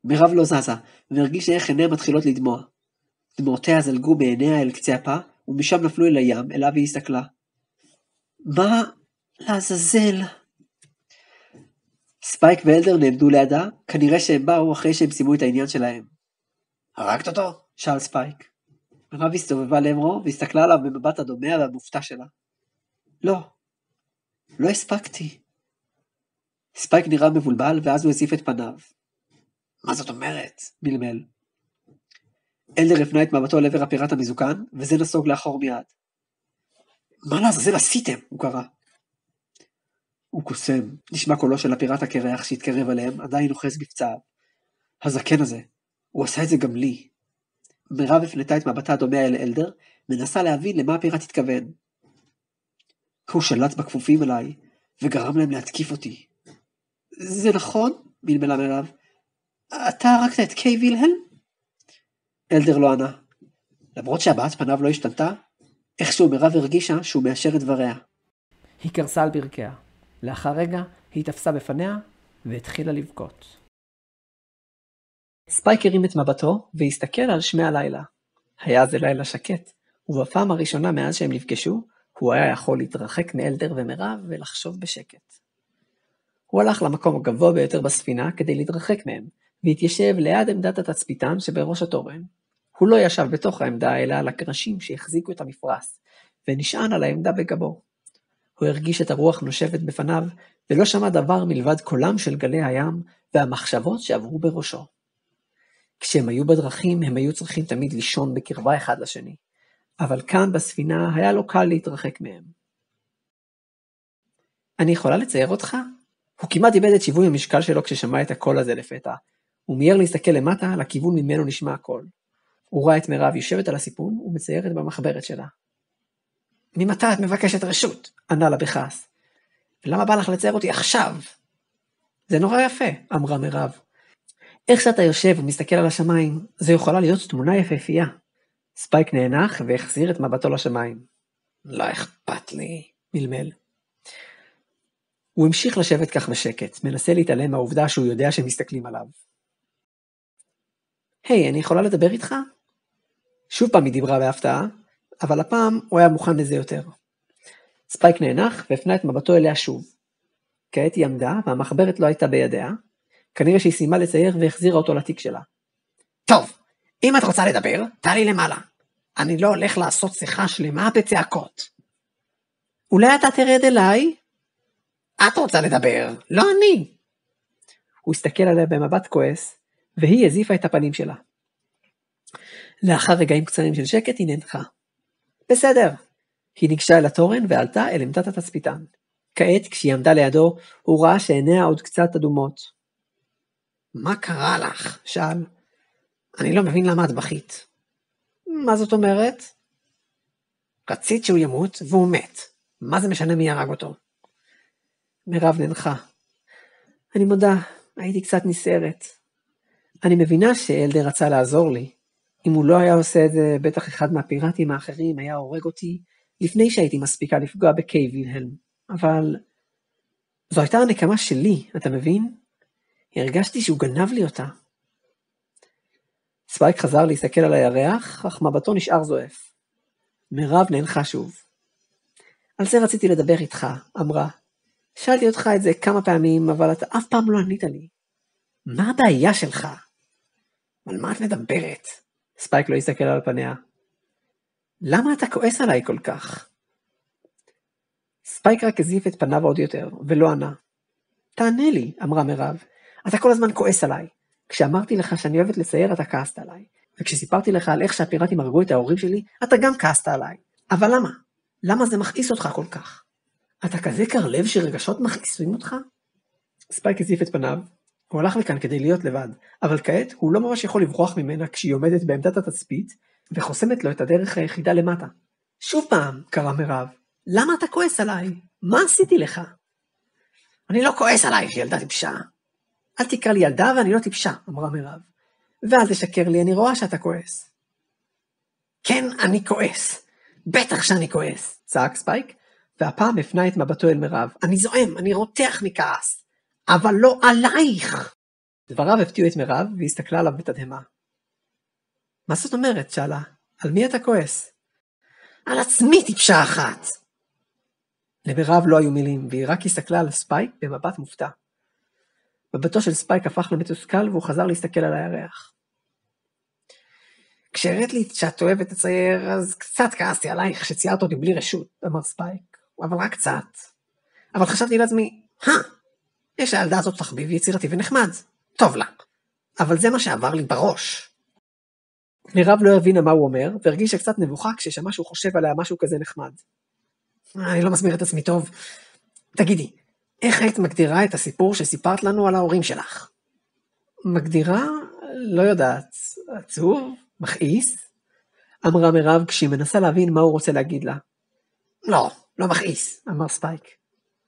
מירב לא זזה, והרגיש איך עיניה מתחילות לדמוע. דמעותיה זלגו בעיניה אל קצה הפה, ומשם נפלו אל הים, אליו היא הסתכלה. מה לעזאזל? ספייק ואלדר נעמדו לידה, כנראה שהם באו אחרי שהם סיימו את העניין שלהם. הרגת אותו? שאל ספייק. מירב הסתובבה לעברו, והסתכלה עליו במבט הדומע והמופתע שלה. לא הספקתי. ספייק נראה מבולבל, ואז הוא הציף את פניו. מה זאת אומרת? מלמל. אלדר הפנה את מבטו לעבר הפיראט המזוקן, וזה נסוג לאחור מיד. מה לעזאזל עשיתם? הוא קרא. הוא קוסם, נשמע קולו של הפיראט הקרח שהתקרב עליהם, עדיין אוחז בפצעיו. הזקן הזה, הוא עשה את זה גם לי. מירב הפנתה את מבטה הדומע אל אלדר, מנסה להבין למה הפיראט התכוון. הוא שלט בכפופים אליי, וגרם להם להתקיף אותי. זה נכון? מלמלה מירב. אתה הרגת את קיי וילהלם? אלדר לא ענה. למרות שהבעת פניו לא השתנתה, איכשהו מירב הרגישה שהוא מאשר את דבריה. היא קרסה על ברכיה. לאחר רגע היא תפסה בפניה והתחילה לבכות. ספייק הרים את מבטו והסתכל על שמי הלילה. היה זה לילה שקט, ובפעם הראשונה מאז שהם נפגשו, הוא היה יכול להתרחק מאלדר ומירב ולחשוב בשקט. הוא הלך למקום הגבוה ביותר בספינה כדי להתרחק מהם, והתיישב ליד עמדת התצפיתן שבראש התורן. הוא לא ישב בתוך העמדה אלא על הקרשים שהחזיקו את המפרש, ונשען על העמדה בגבו. הוא הרגיש את הרוח נושבת בפניו, ולא שמע דבר מלבד קולם של גלי הים והמחשבות שעברו בראשו. כשהם היו בדרכים, הם היו צריכים תמיד לישון בקרבה אחד לשני, אבל כאן בספינה היה לו קל להתרחק מהם. אני יכולה לצייר אותך? הוא כמעט איבד את שיווי המשקל שלו כששמע את הקול הזה לפתע. הוא מיהר להסתכל למטה לכיוון ממנו נשמע הקול. הוא ראה את מירב יושבת על הסיפון ומציירת במחברת שלה. ממתי את מבקשת רשות? ענה לה בכעס. ולמה בא לך לצייר אותי עכשיו? זה נורא יפה, אמרה מירב. איך שאתה יושב ומסתכל על השמיים, זה יכולה להיות תמונה יפהפייה. ספייק נאנח והחזיר את מבטו לשמיים. לא אכפת לי, מלמל. הוא המשיך לשבת כך בשקט, מנסה להתעלם מהעובדה שהוא יודע שהם מסתכלים עליו. היי, אני יכולה לדבר איתך? שוב פעם היא דיברה בהפתעה, אבל הפעם הוא היה מוכן לזה יותר. ספייק נאנח והפנה את מבטו אליה שוב. כעת היא עמדה והמחברת לא הייתה בידיה, כנראה שהיא סיימה לצייר והחזירה אותו לתיק שלה. טוב, אם את רוצה לדבר, תעלי למעלה. אני לא הולך לעשות שיחה שלמה בצעקות. אולי אתה תרד אליי? את רוצה לדבר, לא אני. הוא הסתכל עליה במבט כועס, והיא הזיפה את הפנים שלה. לאחר רגעים קצרים של שקט היא ננחה. בסדר. היא ניגשה אל התורן ועלתה אל עמדת התצפיתן. כעת, כשהיא עמדה לידו, הוא ראה שעיניה עוד קצת אדומות. מה קרה לך? שאל. אני לא מבין למה את בכית. מה זאת אומרת? רצית שהוא ימות והוא מת. מה זה משנה מי הרג אותו? מירב ננחה. אני מודה, הייתי קצת נסערת. אני מבינה שאלדר רצה לעזור לי. אם הוא לא היה עושה את זה, בטח אחד מהפיראטים האחרים היה הורג אותי, לפני שהייתי מספיקה לפגוע בקיי וילהלם. אבל זו הייתה הנקמה שלי, אתה מבין? הרגשתי שהוא גנב לי אותה. ספייק חזר להסתכל על הירח, אך מבטו נשאר זועף. מירב ננחה שוב. על זה רציתי לדבר איתך, אמרה. שאלתי אותך את זה כמה פעמים, אבל אתה אף פעם לא ענית לי. מה הבעיה שלך? על מה את מדברת? ספייק לא הסתכל על פניה. למה אתה כועס עליי כל כך? ספייק רק הזיף את פניו עוד יותר, ולא ענה. תענה לי, אמרה מירב. אתה כל הזמן כועס עליי. כשאמרתי לך שאני אוהבת לצייר, אתה כעסת עליי. וכשסיפרתי לך על איך שהפיראטים הרגו את ההורים שלי, אתה גם כעסת עליי. אבל למה? למה זה מכעיס אותך כל כך? אתה כזה קרלב שרגשות מכעיסים אותך? ספייק הזיף את פניו. הוא הלך לכאן כדי להיות לבד, אבל כעת הוא לא ממש יכול לברוח ממנה כשהיא עומדת בעמדת התצפית, וחוסמת לו את הדרך היחידה למטה. שוב פעם, קרא מירב, למה אתה כועס עליי? מה עשיתי לך? אני לא כועס עלייך, ילדה טיפשה. אל תקרא לי ילדה ואני לא טיפשה, אמרה מירב. ואל תשקר לי, אני רואה שאתה כועס. כן, אני כועס. בטח שאני כועס, צעק ספייק, והפעם הפנה את מבטו אל מירב. אני זועם, אני רותח מכעס, אבל לא עלייך. דבריו הפתיעו את מירב, והסתכלה עליו בתדהמה. מה זאת אומרת? שאלה. על מי אתה כועס? על עצמי, טיפשה אחת. למירב לא היו מילים, והיא רק הסתכלה על ספייק במבט מופתע. מבטו של ספייק הפך למתוסכל, והוא חזר להסתכל על הירח. כשהראית לי שאת אוהבת לצייר, אז קצת כעסתי עלייך שציירת אותי בלי רשות, אמר ספייק, אבל רק קצת. אבל חשבתי לעצמי, יש לילדה הזאת תחביב יצירתי ונחמד, טוב לה. אבל זה מה שעבר לי בראש. מירב לא הבינה מה הוא אומר, והרגישה קצת נבוכה כששמע שהוא חושב עליה משהו כזה נחמד. אני לא מסביר את עצמי טוב. תגידי, איך היית מגדירה את הסיפור שסיפרת לנו על ההורים שלך? מגדירה? לא יודעת. עצוב? מכעיס? אמרה מירב כשהיא מנסה להבין מה הוא רוצה להגיד לה. לא, לא מכעיס, אמר ספייק.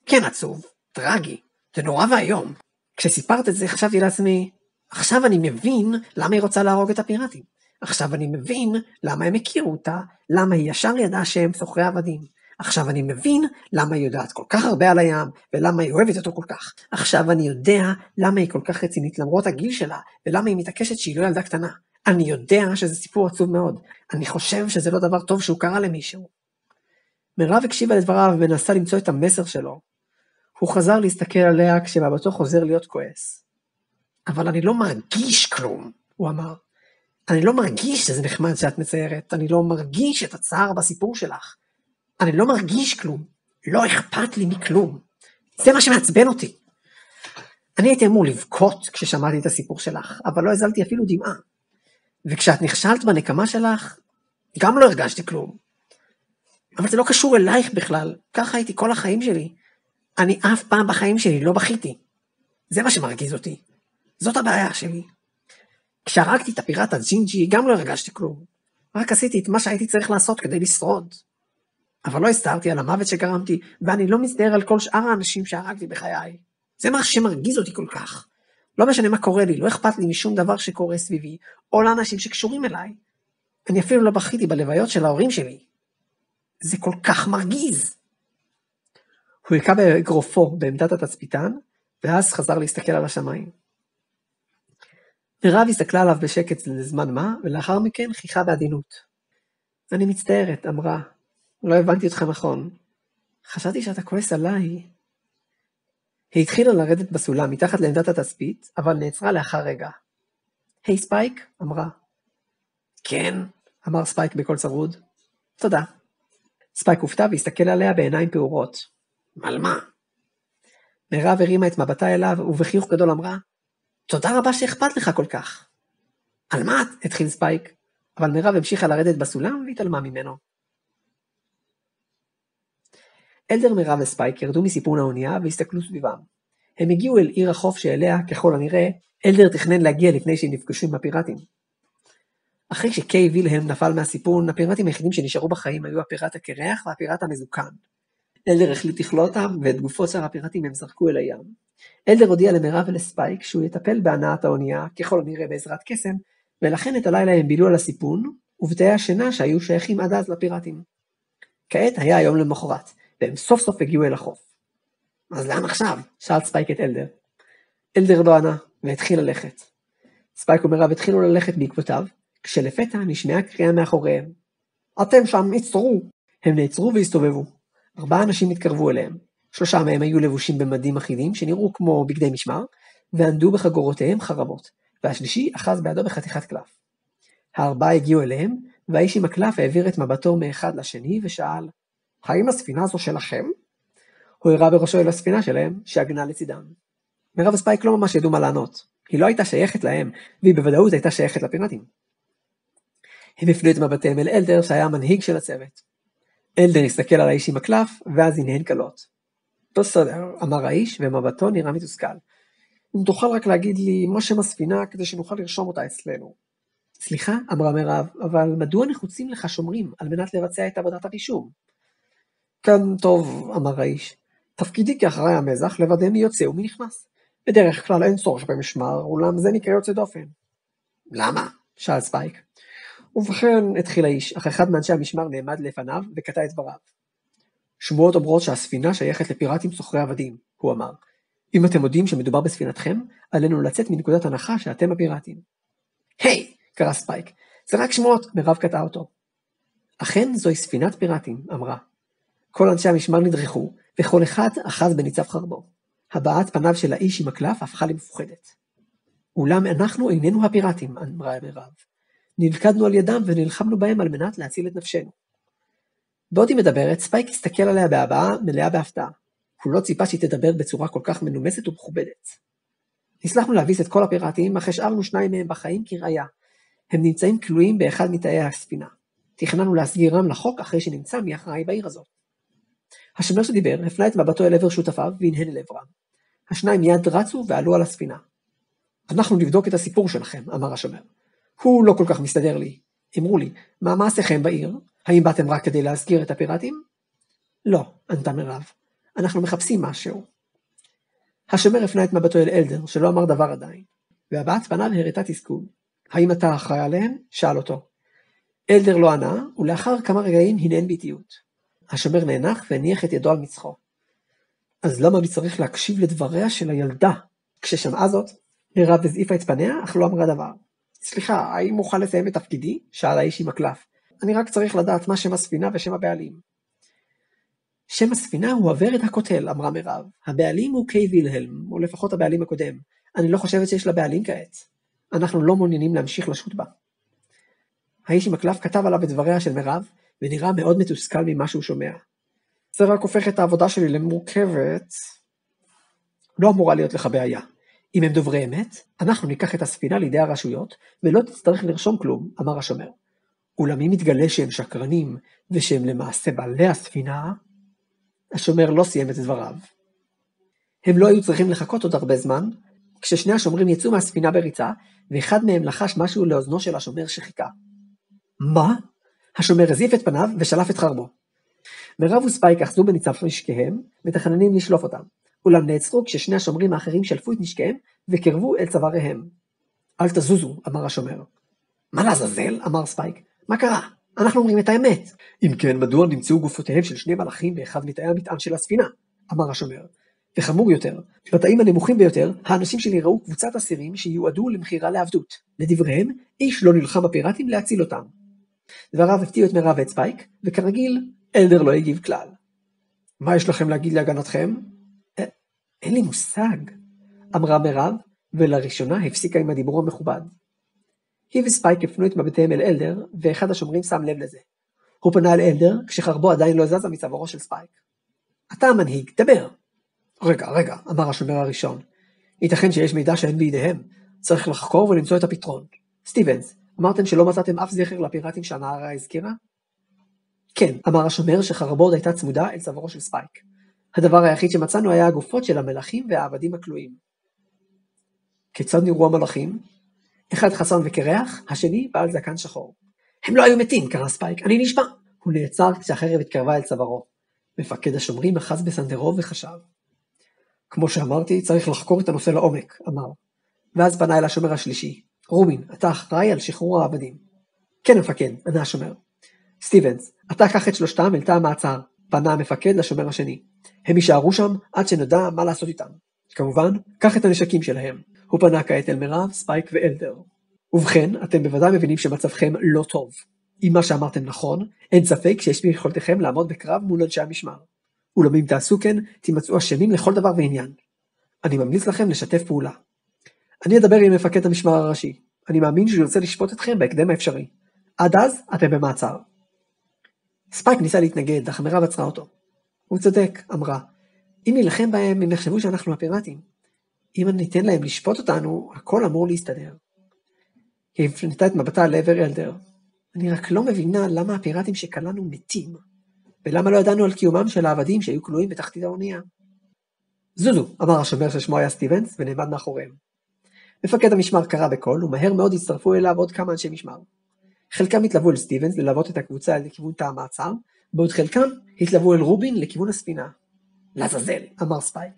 כן עצוב, טרגי, זה נורא והיום. כשסיפרת את זה חשבתי לעצמי, עכשיו אני מבין למה היא רוצה להרוג את הפיראטים. עכשיו אני מבין למה הם הכירו אותה, למה היא ישר ידעה שהם סוחרי עבדים. עכשיו אני מבין למה היא יודעת כל כך הרבה על הים, ולמה היא אוהבת אותו כל כך. עכשיו אני יודע למה היא כל כך רצינית למרות הגיל שלה, ולמה היא מתעקשת שהיא לא ילדה קטנה. אני יודע שזה סיפור עצוב מאוד. אני חושב שזה לא דבר טוב שהוא קרה למישהו. מירב הקשיבה לדבריו ונסה למצוא את המסר שלו. הוא חזר להסתכל עליה כשמבטו חוזר להיות כועס. אבל אני לא מרגיש כלום, הוא אמר. אני לא מרגיש שזה נחמד שאת מציירת. אני לא מרגיש את הצער בסיפור שלך. אני לא מרגיש כלום. לא אכפת לי מכלום. זה מה שמעצבן אותי. אני הייתי אמור לבכות כששמעתי את הסיפור שלך, אבל לא הזלתי אפילו דמעה. וכשאת נכשלת בנקמה שלך, גם לא הרגשתי כלום. אבל זה לא קשור אלייך בכלל. ככה הייתי כל החיים שלי. אני אף פעם בחיים שלי לא בכיתי. זה מה שמרגיז אותי. זאת הבעיה שלי. כשהרגתי את הפיראט הג'ינג'י, גם לא הרגשתי כלום. רק עשיתי את מה שהייתי צריך לעשות כדי לשרוד. אבל לא הסתרתי על המוות שגרמתי, ואני לא מצטער על כל שאר האנשים שהרגתי בחיי. זה מה שמרגיז אותי כל כך. לא משנה מה קורה לי, לא אכפת לי משום דבר שקורה סביבי, או לאנשים שקשורים אליי. אני אפילו לא בכיתי בלוויות של ההורים שלי. זה כל כך מרגיז. הוא יקע באגרופו בעמדת התצפיתן, ואז חזר להסתכל על השמיים. מירב הסתכלה עליו בשקט לזמן מה, ולאחר מכן חיכה בעדינות. אני מצטערת, אמרה. לא הבנתי אותך נכון. חשבתי שאתה כועס עליי. היא התחילה לרדת בסולם מתחת לעמדת התצפית, אבל נעצרה לאחר רגע. היי ספייק, אמרה. כן, אמר ספייק בקול צרוד. תודה. ספייק הופתע והסתכל עליה בעיניים פעורות. על מה? מירב הרימה את מבטה אליו, ובחיוך גדול אמרה, תודה רבה שאכפת לך כל כך. על מה? התחיל ספייק, אבל מירב המשיכה לרדת בסולם והתעלמה ממנו. אלדר, מירב וספייק ירדו מסיפון האונייה והסתכלו סביבם. הם הגיעו אל עיר החוף שאליה, ככל הנראה, אלדר תכנן להגיע לפני שהם נפגשו עם הפיראטים. אחרי שקיי וילהם נפל מהסיפון, הפיראטים היחידים שנשארו בחיים היו הפיראט הקרח והפיראט המזוקן. אלדר החליט לכלוא אותם, ואת גופות שאר הפיראטים הם זרקו אל הים. אלדר הודיע למירב ולספייק שהוא יטפל בהנעת האונייה, ככל הנראה בעזרת קסם, ולכן את הלילה הם בילו על הסיפון, ובתאי השינה שהיו שייכים עד אז לפיראטים. כעת היה היום למחרת, והם סוף סוף הגיעו אל החוף. אז לאן עכשיו? שאל ספייק את אלדר. אלדר לא ענה, והתחיל ללכת. ספייק ומירב התחילו ללכת בעקבותיו, כשלפתע נשמעה קריאה מאחוריהם. אתם שם, עצרו! הם נעצרו והסתובבו. 4 אנשים התקרבו אליהם. 3 מהם היו לבושים במדים אחידים שנראו כמו בגדי משמר, וענדו בחגורותיהם חרבות, והשלישי אחז בידו בחתיכת קלף. 4 הגיעו אליהם, והאיש עם הקלף העביר את מבטו מאחד לשני ושאל, האם הספינה זו שלכם? הוא הראה בראשו אל הספינה שלהם, שעגנה לצידם. מירב וספייק לא ממש ידעו מה לענות. היא לא הייתה שייכת להם, והיא בוודאות הייתה שייכת לפיראטים. הם הפנו את מבטיהם אל אלדר, שהיה המנהיג של הצוות. אלדר הסתכל על האיש עם הקלף, ואז הנהן קלות. בסדר, אמר האיש, ומבטו נראה מתוסכל. אם תוכל רק להגיד לי מה שם הספינה, כדי שנוכל לרשום אותה אצלנו. סליחה, אמרה מירב, אבל מדוע נחוצים לך שומרים, על מנת לבצע את עבודת הרישום? כן, טוב, אמר האיש. תפקידי כאחראי המזח לוודא מי יוצא ומי נכנס. בדרך כלל אין צורך במשמר, אולם זה מקרה יוצא דופן. למה? שאל ספייק. ובכן התחיל האיש, אך אחד מאנשי המשמר נעמד לפניו וקטע את דבריו. שמועות אומרות שהספינה שייכת לפיראטים סוחרי עבדים, הוא אמר. אם אתם יודעים שמדובר בספינתכם, עלינו לצאת מנקודת הנחה שאתם הפיראטים. היי! קרא ספייק. זה רק שמועות, מירב קטעה אותו. אכן זוהי ספינת פיראטים, אמרה. כל אנשי המשמר נדרכו, וכל אחד אחז בניצב חרבו. הבעת פניו של האיש עם הקלף הפכה למפוחדת. אולם אנחנו איננו הפיראטים, אמרה מירב. נלכדנו על ידם ונלחמנו בהם על מנת להציל את נפשנו. בעוד היא מדברת, ספייק הסתכל עליה בהבעה מלאה בהפתעה. הוא לא ציפה שהיא תדבר בצורה כל כך מנומסת ומכובדת. הצלחנו להביס את כל הפיראטים, אך השארנו 2 מהם בחיים כראיה. הם נמצאים כלואים באחד מתאי הספינה. תכננו להסגירם לחוק אחרי שנמצא מי אחראי בעיר הזאת. השומר שדיבר הפנה את מבטו אל עבר שותפיו והנהן אל עברם. השניים מיד רצו ועלו על הספינה. אנחנו נבדוק את הסיפור שלכם, אמר השומר. הוא לא כל כך מסתדר לי. אמרו לי, מה מעשיכם בעיר? האם באתם רק כדי להסגיר את הפיראטים? לא, ענתה מירב. אנחנו מחפשים משהו. השומר הפנה את מבטו אל אלדר, שלא אמר דבר עדיין, והבעת פניו הראתה תסכול. האם אתה אחראי עליהם? שאל אותו. אלדר לא ענה, ולאחר כמה רגעים הנהן באיטיות. השומר נאנח והניח את ידו על מצחו. אז למה אני צריך להקשיב לדבריה של הילדה? כששמעה זאת, מירב הזעיפה את פניה, אך לא אמרה דבר. סליחה, האם אוכל לסיים את תפקידי? שאל האיש עם הקלף. אני רק צריך לדעת מה שם הספינה ושם הבעלים. שם הספינה הוא הוורד הקוטל, אמרה מירב. הבעלים הוא קיי וילהלם, או לפחות הבעלים הקודם. אני לא חושבת שיש לה בעלים כעת. אנחנו לא מעוניינים להמשיך לשוט בה. האיש עם הקלף כתב עליו את דבריה של מירב, ונראה מאוד מתוסכל ממה שהוא שומע. זה רק הופך את העבודה שלי למורכבת. לא אמורה להיות לך בעיה. אם הם דוברי אמת, אנחנו ניקח את הספינה לידי הרשויות, ולא תצטרך לרשום כלום, אמר השומר. אולם אם מתגלה שהם שקרנים, ושהם למעשה בעלי הספינה, השומר לא סיים את דבריו. הם לא היו צריכים לחכות עוד הרבה זמן, כששני השומרים יצאו מהספינה בריצה, ואחד מהם לחש משהו לאוזנו של השומר שחיכה. מה? השומר הזיף את פניו ושלף את חרבו. מירב וספייק אחזו בניצב נשקיהם, מתכננים לשלוף אותם. אולם נעצרו כששני השומרים האחרים שלפו את נשקיהם וקרבו אל צוואריהם. אל תזוזו, אמר השומר. מה לעזאזל? אמר ספייק. מה קרה? אנחנו אומרים את האמת. אם כן, מדוע נמצאו גופותיהם של 2 מלאכים באחד מתאי המטען של הספינה? אמר השומר. וחמור יותר, בתאים הנמוכים ביותר, האנשים שלי ראו קבוצת אסירים שיועדו למכירה לעבדות. לדבריהם, איש לא נלחם בפיראטים להציל אותם. דבריו הפתיעו את מירב ואת ספייק, וכרגיל, אלדר לא הגיב כלל. מה יש לכם להגיד להגנתכם? אין לי מושג, אמרה מירב, ולראשונה הפסיקה עם הדיבור המכובד. היא וספייק הפנו את מבטיהם אל אלדר, ואחד השומרים שם לב לזה. הוא פנה אל אלדר, כשחרבו עדיין לא זזה מצווארו של ספייק. אתה המנהיג, דבר. רגע, אמר השומר הראשון. ייתכן שיש מידע שאין בידיהם. צריך לחקור ולמצוא את הפתרון. סטיבנס, אמרתם שלא מצאתם אף זכר לפיראטים שהנערה הזכירה? כן, אמר השומר שחרבו עוד הייתה צמודה אל צווארו של ספייק. הדבר היחיד שמצאנו היה הגופות של המלאכים והעבדים הכלואים. כיצד נראו המלאכים? אחד חסון וקרח, השני בעל זקן שחור. הם לא היו מתים, קרא ספייק, אני נשבע. הוא נעצר כשהחרב התקרבה אל צווארו. מפקד השומרים אחז בסנדרו וחשב. כמו שאמרתי, צריך לחקור את הנושא לעומק, אמר. ואז פנה אל השומר השלישי. רובין, אתה אחראי על שחרור העבדים. כן, מפקד, ענה השומר. סטיבנס, אתה קח את 3 אל תא המעצר. פנה המפקד לשומר השני. הם יישארו שם עד שנדע מה לעשות איתם. כמובן, קח את הנשקים שלהם. הוא פנה כעת אל מירב, ספייק ואלדר. ובכן, אתם בוודאי מבינים שמצבכם לא טוב. אם מה שאמרתם נכון, אין ספק שיש ביכולתכם לעמוד בקרב מול אנשי המשמר. אולם אם תעשו כן, תימצאו אשמים לכל דבר ועניין. אני ממליץ לכם לשתף פעולה. אני אדבר עם מפקד המשמר הראשי. אני מאמין שהוא ירצה לשפוט אתכם בהקדם האפשרי. עד אז, אתם במעצר. ספייק ניסה להתנגד, אך מירב עצרה אותו. הוא צודק, אמרה. אם נלחם בהם, הם יחשבו שאנחנו הפיראטים. אם ניתן להם לשפוט אותנו, הכל אמור להסתדר. היא הפנתה את מבטה לעבר אלדר. אני רק לא מבינה למה הפיראטים שקלנו מתים, ולמה לא ידענו על קיומם של העבדים שהיו כלואים בתחתית האונייה. זוזו, אמר השומר ששמו היה סטיבנס, ונעמד מאחוריהם. מפקד המשמר קרא בקול, ומהר מאוד הצטרפו אליו עוד כמה אנשי משמר. חלקם התלוו אל סטיבנס ללוות את הקבוצה לכיוון תא המעצר, בעוד חלקם התלוו אל רובין לכיוון הספינה. לעזאזל, אמר ספייק.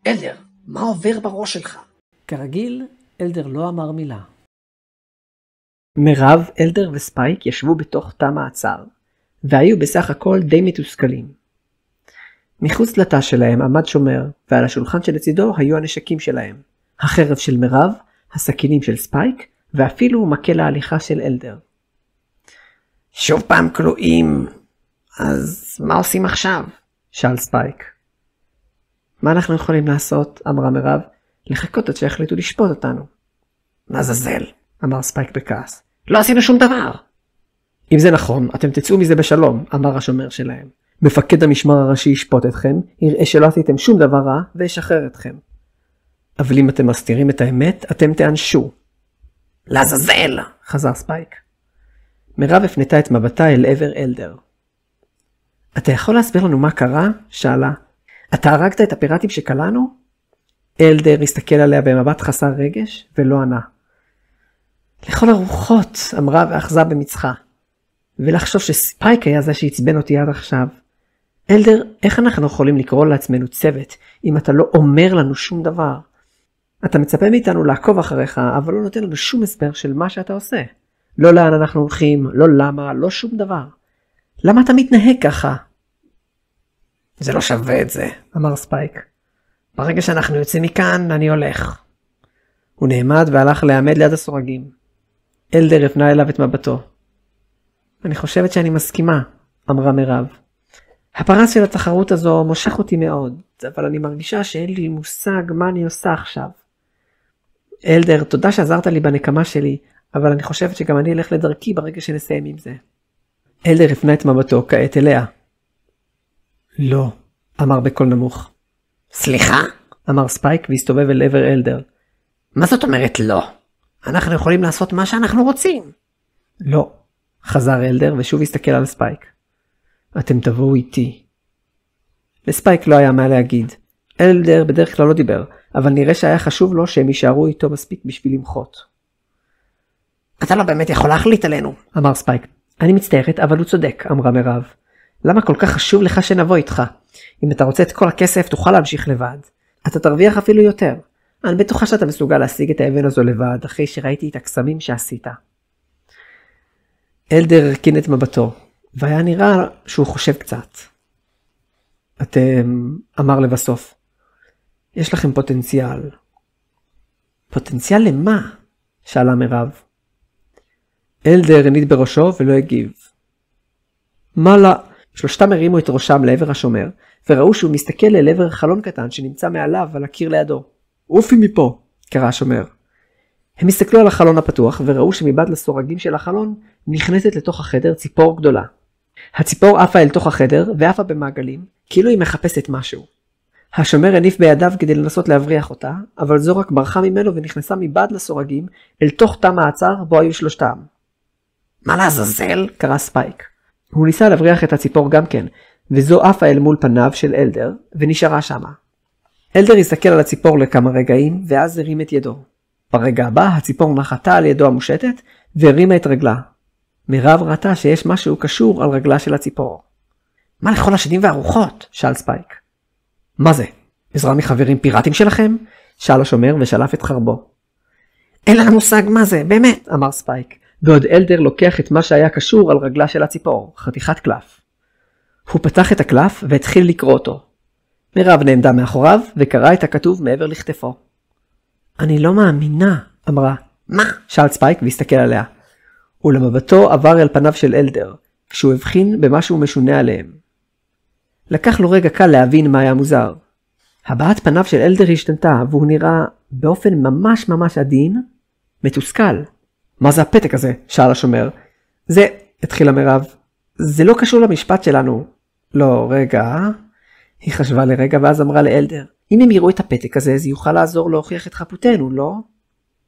אלדר, מה עובר בראש שלך? כרגיל, אלדר לא אמר מילה. מירב, אלדר וספייק ישבו בתוך תא מעצר, והיו בסך הכל די מתוסכלים. מחוץ לתא שלהם עמד שומר, ועל השולחן שלצידו היו הנשקים שלהם. החרב של מירב, הסכינים של ספייק, ואפילו מקל ההליכה של אלדר. שוב פעם כלואים, אז מה עושים עכשיו? שאל ספייק. מה אנחנו יכולים לעשות? אמרה מירב. לחכות עד שהחליטו לשפוט אותנו. לעזאזל, אמר ספייק בכעס. לא עשינו שום דבר. אם זה נכון, אתם תצאו מזה בשלום, אמר השומר שלהם. מפקד המשמר הראשי ישפוט אתכם, יראה שלא עשיתם שום דבר רע וישחרר אתכם. אבל אם אתם מסתירים את האמת, אתם תענשו. לעזאזל, חזר ספייק. מירב הפנתה את מבטה אל עבר אלדר. אתה יכול להסביר לנו מה קרה? שאלה. אתה הרגת את הפיראטים שקלענו? אלדר הסתכל עליה במבט חסר רגש ולא ענה. לכל הרוחות, אמרה ואחזה במצחה. ולחשוב שספייק היה זה שהצבן אותי עד עכשיו. אלדר, איך אנחנו יכולים לקרוא לעצמנו צוות אם אתה לא אומר לנו שום דבר? אתה מצפה מאיתנו לעקוב אחריך, אבל לא נותן לנו שום הסבר של מה שאתה עושה. לא לאן אנחנו הולכים, לא למה, לא שום דבר. למה אתה מתנהג ככה? זה לא שווה את זה, אמר ספייק. ברגע שאנחנו יוצאים מכאן, אני הולך. הוא נעמד והלך לעמד ליד הסורגים. אלדר הפנה אליו את מבטו. אני חושבת שאני מסכימה, אמרה מירב. הפרס של התחרות הזו מושך אותי מאוד, אבל אני מרגישה שאין לי מושג מה אני עושה עכשיו. אלדר, תודה שעזרת לי בנקמה שלי, אבל אני חושבת שגם אני אלך לדרכי ברגע שנסיים עם זה. אלדר הפנה את מבטו כעת אליה. לא, אמר בקול נמוך. סליחה? אמר ספייק והסתובב אל עבר אלדר. מה זאת אומרת לא? אנחנו יכולים לעשות מה שאנחנו רוצים. לא, חזר אלדר ושוב הסתכל על ספייק. אתם תבואו איתי. לספייק לא היה מה להגיד. אלדר בדרך כלל לא דיבר, אבל נראה שהיה חשוב לו שהם יישארו איתו מספיק בשביל למחות. אתה לא באמת יכול להחליט עלינו, אמר ספייק. אני מצטערת, אבל הוא צודק, אמרה מירב. למה כל כך חשוב לך שנבוא איתך? אם אתה רוצה את כל הכסף, תוכל להמשיך לבד. אתה תרוויח אפילו יותר. אני בטוחה שאתה מסוגל להשיג את האבן הזו לבד, אחרי שראיתי את הקסמים שעשית. אלדר הרכין את מבטו, והיה נראה שהוא חושב קצת. אתם, אמר לבסוף, יש לכם פוטנציאל. פוטנציאל למה? שאלה מירב. אלדר הניד בראשו ולא הגיב. מה לא? שלושתם הרימו את ראשם לעבר השומר, וראו שהוא מסתכל אל עבר חלון קטן שנמצא מעליו על הקיר לידו. אופי מפה, קרא השומר. הם הסתכלו על החלון הפתוח וראו שמבעד לסורגים של החלון נכנסת לתוך החדר ציפור גדולה. הציפור עפה אל תוך החדר ועפה במעגלים, כאילו היא מחפשת משהו. השומר הניף בידיו כדי לנסות להבריח אותה, אבל זו רק ברחה ממנו ונכנסה מבעד לסורגים אל תוך תא מעצר בו היו שלושתם. מה לעזאזל? קרא ספייק. הוא ניסה להבריח את הציפור גם כן, וזו עפה אל מול פניו של אלדר ונשארה שמה. אלדר הסתכל על הציפור לכמה רגעים ואז הרים את ידו. ברגע הבא הציפור נחתה על ידו המושטת והרימה את רגלה. מירב ראתה שיש משהו קשור על רגלה של הציפור. מה לכל השדים והרוחות? שאל ספייק. מה זה? עזרה מחברים פיראטים שלכם? שאל השומר ושלף את חרבו. אין לנו מושג מה זה, באמת, אמר ספייק, בעוד אלדר לוקח את מה שהיה קשור על רגלה של הציפור, חתיכת קלף. הוא פתח את הקלף והתחיל לקרוא אותו. מירב נעמדה מאחוריו וקרא את הכתוב מעבר לכתפו. אני לא מאמינה, אמרה. מה? שאל ספייק והסתכל עליה. ולמבטו עבר אל פניו של אלדר, כשהוא הבחין במשהו משונה עליהם. לקח לו רגע קל להבין מה היה מוזר. הבעת פניו של אלדר השתנתה, והוא נראה באופן ממש ממש עדין, מתוסכל. מה זה הפתק הזה? שאל השומר. זה, התחילה מירב. זה לא קשור למשפט שלנו. לא, רגע. היא חשבה לרגע ואז אמרה לאלדר. אם הם יראו את הפתק הזה, זה יוכל לעזור להוכיח את חפותנו, לא?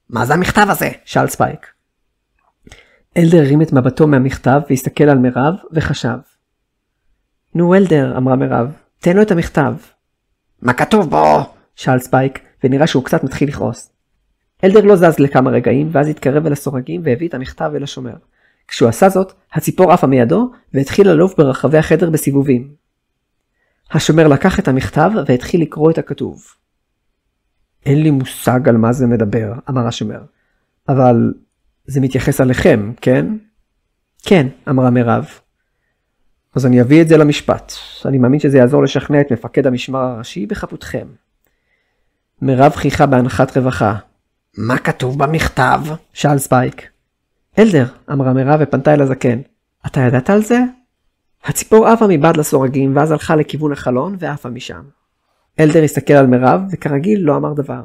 מה זה המכתב הזה? שאל ספייק. אלדר הרים את מבטו מהמכתב והסתכל על מירב וחשב. נו אלדר, אמרה מירב, תן לו את המכתב. מה כתוב בו? שאל ספייק, ונראה שהוא קצת מתחיל לכעוס. אלדר לא זז לכמה רגעים, ואז התקרב אל הסורגים והביא את המכתב אל השומר. כשהוא עשה זאת, הציפור עפה מידו, והתחיל ללוף ברחבי החדר בסיבובים. השומר לקח את המכתב והתחיל לקרוא את הכתוב. אין לי מושג על מה זה מדבר, אמר השומר. אבל זה מתייחס עליכם, כן? כן, אמרה מירב. אז אני אביא את זה למשפט. אני מאמין שזה יעזור לשכנע את מפקד המשמר הראשי בחפותכם. מירב חיכה בהנחת רווחה. מה כתוב במכתב? שאל ספייק. אלדר, אמרה מירב ופנתה אל הזקן. אתה ידעת על זה? הציפור עפה מבעד לסורגים ואז הלכה לכיוון החלון ועפה משם. אלדר הסתכל על מירב וכרגיל לא אמר דבר.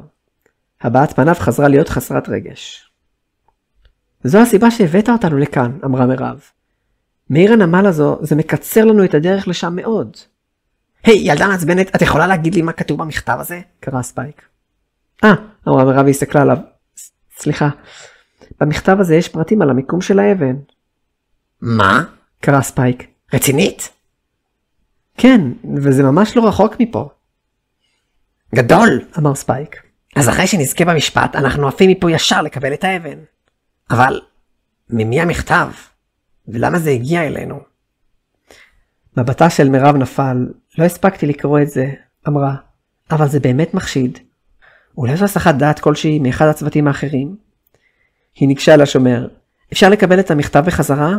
הבעת פניו חזרה להיות חסרת רגש. זו הסיבה שהבאת אותנו לכאן, אמרה מירב. מעיר הנמל הזו זה מקצר לנו את הדרך לשם מאוד. היי, ילדה מעצבנת, את יכולה להגיד לי מה כתוב במכתב הזה? קרא ספייק. אמרה מירב והסתכלה עליו. סליחה, במכתב הזה יש פרטים על המיקום של האבן. מה? קרא ספייק. רצינית? כן, וזה ממש לא רחוק מפה. גדול, אמר ספייק. אז אחרי שנזכה במשפט, אנחנו עפים מפה ישר לקבל את האבן. אבל, ממי המכתב? ולמה זה הגיע אלינו? מבטה של מירב נפל. לא הספקתי לקרוא את זה, אמרה. אבל זה באמת מחשיד. אולי זו הסחת דעת כלשהי מאחד הצוותים האחרים? היא ניגשה אל השומר. אפשר לקבל את המכתב בחזרה?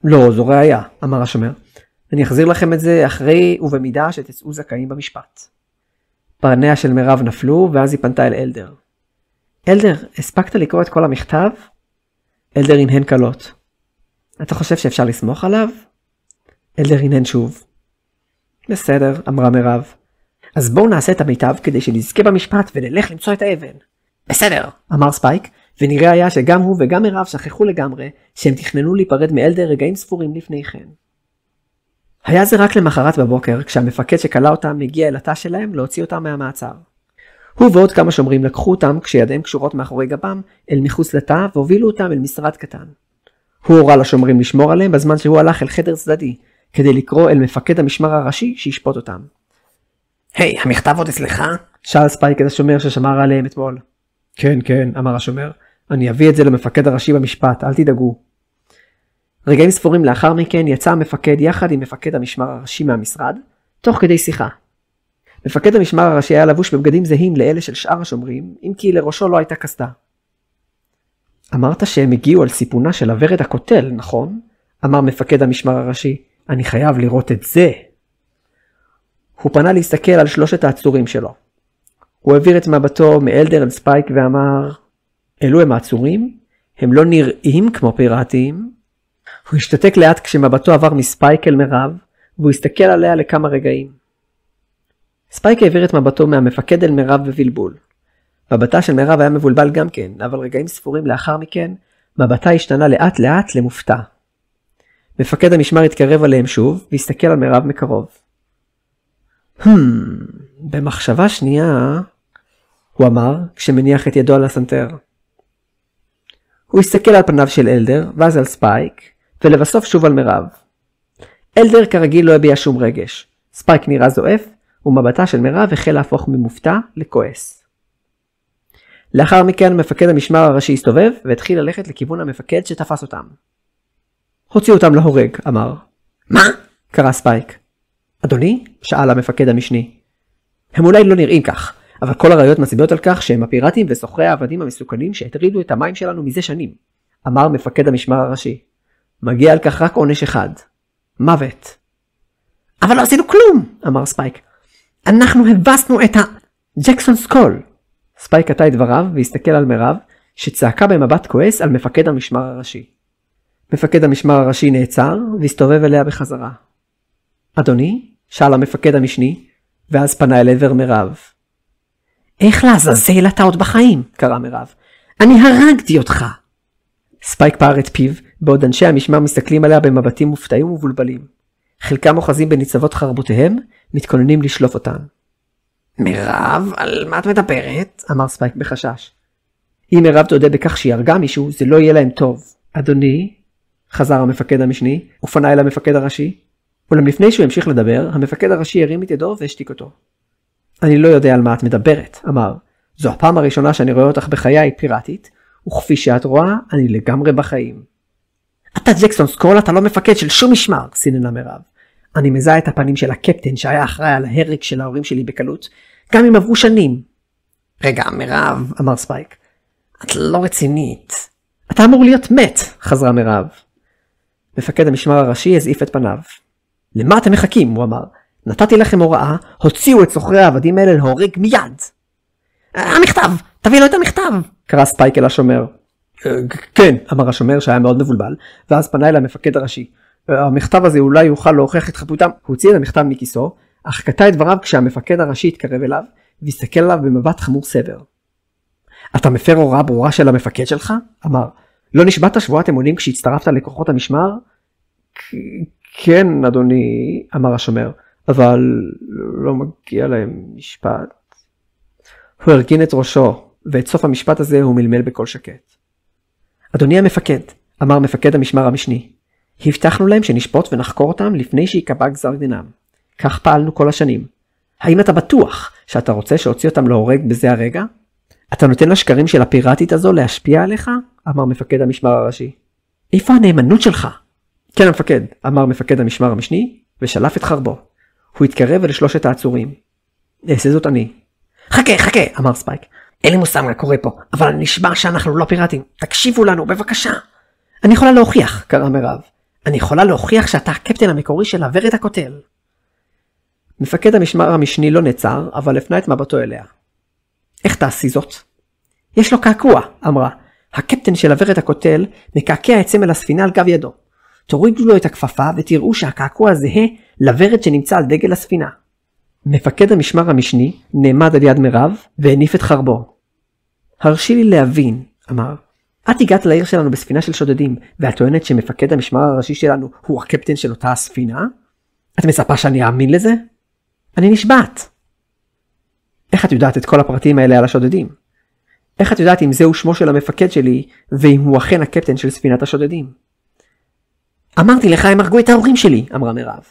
לא, זו ראיה, אמר השומר. אני אחזיר לכם את זה אחרי ובמידה שתצאו זכאים במשפט. פרניה של מירב נפלו, ואז היא פנתה אל אלדר. אלדר, הספקת לקרוא את כל המכתב? אלדר הנהן קלות. אתה חושב שאפשר לסמוך עליו? אלדר הנהן שוב. בסדר, אמרה מירב. אז בואו נעשה את המיטב כדי שנזכה במשפט ונלך למצוא את האבן. בסדר, אמר ספייק, ונראה היה שגם הוא וגם מירב שכחו לגמרי שהם תכננו להיפרד מאלדר רגעים ספורים לפני כן. היה זה רק למחרת בבוקר, כשהמפקד שקלה אותם הגיע אל התא שלהם להוציא אותם מהמעצר. הוא ועוד כמה שומרים לקחו אותם כשידיהם קשורות מאחורי גבם אל מחוץ לתא והובילו אותם אל משרד קטן. הוא הורה לשומרים לשמור עליהם בזמן שהוא הלך אל חדר צדדי, כדי לקרוא אל מפקד המשמר הראשי שישפוט אותם. היי, המכתב עוד אצלך? שאל ספייק את השומר ששמר עליהם אתמול. כן, כן, אמר השומר. אני אביא את זה למפקד הראשי במשפט, אל תדאגו. רגעים ספורים לאחר מכן יצא המפקד יחד עם מפקד המשמר הראשי מהמשרד, תוך כדי שיחה. מפקד המשמר הראשי היה לבוש בבגדים זהים לאלה של שאר השומרים, אם כי לראשו לא הייתה קסדה. אמרת שהם הגיעו על סיפונה של הוורד הקוטל, נכון? אמר מפקד המשמר הראשי. אני חייב לראות את זה. הוא פנה להסתכל על שלושת העצורים שלו. הוא העביר את מבטו מאלדר אל ספייק ואמר, אלו הם העצורים? הם לא נראים כמו פיראטים. הוא השתתק לאט כשמבטו עבר מספייק אל מירב, והוא הסתכל עליה לכמה רגעים. ספייק העביר את מבטו מהמפקד אל מירב בבלבול. מבטה של מירב היה מבולבל גם כן, אבל רגעים ספורים לאחר מכן, מבטה השתנה לאט לאט למופתע. מפקד המשמר התקרב עליהם שוב, והסתכל על מירב מקרוב. במחשבה שנייה, הוא אמר, כשמניח את ידו על הסנטר. הוא הסתכל על פניו של אלדר, ואז על ספייק, ולבסוף שוב על מירב. אלדר כרגיל לא הביע שום רגש. ספייק נראה זועף, ומבטה של מירב החל להפוך ממופתע לכועס. לאחר מכן מפקד המשמר הראשי הסתובב, והתחיל ללכת לכיוון המפקד שתפס אותם. הוציאו אותם להורג, אמר. מה? קרא ספייק. אדוני? שאל המפקד המשני. הם אולי לא נראים כך, אבל כל הראיות מצביעות על כך שהם הפיראטים וסוחרי העבדים המסוכנים שהטרידו את המים שלנו מזה שנים, אמר מפקד המשמר הראשי. מגיע על כך רק עונש אחד. מוות. אבל לא עשינו כלום, אמר ספייק. אנחנו הבסנו את ג'קסון סקול. ספייק קטע את דבריו והסתכל על מירב, שצעקה במבט כועס על מפקד המשמר הראשי. מפקד המשמר הראשי נעצר והסתובב אליה בחזרה. אדוני? שאל המפקד המשני, ואז פנה אל עבר מירב. איך לעזאזל אתה עוד בחיים? קרא מירב. אני הרגתי אותך. ספייק פער את פיו, בעוד אנשי המשמר מסתכלים עליה במבטים מופתעים ומבולבלים. חלקם אוחזים בניצבות חרבותיהם, מתכוננים לשלוף אותן. מירב, על מה את מדברת? אמר ספייק בחשש. אם מירב תודה בכך שהיא הרגה מישהו, זה לא יהיה להם טוב. אדוני, חזר המפקד המשני, ופנה אל המפקד הראשי. אולם לפני שהוא המשיך לדבר, המפקד הראשי הרים את ידו והשתיק אותו. אני לא יודע על מה את מדברת, אמר. זו הפעם הראשונה שאני רואה אותך בחיי פיראטית, וכפי שאת רואה, אני לגמרי בחיים. אתה ג'קסון סקול, אתה לא מפקד של שום משמר, סיננה מירב. אני מזהה את הפנים של הקפטן שהיה אחראי על ההרג של ההורים שלי בקלות, גם אם עברו שנים. רגע, מירב, אמר ספייק, את לא רצינית. אתה אמור להיות מת, חזרה מירב. מפקד המשמר הראשי הזעיף את פניו. למה אתם מחכים? הוא אמר. נתתי לכם הוראה, הוציאו את סוחרי העבדים האלה להורג מיד. המכתב! תביא לו את המכתב! קרא ספייק אל השומר. כן, אמר השומר שהיה מאוד מבולבל, ואז פנה אל המפקד הראשי. המכתב הזה אולי יוכל להוכיח את חפותם. הוא הוציא את המכתב מכיסו, אך קטע את דבריו כשהמפקד הראשי התקרב אליו, והסתכל עליו במבט חמור סבר. אתה מפר הוראה ברורה של המפקד שלך? אמר. לא נשבעת שבועת אמונים כשהצטרפת לכוחות המשמר? כן, אדוני, אמר השומר, אבל לא מגיע להם משפט. הוא הרכין את ראשו, ואת סוף המשפט הזה הוא מלמל בקול שקט. אדוני המפקד, אמר מפקד המשמר המשני, הבטחנו להם שנשפוט ונחקור אותם לפני שיקבע גזר דינם. כך פעלנו כל השנים. האם אתה בטוח שאתה רוצה שהוציא אותם להורג בזה הרגע? אתה נותן לשקרים של הפיראטית הזו להשפיע עליך? אמר מפקד המשמר הראשי. איפה הנאמנות שלך? כן המפקד, אמר מפקד המשמר המשני, ושלף את חרבו. הוא התקרב אל שלושת העצורים. אעשה זאת אני. חכה, אמר ספייק. אין לי מושג מה קורה פה, אבל אני נשבע שאנחנו לא פיראטים. תקשיבו לנו, בבקשה. אני יכולה להוכיח, קרא מירב. אני יכולה להוכיח שאתה הקפטן המקורי של הוורד הקוטל. מפקד המשמר המשני לא נעצר, אבל הפנה את מבטו אליה. איך תעשי זאת? יש לו קעקוע, אמרה. הקפטן של הוורד הקוטל מקעקע את סמל הספינה על גב ידו. תורידו לו את הכפפה ותראו שהקעקוע זהה לוורד שנמצא על דגל הספינה. מפקד המשמר המשני נעמד על יד מירב והניף את חרבו. הרשי לי להבין, אמר. את הגעת לעיר שלנו בספינה של שודדים, ואת טוענת שמפקד המשמר הראשי שלנו הוא הקפטן של אותה הספינה? את מצפה שאני אאמין לזה? אני נשבעת. איך את יודעת את כל הפרטים האלה על השודדים? איך את יודעת אם זהו שמו של המפקד שלי, ואם הוא אכן הקפטן של ספינת השודדים? אמרתי לך, הם הרגו את ההורים שלי, אמרה מירב.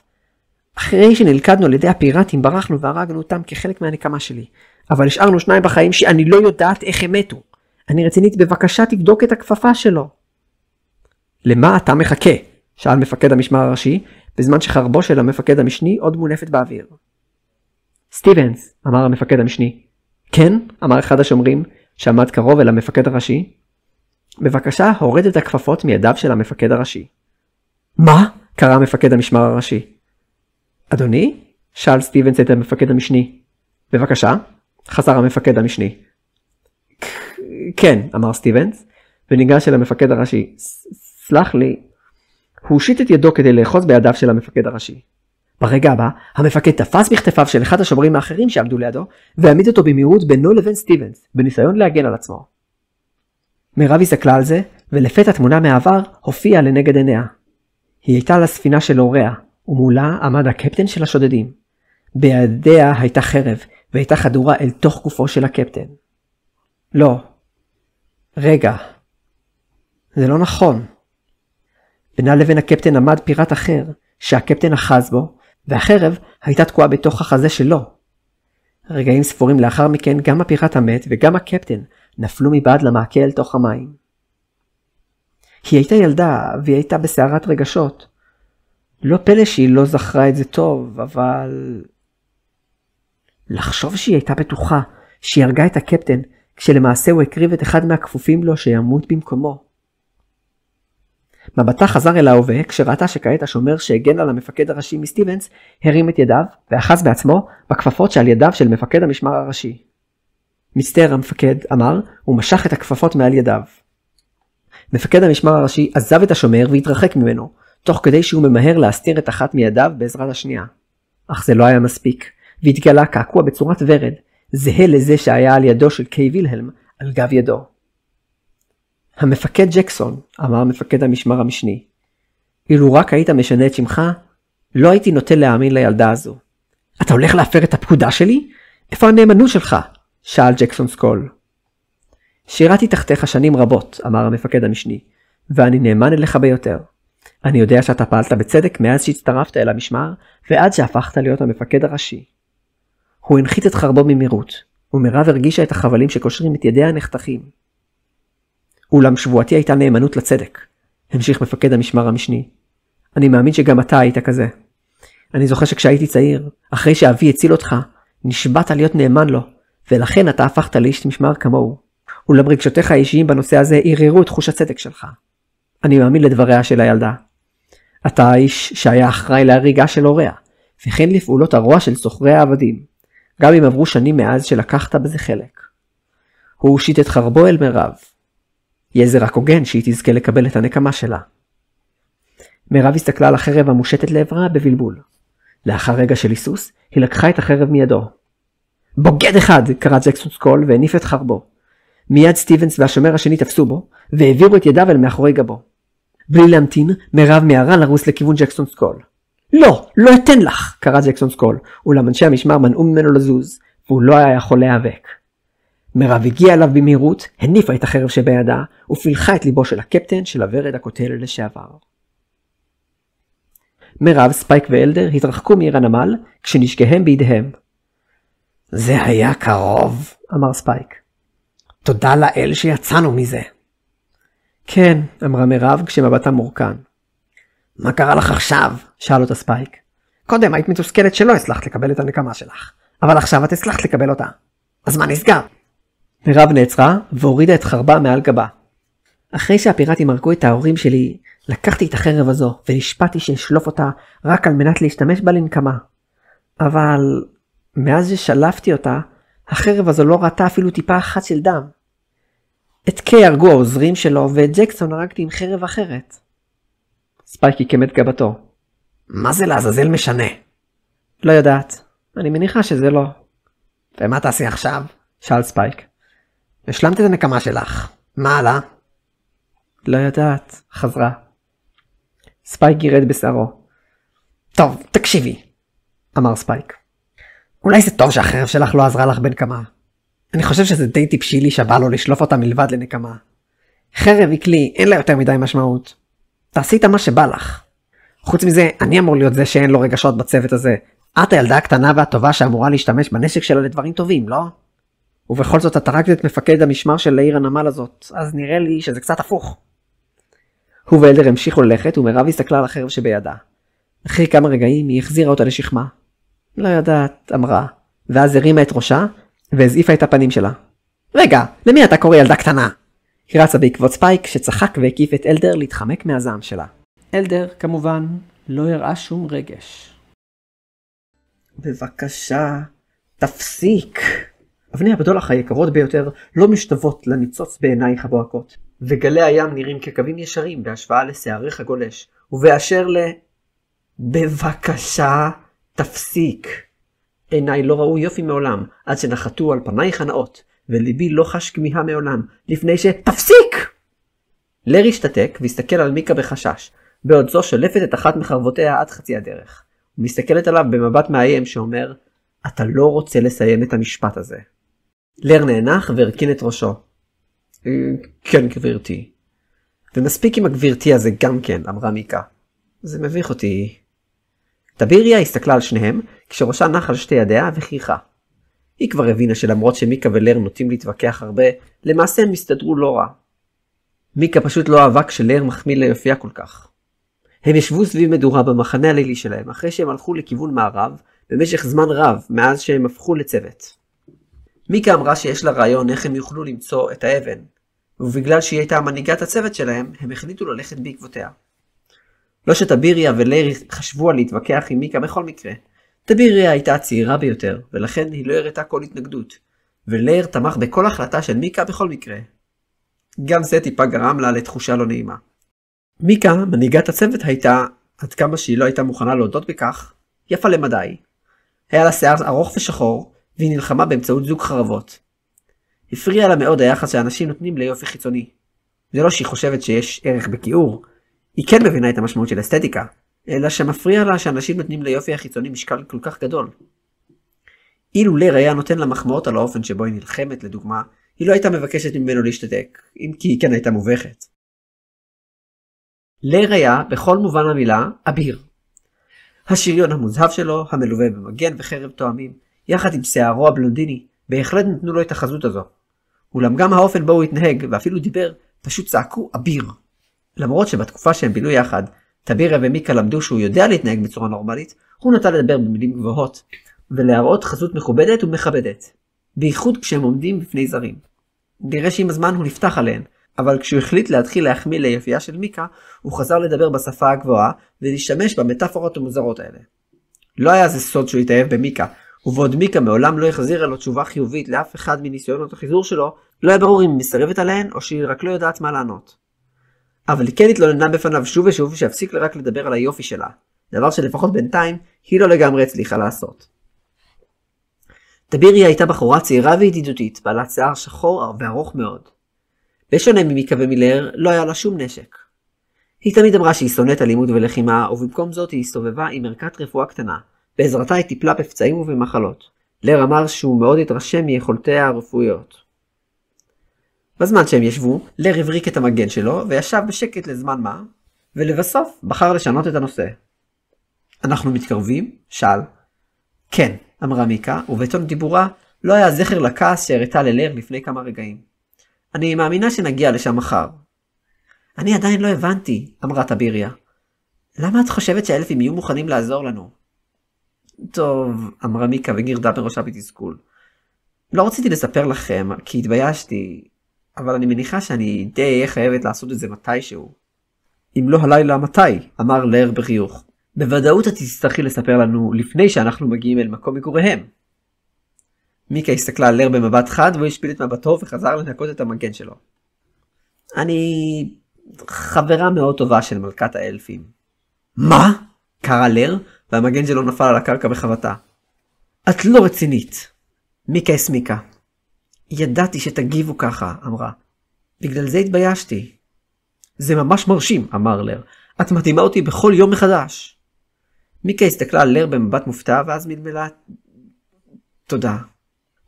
אחרי שנלכדנו על ידי הפיראטים, ברחנו והרגנו אותם כחלק מהנקמה שלי. אבל השארנו 2 בחיים שאני לא יודעת איך הם מתו. אני רצינית, בבקשה תבדוק את הכפפה שלו. למה אתה מחכה? שאל מפקד המשמר הראשי, בזמן שחרבו של המפקד המשני עוד מונפת באוויר. סטיבנס, אמר המפקד המשני. כן, אמר אחד השומרים, שעמד קרוב אל המפקד הראשי. בבקשה, הורד את הכפפות מידיו של המפקד הראשי. מה? קרא המפקד המשמר הראשי. אדוני? שאל סטיבנס את המפקד המשני. בבקשה, חזר המפקד המשני. כן, אמר סטיבנס, וניגש אל המפקד הראשי. סלח לי. הוא הושיט את ידו כדי לאחוז בידיו של המפקד הראשי. ברגע הבא, המפקד תפס בכתפיו של אחד השומרים האחרים שעמדו לידו, והעמיד אותו במהירות בינו לבין סטיבנס, בניסיון להגן על עצמו. מירב הסתכלה על זה, ולפתע תמונה מהעבר הופיעה לנגד עיניה. היא הייתה על הספינה של הוריה, ומולה עמד הקפטן של השודדים. בידיה הייתה חרב, והייתה חדורה אל תוך גופו של הקפטן. לא. רגע. זה לא נכון. בינה לבין הקפטן עמד פיראט אחר, שהקפטן אחז בו, והחרב הייתה תקועה בתוך החזה שלו. רגעים ספורים לאחר מכן גם הפיראט המת וגם הקפטן נפלו מבעד למעקה אל תוך המים. היא הייתה ילדה והיא הייתה בסערת רגשות. לא פלא שהיא לא זכרה את זה טוב, אבל... לחשוב שהיא הייתה בטוחה שהיא הרגה את הקפטן, כשלמעשה הוא הקריב את אחד מהכפופים לו שימות במקומו. מבטה חזר אל ההווה, כשראתה שכעת השומר שהגן על המפקד הראשי מסטיבנס, הרים את ידיו ואחז בעצמו בכפפות שעל ידיו של מפקד המשמר הראשי. מצטער, המפקד, אמר, ומשך את הכפפות מעל ידיו. מפקד המשמר הראשי עזב את השומר והתרחק ממנו, תוך כדי שהוא ממהר להסתיר את אחת מידיו בעזרת השנייה. אך זה לא היה מספיק, והתגלה קעקוע בצורת ורד, זהה לזה שהיה על ידו של קיי וילהלם על גב ידו. המפקד ג'קסון, אמר מפקד המשמר המשני, אילו רק היית משנה את שמך, לא הייתי נוטה להאמין לילדה הזו. אתה הולך להפר את הפקודה שלי? איפה הנאמנות שלך? שאל ג'קסון סקול. שירתי תחתיך שנים רבות, אמר המפקד המשני, ואני נאמן אליך ביותר. אני יודע שאתה פעלת בצדק מאז שהצטרפת אל המשמר, ועד שהפכת להיות המפקד הראשי. הוא הנחית את חרבו במהירות, ומירב הרגישה את החבלים שקושרים את ידיה הנחתכים. אולם שבועתי הייתה נאמנות לצדק, המשיך מפקד המשמר המשני. אני מאמין שגם אתה היית כזה. אני זוכר שכשהייתי צעיר, אחרי שאבי הציל אותך, נשבעת להיות נאמן לו, ולכן אתה הפכת לאיש משמר כמוהו. אולם רגשותיך האישיים בנושא הזה ערערו את חוש הצדק שלך. אני מאמין לדבריה של הילדה. אתה האיש שהיה אחראי להריגה של הוריה, וכן לפעולות הרוע של סוחרי העבדים, גם אם עברו שנים מאז שלקחת בזה חלק. הוא הושיט את חרבו אל מירב. יהיה זה רק הוגן שהיא תזכה לקבל את הנקמה שלה. מירב הסתכלה על החרב המושטת לעברה בבלבול. לאחר רגע של היסוס, היא לקחה את החרב מידו. בוגד אחד! קרא ג'קסון סקול והניף את חרבו. מיד סטיבנס והשומר השני תפסו בו, והעבירו את ידיו אל מאחורי גבו. בלי להמתין, מירב מיהרה לרוס לכיוון ג'קסון סקול. לא! לא אתן לך! קרא ג'קסון סקול, אולם אנשי המשמר מנעו ממנו לזוז, והוא לא היה יכול להיאבק. מירב הגיעה אליו במהירות, הניפה את החרב שבידה, ופילחה את ליבו של הקפטן של הוורד הקוטל לשעבר. מירב, ספייק ואלדר התרחקו מעיר הנמל, כשנשקיהם בידיהם. זה היה קרוב, אמר ספייק. תודה לאל שיצאנו מזה. כן, אמרה מירב כשמבטה מורכן. מה קרה לך עכשיו? שאל אותה ספייק. קודם היית מתוסכלת שלא הצלחת לקבל את הנקמה שלך, אבל עכשיו את הצלחת לקבל אותה. אז מה נסגר? מירב נעצרה והורידה את חרבה מעל גבה. אחרי שהפיראטים הרגו את ההורים שלי, לקחתי את החרב הזו ונשפטתי שאשלוף אותה רק על מנת להשתמש בה לנקמה. אבל מאז ששלפתי אותה, החרב הזו לא ראתה אפילו טיפה אחת של דם. את קיי הרגו העוזרים שלו ואת ג'קסון הרגתי עם חרב אחרת. ספייק עיקם את גבתו. מה זה לעזאזל משנה? לא יודעת. אני מניחה שזה לא. ומה תעשי עכשיו? שאל ספייק. השלמת את הנקמה שלך. מה עלה? לא יודעת. חזרה. ספייק גירד בשערו. טוב, תקשיבי, אמר ספייק. אולי זה טוב שהחרב שלך לא עזרה לך בנקמה. אני חושב שזה די טיפשי לי שבא לו לשלוף אותה מלבד לנקמה. חרב היא כלי, אין לה יותר מדי משמעות. תעשי איתה מה שבא לך. חוץ מזה, אני אמור להיות זה שאין לו רגשות בצוות הזה. את הילדה הקטנה והטובה שאמורה להשתמש בנשק שלה לדברים טובים, לא? ובכל זאת אתה רק את מפקד המשמר של העיר הנמל הזאת, אז נראה לי שזה קצת הפוך. הוא ואלדר המשיכו ללכת ומירב הסתכלה על החרב שבידה. אחרי כמה רגעים היא החזירה אותה לשכמה. לא יודעת, אמרה, ואז הרימה את ראשה והזעיפה את הפנים שלה. רגע, למי אתה קורא ילדה קטנה? היא רצה בעקבות ספייק שצחק והקיף את אלדר להתחמק מהזעם שלה. אלדר, כמובן, לא הראה שום רגש. בבקשה, תפסיק. אבני הבדולח היקרות ביותר לא משתוות לניצוץ בעינייך הבוהקות, וגלי הים נראים כקווים ישרים בהשוואה לשעריך הגולש, ובאשר בבקשה, תפסיק. עיניי לא ראו יופי מעולם, עד שנחתו על פנייך הנאות, וליבי לא חש כמיהה מעולם, לפני תפסיק! לרי השתתק והסתכל על מיקה בחשש, בעוד זו שלפת את אחת מחרבותיה עד חצי הדרך. ומסתכלת עליו במבט מאיים שאומר, אתה לא רוצה לסיים את המשפט הזה. לר נאנח והרכין את ראשו. כן, גבירתי. ומספיק עם הגבירתי הזה גם כן, אמרה מיקה. זה מביך אותי. טביריה הסתכלה על שניהם, כשראשה נח על שתי ידיה וחייכה. היא כבר הבינה שלמרות שמיקה ולר נוטים להתווכח הרבה, למעשה הם הסתדרו לא רע. מיקה פשוט לא אהבה כשלר מחמיא ליופייה כל כך. הם ישבו סביב מדורה במחנה הלילי שלהם, אחרי שהם הלכו לכיוון מערב, במשך זמן רב מאז שהם הפכו לצוות. מיקה אמרה שיש לה רעיון איך הם יוכלו למצוא את האבן, ובגלל שהיא הייתה מנהיגת הצוות שלהם, הם החליטו ללכת בעקבותיה. לא שטביריה ולרי חשבו על להתווכח עם מיקה בכל מקרה. טביריה הייתה הצעירה ביותר, ולכן היא לא הראתה כל התנגדות, ולר תמך בכל החלטה של מיקה בכל מקרה. גם זה טיפה גרם לה לתחושה לא נעימה. מיקה, מנהיגת הצוות, הייתה, עד כמה שהיא לא הייתה מוכנה להודות בכך, יפה למדי. היה לה שיער ארוך ושחור, והיא נלחמה באמצעות זוג חרבות. הפריע לה מאוד היחס שאנשים נותנים ליופי חיצוני. זה לא שהיא חושבת שיש ערך בכיעור, היא כן מבינה את המשמעות של אסתטיקה, אלא שמפריע לה שאנשים נותנים ליופי החיצוני משקל כל כך גדול. אילו לר היה נותן לה מחמאות על האופן שבו היא נלחמת, לדוגמה, היא לא הייתה מבקשת ממנו להשתתק, אם כי היא כן הייתה מובכת. לר היה, בכל מובן המילה, אביר. השריון המוזהב שלו, המלווה במגן וחרב תואמים, יחד עם שערו הבלונדיני, בהחלט נתנו לו את החזות הזו. אולם גם האופן בו הוא התנהג, ואפילו דיבר, פשוט צעקו אביר. למרות שבתקופה שהם בילו יחד, טביריה ומיקה למדו שהוא יודע להתנהג בצורה נורמלית, הוא נטה לדבר במילים גבוהות, ולהראות חזות מכובדת ומכבדת, בייחוד כשהם עומדים בפני זרים. נראה שעם הזמן הוא נפתח עליהן, אבל כשהוא החליט להתחיל להחמיא ליפייה של מיקה, הוא חזר לדבר בשפה הגבוהה ולהשתמש במטאפורות המוזרות האלה. לא היה זה סוד שהוא התאהב במיקה, ובעוד מיקה מעולם לא החזירה לו תשובה חיובית לאף אחד מניסיונות החיזור שלו, לא היה ברור אם היא מסרבת עליהן או שהיא רק לא יודעת מה לענות. אבל היא כן התלוננה בפניו שוב ושוב שהפסיק רק לדבר על היופי שלה, דבר שלפחות בינתיים היא לא לגמרי הצליחה לעשות. טביריה הייתה בחורה צעירה וידידותית, בעלת שיער שחור וארוך מאוד. בשונה ממיקה ומילר, לא היה לה שום נשק. היא תמיד אמרה שהיא שונאת אלימות ולחימה, ובמקום זאת היא הסתובבה עם ערכת רפואה קטנה. בעזרתה היא טיפלה בפצעים ובמחלות. לר אמר שהוא מאוד התרשם מיכולותיה הרפואיות. בזמן שהם ישבו, לר הבריק את המגן שלו וישב בשקט לזמן מה, ולבסוף בחר לשנות את הנושא. אנחנו מתקרבים? שאל. כן, אמרה מיקה, ובטון דיבורה לא היה זכר לכעס שהראתה ללר לפני כמה רגעים. אני מאמינה שנגיע לשם מחר. אני עדיין לא הבנתי, אמרה טביריה. למה את חושבת שהאלפים יהיו מוכנים לעזור לנו? טוב, אמרה מיקה וגירדה בראשה בתסכול. לא רציתי לספר לכם, כי התביישתי, אבל אני מניחה שאני די אהיה חייבת לעשות את זה מתישהו. אם לא הלילה מתי, אמר לר בחיוך. בוודאות את תצטרכי לספר לנו לפני שאנחנו מגיעים אל מקום מגוריהם. מיקה הסתכלה על לר במבט חד והוא השפיל את מבטו וחזר לנקות את המגן שלו. אני חברה מאוד טובה של מלכת האלפים. מה? קרא לר והמגן שלו נפל על הקרקע בחבטה. את לא רצינית. מיקה הסמיקה. ידעתי שתגיבו ככה, אמרה. בגלל זה התביישתי. זה ממש מרשים, אמר לר. את מתאימה אותי בכל יום מחדש. מיקה הסתכלה על לר במבט מופתע ואז מלמלה. תודה.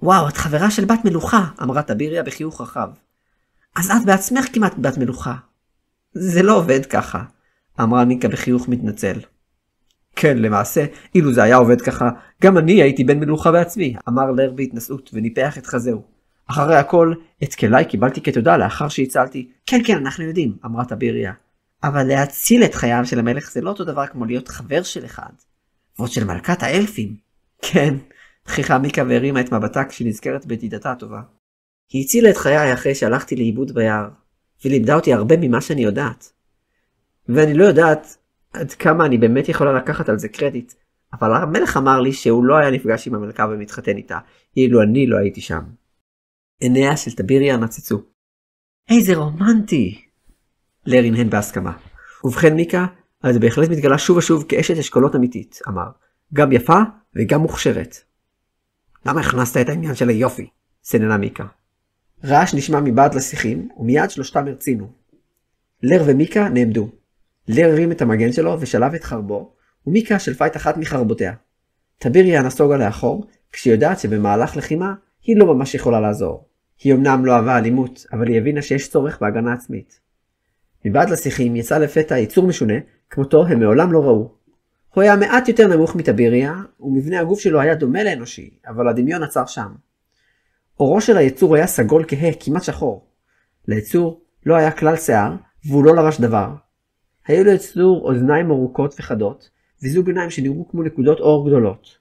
וואו, את חברה של בת מלוכה, אמרה טביריה בחיוך רחב. אז את בעצמך כמעט בת מלוכה. זה לא עובד ככה, אמרה מיקה בחיוך מתנצל. כן, למעשה, אילו זה היה עובד ככה, גם אני הייתי בן מלוכה בעצמי, אמר לר בהתנשאות וניפח את חזהו. אחרי הכל, את כלי קיבלתי כתודה לאחר שהצלתי. כן, אנחנו יודעים, אמרה טביריה. אבל להציל את חייו של המלך זה לא אותו דבר כמו להיות חבר של אחד. ועוד של מלכת האלפים. כן, חיכה מיקה והרימה את מבטה כשנזכרת בידידתה הטובה. היא הצילה את חיי אחרי שהלכתי לאיבוד ביער, ולימדה אותי הרבה ממה שאני יודעת. ואני לא יודעת עד כמה אני באמת יכולה לקחת על זה קרדיט, אבל המלך אמר לי שהוא לא היה נפגש עם המלכה ומתחתן איתה, אילו אני לא הייתי שם. עיניה של טביריה נצצו. איזה רומנטי! לר הנהן בהסכמה. ובכן מיקה, את בהחלט מתגלה שוב ושוב כאשת אשכולות אמיתית, אמר. גם יפה וגם מוכשרת. למה הכנסת את העניין של היופי? סננה מיקה. רעש נשמע מבעד לשיחים, ומיד שלושתם הרצינו. לר ומיקה נעמדו. לר הרים את המגן שלו ושלב את חרבו, ומיקה שלפה את אחת מחרבותיה. טביריה נסוגה לאחור, כשהיא יודעת שבמהלך לחימה היא לא ממש יכולה לעזור. היא אמנם לא אהבה אלימות, אבל היא הבינה שיש צורך בהגנה עצמית. מבעד לשיחים יצא לפתע יצור משונה, כמותו הם מעולם לא ראו. הוא היה מעט יותר נמוך מטביריה, ומבנה הגוף שלו היה דומה לאנושי, אבל הדמיון עצר שם. אורו של היצור היה סגול כהה, כמעט שחור. ליצור לא היה כלל שיער, והוא לא לבש דבר. היו ליצור אוזניים ארוכות וחדות, וזוג עיניים שנראו כמו נקודות אור גדולות.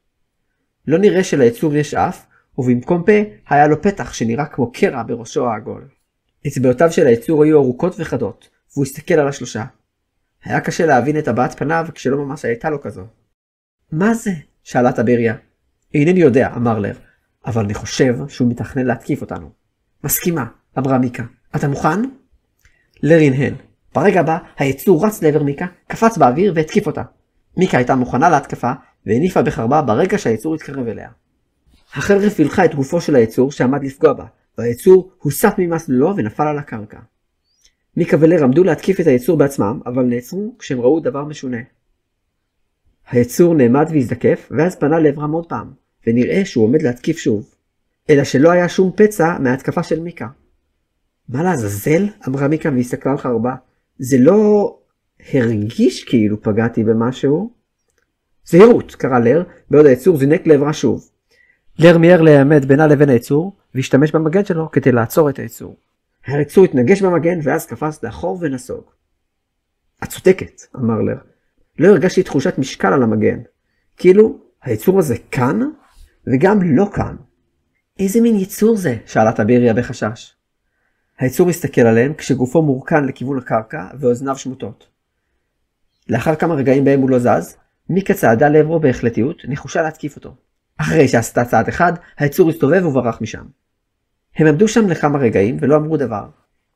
לא נראה שליצור יש אף, ובמקום פה היה לו פתח שנראה כמו קרע בראשו העגול. אצבעותיו של היצור היו ארוכות וחדות, והוא הסתכל על השלושה. היה קשה להבין את הבעת פניו כשלא ממש הייתה לו כזו. מה זה? שאלה טביריה. אינני יודע, אמר לר, אבל אני חושב שהוא מתכנן להתקיף אותנו. מסכימה, אמרה מיקה. אתה מוכן? לר הנהן. ברגע הבא היצור רץ לעבר מיקה, קפץ באוויר והתקיף אותה. מיקה הייתה מוכנה להתקפה והניפה בחרבה ברגע שהיצור התקרב אליה. החרב הלכה את גופו של היצור שעמד לפגוע בה, והיצור הוסט ממסלולו ונפל על הקרקע. מיקה ולר עמדו להתקיף את היצור בעצמם, אבל נעצרו כשהם ראו דבר משונה. היצור נעמד והזדקף, ואז פנה לעברם עוד פעם, ונראה שהוא עומד להתקיף שוב. אלא שלא היה שום פצע מההתקפה של מיקה. מה לעזאזל? אמרה מיקה והסתכלה על חרבה. זה לא הרגיש כאילו פגעתי במשהו? זהירות, קרא לר, בעוד היצור זינק לעברה שוב. לר מיהר להיעמד בינה לבין היצור, והשתמש במגן שלו כדי לעצור את היצור. היצור התנגש במגן ואז קפץ לאחור ונסוג. את צודקת, אמר לר. לא הרגשתי תחושת משקל על המגן. כאילו, היצור הזה כאן, וגם לא כאן. איזה מין יצור זה? שאלה טביריה בחשש. היצור מסתכל עליהם כשגופו מורכן לכיוון הקרקע ואוזניו שמוטות. לאחר כמה רגעים בהם הוא לא זז, מיקה צעדה לעברו בהחלטיות, נחושה להתקיף אותו. אחרי שעשתה צעד אחד, היצור הסתובב וברח משם. הם עמדו שם לכמה רגעים ולא אמרו דבר.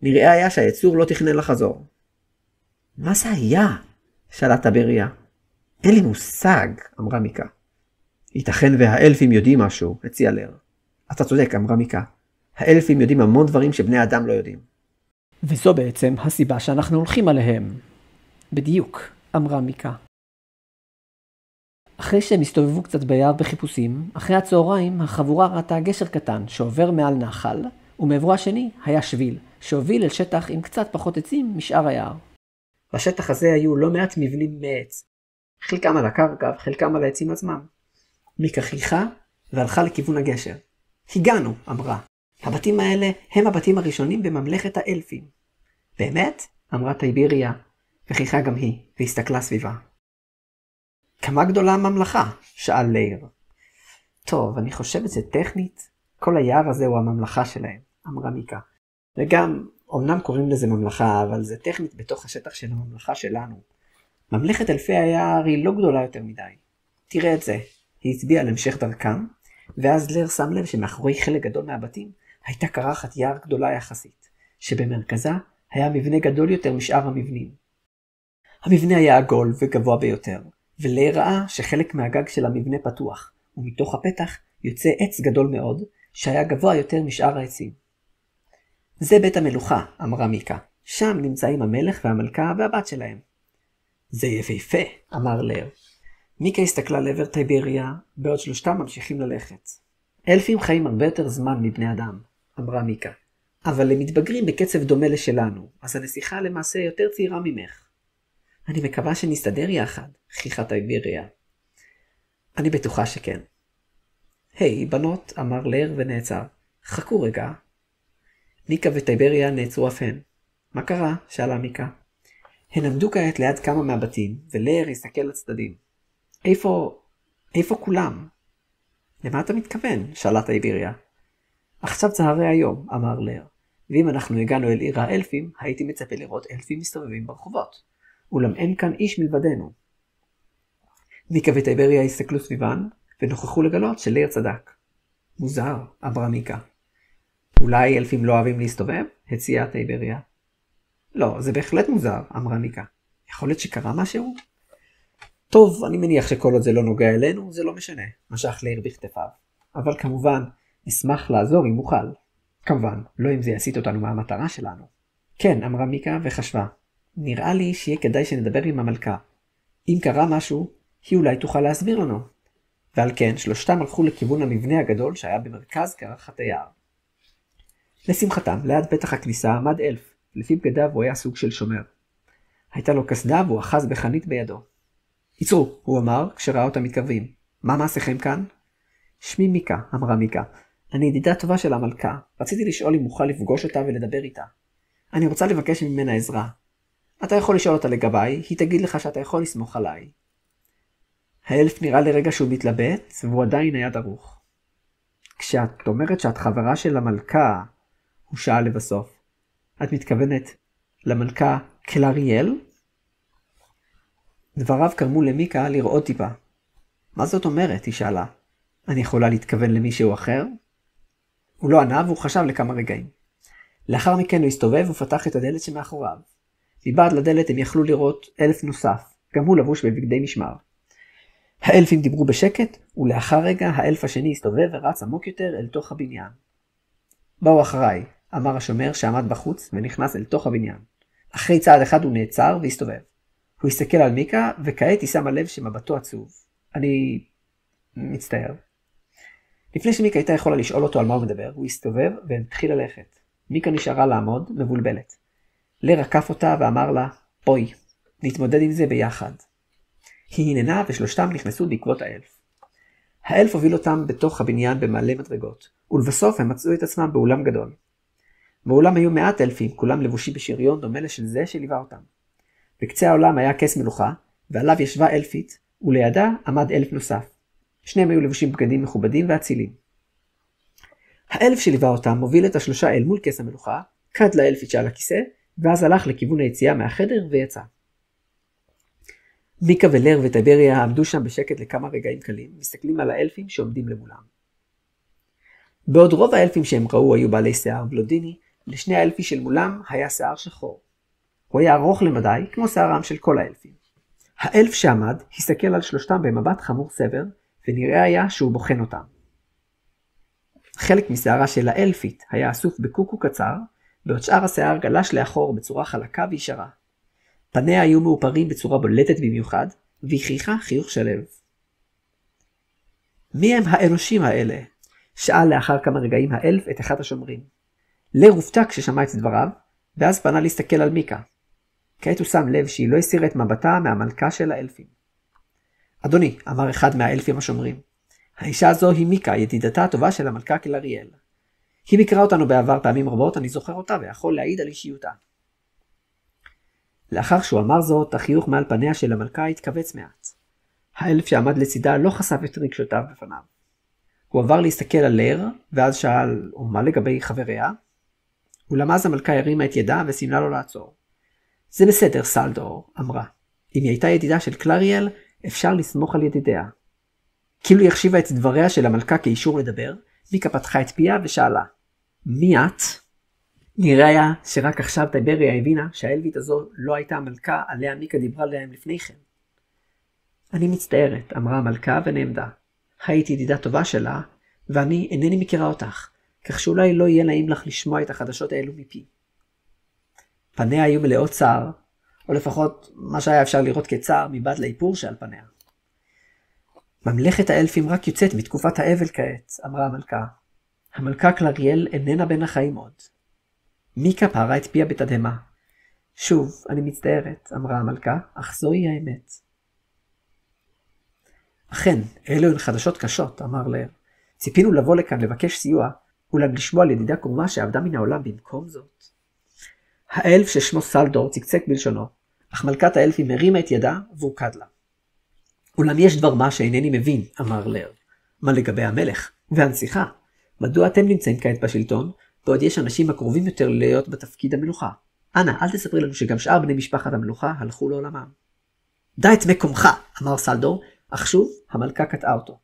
נראה היה שהיצור לא תכנן לחזור. מה זה היה? שאלה טייבריה. אין לי מושג, אמרה מיקה. ייתכן והאלפים יודעים משהו, הציע לר. אתה צודק, אמרה מיקה. האלפים יודעים המון דברים שבני אדם לא יודעים. וזו בעצם הסיבה שאנחנו הולכים עליהם. בדיוק, אמרה מיקה. אחרי שהם הסתובבו קצת ביער בחיפושים, אחרי הצהריים החבורה ראתה גשר קטן שעובר מעל נחל, ומעברו השני היה שביל, שהוביל אל שטח עם קצת פחות עצים משאר היער. בשטח הזה היו לא מעט מבנים מעץ, חלקם על הקרקע וחלקם על העצים עצמם. מיקה חייכה והלכה לכיוון הגשר. הגענו, אמרה. הבתים האלה הם הבתים הראשונים בממלכת האלפים. באמת? אמרה טייבריה, וחייכה גם היא, והסתכלה סביבה. כמה גדולה הממלכה? שאל ליר. טוב, אני חושבת שטכנית, כל היער הזה הוא הממלכה שלהם, אמרה מיקה. וגם, אמנם קוראים לזה ממלכה, אבל זה טכנית בתוך השטח של הממלכה שלנו. ממלכת אלפי היער היא לא גדולה יותר מדי. תראה את זה. היא הצביעה על המשך דרכם, ואז ליר שם לב שמאחורי חלק גדול מהבתים הייתה קרחת יער גדולה יחסית, שבמרכזה היה מבנה גדול יותר משאר המבנים. המבנה היה עגול וגבוה ביותר, וליר ראה שחלק מהגג של המבנה פתוח, ומתוך הפתח יוצא עץ גדול מאוד, שהיה גבוה יותר משאר העצים. זה בית המלוכה, אמרה מיקה. שם נמצאים המלך והמלכה והבת שלהם. זה יפהפה, אמר ליר. מיקה הסתכלה לעבר טייבריה, בעוד שלושתם ממשיכים ללכת. אלפים חיים הרבה יותר זמן מבני אדם, אמרה מיקה. אבל הם מתבגרים בקצב דומה לשלנו, אז הנסיכה למעשה יותר צעירה ממך. אני מקווה שנסתדר יחד, חייכה טייבריה. אני בטוחה שכן. היי, בנות, אמר ליר ונעצר. חכו רגע. מיקה וטייבריה נעצרו אף הן. מה קרה? שאלה מיקה. הן עמדו כעת ליד כמה מהבתים, וליר הסתכל לצדדים. איפה כולם? למה אתה מתכוון? שאלה טייבריה. עכשיו צהרי היום, אמר ליר. ואם אנחנו הגענו אל עיר האלפים, הייתי מצפה לראות אלפים מסתובבים ברחובות. אולם אין כאן איש מלבדנו. מיקה וטייבריה הסתכלו סביבן, ונוכחו לגלות שליר צדק. מוזר, אמרה מיקה. אולי אלפים לא אוהבים להסתובב? הציעה טייבריה. לא, זה בהחלט מוזר, אמרה מיקה. יכול להיות שקרה משהו? טוב, אני מניח שכל עוד זה לא נוגע אלינו, זה לא משנה, משך ליר בכתפיו. אבל כמובן, נשמח לעזור אם אוכל. כמובן, לא אם זה יסיט אותנו מהמטרה שלנו. כן, אמרה מיקה וחשבה. נראה לי שיהיה כדאי שנדבר עם המלכה. אם קרה משהו, היא אולי תוכל להסביר לנו. ועל כן, שלושתם הלכו לכיוון המבנה הגדול שהיה במרכז קרחת היער. לשמחתם, ליד פתח הכניסה עמד אלף. לפי בגדיו הוא היה סוג של שומר. הייתה לו קסדה והוא אחז בחנית בידו. עצרו, הוא אמר כשראה אותם מתקרבים. מה מעשיכם כאן? שמי מיקה, אמרה מיקה. אני ידידה טובה של המלכה. רציתי לשאול אם אוכל לפגוש אותה ולדבר איתה. אני רוצה לבקש ממנה עזרה. אתה יכול לשאול אותה לגביי, היא תגיד לך שאתה יכול לסמוך עליי. האלף נראה לרגע שהוא מתלבט, והוא עדיין היה דרוך. כשאת אומרת שאת חברה של המלכה, הוא שאל לבסוף. את מתכוונת למלכה קלריאל? דבריו קרמו למיקה לראות טיפה. מה זאת אומרת? היא שאלה. אני יכולה להתכוון למישהו אחר? הוא לא ענה והוא חשב לכמה רגעים. לאחר מכן הוא הסתובב ופתח את הדלת שמאחוריו. מבעד לדלת הם יכלו לראות אלף נוסף, גם הוא לבוש בבגדי משמר. האלפים דיברו בשקט, ולאחר רגע האלף השני הסתובב ורץ עמוק יותר אל תוך הבניין. באו אחריי, אמר השומר שעמד בחוץ ונכנס אל תוך הבניין. אחרי צעד אחד הוא נעצר והסתובב. הוא הסתכל על מיקה וכעת היא שמה לב שמבטו עצוב. אני מצטער. לפני שמיקה הייתה יכולה לשאול אותו על מה הוא מדבר, הוא הסתובב והתחיל ללכת. מיקה נשארה לעמוד מבולבלת. ליר עקף אותה ואמר לה, בואי, נתמודד עם זה ביחד. היא הננה ושלושתם נכנסו בעקבות האלף. האלף הוביל אותם בתוך הבניין במעלה מדרגות, ולבסוף הם מצאו את עצמם באולם גדול. באולם היו 100 אלפים, כולם לבושים בשריון דומה לשל זה שליווה אותם. בקצה העולם היה כס מלוכה, ועליו ישבה אלפית, ולידה עמד אלף נוסף. שניהם היו לבושים בגדים מכובדים ואצילים. האלף שליווה אותם מוביל את השלושה אל מול כס המלוכה, קד לאלפית שעל הכיסא, ואז הלך לכיוון היציאה מהחדר ויצא. מיקה ולר וטייבריה עמדו שם בשקט לכמה רגעים קלים, מסתכלים על האלפים שעומדים למולם. בעוד רוב האלפים שהם ראו היו בעלי שיער בלונדיני, לשני האלפים של מולם היה שיער שחור. הוא היה ארוך למדי, כמו שיערם של כל האלפים. האלף שעמד הסתכל על שלושתם במבט חמור סבר, ונראה היה שהוא בוחן אותם. חלק משערה של האלפית היה אסוף בקוקו קצר, בעוד שאר השיער גלש לאחור בצורה חלקה וישרה. פניה היו מאופרים בצורה בולטת במיוחד, והיא חייכה חיוך שלב. מי הם האנושים האלה? שאל לאחר כמה רגעים האלף את אחד השומרים. לר הופתע כששמע את דבריו, ואז פנה להסתכל על מיקה. כעת הוא שם לב שהיא לא הסירה את מבטה מהמלכה של האלפים. אדוני, אמר אחד מהאלפים השומרים, האישה הזו היא מיקה, ידידתה הטובה של המלכה קלריאל. היא ביקרה אותנו בעבר פעמים רבות, אני זוכר אותה ויכול להעיד על אישיותה. לאחר שהוא אמר זאת, החיוך מעל פניה של המלכה התכווץ מעט. האלף שעמד לצידה לא חשף את רגשותיו בפניו. הוא עבר להסתכל על לר, ואז שאל, ומה לגבי חבריה? אולם אז המלכה הרימה את ידה וסימנה לו לעצור. זה בסדר, סלדור, אמרה. אם היא הייתה ידידה של קלריאל, אפשר לסמוך על ידידיה. כאילו היא החשיבה את דבריה של המלכה כאישור לדבר, מיקה פתחה את פיה ושאלה, מי את? נראה היה שרק עכשיו טייבריה הבינה שהאלבית הזו לא הייתה המלכה עליה מיקה דיברה להם לפני כן. אני מצטערת, אמרה המלכה ונעמדה. הייתי ידידה טובה שלה, ואני אינני מכירה אותך, כך שאולי לא יהיה נעים לך לשמוע את החדשות האלו מפי. פניה היו מלאות צער, או לפחות מה שהיה אפשר לראות כצער מבעד לאיפור שעל פניה. ממלכת האלפים רק יוצאת מתקופת האבל כעת, אמרה המלכה. המלכה קלריאל איננה בין החיים עוד. מיקה פערה את פיה בתדהמה. שוב, אני מצטערת, אמרה המלכה, אך זוהי האמת. אכן, אלו הן חדשות קשות, אמר לר. ציפינו לבוא לכאן לבקש סיוע, אולם לשמוע על ידידה קרובה שעבדה מן העולם במקום זאת. האלף ששמו סלדור צקצק בלשונו, אך מלכת האלפים הרימה את ידה והוקד לה. אולם יש דבר מה שאינני מבין, אמר לר. מה לגבי המלך והנסיכה? מדוע אתם נמצאים כעת בשלטון, ועוד יש אנשים הקרובים יותר להיות בתפקיד המלוכה? אנא, אל תספרי לנו שגם שאר בני משפחת המלוכה הלכו לעולמם. דע את מקומך, אמר סלדור, אך שוב המלכה קטעה אותו.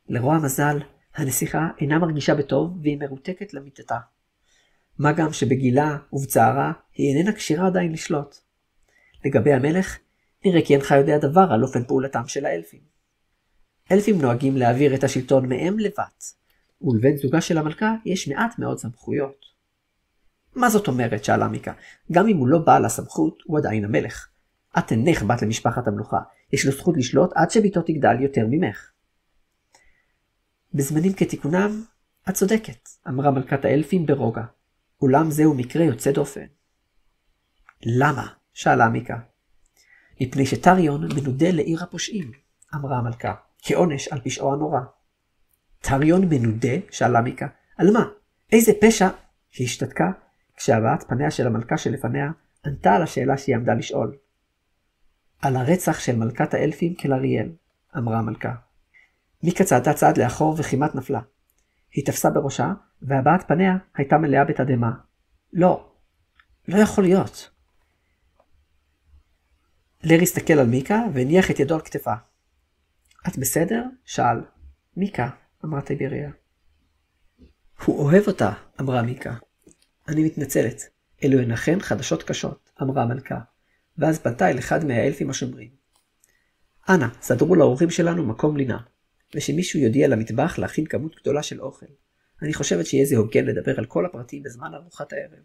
לרוע המזל, הנסיכה אינה מרגישה בטוב והיא מרותקת למיטתה. מה גם שבגילה ובצערה היא איננה כשירה עדיין לשלוט. לגבי המלך, נראה כי אינך יודע דבר על אופן פעולתם של האלפים. אלפים נוהגים להעביר את השלטון מהם לבת, ולבן זוגה של המלכה יש מעט מאוד סמכויות. מה זאת אומרת? שאלה מיקה. גם אם הוא לא בעל הסמכות, הוא עדיין המלך. את אינך בת למשפחת המלוכה, יש לו זכות לשלוט עד שביתו תגדל יותר ממך. בזמנים כתיקונם, את צודקת, אמרה מלכת האלפים ברוגע. אולם זהו מקרה יוצא דופן. למה? שאלה מיקה. מפני שטריון מנודה לעיר הפושעים, אמרה המלכה, כעונש על פשעו הנורא. טריון מנודה? שאלה מיקה. על מה? איזה פשע? היא השתתקה, כשהבאת פניה של המלכה שלפניה ענתה על השאלה שהיא עמדה לשאול. על הרצח של מלכת האלפים קלריאל, אמרה המלכה. מיקה צעדה צעד לאחור וכמעט נפלה. היא תפסה בראשה, והבעת פניה הייתה מלאה בתדהמה. לא יכול להיות. לר הסתכל על מיקה והניח את ידו על כתפה. את בסדר? שאל. מיקה, אמרה טייבריה. הוא אוהב אותה, אמרה מיקה. אני מתנצלת. אלו הן אכן חדשות קשות, אמרה המלכה, ואז פנתה אל אחד מהאלפים השומרים. אנא, סדרו לאורחים שלנו מקום לינה, ושמישהו יודיע למטבח להכין כמות גדולה של אוכל. אני חושבת שיהיה זה הוגן לדבר על כל הפרטים בזמן ארוחת הערב.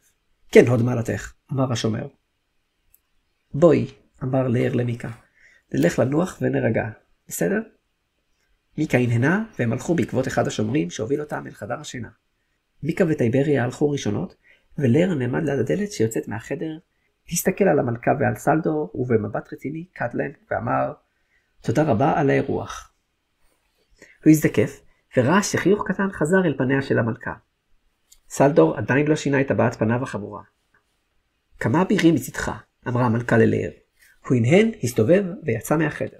כן, הוד מעלתך, אמר השומר. בואי, אמר לר למיקה, נלך לנוח ונרגע, בסדר? מיקה הנהנה והם הלכו בעקבות אחד השומרים שהוביל אותם אל חדר השינה. מיקה וטייבריה הלכו ראשונות, ולר נעמד ליד הדלת שיוצאת מהחדר, הסתכל על המלכה ועל סלדור, ובמבט רציני קד להם ואמר, תודה רבה על האירוח. הוא הזדקף, וראה שחיוך קטן חזר אל פניה של המלכה. סלדור עדיין לא שינה את הבעת פניו החמורה. כמה אבירים מצדך, אמרה המלכה ללר. הוא הנהן, הסתובב ויצא מהחדר.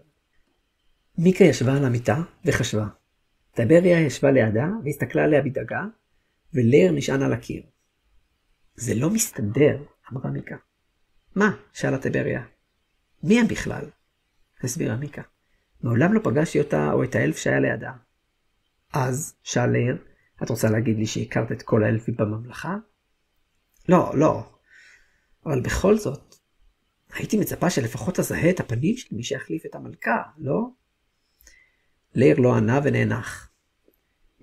מיקה ישבה על המיטה וחשבה. טייבריה ישבה לידה והסתכלה עליה בדאגה, ולר נשען על הקיר. זה לא מסתדר, אמרה מיקה. מה? שאלה טיבריה. מי הם בכלל? הסבירה מיקה. מעולם לא פגשתי אותה או את האלף שהיה לידה. אז, שאל ליאיר, את רוצה להגיד לי שהכרת את כל האלפים בממלכה? לא. אבל בכל זאת, הייתי מצפה שלפחות תזהה את הפנים של מי שיחליף את המלכה, לא? ליאיר לא ענה ונאנח.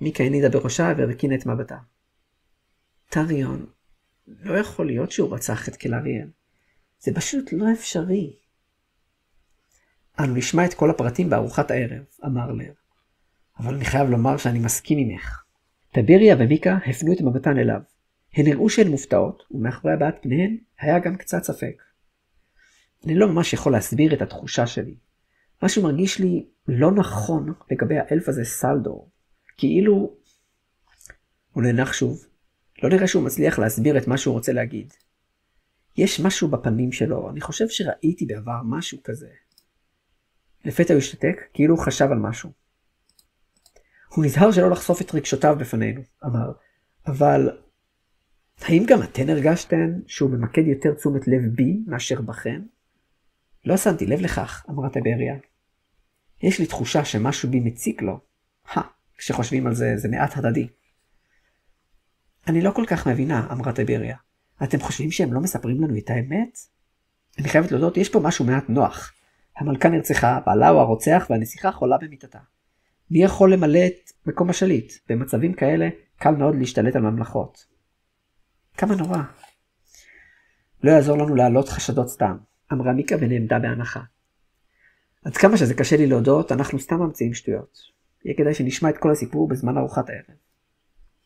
מיקה הנידה בראשה והרכינה את מבטה. טריון, לא יכול להיות שהוא רצח את קלריאל. זה פשוט לא אפשרי. אנו נשמע את כל הפרטים בארוחת הערב, אמר ליאיר. אבל אני חייב לומר שאני מסכים ממך. טיבריה ומיקה הפנו את מבטן אליו. הן נראו שהן מופתעות, ומאחורי הבעת פניהן היה גם קצת ספק. אני לא ממש יכול להסביר את התחושה שלי. משהו מרגיש לי לא נכון לגבי האלף הזה סלדור. כאילו... הוא נאנח שוב. לא נראה שהוא מצליח להסביר את מה שהוא רוצה להגיד. יש משהו בפנים שלו, אני חושב שראיתי בעבר משהו כזה. לפתע הוא השתתק, כאילו הוא חשב על משהו. הוא נזהר שלא לחשוף את רגשותיו בפנינו, אמר. אבל... האם גם אתן הרגשתן שהוא ממקד יותר תשומת לב בי מאשר בכן? לא שמתי לב לכך, אמרה טיבריה. יש לי תחושה שמשהו בי מציק לו. כשחושבים על זה, זה מעט הדדי. אני לא כל כך מבינה, אמרה טיבריה. אתם חושבים שהם לא מספרים לנו את האמת? אני חייבת להודות, יש פה משהו מעט נוח. המלכה נרצחה, בעלה הוא הרוצח והנסיכה חולה במיטתה. מי יכול למלא את מקום השליט? במצבים כאלה קל מאוד להשתלט על ממלכות. כמה נורא. לא יעזור לנו להעלות חשדות סתם, אמרה מיקה ונעמדה בהנחה. עד כמה שזה קשה לי להודות, אנחנו סתם ממציאים שטויות. יהיה כדאי שנשמע את כל הסיפור בזמן ארוחת הערב.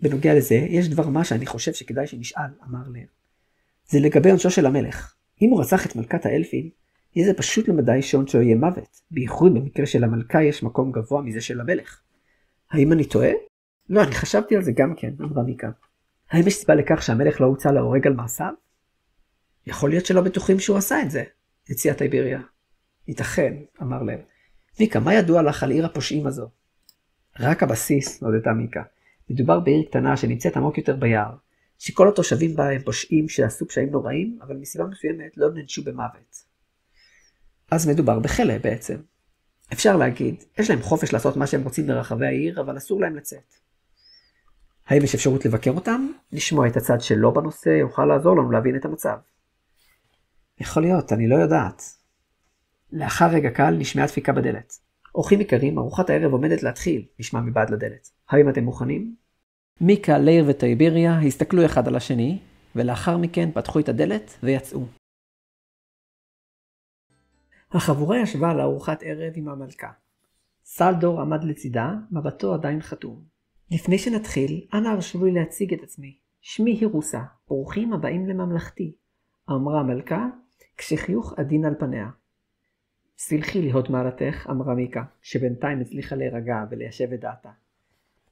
בנוגע לזה, יש דבר מה שאני חושב שכדאי שנשאל, אמר ליר. זה לגבי עונשו של המלך. אם הוא רצח את מלכת האלפים, יהיה זה פשוט למדי שעונשו יהיה מוות. בייחוד במקרה של המלכה יש מקום גבוה מזה של המלך. האם אני טועה? לא, אני חשבתי על זה גם כן, אמרה מיקה. האם יש סיבה לכך שהמלך לא הוצא להורג על מעשיו? יכול להיות שלא בטוחים שהוא עשה את זה, הציעה טיבריה. ייתכן, אמר ליר. מיקה, מה ידוע לך על עיר הפושעים הזו? רק הבסיס, נודתה מיקה. מדובר בעיר קטנה שנמצאת עמוק יותר ביער, שכל התושבים בה הם פושעים שעשו פשעים נוראים, אבל מסיבה מסוימת לא ננשו במוות. אז מדובר בחלה בעצם. אפשר להגיד, יש להם חופש לעשות מה שהם רוצים ברחבי העיר, אבל אסור להם לצאת. האם יש אפשרות לבקר אותם? לשמוע את הצד שלו בנושא יוכל לעזור לנו להבין את המצב. יכול להיות, אני לא יודעת. לאחר רגע קל נשמעה דפיקה בדלת. אורחים יקרים, ארוחת הערב עומדת להתחיל, נשמע מבעד לדלת. האם אתם מוכנים? מיקה, ליאיר וטיבריה הסתכלו אחד על השני, ולאחר מכן פתחו את הדלת ויצאו. החבורה ישבה על ארוחת ערב עם המלכה. סלדור עמד לצידה, מבטו עדיין חתום. לפני שנתחיל, אנא הרשו לי להציג את עצמי. שמי הירוסה, ברוכים הבאים לממלכתי, אמרה המלכה, כשחיוך עדין על פניה. סלחי לי הוד מעלתך, אמרה מיקה, שבינתיים הצליחה להירגע וליישב את דעתה.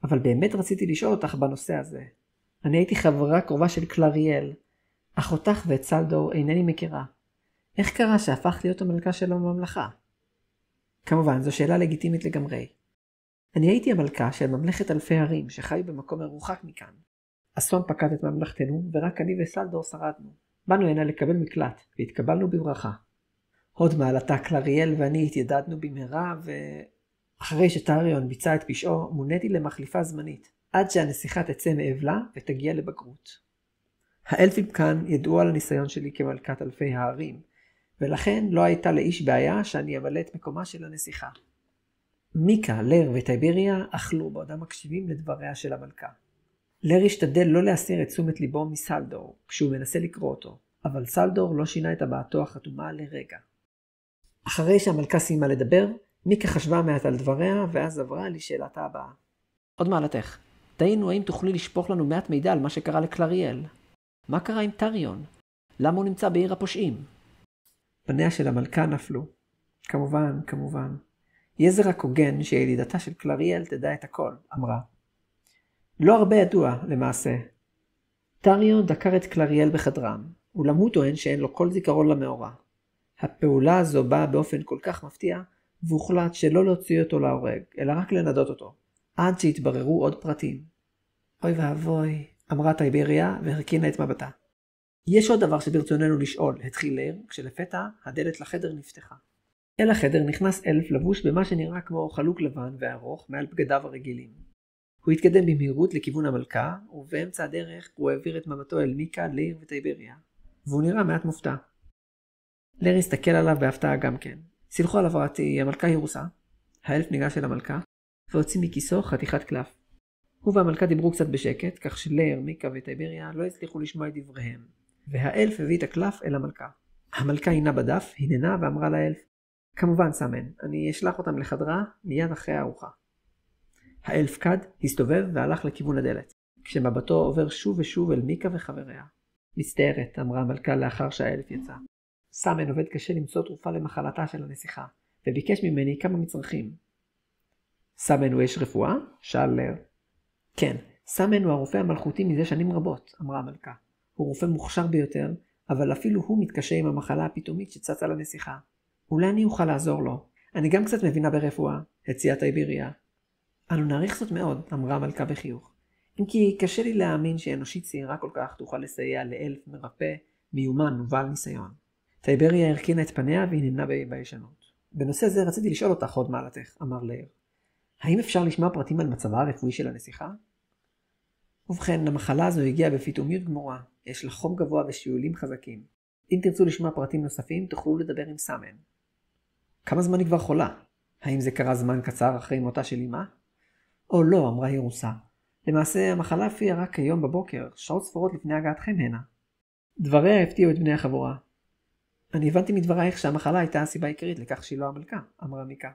אבל באמת רציתי לשאול אותך בנושא הזה. אני הייתי חברה קרובה של קלריאל. אך אותך ואת סלדור אינני מכירה. איך קרה שהפכת להיות המלכה שלו בממלכה? כמובן, זו שאלה לגיטימית לגמרי. אני הייתי המלכה של ממלכת אלפי הרים שחיו במקום מרוחק מכאן. אסון פקד את ממלכתנו ורק אני וסלדור שרדנו. באנו הנה לקבל מקלט והתקבלנו בברכה. הוד מעלתה קלריאל ואני התיידדנו במהרה אחרי שטריון ביצע את פשעו, מוניתי למחליפה זמנית, עד שהנסיכה תצא מאבלה ותגיע לבגרות. האלפים כאן ידעו על הניסיון שלי כמלכת אלפי הערים, ולכן לא הייתה לאיש בעיה שאני אמלא את מקומה של הנסיכה. מיקה, ליר וטיבריה אכלו בעודם מקשיבים לדבריה של המלכה. ליר השתדל לא להסיר את תשומת ליבו מסלדור, כשהוא מנסה לקרוא אותו, אבל סלדור לא שינה את הבעתו החתומה לרגע. אחרי שהמלכה סיימה לדבר, מיקה חשבה מעט על דבריה, ואז עברה לי שאלתה הבאה. עוד מעלתך, תהינו האם תוכלי לשפוך לנו מעט מידע על מה שקרה לקלריאל. מה קרה עם טריון? למה הוא נמצא בעיר הפושעים? פניה של המלכה נפלו. כמובן. יהיה זה רק הוגן שידידתה של קלריאל תדע את הכל, אמרה. לא הרבה ידוע, למעשה. טריון דקר את קלריאל בחדרם, אולם הוא טוען שאין לו כל זיכרון למאורע. הפעולה הזו באה באופן כל כך מפתיע, והוחלט שלא להוציא אותו להורג, אלא רק לנדות אותו, עד שהתבררו עוד פרטים. אוי ואבוי, אמרה טיבריה והרכינה את מבטה. יש עוד דבר שברצוננו לשאול, התחיל לייר, כשלפתע הדלת לחדר נפתחה. אל החדר נכנס אלף לבוש במה שנראה כמו חלוק לבן וארוך מעל בגדיו הרגילים. הוא התקדם במהירות לכיוון המלכה, ובאמצע הדרך הוא העביר את מבטו אל מיקה, לייר וטייבריה, והוא נראה מעט מופתע. לייר הסתכל עליו בהפתעה גם כן. סילחו על עברתי, המלכה היא רוסה. האלף ניגש אל המלכה, והוציא מכיסו חתיכת קלף. הוא והמלכה דיברו קצת בשקט, כך שלייר, מיקה וטייבריה לא הצליחו לשמוע את דבריהם, והאלף הביא את הקלף אל המלכה. המלכה עינה בדף, הננה ואמרה לאלף, כמובן סמן, אני אשלח אותם לחדרה מיד אחרי הארוחה. האלף קד הסתובב והלך לכיוון הדלת, כשמבטו עובר שוב ושוב אל מיקה וחבריה. מצטערת, אמרה המלכה לאחר שהאלף יצא. סמן עובד קשה למצוא תרופה למחלתה של הנסיכה, וביקש ממני כמה מצרכים. סמן הוא איש רפואה? שאל לייר. כן, סמן הוא הרופא המלכותי מזה שנים רבות, אמרה המלכה. הוא רופא מוכשר ביותר, אבל אפילו הוא מתקשה עם המחלה הפתאומית שצצה לנסיכה. אולי אני אוכל לעזור לו. אני גם קצת מבינה ברפואה, הציעה טייבריה. אנו נעריך זאת מאוד, אמרה המלכה בחיוך. אם כי קשה לי להאמין שאנושית צעירה כל כך תוכל לסייע לאלף מרפא, מיומן ובעל ניסיון. טייבריה הרכינה את פניה והיא נמנה בישנות. בנושא זה רציתי לשאול אותך עוד מעלתך, אמר לייר. האם אפשר לשמוע פרטים על מצבה הרפואי של הנסיכה? ובכן, המחלה הזו הגיעה בפתאומיות גמורה. יש לה חום גבוה ושיעולים חזקים. אם תרצו לשמוע פרטים נוספים, תוכלו לדבר עם סמן. כמה זמן היא כבר חולה? האם זה קרה זמן קצר אחרי מותה של אמא? או לא, אמרה היא רוסה. למעשה, המחלה הופיעה רק היום בבוקר, שעות ספורות לפני הגעתכם הנה. דבריה הפתיעו את בני החבורה. אני הבנתי מדברייך שהמחלה הייתה הסיבה העיקרית לכך שהיא לא המלכה, אמרה מיקה.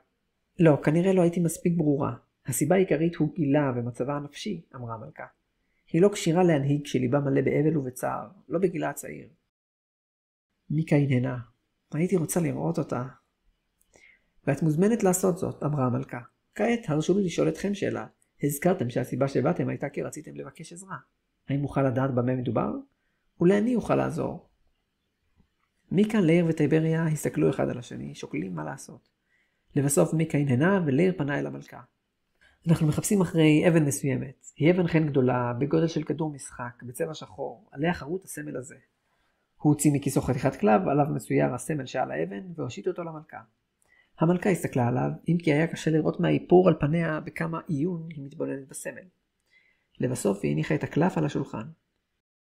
לא, כנראה לא הייתי מספיק ברורה. הסיבה העיקרית הוא גילה ומצבה הנפשי, אמרה המלכה. היא לא קשירה להנהיג כשליבה מלא באבל ובצער, לא בגילה הצעיר. מיקה הנהנה. הייתי רוצה לראות אותה. ואת מוזמנת לעשות זאת, אמרה המלכה. כעת הרשו לי לשאול אתכם שאלה. הזכרתם שהסיבה שבאתם הייתה כי רציתם לבקש עזרה. האם אוכל לדעת במה מדובר? אולי אני אוכל לעזור. מיקה, לייר וטייבריה הסתכלו אחד על השני, שוקלים מה לעשות. לבסוף מיקה הנהנה ולייר פנה אל המלכה. אנחנו מחפשים אחרי אבן מסוימת. היא אבן חן גדולה, בגודל של כדור משחק, בצבע שחור, עליה חרוט הסמל הזה. הוא הוציא מכיסו חתיכת כלב, עליו מצויר הסמל שעל האבן, והושיט אותו למלכה. המלכה הסתכלה עליו, אם כי היה קשה לראות מהאיפור על פניה בכמה עיון היא מתבוננת בסמל. לבסוף היא הניחה את הקלף על השולחן.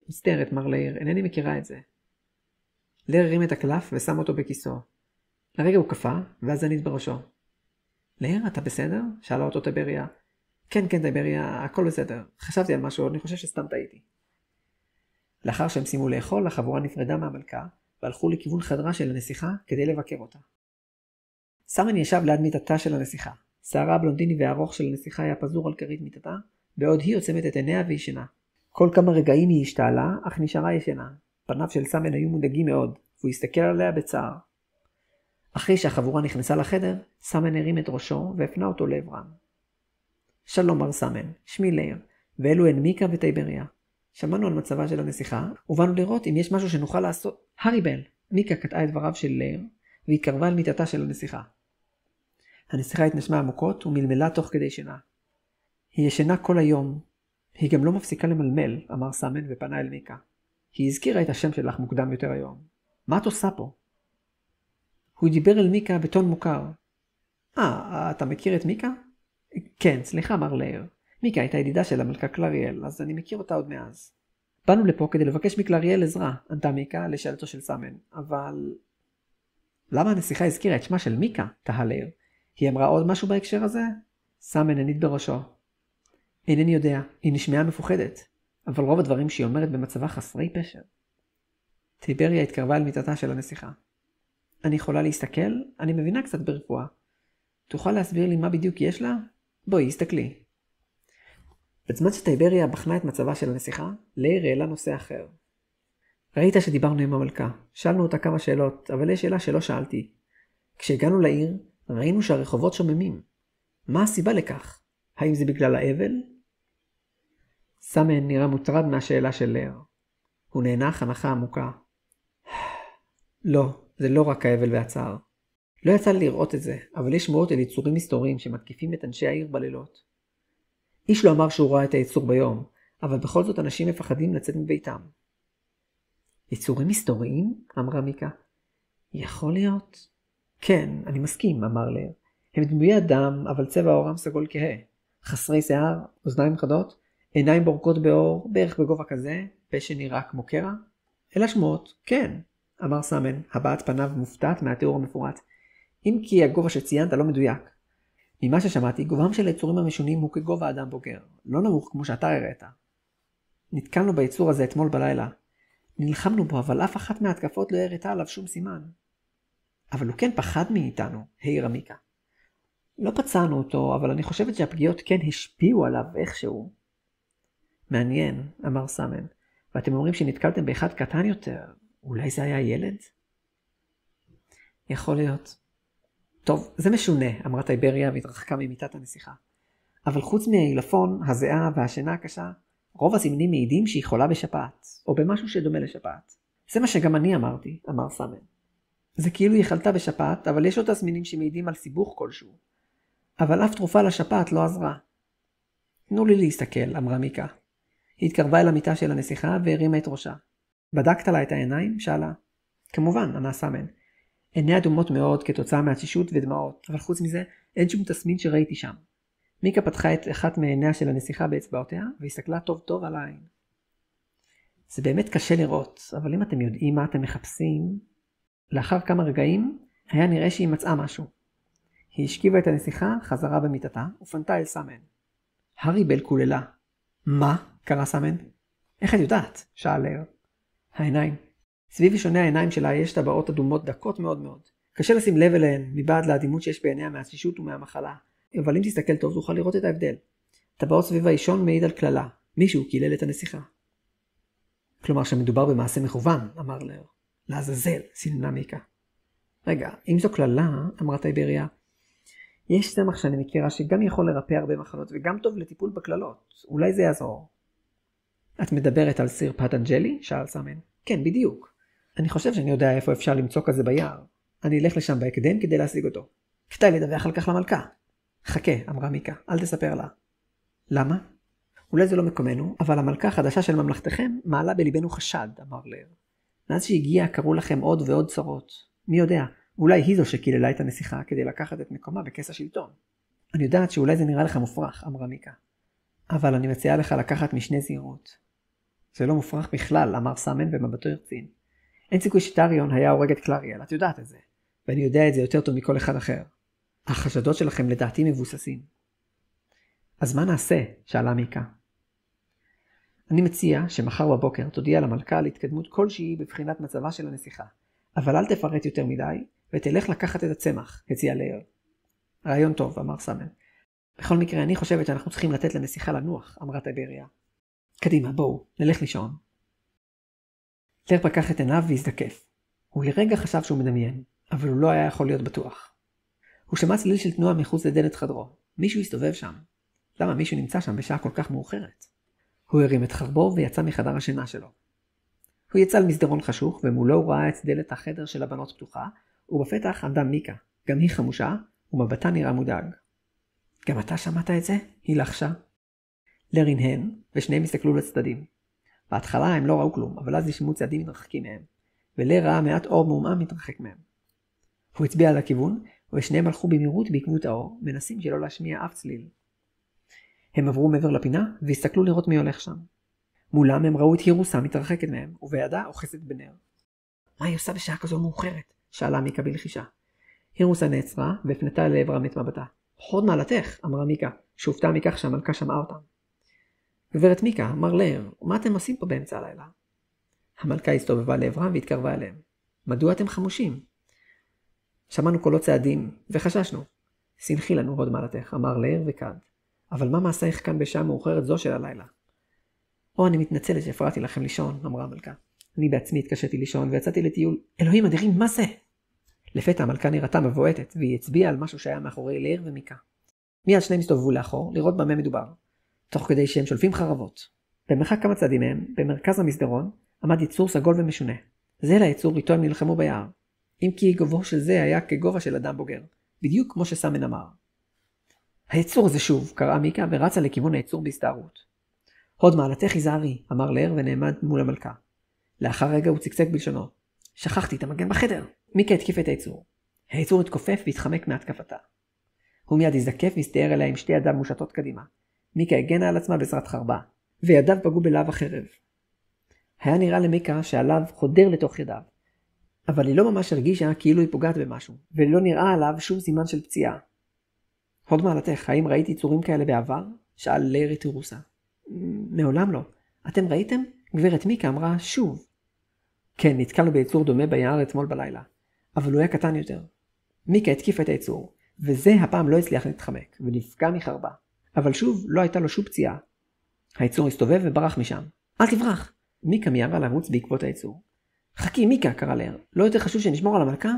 מצטערת, מר לייר, אינני מכירה את זה. לייר הרים את הקלף ושם אותו בכיסו. לרגע הוא קפא, ואז ענית בראשו. לייר, אתה בסדר? שאלה אותו טייבריה. כן, טייבריה, הכל בסדר. חשבתי על משהו, אני חושב שסתם טעיתי. לאחר שהם סיימו לאכול, החבורה נפרדה מהמלכה, והלכו לכיוון חדרה של הנסיכה כדי לבקר אותה. סמן ישב ליד מיטתה של הנסיכה. שערה הבלונדיני והארוך של הנסיכה היה פזור על כרית מיטתה, בעוד היא עוצמת את עיניה וישנה. כל כמה רגעים היא השתעלה, אך נשארה ישנה. פניו של סמן היו מודאגים מאוד, והוא הסתכל עליה בצער. אחרי שהחבורה נכנסה לחדר, סמן הרים את ראשו והפנה אותו לעברם. שלום מר סמן, שמי לייר, ואלו הן מיקה וטייבריה. שמענו על מצבה של הנסיכה, ובאנו לראות אם יש משהו שנוכל לעשות. הריבל, מיקה קטעה את דבריו של לייר, והתקרבה על מיטתה של הנסיכה. הנסיכה התנשמה עמוקות ומלמלה תוך כדי שינה. היא ישנה כל היום. היא גם לא מפסיקה למלמל, אמר סמן ופנה אל מיקה. היא הזכירה את השם שלך מוקדם יותר היום. מה את עושה פה? הוא דיבר אל מיקה בטון מוכר. אתה מכיר את מיקה? כן, סליחה, מר לייר. מיקה הייתה ידידה של המלכה קלריאל, אז אני מכיר אותה עוד מאז. באנו לפה כדי לבקש מקלריאל עזרה, ענתה מיקה לשאלתו של סמן. אבל... למה הנסיכה הזכירה את שמה של מיקה? תהה לייר. היא אמרה עוד משהו בהקשר הזה? סמן הניד בראשו. אינני יודע, היא נשמעה מפוחדת, אבל רוב הדברים שהיא אומרת במצבה חסרי פשר. טייבריה התקרבה אל מיטתה של הנסיכה. אני יכולה להסתכל? אני מבינה קצת ברפואה. תוכל להסביר לי מה בדיוק יש לה? בואי, הסתכלי. בזמן שטייבריה בחנה את מצבה של הנסיכה, לייר העלה נושא אחר. ראית שדיברנו עם המלכה. שאלנו אותה כמה שאלות, אבל יש שאלה שלא שאלתי. כשהגענו לעיר, ראינו שהרחובות שוממים. מה הסיבה לכך? האם זה בגלל האבל? סמן נראה מוטרד מהשאלה של לייר. הוא נאנח הנחה עמוקה. לא, זה לא רק האבל והצער. לא יצא לי לראות את זה, אבל יש שמועות על יצורים מסתוריים שמתקיפים את אנשי העיר בלילות. איש לא אמר שהוא ראה את היצור ביום, אבל בכל זאת אנשים מפחדים לצאת מביתם. יצורים מסתוריים? אמרה מיקה. יכול להיות? כן, אני מסכים, אמר לר. הם דמויי אדם, אבל צבע עורם סגול כהה. חסרי שיער, אוזניים חדות, עיניים בורקות באור, בערך בגובה כזה, פה שנראה כמו קרע. אלה שמות, כן, אמר סאמן, הבעת פניו מופתעת מהתיאור המפורט. אם כי הגובה שציינת לא מדויק. ממה ששמעתי, גובהם של היצורים המשונים הוא כגובה אדם בוגר, לא נמוך כמו שאתה הראית. נתקלנו ביצור הזה אתמול בלילה. נלחמנו בו, אבל אף אחת מההתקפות לא הראתה עליו שום סימן. אבל הוא כן פחד מאיתנו, העירה מיקה. לא פצענו אותו, אבל אני חושבת שהפגיעות כן השפיעו עליו איכשהו. מעניין, אמר סאמן, ואתם אומרים שנתקלתם באחד קטן יותר, אולי זה היה ילד? יכול להיות. טוב, זה משונה, אמרה טייבריה והתרחקה ממיטת הנסיכה. אבל חוץ מהעילפון, הזיעה והשינה הקשה, רוב הזמנים מעידים שהיא חולה בשפעת, או במשהו שדומה לשפעת. זה מה שגם אני אמרתי, אמר סאמן. זה כאילו היא חלתה בשפעת, אבל יש עוד תסמינים שמעידים על סיבוך כלשהו. אבל אף תרופה לשפעת לא עזרה. תנו לי להסתכל, אמרה מיקה. היא התקרבה אל המיטה של הנסיכה והרימה את ראשה. בדקת לה את העיניים? שאלה. כמובן, ענה סאמן. עיני אדומות מאוד כתוצאה מהתשישות ודמעות, אבל חוץ מזה אין שום תסמין שראיתי שם. מיקה פתחה את אחת מעיניה של הנסיכה באצבעותיה והסתכלה טוב טוב על העין. זה באמת קשה לראות, אבל אם אתם יודעים מה אתם מחפשים... לאחר כמה רגעים היה נראה שהיא מצאה משהו. היא השכיבה את הנסיכה, חזרה במיטתה ופנתה אל סאמן. הארי בל קוללה. מה? קרא סאמן. איך את יודעת? שאל לר. העיניים. סביב ראשוני העיניים שלה יש טבעות אדומות דקות מאוד מאוד. קשה לשים לב אליהן מבעד לאדימות שיש בעיניה מהתשישות ומהמחלה. אבל אם תסתכל טוב תוכל לראות את ההבדל. טבעות סביב האישון מעיד על כללה. מישהו קילל את הנסיכה. כלומר שמדובר במעשה מכוון, אמר לר. לעזאזל, סיננה מיקה. רגע, אם זו כללה, אמרה טייבריה, יש צמח שאני מכירה שגם יכול לרפא הרבה מחלות וגם טוב לטיפול בכללות. אולי זה יעזור. את מדברת על סיר פטנג'לי? שאל סאמן. כן, בדיוק. אני חושב שאני יודע איפה אפשר למצוא כזה ביער. אני אלך לשם בהקדם כדי להשיג אותו. כדאי לדווח על כך למלכה. חכה, אמרה מיקה, אל תספר לה. למה? אולי זה לא מקומנו, אבל המלכה החדשה של ממלכתכם מעלה בליבנו חשד, אמר לר. מאז שהגיעה קראו לכם עוד ועוד צרות. מי יודע, אולי היא זו שקיללה את הנסיכה כדי לקחת את מקומה בכס השלטון. אני יודעת שאולי זה נראה לך מופרך, אמרה מיקה. אבל אני מציעה לך לקחת משנה זהירות. זה לא מופרך בכלל, אמר סאמן במבטו הרצין. אין סיכוי שטריון היה הורג את קלריאל, את יודעת את זה. ואני יודע את זה יותר טוב מכל אחד אחר. החשדות שלכם לדעתי מבוססים. אז מה נעשה? שאלה מיקה. אני מציע שמחר בבוקר תודיע למלכה על התקדמות כלשהי בבחינת מצבה של הנסיכה. אבל אל תפרט יותר מדי, ותלך לקחת את הצמח, הציע לר. רעיון טוב, אמר סאמן. בכל מקרה, אני חושבת שאנחנו צריכים לתת לנסיכה לנוח, אמרה טייבריה. קדימה, בואו, נלך לישון. לר פקח את עיניו והזדקף. הוא לרגע חשב שהוא מדמיין, אבל הוא לא היה יכול להיות בטוח. הוא שמע צליל של תנועה מחוץ לדלת חדרו. מישהו הסתובב שם. למה מישהו נמצא שם בשעה כל כך מאוחרת? הוא הרים את חרבו ויצא מחדר השינה שלו. הוא יצא על מסדרון חשוך, ומולו הוא ראה את דלת החדר של הבנות פתוחה, ובפתח עמדה מיקה, גם היא חמושה, ומבטה נראה מודאג. גם אתה שמעת את זה? היא לחשה. לר הנהן, ושניהם הסתכלו לצדדים. בהתחלה הם לא ראו כלום, אבל אז נשמעו צעדים מתרחקים מהם, ולר ראה מעט אור מעומעם מתרחק מהם. הוא הצביע על הכיוון, ושניהם הלכו במהירות בעקבות האור, מנסים שלא להשמיע אף צליל. הם עברו מעבר לפינה, והסתכלו לראות מי הולך שם. מולם הם ראו את הירוסה מתרחקת מהם, ובידה אוחזת בנר. מה היא עושה בשעה כזו מאוחרת? שאלה מיקה בלחישה. הירוסה נעצרה, והפנתה לעברם את מבטה. חוד מעלתך, אמרה מיקה, שהופתעה מכך שהמלכה שמעה אותם. גברת מיקה, אמר לר, מה אתם עושים פה באמצע הלילה? המלכה הסתובבה לעברם והתקרבה אליהם. מדוע אתם חמושים? שמענו קולות צעדים, וחששנו. סנחי לנו הוד מעלתך, אמר לר וקד. אבל מה מעשייך כאן בשעה מאוחרת זו של הלילה? או, אני מתנצלת שהפרעתי לכם לישון, אמרה המלכה. אני בעצמי התקשיתי לישון ויצאתי לטיול. אלוהים אדירים, מה זה? לפתע המלכה נראתה מבועטת, והיא הצביעה על משהו שהיה מאחורי לר ומיקה. מיד שניהם הסתובבו לאחור, לראות במה מדובר, תוך כדי שהם שולפים חרבות. במרחק כמה צעדים מהם, במרכז המסדרון, עמד יצור סגול ומשונה. זה ליצור איתו הם נלחמו ביער. אם כי גובהו של זה היה כגובה של אדם בוגר, בדיוק כמו שסאמן אמר. היצור הזה שוב, קראה מיקה ורצה לכיוון היצור בהסתערות. הוד מעלתך היזהרי, אמר לר ונעמד מול המלכה. לאחר רגע הוא צקצק בלשונו. שכחתי את המגן בחדר. מיקה התקיף את היצור. היצור התכופף והתחמק מהתקפתה. הוא מיד הזדקף והסתער אליה עם שתי ידיו מושטות קדימה. מיקה הגנה על עצמה בעזרת חרבה, וידיו פגעו בלהב החרב. היה נראה למיקה שהלהב חודר לתוך ידיו, אבל היא לא ממש הרגישה כאילו היא פוגעת במשהו, ולא נראה עליו שום סימן של פציעה. הוד מעלתך, האם ראיתי יצורים כאלה בעבר? שאל לייר את אירוסה. מעולם לא. אתם ראיתם? גברת מיקה אמרה שוב. כן, נתקלנו ביצור דומה ביער אתמול בלילה, אבל הוא היה קטן יותר. מיקה התקיף את היצור, וזה הפעם לא הצליח להתחמק, ונפגע מחרבה. אבל שוב, לא הייתה לו שום פציעה. היצור הסתובב וברח משם. אל תברח! מיקה מיהרה לרוץ בעקבות היצור. חכי, מיקה, קרא לייר. לא יותר חשוב שנשמור על המלכה?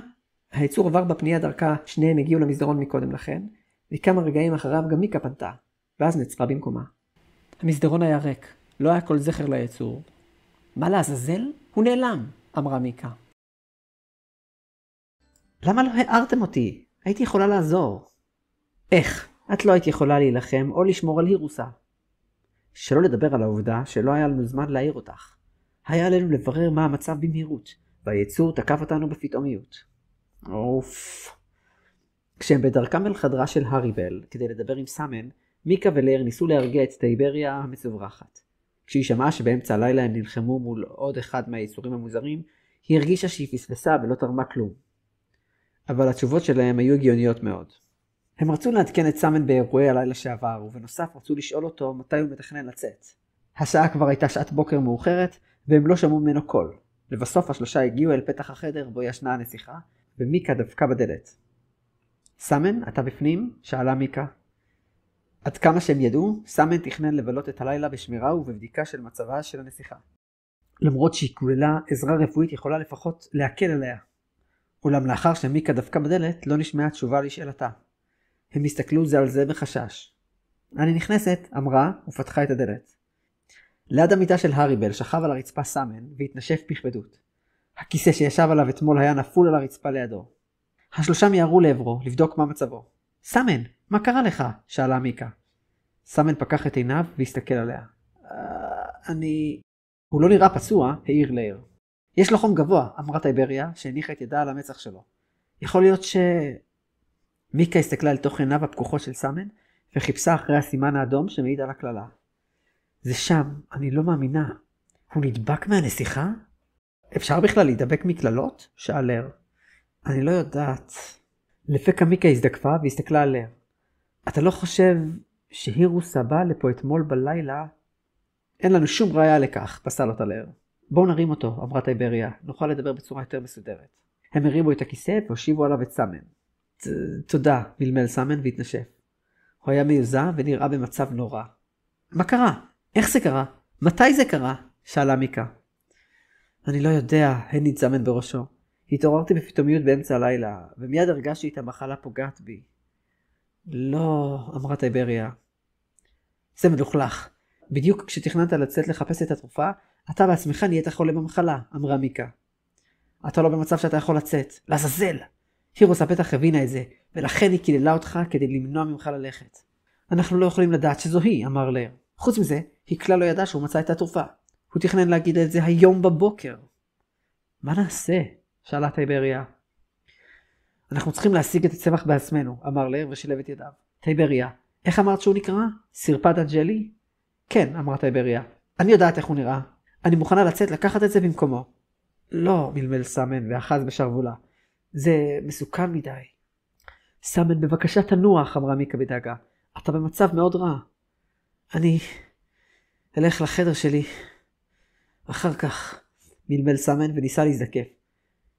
היצור עבר בפנייה דרכה, שניהם הגיעו למסדרון מקודם לכן, וכמה רגעים אחריו גם מיקה פנתה, ואז נצרה במקומה. המסדרון היה ריק, לא היה כל זכר ליצור. מה לעזאזל? הוא נעלם, אמרה מיקה. למה לא הערתם אותי? הייתי יכולה לעזור. איך? את לא היית יכולה להילחם או לשמור על הירוסה. שלא לדבר על העובדה שלא היה לנו זמן להעיר אותך. היה עלינו לברר מה המצב במהירות, והיצור תקף אותנו בפתאומיות. אוף. כשהם בדרכם אל חדרה של הריבל כדי לדבר עם סאמן, מיקה ולייר ניסו להרגיע את טייבריה המצוברחת. כשהיא שמעה שבאמצע הלילה הם נלחמו מול עוד אחד מהיצורים המוזרים, היא הרגישה שהיא פספסה ולא תרמה כלום. אבל התשובות שלהם היו הגיוניות מאוד. הם רצו לעדכן את סאמן באירועי הלילה שעבר, ובנוסף רצו לשאול אותו מתי הוא מתכנן לצאת. השעה כבר הייתה שעת בוקר מאוחרת, והם לא שמעו ממנו קול. לבסוף השלושה הגיעו אל פתח החדר בו ישנה הנסיכה, ומיקה דפקה בדלת. סאמן, אתה בפנים? שאלה מיקה. עד כמה שהם ידעו, סאמן תכנן לבלות את הלילה בשמירה ובבדיקה של מצבה של הנסיכה. למרות שהיא כוללה, עזרה רפואית יכולה לפחות להקל עליה. אולם לאחר שמיקה דפקה בדלת, לא נשמעה תשובה לשאלתה. הם הסתכלו זה על זה בחשש. אני נכנסת, אמרה, ופתחה את הדלת. ליד המיטה של הריבל שכב על הרצפה סאמן, והתנשף בכבדות. הכיסא שישב עליו אתמול היה נפול על הרצפה לידו. השלושה מיהרו לעברו, לבדוק מה מצבו. סאמן, מה קרה לך? שאלה מיקה. סאמן פקח את עיניו והסתכל עליה. הוא לא נראה פצוע, העיר לייר. יש לו חום גבוה, אמרה טייבריה, שהניחה את ידה על המצח שלו. יכול להיות מיקה הסתכלה אל תוך עיניו הפקוחות של סאמן, וחיפשה אחרי הסימן האדום שמעיד על הכללה. זה שם, אני לא מאמינה. הוא נדבק מהנסיכה? אפשר בכלל להידבק מכללות? שאל לייר. אני לא יודעת. לפקע מיקה הזדקפה והסתכלה על לייר. אתה לא חושב שהירוסה בא לפה אתמול בלילה? אין לנו שום ראיה לכך, פסל אותה לייר. בואו נרים אותו, אמרה טייבריה, נוכל לדבר בצורה יותר מסודרת. הם הרימו את הכיסא והושיבו עליו את סאמן. תודה, מלמל סאמן והתנשף. הוא היה מיוזע ונראה במצב נורא. מה קרה? איך זה קרה? מתי זה קרה? שאלה מיקה. אני לא יודע, הניד סאמן בראשו. התעוררתי בפתאומיות באמצע הלילה, ומיד הרגשתי את המחלה פוגעת בי. לא, אמרה טייבריה. זה מלוכלך. בדיוק כשתכננת לצאת לחפש את התרופה, אתה בעצמך נהיית חולה במחלה, אמרה מיקה. אתה לא במצב שאתה יכול לצאת. לעזאזל! הירוסה בטח הבינה את זה, ולכן היא קיללה אותך כדי למנוע ממך ללכת. אנחנו לא יכולים לדעת שזו היא, אמר לייר. חוץ מזה, היא כלל לא ידעה שהוא מצא את התרופה. הוא תכנן להגיד את זה היום בבוקר. מה נעשה? שאלה טייבריה. אנחנו צריכים להשיג את הצמח בעצמנו, אמר לייר ושילב את ידיו. טייבריה, איך אמרת שהוא נקרא? סרפד אג'לי? כן, אמרה טייבריה. אני יודעת איך הוא נראה. אני מוכנה לצאת לקחת את זה במקומו. לא, מלמל סאמן ואחז בשרוולה. זה מסוכן מדי. סאמן, בבקשה תנוח, אמרה מיקה בדאגה. אתה במצב מאוד רע. אני אלך לחדר שלי. אחר כך, מלמל סאמן וניסה להזדקף.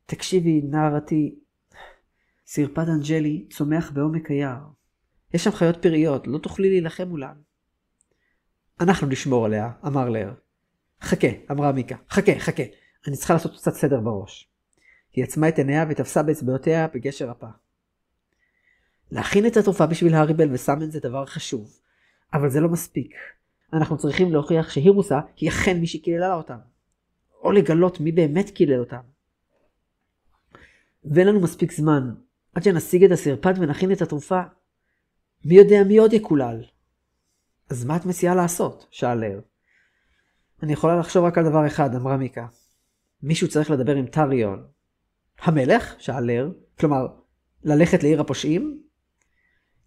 תקשיבי, נערתי. סרפד אנג'לי צומח בעומק היער. יש שם חיות פריות, לא תוכלי להילחם מולן. אנחנו נשמור עליה, אמר לייר. חכה, אמרה מיקה. חכה. אני צריכה לעשות קצת סדר בראש. היא עצמה את עיניה ותפסה באצבעותיה בגשר אפה. להכין את התרופה בשביל הריבל וסאמן זה דבר חשוב, אבל זה לא מספיק. אנחנו צריכים להוכיח שהירוסה היא אכן מי שקיללה אותם, או לגלות מי באמת קילל אותם. ואין לנו מספיק זמן, עד שנשיג את הסרפד ונכין את התרופה. מי יודע מי עוד יקולל? אז מה את מציעה לעשות? שאל לייר. אני יכולה לחשוב רק על דבר אחד, אמרה מיקה. מישהו צריך לדבר עם טריון. המלך? שאל לר. כלומר, ללכת לעיר הפושעים?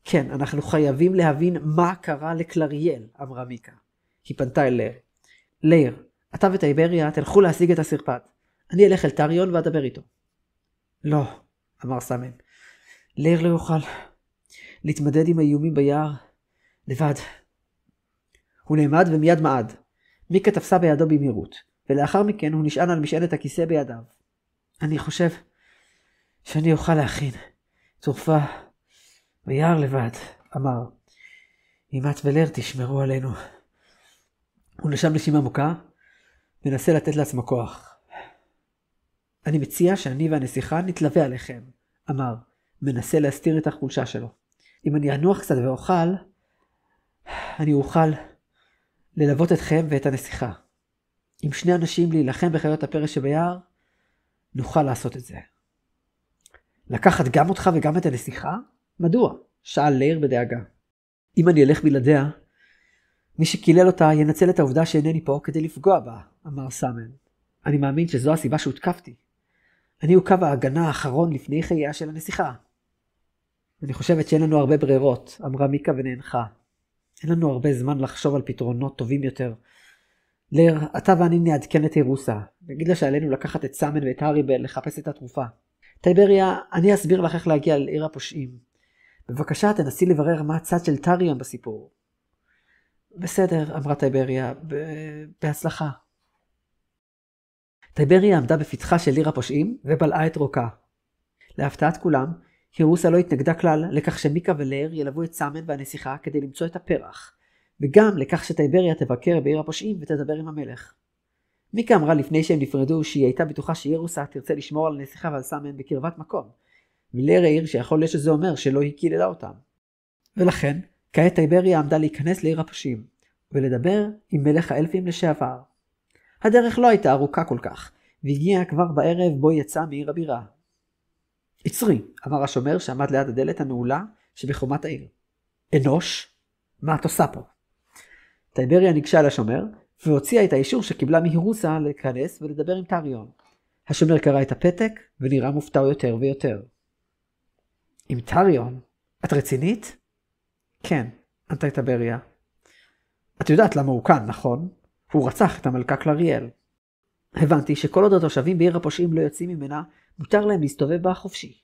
כן, אנחנו חייבים להבין מה קרה לקלריאל, אמרה מיקה. היא פנתה אל לר. לר, אתה וטייבריה תלכו להשיג את הסרפד. אני אלך אל טריון ואדבר איתו. לא, אמר סאמן. לר לא יוכל להתמדד עם האיומים ביער לבד. הוא נעמד ומיד מעד. מיקה תפסה בידו במהירות, ולאחר מכן הוא נשען על משענת הכיסא בידיו. אני חושב שאני אוכל להכין תרופה ביער לבד, אמר. אם את ולר תשמרו עלינו. הוא נשם נשימה עמוקה, מנסה לתת לעצמו כוח. אני מציע שאני והנסיכה נתלווה עליכם, אמר, מנסה להסתיר את החולשה שלו. אם אני אנוח קצת ואוכל, אני אוכל ללוות אתכם ואת הנסיכה. עם שני אנשים להילחם בחיות הפרש שביער, נוכל לעשות את זה. לקחת גם אותך וגם את הנסיכה? מדוע? שאל לר בדאגה. אם אני אלך בלעדיה, מי שקילל אותה ינצל את העובדה שאינני פה כדי לפגוע בה, אמר סאמן. אני מאמין שזו הסיבה שהותקפתי. אני הוא קו ההגנה האחרון לפני חייה של הנסיכה. אני חושבת שאין לנו הרבה ברירות, אמרה מיקה ונאנחה. אין לנו הרבה זמן לחשוב על פתרונות טובים יותר. לר, אתה ואני נעדכן את אירוסה. נגיד לה שעלינו לקחת את סאמן ואת האריבל לחפש את התרופה. טייבריה, אני אסביר לך איך להגיע לעיר הפושעים. בבקשה, תנסי לברר מה הצד של טריון בסיפור. בסדר, אמרה טייבריה, בהצלחה. טייבריה עמדה בפתחה של עיר הפושעים ובלעה את רוקה. להפתעת כולם, אירוסה לא התנגדה כלל לכך שמיקה ולר ילוו את סאמן והנסיכה כדי למצוא את הפרח, וגם לכך שטייבריה תבקר בעיר הפושעים ותדבר עם המלך. מיקה אמרה לפני שהם נפרדו שהיא הייתה בטוחה שאירוסה תרצה לשמור על הנסיכה ועל סאמן בקרבת מקום, ולר העיר שיכול להיות שזה אומר שלא היא קיללה אותם. ולכן, כעת טייבריה עמדה להיכנס לעיר הפושעים, ולדבר עם מלך האלפים לשעבר. הדרך לא הייתה ארוכה כל כך, והגיעה כבר בערב בו יצא מעיר הבירה. עצרי, אמר השומר שעמד ליד הדלת הנעולה שבחומת העיר. אנוש? מה את עושה פה? טייבריה ניגשה לשומר, והוציאה את האישור שקיבלה מאירוסה להיכנס ולדבר עם טריון. השומר קרא את הפתק ונראה מופתע יותר ויותר. עם טריון? את רצינית? כן, ענתה טייבריה. את יודעת למה הוא כאן, נכון? הוא רצח את המלכה קלריאל. הבנתי שכל עוד התושבים בעיר הפושעים לא יוצאים ממנה, מותר להם להסתובב בה חופשי.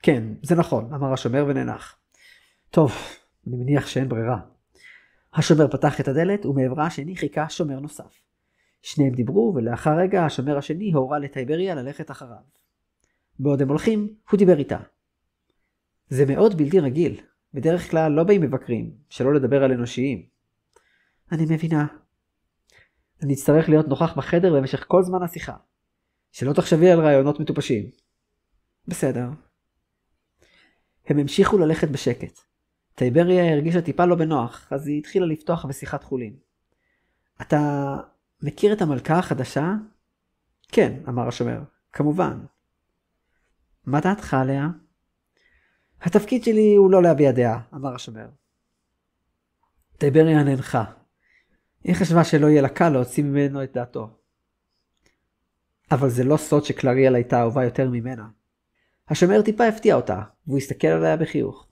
כן, זה נכון, אמר השומר וננח. טוב, אני מניח שאין ברירה. השומר פתח את הדלת ומעברה השני חיכה שומר נוסף. שניהם דיברו ולאחר רגע השומר השני הורה לטייבריה ללכת אחריו. בעוד הם הולכים, הוא דיבר איתה. זה מאוד בלתי רגיל. בדרך כלל לא באים מבקרים, שלא לדבר על אנושיים. אני מבינה. אני אצטרך להיות נוכח בחדר במשך כל זמן השיחה. שלא תחשבי על רעיונות מטופשים. בסדר. הם המשיכו ללכת בשקט. טייבריה הרגישה טיפה לא בנוח, אז היא התחילה לפתוח בשיחת חולין. אתה מכיר את המלכה החדשה? כן, אמר השומר. כמובן. מה דעתך עליה? התפקיד שלי הוא לא להביע דעה, אמר השומר. טייבריה ננחה. היא חשבה שלא יהיה לה קל להוציא ממנו את דעתו. אבל זה לא סוד שקלריאל הייתה אהובה יותר ממנה. השומר טיפה הפתיע אותה, והוא הסתכל עליה בחיוך.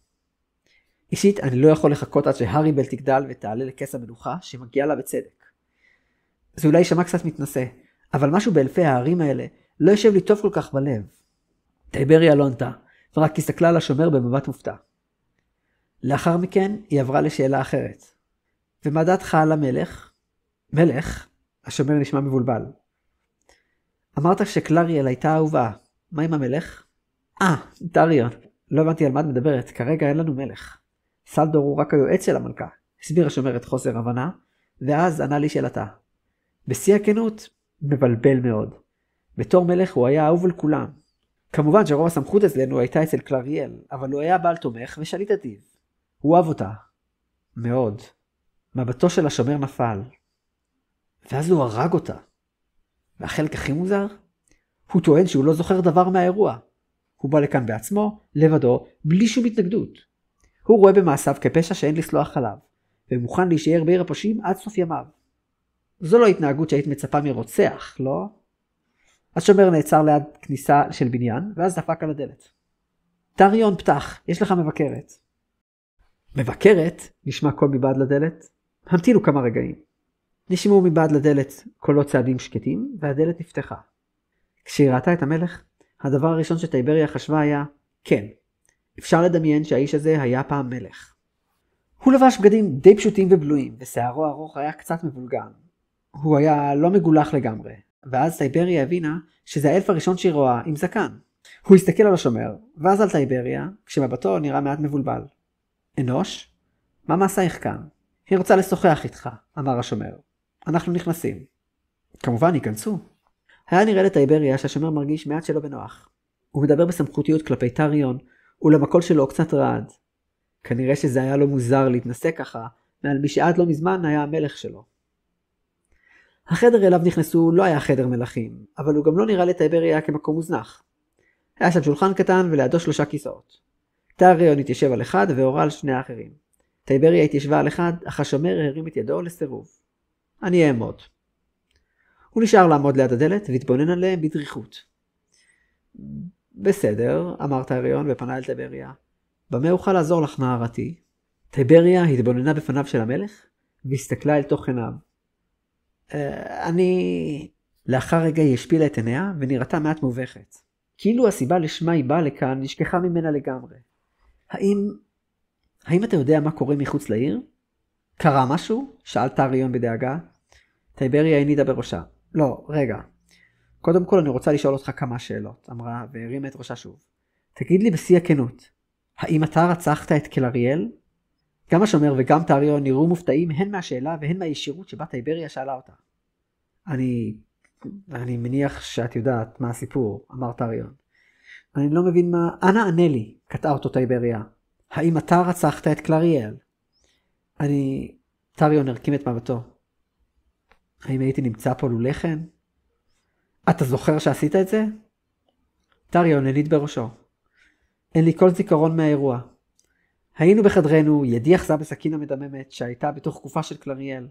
אישית, אני לא יכול לחכות עד שהאריבל תגדל ותעלה לכס המלוכה שמגיעה לה בצדק. זה אולי שמע קצת מתנשא, אבל משהו באלפי הערים האלה לא יושב לי טוב כל כך בלב. טייבריה לא ענתה, ורק הסתכלה על השומר במבט מופתע. לאחר מכן היא עברה לשאלה אחרת. ומה דעתך על המלך? מלך? השומר נשמע מבולבל. אמרת שקלריאל הייתה אהובה. מה עם המלך? טריון. לא הבנתי על מה את מדברת, כרגע אין לנו מלך. סלדור הוא רק היועץ של המלכה. הסביר השומר את חוסר הבנה, ואז ענה לי שאלתה. בשיא הכנות, מבלבל מאוד. בתור מלך הוא היה אהוב על כולם. כמובן שרוב הסמכות אצלנו הייתה אצל קלריאל, אבל הוא היה בעל תומך ושליט אדיב. הוא אהב אותה. מאוד. מבטו של השומר נפל. ואז הוא הרג אותה. והחלק הכי מוזר? הוא טוען שהוא לא זוכר דבר מהאירוע. הוא בא לכאן בעצמו, לבדו, בלי שום התנגדות. הוא רואה במעשיו כפשע שאין לסלוח עליו, ומוכן להישאר בעיר הפושעים עד סוף ימיו. זו לא התנהגות שהיית מצפה מרוצח, לא? השומר נעצר ליד כניסה של בניין, ואז דפק על הדלת. טריון, פתח, יש לך מבקרת. מבקרת? נשמע קול מבעד לדלת. המתינו כמה רגעים. נשמעו מבעד לדלת קולות צעדים שקטים, והדלת נפתחה. כשהיא ראתה את המלך, הדבר הראשון שטייבריה חשבה היה, כן, אפשר לדמיין שהאיש הזה היה פעם מלך. הוא לבש בגדים די פשוטים ובלויים, ושערו הארוך היה קצת מבולגן. הוא היה לא מגולח לגמרי, ואז טייבריה הבינה שזה האלף הראשון שהיא רואה עם זקן. הוא הסתכל על השומר, ואז על טייבריה, כשמבטו נראה מעט מבולבל. אנוש? מה מעשייך כאן? היא רוצה לשוחח איתך, אמר השומר. אנחנו נכנסים. כמובן, ייכנסו. היה נראה לטייבריה שהשומר מרגיש מעט שלא בנוח. הוא מדבר בסמכותיות כלפי טריון, ולמקול שלו קצת רעד. כנראה שזה היה לו מוזר להתנסה ככה, מעל מי שעד לא מזמן היה המלך שלו. החדר אליו נכנסו לא היה חדר מלכים, אבל הוא גם לא נראה לטייבריה כמקום מוזנח. היה שם שולחן קטן ולידו 3 כיסאות. טריון התיישב על אחד והורה על 2 האחרים. טייבריה התיישבה על אחד, אך השומר הרים את ידו לסירוב. אני אעמוד. הוא נשאר לעמוד ליד הדלת והתבונן עליהם בדריכות. בסדר, אמר טריון ופנה אל טייבריה. במה אוכל לעזור לך, נערתי? טייבריה התבוננה בפניו של המלך והסתכלה אל תוך עיניו. אני... לאחר רגע היא השפילה את עיניה ונראתה מעט מובכת. כאילו הסיבה לשמה היא באה לכאן נשכחה ממנה לגמרי. האם אתה יודע מה קורה מחוץ לעיר? קרה משהו? שאל טריון בדאגה. טייבריה הנידה בראשה. לא, רגע. קודם כל אני רוצה לשאול אותך כמה שאלות, אמרה והרימה את ראשה שוב. תגיד לי בשיא הכנות, האם אתה רצחת את קלריאל? גם השומר וגם טריון נראו מופתעים הן מהשאלה והן מהישירות שבה טייבריה שאלה אותה. אני מניח שאת יודעת מה הסיפור, אמר טריון. אני לא מבין מה... אנא ענה לי, קטעה אותו טייבריה. האם אתה רצחת את קלריאל? טריון הרקים את מבטו. האם הייתי נמצא פה לולא כן? אתה זוכר שעשית את זה? טריון הניד בראשו. אין לי כל זיכרון מהאירוע. היינו בחדרנו, ידי אחזה בסכין המדממת שהייתה בתוך גופה של קלריאל.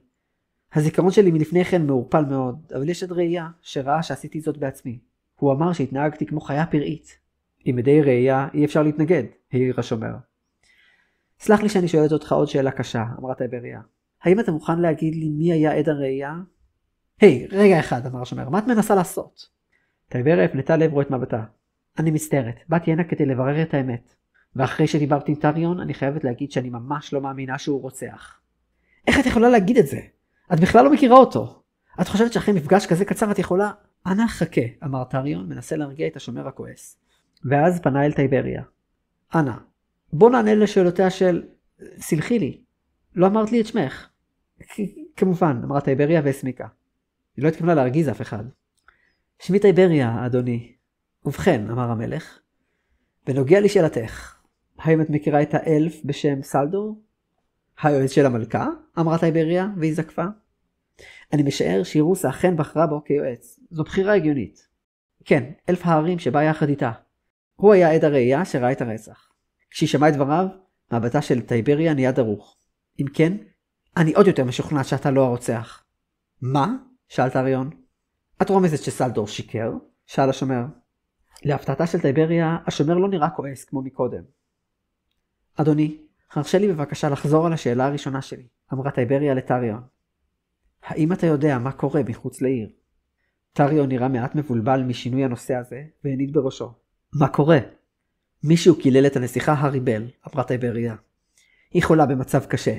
הזיכרון שלי מלפני כן מעורפל מאוד, אבל יש עד ראייה שראה שעשיתי זאת בעצמי. הוא אמר שהתנהגתי כמו חיה פראית. עם ידי ראייה אי אפשר להתנגד, העיר השומר. סלח לי שאני שואלת אותך עוד שאלה קשה, אמרה טייבריה. האם אתה מוכן להגיד לי מי היה עד הראייה? רגע אחד, אמר השומר, מה את מנסה לעשות? טייבריה הפנתה לעברו את מבטה. אני מצטערת, באתי הנה כדי לברר את האמת. ואחרי שדיברתי עם טריון, אני חייבת להגיד שאני ממש לא מאמינה שהוא רוצח. איך את יכולה להגיד את זה? את בכלל לא מכירה אותו. את חושבת שאחרי מפגש כזה קצר את יכולה... אנא חכה, אמר טריון, מנסה להרגיע את השומר הכועס. ואז פנה אל טייבריה. אנא, בוא נענה לשאלותיה של... סלחי לי, לא אמרת לי את שמך. כמובן, אמרה טייבריה והסמיקה. היא לא התכוונה להרגיז אף אחד. שמי טייבריה, אדוני. ובכן, אמר המלך, בנוגע לשאלתך, האם את מכירה את האלף בשם סלדור? היועץ של המלכה? אמרה טייבריה והיא זקפה. אני משער שירוסה אכן בחרה בו כיועץ. זו בחירה הגיונית. כן, אלף הערים שבא יחד איתה. הוא היה עד הראייה שראה את הרצח. כשהיא שמעה את דבריו, מבטה של טייבריה נהיה דרוך. אם כן, אני עוד יותר משוכנע שאתה לא הרוצח. מה? שאל טריון. את רומזת שסלדור שיקר? שאל השומר. להפתעתה של טייבריה, השומר לא נראה כועס כמו מקודם. אדוני, הרשה לי בבקשה לחזור על השאלה הראשונה שלי, אמרה טייבריה לטריון. האם אתה יודע מה קורה מחוץ לעיר? טריון נראה מעט מבולבל משינוי הנושא הזה, והניד בראשו. מה קורה? מישהו קילל את הנסיכה הריבל, אמרה טייבריה. היא חולה במצב קשה,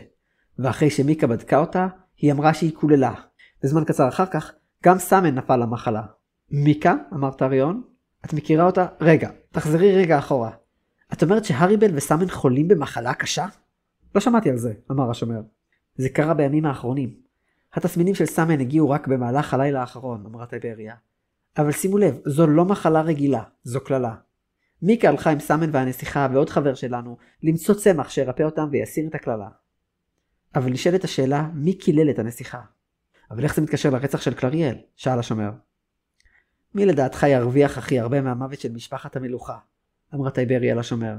ואחרי שמיקה בדקה אותה, היא אמרה שהיא קוללה. בזמן קצר אחר כך, גם סאמן נפל למחלה. מיקה? אמר טריון. את מכירה אותה? רגע, תחזרי רגע אחורה. את אומרת שהריבל וסאמן חולים במחלה קשה? לא שמעתי על זה, אמר השומר. זה קרה בימים האחרונים. התסמינים של סאמן הגיעו רק במהלך הלילה האחרון, אמרה טייבריה. אבל שימו לב, זו לא מחלה רגילה, זו כללה. מיקה הלכה עם סאמן והנסיכה ועוד חבר שלנו למצוא צמח שירפא אותם ויסיר את הכללה. אבל נשאלת השאלה, מי קילל את הנסיכה? אבל איך זה מתקשר לרצח של קלריאל? שאל השומר. מי לדעתך ירוויח הכי הרבה מהמוות של משפחת המלוכה? אמרה טייבריה לשומר.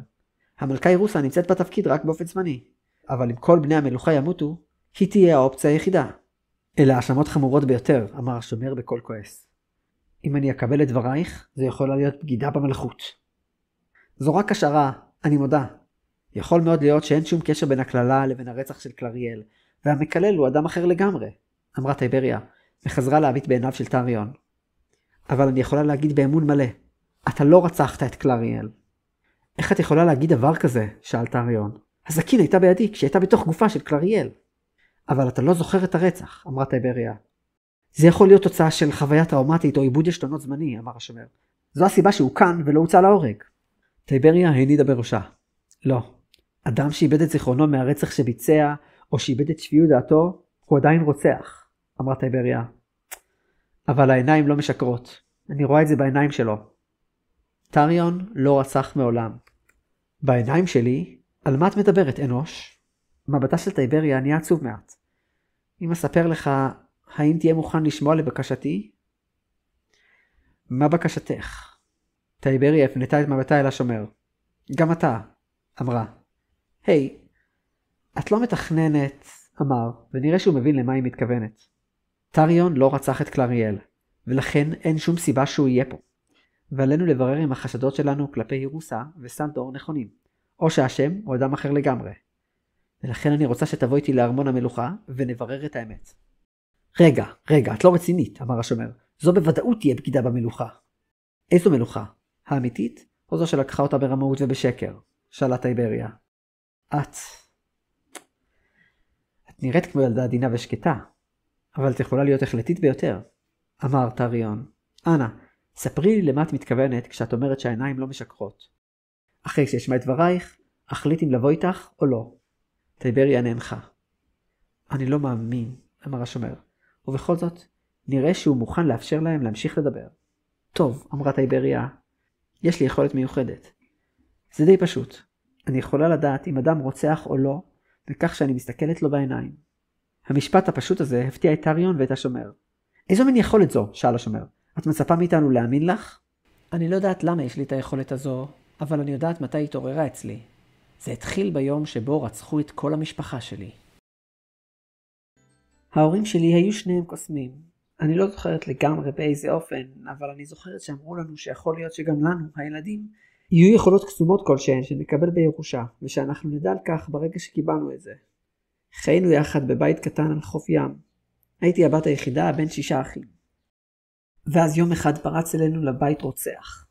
המלכה אירוסה נמצאת בתפקיד רק באופן זמני, אבל אם כל בני המלוכה ימותו, היא תהיה האופציה היחידה. אלה האשמות חמורות ביותר, אמר השומר בקול כועס. אם אני אקבל את דברייך, זה יכולה להיות בגידה במלכות. זו רק השערה, אני מודה. יכול מאוד להיות שאין שום קשר בין הקללה לבין הרצח של קלריאל, והמקלל הוא אדם אחר לגמרי, אמרה טייבריה, וחזרה להביט בעיניו של טריון. אבל אני יכולה להגיד באמון מלא, אתה לא רצחת את קלריאל. איך את יכולה להגיד דבר כזה? שאל טריון. הסכין הייתה בידי כשהייתה בתוך גופה של קלריאל. אבל אתה לא זוכר את הרצח, אמרה טייבריה. זה יכול להיות תוצאה של חוויה טראומטית או עיבוד עשתונות זמני, אמר השומר. זו הסיבה שהוא כאן ולא הוצא להורג. טייבריה הנידה בראשה. לא. אדם שאיבד את זיכרונו מהרצח שביצע, או שאיבד את שפיות דעתו, הוא עדיין רוצח, אמרה טייבריה. אבל העיניים לא משקרות. אני רואה את זה בעיניים שלו. טריון לא רצח מעולם. בעיניים שלי? על מה את מדברת, אנוש? מבטה של טייבריה נהיה עצוב מעט. אם אספר לך, האם תהיה מוכן לשמוע לבקשתי? מה בקשתך? טייבריה הפנתה את מבטה אל השומר. גם אתה, אמרה. היי, את לא מתכננת, אמר, ונראה שהוא מבין למה היא מתכוונת. טריון לא רצח את קלריאל, ולכן אין שום סיבה שהוא יהיה פה. ועלינו לברר אם החשדות שלנו כלפי ירוסה וסנדור נכונים, או שהשם הוא אדם אחר לגמרי. ולכן אני רוצה שתבוא איתי לארמון המלוכה, ונברר את האמת. רגע, את לא רצינית, אמר השומר. זו בוודאות תהיה בגידה במלוכה. איזו מלוכה? האמיתית, או זו שלקחה אותה ברמאות ובשקר? שאלה טייבריה. את נראית כמו ילדה עדינה ושקטה, אבל את יכולה להיות החלטית ביותר, אמר טריון. אנא, ספרי לי למה את מתכוונת כשאת אומרת שהעיניים לא משקרות. אחרי שישמע את דברייך, אחליט אם לבוא איתך או לא. טייבריה נאנחה. אני לא מאמין, אמר השומר, ובכל זאת, נראה שהוא מוכן לאפשר להם להמשיך לדבר. טוב, אמרה טייבריה, יש לי יכולת מיוחדת. זה די פשוט. אני יכולה לדעת אם אדם רוצח או לא, וכך שאני מסתכלת לו בעיניים. המשפט הפשוט הזה הפתיע את טריון ואת השומר. איזו מין יכולת זו? שאל השומר. את מצפה מאיתנו להאמין לך? אני לא יודעת למה יש לי את היכולת הזו, אבל אני יודעת מתי התעוררה אצלי. זה התחיל ביום שבו רצחו את כל המשפחה שלי. ההורים שלי היו שניהם קוסמים. אני לא זוכרת לגמרי באיזה אופן, אבל אני זוכרת שאמרו לנו שיכול להיות שגם לנו, הילדים, יהיו יכולות קסומות כלשהן שנקבל בירושה, ושאנחנו נדע על כך ברגע שקיבלנו את זה. חיינו יחד בבית קטן על חוף ים. הייתי הבת היחידה בין 6 אחים. ואז יום אחד פרץ אלינו לבית רוצח.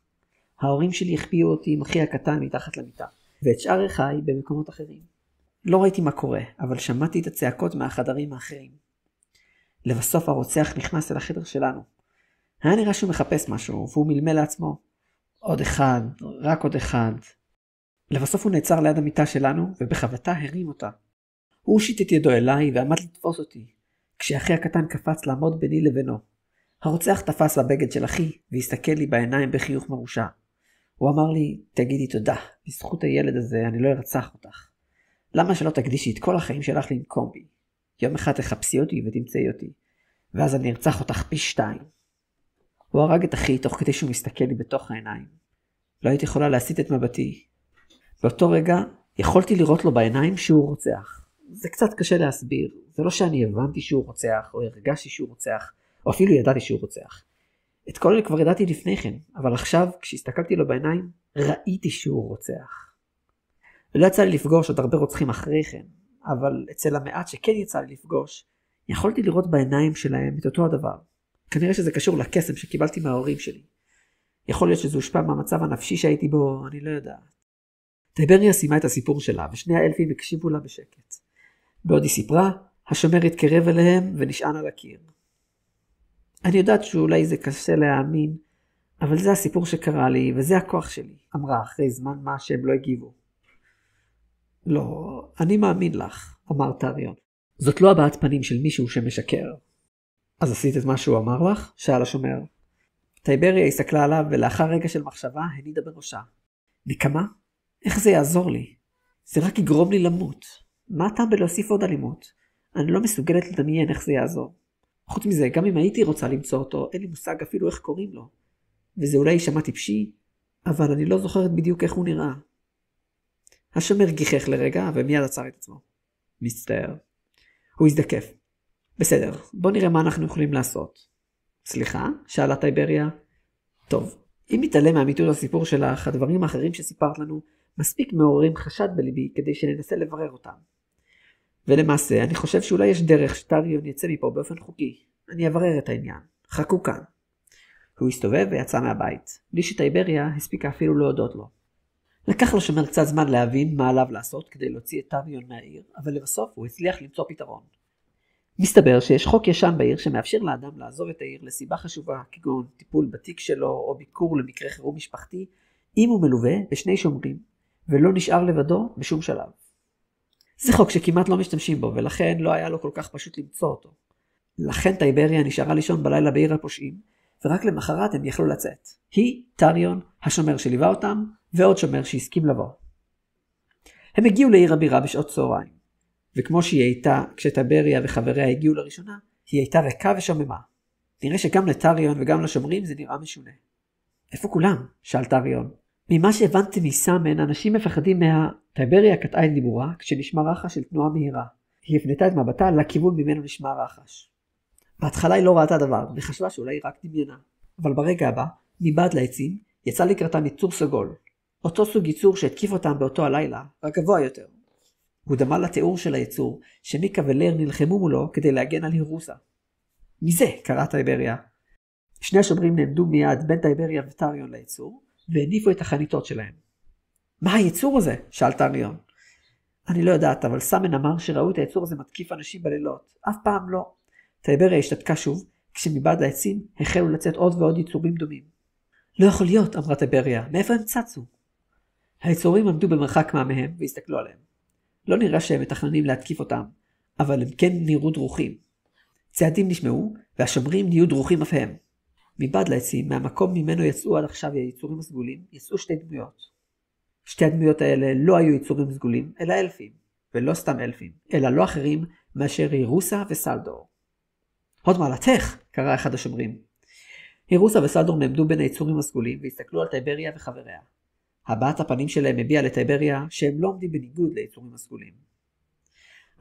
ההורים שלי החביאו אותי עם אחי הקטן מתחת למיטה, ואת שאר אחיי במקומות אחרים. לא ראיתי מה קורה, אבל שמעתי את הצעקות מהחדרים האחרים. לבסוף הרוצח נכנס אל החדר שלנו. היה נראה שהוא מחפש משהו, והוא מלמל לעצמו. עוד אחד, רק עוד אחד. לבסוף הוא נעצר ליד המיטה שלנו, ובחבטה הרים אותה. הוא הושיט את ידו אליי ועמד לתפוס אותי, כשאחי הקטן קפץ לעמוד ביני לבינו. הרוצח תפס בבגד של אחי, והסתכל לי בעיניים בחיוך מרושע. הוא אמר לי, תגידי תודה, בזכות הילד הזה אני לא ארצח אותך. למה שלא תקדישי את כל החיים שלך לנקום בי? יום אחד תחפשי אותי ותמצאי אותי, ואז אני ארצח אותך פי 2. הוא הרג את אחי תוך כדי שהוא מסתכל לי בתוך העיניים. לא הייתי יכולה להסיט את מבטי. באותו רגע יכולתי לראות לו בעיניים שהוא רוצח. זה קצת קשה להסביר. זה לא שאני הבנתי שהוא רוצח, או הרגשתי שהוא רוצח, או אפילו ידעתי שהוא רוצח. את כל אלה כבר ידעתי לפני כן, אבל עכשיו, כשהסתכלתי לו בעיניים, ראיתי שהוא רוצח. ולא יצא לי לפגוש עוד הרבה רוצחים אחרי כן, אבל אצל המעט שכן יצא לי לפגוש, יכולתי לראות בעיניים שלהם את אותו הדבר. כנראה שזה קשור לקסם שקיבלתי מההורים שלי. יכול להיות שזה הושפע מהמצב הנפשי שהייתי בו, אני לא יודעת. טייבריה סיימה את הסיפור שלה, ושני האלפים הקשיבו לה בשקט. בעוד היא סיפרה, השומר התקרב אליהם ונשען על הקיר. אני יודעת שאולי זה קשה להאמין, אבל זה הסיפור שקרה לי, וזה הכוח שלי, אמרה אחרי זמן מה שהם לא הגיבו. לא, אני מאמין לך, אמר טריון. זאת לא הבעת פנים של מישהו שמשקר. אז עשית את מה שהוא אמר לך? שאל השומר. טייבריה הסתכלה עליו, ולאחר רגע של מחשבה הנידה בראשה. נקמה? איך זה יעזור לי? זה רק יגרום לי למות. מה הטעם בלהוסיף עוד אלימות? אני לא מסוגלת לדמיין איך זה יעזור. חוץ מזה, גם אם הייתי רוצה למצוא אותו, אין לי מושג אפילו איך קוראים לו. וזה אולי יישמע טיפשי, אבל אני לא זוכרת בדיוק איך הוא נראה. השומר גיחך לרגע, ומיד עצר את עצמו. מצטער. הוא הזדקף. בסדר, בוא נראה מה אנחנו יכולים לעשות. סליחה? שאלה טייבריה. טוב, אם נתעלם מאמיתות הסיפור שלך, הדברים האחרים שסיפרת לנו מספיק מעוררים חשד בליבי כדי שננסה לברר אותם. ולמעשה, אני חושב שאולי יש דרך שטריון יצא מפה באופן חוקי. אני אברר את העניין. חכו כאן. הוא הסתובב ויצא מהבית, בלי שטייבריה הספיקה אפילו להודות לו. לקח לשומר קצת זמן להבין מה עליו לעשות כדי להוציא את טריון מהעיר, אבל לבסוף הוא הצליח למצוא פתרון. מסתבר שיש חוק ישן בעיר שמאפשר לאדם לעזוב את העיר לסיבה חשובה, כגון טיפול בתיק שלו או ביקור למקרה חירום משפחתי, אם הוא מלווה בשני שומרים, ולא נשאר לבדו בשום שלב. זה חוק שכמעט לא משתמשים בו, ולכן לא היה לו כל כך פשוט למצוא אותו. לכן טייבריה נשארה לישון בלילה בעיר הפושעים, ורק למחרת הם יכלו לצאת. היא, טריון, השומר שליווה אותם, ועוד שומר שהסכים לבוא. הם הגיעו לעיר הבירה בשעות צהריים, וכמו שהיא הייתה כשטייבריה וחבריה הגיעו לראשונה, היא הייתה ריקה ושוממה. נראה שגם לטריון וגם לשומרים זה נראה משונה. איפה כולם? שאל טריון. ממה שהבנתי מסמן, אנשים מפחדים טייבריה קטעה את דיבורה כשנשמע רחש של תנועה מהירה. היא הפנתה את מבטה לכיוון ממנו נשמע רחש. בהתחלה היא לא ראתה דבר, וחשבה שאולי היא רק דמיינה. אבל ברגע הבא, מבעד לעצים, יצא לקראתם יצור סגול. אותו סוג יצור שהתקיף אותם באותו הלילה, רק גבוה יותר. הוא דמה לתיאור של היצור, שמיקה ולר נלחמו מולו כדי להגן על הירוסה. מזה קראה טייבריה. שני השומרים נעמדו מיד בין טייבריה וטריון ליצור, והניפו את החניתות שלהם. מה היצור הזה? שאל טריון. אני לא יודעת, אבל סמן אמר שראו את היצור הזה מתקיף אנשים בלילות. אף פעם לא. טייבריה השתתקה שוב, כשמבעד לעצים החלו לצאת עוד ועוד יצורים דומים. לא יכול להיות, אמרה טייבריה, מאיפה הם צצו? היצורים עמדו במרחק מהם והסתכלו עליהם. לא נראה שהם מתכננים להתקיף אותם, אבל הם כן נראו דרוכים. צעדים נשמעו, והשומרים נהיו דרוכים אף הם. מבעד לעצים, מהמקום ממנו יצאו עד עכשיו היצורים הסגולים, יצאו שתי דמויות. שתי הדמויות האלה לא היו יצורים סגולים, אלא אלפים, ולא סתם אלפים, אלא לא אחרים מאשר הירוסה וסלדור. הוד מעלתך, קרא אחד השומרים. הירוסה וסלדור נעמדו בין היצורים הסגולים והסתכלו על טייבריה וחבריה. הבעת הפנים שלהם הביאה לטייבריה שהם לא עומדים בניגוד ליצורים הסגולים.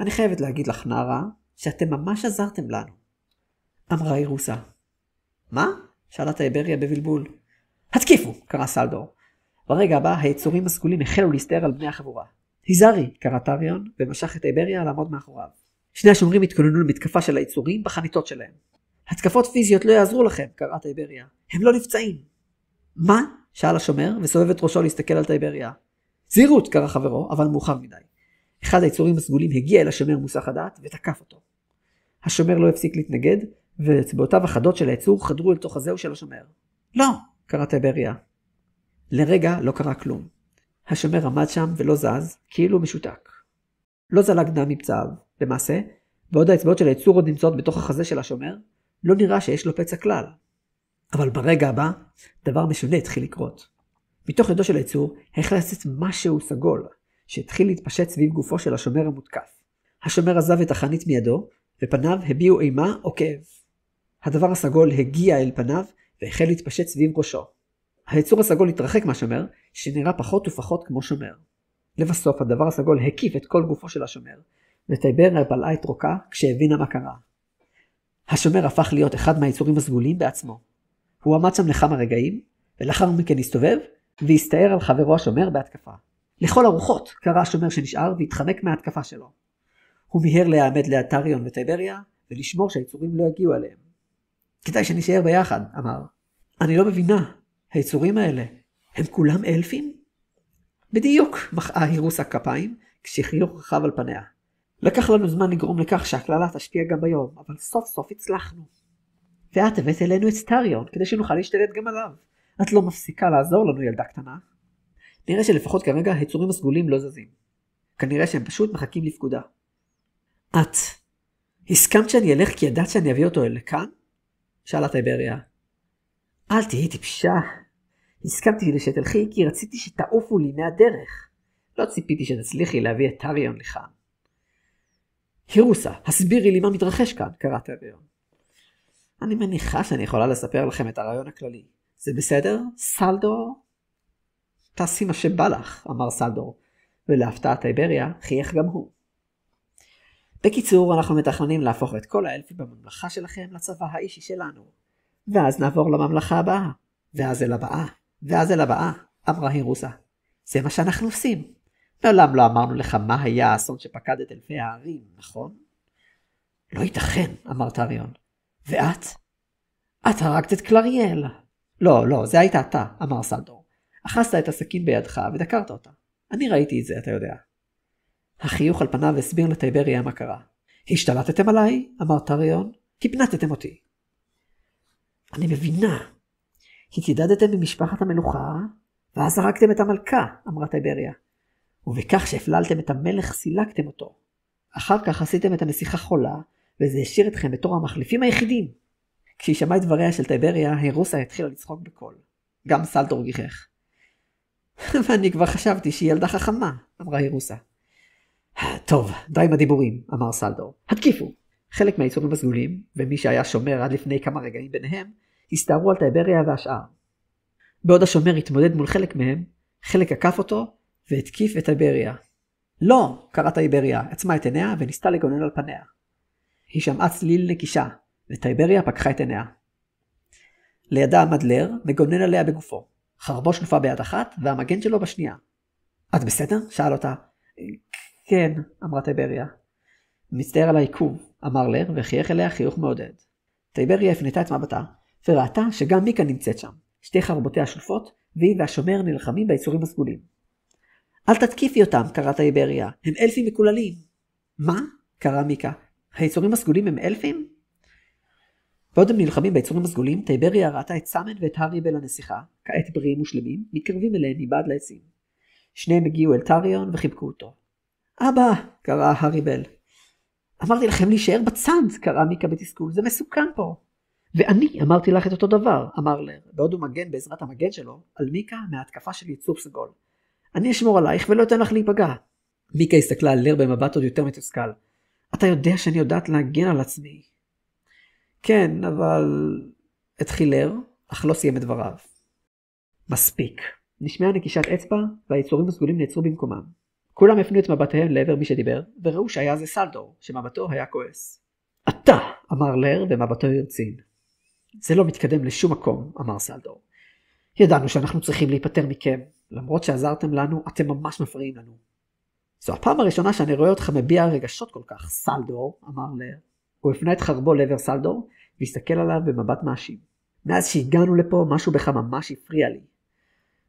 אני חייבת להגיד לך נערה שאתם ממש עזרתם לנו, אמרה הירוסה. מה? שאלה טייבריה בבלבול. התקיפו, קרא סלדור. ברגע הבא היצורים הסגולים החלו להסתער על בני החבורה. היזהרי, קרא טריון ומשך את טייבריה לעמוד מאחוריו. שני השומרים התכוננו למתקפה של היצורים בחניתות שלהם. התקפות פיזיות לא יעזרו לכם, קראה טייבריה. הם לא נפצעים. מה? שאל השומר וסובב את ראשו להסתכל על טייבריה. זהירות, קרא חברו, אבל מאוחר מדי. אחד היצורים הסגולים הגיע אל השומר מוסח הדעת ותקף אותו. השומר לא הפסיק להתנגד, ואצבעותיו החדות של היצור חדרו אל תוך הזהו של השומר. לא, קרא טייבריה. לרגע לא קרה כלום. השומר עמד שם ולא זז, כאילו משותק. לא זלג דם מפצעיו. למעשה, בעוד האצבעות של היצור עוד נמצאות בתוך החזה של השומר, לא נראה שיש לו פצע כלל. אבל ברגע הבא, דבר משונה התחיל לקרות. מתוך ידו של היצור החל לצאת משהו סגול, שהתחיל להתפשט סביב גופו של השומר המותקף. השומר עזב את החנית מידו, ופניו הביעו אימה או כאב. הדבר הסגול הגיע אל פניו, והחל להתפשט סביב ראשו. היצור הסגול התרחק מהשומר, שנראה פחות ופחות כמו שומר. לבסוף, הדבר הסגול הקיף את כל גופו של השומר, וטייבריה בלעה את רוקה כשהבינה מה קרה. השומר הפך להיות אחד מהיצורים הסגולים בעצמו. הוא עמד שם לכמה רגעים, ולאחר מכן הסתובב, והסתער על חברו השומר בהתקפה. לכל הרוחות קרא השומר שנשאר והתחמק מההתקפה שלו. הוא מיהר להעמד ליד טריון וטייבריה, ולשמור שהיצורים לא יגיעו אליהם. כדאי שנשאר ביחד, אמר. אני לא מבינה, היצורים האלה, הם כולם אלפים? בדיוק, מחאה הירוסה כפיים, כשחיוך רחב על פניה. לקח לנו זמן לגרום לכך שהכללה תשפיע גם ביום, אבל סוף סוף הצלחנו. ואת הבאת אלינו את טריון, כדי שנוכל להשתלט גם עליו. את לא מפסיקה לעזור לנו, ילדה קטנה. נראה שלפחות כרגע היצורים הסגולים לא זזים. כנראה שהם פשוט מחכים לפקודה. את, הסכמת שאני אלך כי ידעת שאני אביא אותו לכאן? שאלה טייבריה. אל תהי טיפשה. הסכמתי שתלכי כי רציתי שתעופו לי מהדרך. לא ציפיתי שתצליחי להביא את טריון לכאן. הירוסה, הסבירי לי מה מתרחש כאן, קרא טריון. אני מניחה שאני יכולה לספר לכם את הרעיון הכללי. זה בסדר? סלדור? תעשי מה שבא לך, אמר סלדור, ולהפתעת טייבריה חייך גם הוא. בקיצור, אנחנו מתכננים להפוך את כל האלפים בממלכה שלכם לצבא האישי שלנו. ואז נעבור לממלכה הבאה, ואז אל הבאה, ואז אל הבאה, אמרה הירוסה. זה מה שאנחנו עושים. מעולם לא אמרנו לך מה היה האסון שפקד את אלפי הערים, נכון? לא ייתכן, אמר טריון. ואת? את הרגת את קלריאל. לא, זה היית אתה, אמר סלדור. אחזת את הסכין בידך ודקרת אותה. אני ראיתי את זה, אתה יודע. החיוך על פניו הסביר לטייבריה מה קרה. השתלטתם עליי, אמר טריון, הפנטתם אותי. אני מבינה. התיידדתם ממשפחת המלוכה, ואז הרגתם את המלכה, אמרה טייבריה. ובכך שהפללתם את המלך סילקתם אותו. אחר כך עשיתם את הנסיכה חולה, וזה השאיר אתכם בתור המחליפים היחידים. כשהיא שמעה את דבריה של טייבריה, הירוסה התחילה לצחוק בקול. גם סלדור גיחך. ואני כבר חשבתי שהיא ילדה חכמה, אמרה הירוסה. טוב, די עם הדיבורים, אמר סלדור. התקיפו. חלק מהיצורים הסגולים, ומי שהיה שומר עד לפני כמה רגעים ביניהם, הסתערו על טייבריה והשאר. בעוד השומר התמודד מול חלק מהם, חלק עקף אותו, והתקיף את טייבריה. לא, קראה טייבריה, עצמה את עיניה וניסתה לגונן על פניה. היא שמעה צליל נקישה, וטייבריה פקחה את עיניה. לידה עמד לר, מגונן עליה בגופו. חרבו שלופה ביד אחת, והמגן שלו בשנייה. את בסדר? שאל אותה. כן, אמרה טייבריה. מצטער על העיכוב, אמר לר, וחייך אליה חיוך מעודד. טייבריה הפנתה את מבטה, וראתה שגם מיקה נמצאת שם. שתי חרבותיה שלופות, והיא והשומר נלחמים ביצורים הסגולים. אל תתקיפי אותם, קראה טייבריה, הם אלפים מקוללים. מה? קראה מיקה. היצורים הסגולים הם אלפים? בעוד הם נלחמים ביצורים הסגולים, טייבריה ראתה את סאמן ואת הריבל הנסיכה, כעת בריאים ושלמים, מתקרבים אליהם מבעד לעצים. שניהם הגיעו אל טריון וחיבקו אותו. אבא, קראה הריבל. אמרתי לכם להישאר בצד, קראה מיקה בתסכול, זה מסוכן פה. ואני אמרתי לך את אותו דבר, אמר לר, בעוד הוא מגן בעזרת המגן שלו, על מיקה מההתקפה של יצור סגול. אני אשמור עלייך ולא אתן לך להיפגע. מיקה הסתכלה על לר במבט עוד יותר מתוסכל. אתה יודע שאני יודעת להגן על עצמי. כן, אבל... התחיל לר, אך לא סיים את דבריו. מספיק. נשמעה נקישת אצבע, והיצורים הסגולים נעצרו במקומם. כולם הפנו את מבטיהם לעבר מי שדיבר, וראו שהיה זה סלדור, שמבטו היה כועס. אתה, אמר לר, ומבטו הרצין. זה לא מתקדם לשום מקום, אמר סלדור. ידענו שאנחנו צריכים להיפטר מכם. למרות שעזרתם לנו, אתם ממש מפריעים לנו. זו הפעם הראשונה שאני רואה אותך מביע רגשות כל כך, סלדור, אמר לר. הוא הפנה את חרבו לעבר סלדור, והסתכל עליו במבט מאשים. מאז שהגענו לפה, משהו בך ממש הפריע לי.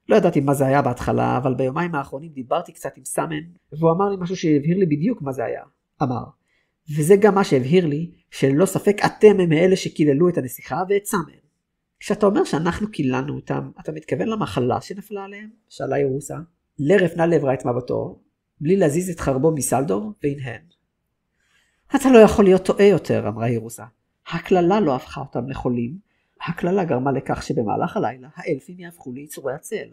לא ידעתי מה זה היה בהתחלה, אבל ביומיים האחרונים דיברתי קצת עם סאמן, והוא אמר לי משהו שהבהיר לי בדיוק מה זה היה. אמר, וזה גם מה שהבהיר לי, שללא ספק אתם הם אלה שקיללו את הנסיכה ואת סאמן. כשאתה אומר שאנחנו קיללנו אותם, אתה מתכוון למחלה שנפלה עליהם? שאלה הירוסה. לר הפנה לעברה את מבטו, בלי להזיז את חרבו מסלדור, והנהן. אתה לא יכול להיות טועה יותר, אמרה הירוסה. הכללה לא הפכה אותם לחולים, הכללה גרמה לכך שבמהלך הלילה האלפים יהפכו ליצורי הצל.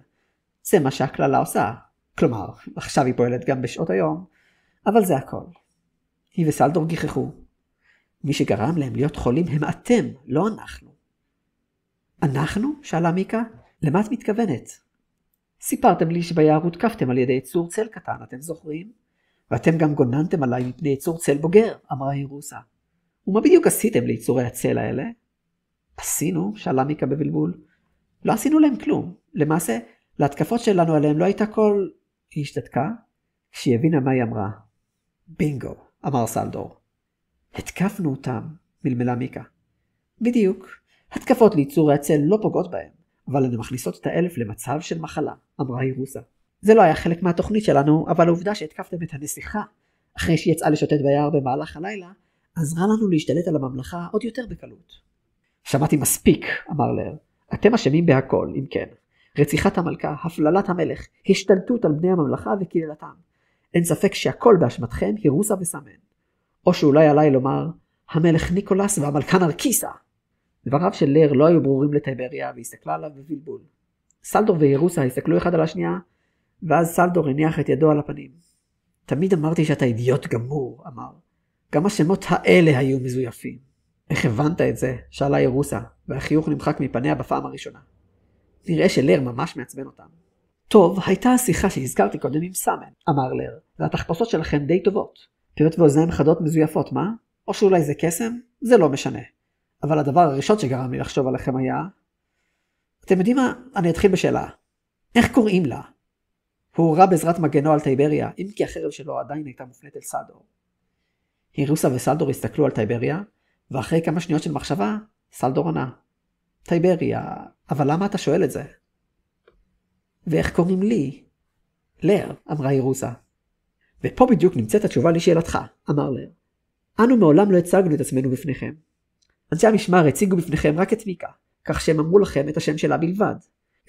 זה מה שהכללה עושה. כלומר, עכשיו היא פועלת גם בשעות היום, אבל זה הכל. היא וסלדור גיחכו. מי שגרם להם להיות חולים הם אתם, לא אנחנו. אנחנו? שאלה מיקה. למה את מתכוונת? סיפרתם לי שביער הותקפתם על ידי יצור צל קטן, אתם זוכרים? ואתם גם גוננתם עליי מפני יצור צל בוגר, אמרה הירוסה. ומה בדיוק עשיתם ליצורי הצל האלה? עשינו? שאלה מיקה בבלבול. לא עשינו להם כלום. למעשה, להתקפות שלנו עליהם לא הייתה כל... היא השתתקה, כשהיא הבינה מה היא אמרה. בינגו, אמר סלדור. התקפנו אותם, מלמלה מיקה. בדיוק. התקפות ליצורי הצל לא פוגעות בהם, אבל הן מכניסות את האלף למצב של מחלה, אמרה הירוסה. זה לא היה חלק מהתוכנית שלנו, אבל העובדה שהתקפתם את הנסיכה, אחרי שהיא יצאה לשוטט ביער במהלך הלילה, עזרה לנו להשתלט על הממלכה עוד יותר בקלות. שמעתי מספיק, אמר לר. אתם אשמים בהכל, אם כן. רציחת המלכה, הפללת המלך, השתלטות על בני הממלכה וקללתם. אין ספק שהכל באשמתכם הירוסה וסאמן. או שאולי עליי לומר, המלך ניקולס והמלכה נרקיסה. דבריו של לר לא היו ברורים לטייבריה, והסתכלה עליו בבלבול. סלדור וירוסה הסתכלו אחד על השנייה, ואז סלדור הניח את ידו על הפנים. תמיד אמרתי שאתה אידיוט גמור, אמר. גם השמות האלה היו מזויפים. איך הבנת את זה? שאלה ירוסה, והחיוך נמחק מפניה בפעם הראשונה. נראה שלר ממש מעצבן אותם. טוב, הייתה השיחה שהזכרתי קודם עם סאמן, אמר לר, והתחפושות שלכם די טובות. פיות ואוזניים חדות מזויפות, מה? או שאולי זה קסם? זה לא משנה. אבל הדבר הראשון שגרם לי לחשוב עליכם היה, אתם יודעים מה? אני אתחיל בשאלה. איך קוראים לה? הוא הורה בעזרת מגנו על טייבריה, אם כי החרב שלו עדיין הייתה מופנית אל סלדור. הירוסה וסלדור הסתכלו על טייבריה, ואחרי כמה שניות של מחשבה, סלדור ענה. טייבריה, אבל למה אתה שואל את זה? ואיך קוראים לי? לר, אמרה הירוסה. ופה בדיוק נמצאת התשובה לשאלתך, אמר לר. אנו מעולם לא הצגנו את עצמנו בפניכם. אנשי המשמר הציגו בפניכם רק את מיקה, כך שהם אמרו לכם את השם שלה בלבד.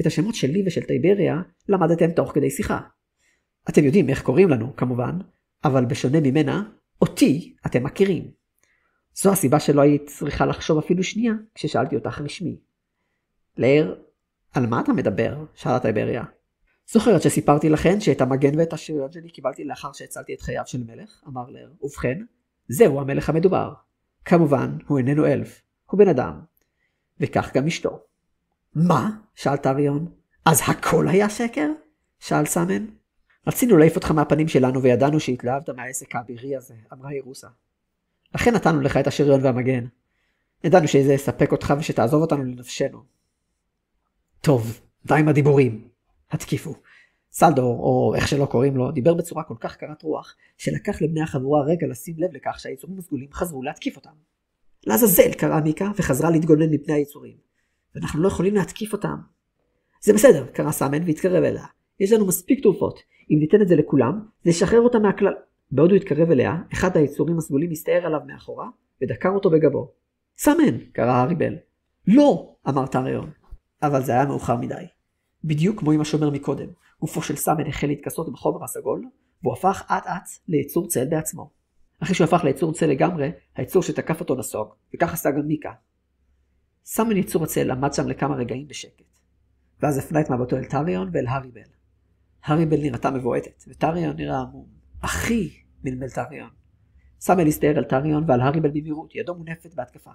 את השמות שלי ושל טייבריה למדתם תוך כדי שיחה. אתם יודעים איך קוראים לנו, כמובן, אבל בשונה ממנה, אותי אתם מכירים. זו הסיבה שלא היית צריכה לחשוב אפילו שנייה כששאלתי אותך רשמי. לר, על מה אתה מדבר? שאלה טייבריה. זוכרת שסיפרתי לכן שאת המגן ואת השריון שלי קיבלתי לאחר שהצלתי את חייו של מלך? אמר לר. ובכן, זהו המלך המדובר. כמובן, הוא איננו אלף, הוא בן אדם. וכך גם אשתו. מה? שאל טריון. אז הכל היה שקר? שאל סמן. רצינו להעיף אותך מהפנים שלנו וידענו שהתלהבת מהעסק האבירי הזה, אמרה הירוסה. לכן נתנו לך את השריון והמגן. ידענו שזה יספק אותך ושתעזוב אותנו לנפשנו. טוב, די עם הדיבורים. התקיפו. סלדור, או איך שלא קוראים לו, דיבר בצורה כל כך קרת רוח, שלקח לבני החבורה רגע לשים לב לכך שהיצורים הסגולים חזרו להתקיף אותם. לעזאזל, קראה מיקה, וחזרה להתגונן מפני היצורים. ואנחנו לא יכולים להתקיף אותם. זה בסדר, קרא סמן והתקרב אליה. יש לנו מספיק תרופות. אם ניתן את זה לכולם, זה ישחרר אותם מהכלל. בעוד הוא התקרב אליה, אחד היצורים הסגולים הסתער עליו מאחורה, ודקר אותו בגבו. סמן, קרא הריבל. לא, אמר טריון. אבל זה היה מאוחר מדי. בדיוק כמו עם השומר מקודם, גופו של סמן החל להתכסות בחומר הסגול, והוא הפך אט ליצור צל בעצמו. אחרי שהוא הפך ליצור צל לגמרי, היצור שתקף אותו נסוג, וכך עשה גם מיקה. סמן יצור הצל עמד שם לכמה רגעים בשקט, ואז הפנה את מבטו אל טריון ואל הריבל. הריבל נראתה מבועטת, וטריון נראה עמום. אחי, מלמל טריון. סמן הסתער על טריון ועל הריבל במהירות, ידו מונפת בהתקפה.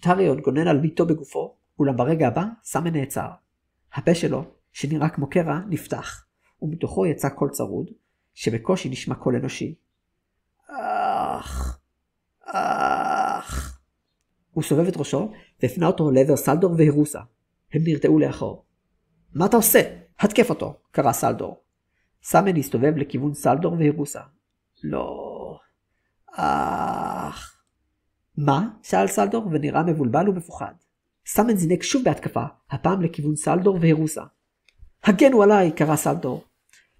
טריון גונן על ביתו בגופו, אולם ברגע הבא סמן נעצר. הפה שלו, שנראה כמו קרע, נפתח, ומתוכו יצא קול צרוד, שבקושי נשמע קול אנושי. אך. הוא סובב את ראשו, והפנה אותו לעבר סלדור והירוסה. הם נרתעו לאחור. מה אתה עושה? התקף אותו, קרא סלדור. סמן הסתובב לכיוון סלדור והירוסה. לא. מה? שאל סלדור ונראה מבולבל ומפוחד. סמן זינק שוב בהתקפה, הפעם לכיוון סלדור והירוסה. הגנו עליי, קרא סלדור.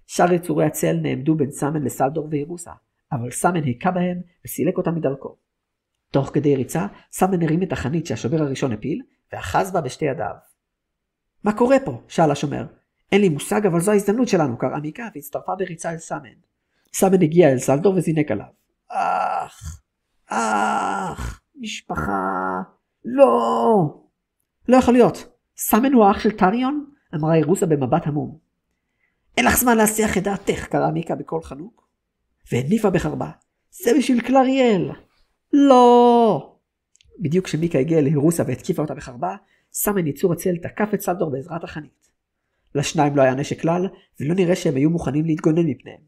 שאר יצורי הצל נעמדו בין סמן לסלדור והירוסה, אבל סמן היכה בהם וסילק אותם מדרכו. תוך כדי ריצה, סמן הרים את החנית שהשומר הראשון הפיל, ואחז בה בשתי ידיו. מה קורה פה? שאל השומר. אין לי מושג, אבל זו ההזדמנות שלנו, קראה מיקה, והצטרפה בריצה אל סמן. סמן הגיע אל סלדור וזינק עליו. משפחה. לא. לא יכול להיות. סמן הוא האח של טריון? אמרה הירוסה במבט המום. אין לך זמן להסיח את דעתך, קראה מיקה בקול חנוק. והניפה בחרבה. זה בשביל קלריאל. לא. בדיוק כשמיקה הגיעה להירוסה והתקיפה אותה בחרבה, סמן יצור הצל תקף את סלדור בעזרת החנית. לשניים לא היה נשק כלל, ולא נראה שהם היו מוכנים להתגונן מפניהם.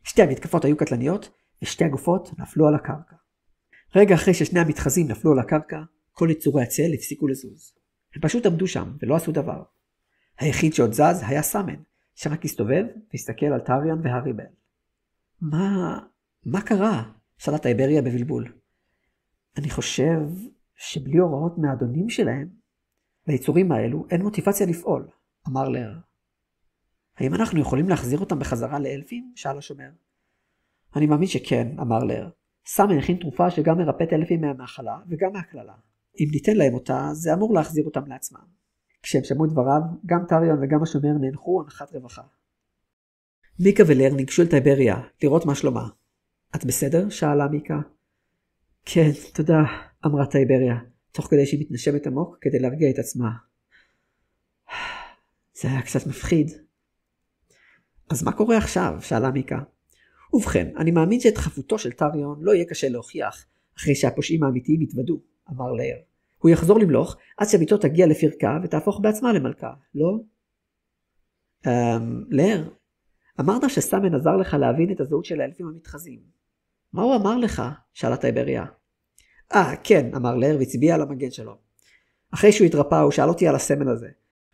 שתי המתקפות היו קטלניות, ושתי הגופות נפלו על הקרקע. רגע אחרי ששני המתחזים נפלו על הקרקע, כל יצורי הצל הפסיקו לזוז. הם פשוט עמדו שם, ולא עשו דבר. היחיד שעוד זז היה סמן, שרק הסתובב והסתכל על טריון והריבל. מה קרה? שאלה טייבריה בבלבול. אני חושב שבלי הוראות מהאדונים שלהם, ליצורים האלו אין מוטיבציה לפעול, אמר לר. האם אנחנו יכולים להחזיר אותם בחזרה לאלפים? שאל השומר. אני מאמין שכן, אמר לר. סמן הכין תרופה שגם מרפאת אלפים מהמחלה וגם מהכללה. אם ניתן להם אותה, זה אמור להחזיר אותם לעצמם. כשהם שמעו דבריו, גם טריון וגם השומר נאנחו הנחת רווחה. מיקה ולר ניגשו אל טייבריה, לראות מה שלומה. את בסדר? שאלה מיקה. כן, תודה, אמרה טייבריה, תוך כדי שהיא מתנשמת עמוק כדי להרגיע את עצמה. זה היה קצת מפחיד. אז מה קורה עכשיו? שאלה מיקה. ובכן, אני מאמין שאת חפותו של טריון לא יהיה קשה להוכיח, אחרי שהפושעים האמיתיים יתוודו, אמר לר. הוא יחזור למלוך עד שביתו תגיע לפרקה ותהפוך בעצמה למלכה, לא? לר, אמרת שסמן עזר לך להבין את הזהות של האלפים המתחזים. מה הוא אמר לך? שאלה טייבריה. כן, אמר לר והצביע על המגן שלו. אחרי שהוא התרפא, הוא שאל אותי על הסמל הזה.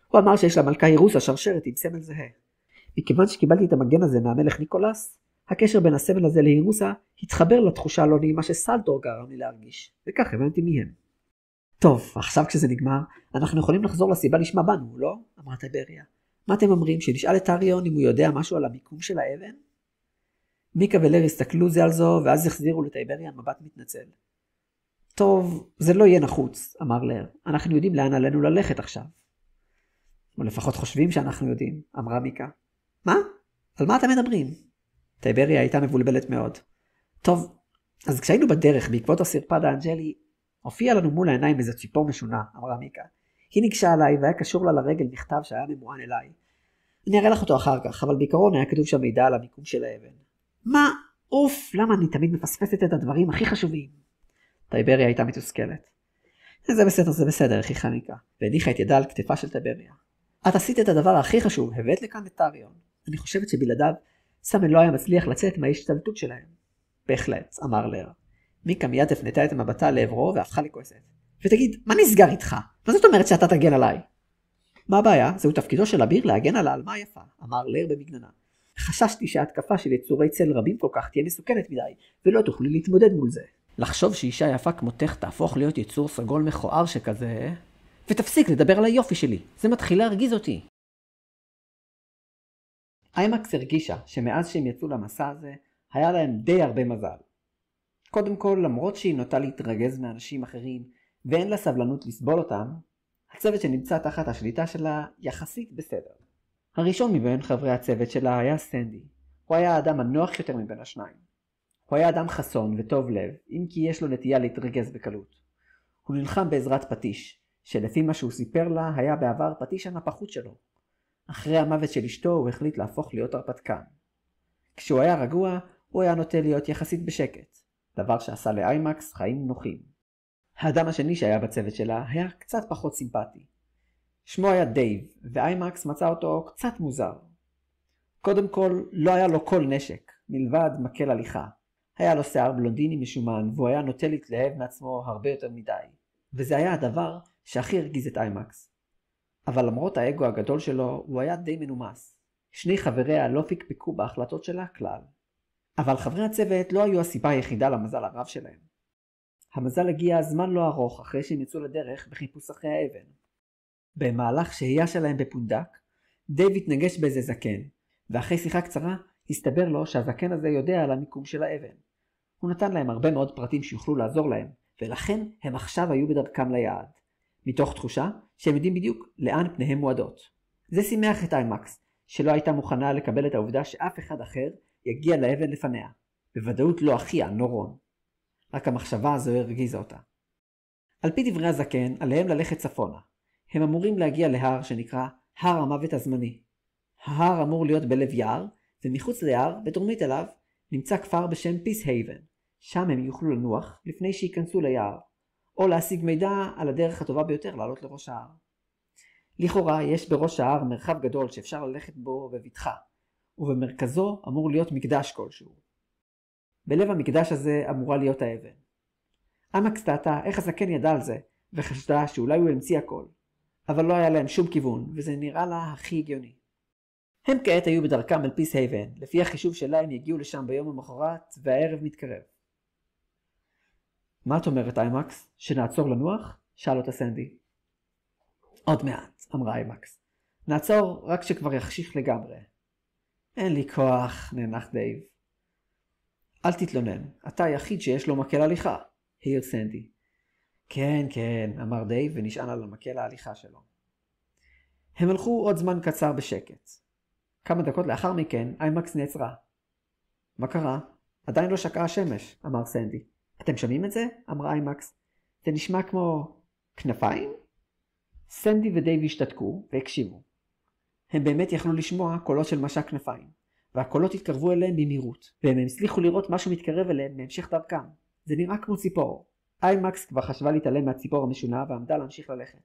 הוא אמר שיש למלכה אירוסה שרשרת עם סמל זהה. מכיוון שקיבלתי את המגן הזה מהמלך ניקולס, הקשר בין הסמל הזה לאירוסה התחבר לתחושה הלא נעימה שסלדור גרם לי להרגיש, וכך הבנתי מי הם. טוב, עכשיו כשזה נגמר, אנחנו יכולים לחזור לסיבה לשמה באנו, לא? אמרה טיבריה. מה אתם אומרים, שנשאל את טריון אם הוא יודע משהו על המיקום של האבן? מיקה ולר הסתכלו זה על זו, ואז החזירו לטיבריה מבט מתנצל. טוב, זה לא יהיה נחוץ, אמר לר. אנחנו יודעים לאן עלינו ללכת עכשיו. או לפחות חושבים שאנחנו יודעים, אמרה מיקה. מה? על מה אתם מדברים? טיבריה הייתה מבולבלת מאוד. טוב, אז כשהיינו בדרך בעקבות הסרפד האנג'לי, הופיע לנו מול העיניים איזו ציפור משונה, אמרה מיקה. היא ניגשה עליי והיה קשור לה לרגל מכתב שהיה ממוען אליי. אני אראה לך אותו אחר כך, אבל בעיקרון היה כתוב שם מידע על המיקום של האבן. מה? אוף, למה אני תמיד מפספסת את הדברים הכי חשובים? טיבריה הייתה מתוסכלת. זה בסדר, חיכה מיקה, והניחה את ידה על כתפה של טיבריה. את עשית את הדבר הכי חשוב, הבאת לכאן את טריון. אני חושבת שבלעדיו, סאמן לא היה מצליח לצאת מההשתלטות שלהם. בהחלט, אמר לר. מיקה מיד הפנתה את מבטה לעברו והפכה לכועסת. ותגיד, מה נסגר איתך? מה זאת אומרת שאתה תגן עליי? מה הבעיה? זהו תפקידו של אביר להגן על העלמה היפה, אמר לר במגננה. חששתי שההתקפה של יצורי צל רבים כל כך תהיה מסוכנת מדי, ולא תוכלי להתמודד מול זה. לחשוב שאישה יפה כמותך תהפוך להיות יצור סגול מכוער שכזה, ותפסיק לדבר על היופי שלי, זה מתחיל להרגיז אותי. איימקס הרגישה שמאז שהם יצאו למסע הזה, היה להם די הרבה מזל. קודם כל, למרות שהיא נוטה להתרגז מאנשים אחרים, ואין לה סבלנות לסבול אותם, הצוות שנמצא תחת השליטה שלה יחסית בסדר. הראשון מבין חברי הצוות שלה היה סנדי. הוא היה האדם הנוח יותר מבין השניים. הוא היה אדם חסון וטוב לב, אם כי יש לו נטייה להתרגז בקלות. הוא נלחם בעזרת פטיש, שלפי מה שהוא סיפר לה היה בעבר פטיש הנפחות שלו. אחרי המוות של אשתו הוא החליט להפוך להיות הרפתקן. כשהוא היה רגוע, הוא היה נוטה להיות יחסית בשקט, דבר שעשה לאיימקס חיים נוחים. האדם השני שהיה בצוות שלה היה קצת פחות סימפטי. שמו היה דייב, ואיימקס מצא אותו קצת מוזר. קודם כל, לא היה לו כל נשק, מלבד מקל הליכה. היה לו שיער בלונדיני משומן, והוא היה נוטה להתלהב מעצמו הרבה יותר מדי. וזה היה הדבר שהכי הרגיז את איימקס. אבל למרות האגו הגדול שלו, הוא היה די מנומס. שני חבריה לא פקפקו בהחלטות שלה כלל. אבל חברי הצוות לא היו הסיבה היחידה למזל הרב שלהם. המזל הגיע זמן לא ארוך אחרי שהם יצאו לדרך בחיפוש אחרי האבן. במהלך שהייה שלהם בפונדק, דייב התנגש באיזה זקן, ואחרי שיחה קצרה הסתבר לו שהזקן הזה יודע על המיקום של האבן. הוא נתן להם הרבה מאוד פרטים שיוכלו לעזור להם, ולכן הם עכשיו היו בדרכם ליעד, מתוך תחושה שהם יודעים בדיוק לאן פניהם מועדות. זה שימח את איימקס, שלא הייתה מוכנה לקבל את העובדה שאף אחד אחר יגיע לאבן לפניה, בוודאות לא אחיה, נורון. רק המחשבה הזו הרגיזה אותה. על פי דברי הזקן, עליהם ללכת צפונה. הם אמורים להגיע להר שנקרא הר המוות הזמני. ההר אמור להיות בלב יער, ומחוץ ליער, בדרומית אליו, נמצא כפר בשם פיס הייבן. שם הם יוכלו לנוח לפני שיכנסו ליער, או להשיג מידע על הדרך הטובה ביותר לעלות לראש ההר. לכאורה יש בראש ההר מרחב גדול שאפשר ללכת בו בבטחה, ובמרכזו אמור להיות מקדש כלשהו. בלב המקדש הזה אמורה להיות האבן. איימקס טעתה איך הזקן ידע על זה, וחשדה שאולי הוא המציא הכל, אבל לא היה להם שום כיוון, וזה נראה לה הכי הגיוני. הם כעת היו בדרכם אל פיס הייבן, לפי החישוב שלה הם יגיעו לשם ביום המחרת, והערב מתקרב. מה את אומרת איימקס? שנעצור לנוח? שאל אותה סנדי. עוד מעט, אמרה איימקס. נעצור רק שכבר יחשיך לגמרי. אין לי כוח, נאנח דייב. אל תתלונן, אתה היחיד שיש לו מקל הליכה, העיר סנדי. כן, אמר דייב ונשען על המקל ההליכה שלו. הם הלכו עוד זמן קצר בשקט. כמה דקות לאחר מכן, איימקס נעצרה. מה קרה? עדיין לא שקעה השמש, אמר סנדי. אתם שומעים את זה? אמרה איימקס. זה נשמע כמו כנפיים? סנדי ודייב השתתקו והקשיבו. הם באמת יכלו לשמוע קולות של משק כנפיים, והקולות התקרבו אליהם במהירות, והם הצליחו לראות משהו מתקרב אליהם מהמשך דרכם. זה נראה כמו ציפור. איימקס כבר חשבה להתעלם מהציפור המשונה ועמדה להמשיך ללכת.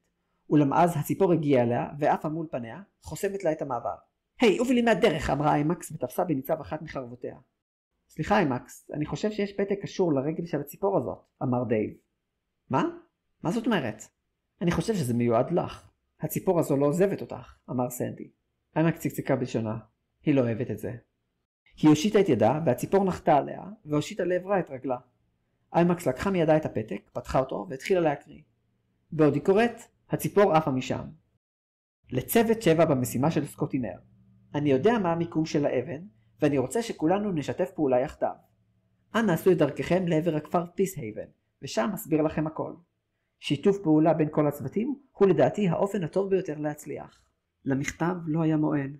אולם אז הציפור הגיעה אליה ועפה מול פניה, חוסמת לה את המעבר. היי, עובי לי מהדרך, אמרה איימקס ותפסה בניצב אחת מחרבותיה. סליחה איימקס, אני חושב שיש פתק קשור לרגל של הציפור הזאת, אמר דייב. מה? מה זאת אומרת? אני חושב שזה מיועד לך. הציפור הזו לא עוזבת אותך, אמר סנדי. איימקס צקצקה בלשונה. היא לא אוהבת את זה. היא הושיטה את ידה, והציפור נחתה עליה, והושיטה לעברה את רגלה. איימקס לקחה מידה את הפתק, פתחה אותו, והתחילה להקריא. בעוד היא קוראת, הציפור עפה משם. לצוות 7 במשימה של סקוטי-מר. אני יודע מה המיקום של האבן, ואני רוצה שכולנו נשתף פעולה יחדיו. אנא עשו את דרככם לעבר הכפר פיס-הייבן, ושם אסביר לכם הכל. שיתוף פעולה בין כל הצוותים הוא לדעתי האופן הטוב ביותר להצליח. למכתב לא היה מוען.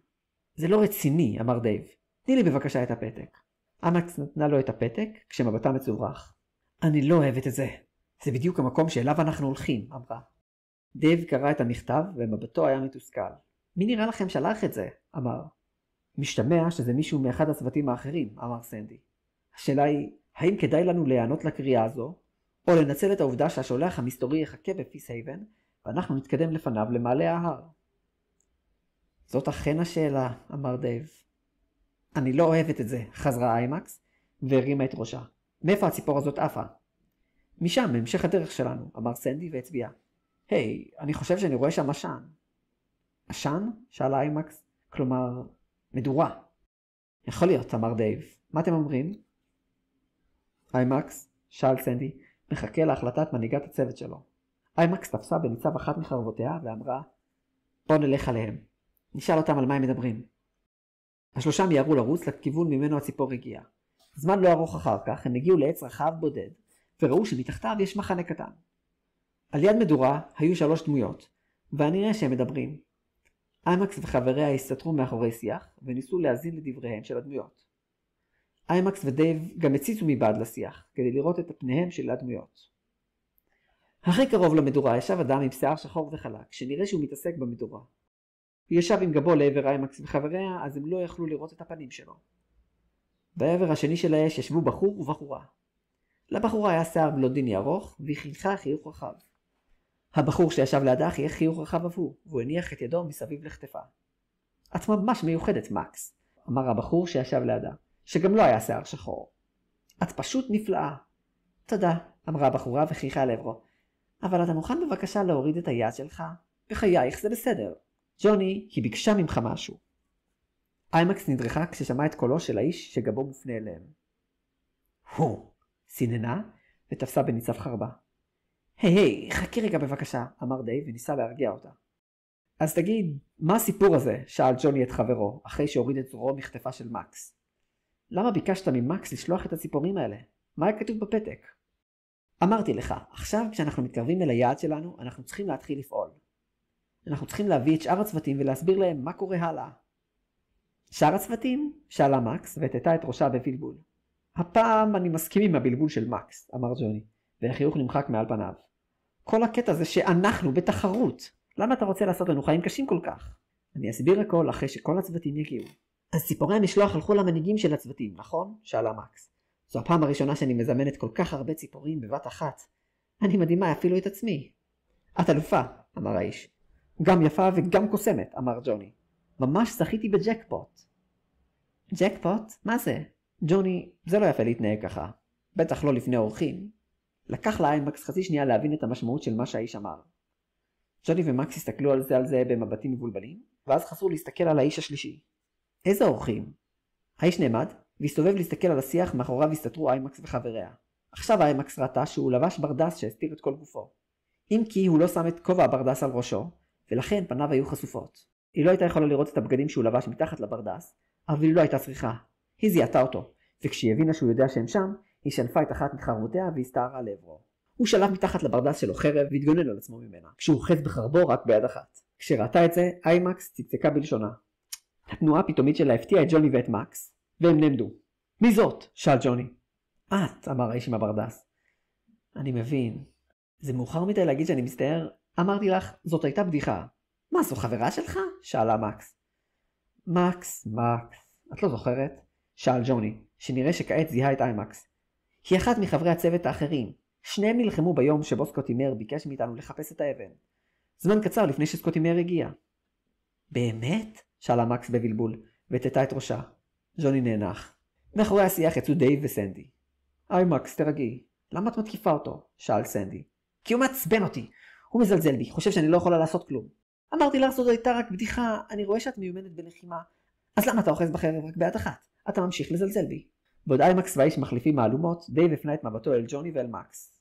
זה לא רציני, אמר דייב. תני לי בבקשה את הפתק. איימקס נתנה לו את הפתק כשמבטה מצורח. אני לא אוהבת את זה. זה בדיוק המקום שאליו אנחנו הולכים, אמרה. דייב קרא את המכתב ומבטו היה מתוסכל. מי נראה לכם שלח את זה? אמר. משתמע שזה מישהו מאחד הצוותים האחרים, אמר סנדי. השאלה היא, האם כדאי לנו להיענות לקריאה הזו, או לנצל את העובדה שהשולח המסתורי יחכה בפיס-הייבן, ואנחנו נתקדם לפניו למעלה ההר? זאת אכן השאלה, אמר דייב. אני לא אוהבת את זה, חזרה איימקס, והרימה את ראשה. מאיפה הציפור הזאת עפה? משם, המשך הדרך שלנו, אמר סנדי והצביע. היי, אני חושב שאני רואה שם עשן. עשן? שאלה איימקס. כלומר, מדורה. יכול להיות, אמר דייב. מה אתם אומרים? איימקס, שאל סנדי, מחכה להחלטת מנהיגת הצוות שלו. איימקס תפסה בניצב אחת מחרבותיה ואמרה, בוא נלך עליהם. נשאל אותם על מה הם מדברים. השלושה מיהרו לרוץ לכיוון ממנו הציפור הגיעה. זמן לא ארוך אחר כך הם הגיעו לעץ רחב בודד, וראו שמתחתיו יש מחנה קטן. על יד מדורה היו 3 דמויות, ואני רואה שהם מדברים. איימקס וחבריה הסתתרו מאחורי שיח, וניסו להאזין לדבריהם של הדמויות. איימקס ודייב גם הציצו מבעד לשיח, כדי לראות את פניהם של הדמויות. הכי קרוב למדורה ישב אדם עם שיער שחור וחלק, שנראה שהוא מתעסק במדורה. הוא ישב עם גבו לעבר איימקס וחבריה, אז הם לא יכלו לראות את הפנים שלו. בעבר השני של האש ישבו בחור ובחורה. לבחורה היה שיער בלונדיני ארוך, והיא חייכה חיוך רחב. הבחור שישב לידה חייך חיוך רחב אף הוא, והוא הניח את ידו מסביב לכתפה. את ממש מיוחדת, מקס, אמר הבחור שישב לידה, שגם לא היה שיער שחור. את פשוט נפלאה. תודה, אמרה הבחורה וחייכה לעברו. אבל אתה מוכן בבקשה להוריד את היד שלך? בחייך זה בסדר. ג'וני, היא ביקשה ממך משהו. איימקס נדרכה כששמע את קולו של האיש שגבו מופנה אליהם. הוא, סיננה ותפסה בניצב חרבה. היי, חכי רגע בבקשה, אמר דייב וניסה להרגיע אותה. אז תגיד, מה הסיפור הזה? שאל ג'וני את חברו, אחרי שהוריד את זרועו מכתפה של מקס. למה ביקשת ממקס לשלוח את הציפורים האלה? מה היה כתוב בפתק? אמרתי לך, עכשיו כשאנחנו מתקרבים אל היעד שלנו, אנחנו צריכים להתחיל לפעול. אנחנו צריכים להביא את שאר הצוותים ולהסביר להם מה קורה הלאה. שאר הצוותים? שאלה מקס ותתה את ראשה בבלבול. הפעם אני מסכים עם הבלבול של מקס, אמר ג'וני, והחיוך נמחק מעל פניו. כל הקטע זה שאנחנו בתחרות. למה אתה רוצה לעשות לנו חיים קשים כל כך? אני אסביר הכל אחרי שכל הצוותים יגיעו. אז ציפורי המשלוח הלכו למנהיגים של הצוותים, נכון? שאלה מקס. זו הפעם הראשונה שאני מזמנת כל כך הרבה ציפורים בבת אחת. אני מדהימה אפילו את עצמי. את אלופה, אמר האיש. גם יפה וגם קוסמת, אמר ג'וני. ממש זכיתי בג'קפוט. ג'קפוט? מה זה? ג'וני, זה לא יפה להתנהג ככה. בטח לא לפני אורחים. לקח לאיימקס חצי שנייה להבין את המשמעות של מה שהאיש אמר. ג'וני ומקס הסתכלו על זה במבטים מבולבלים, ואז חזרו להסתכל על האיש השלישי. איזה אורחים? האיש נעמד, והסתובב להסתכל על השיח מאחוריו הסתתרו איימקס וחבריה. עכשיו איימקס ראתה שהוא לבש ברדס שהסתיר את כל גופו. אם כי הוא לא שם את כובע הברדס על ראשו, ולכן פניו היו חשופות. היא לא הייתה יכולה לראות את הבגדים שהוא לבש מתחת לברדס, אבל היא לא הייתה צריכה. היא זיהתה אותו, וכשהיא הבינה שהוא יודע שהם שם, היא שלפה את אחת מחרבותיה והסתערה לעברו. הוא שלף מתחת לברדס שלו חרב והתגונן על עצמו ממנה, כשהוא חץ בחרבו רק ביד אחת. כשראתה את זה, איימקס צקצקה בלשונה. התנועה הפתאומית שלה הפתיעה את ג'וני ואת מקס, והם נעמדו. מי זאת? שאל ג'וני. את, אמר האיש עם הברדס. אני מבין. זה מאוחר מדי להגיד שאני מצטער. אמרתי לך, זאת הייתה בדיחה. מה, זו חברה שלך? שאלה מקס. מקס, את לא זוכרת? שאל ג'וני, שנראה שכעת זיהה את איימקס. היא אחת מחברי הצוות האחרים. שניהם נלחמו ביום שבו סקוטי-מר ביקש מאיתנו לחפש את האבן. זמן קצר לפני שסקוטי-מר הגיע. באמת? שאלה מקס בבלבול, ותתה את ראשה. ג'וני נאנח. מאחורי השיח יצאו דייב וסנדי. איימקס, תרגי. למה את מתקיפה אותו? שאל סנדי. כי הוא מעצבן אותי. הוא מזלזל בי, חושב שאני לא יכולה לעשות כלום. אמרתי לך, זאת הייתה רק בדיחה, אני רואה שאת מיומנת בלחימה. אז למה אתה אוחז בחרב רק ביד אחת? אתה ממשיך לזלזל בי. בעוד איימקס והאיש מחליפים מהלומות, דייב הפנה את מבטו אל ג'וני ואל מקס.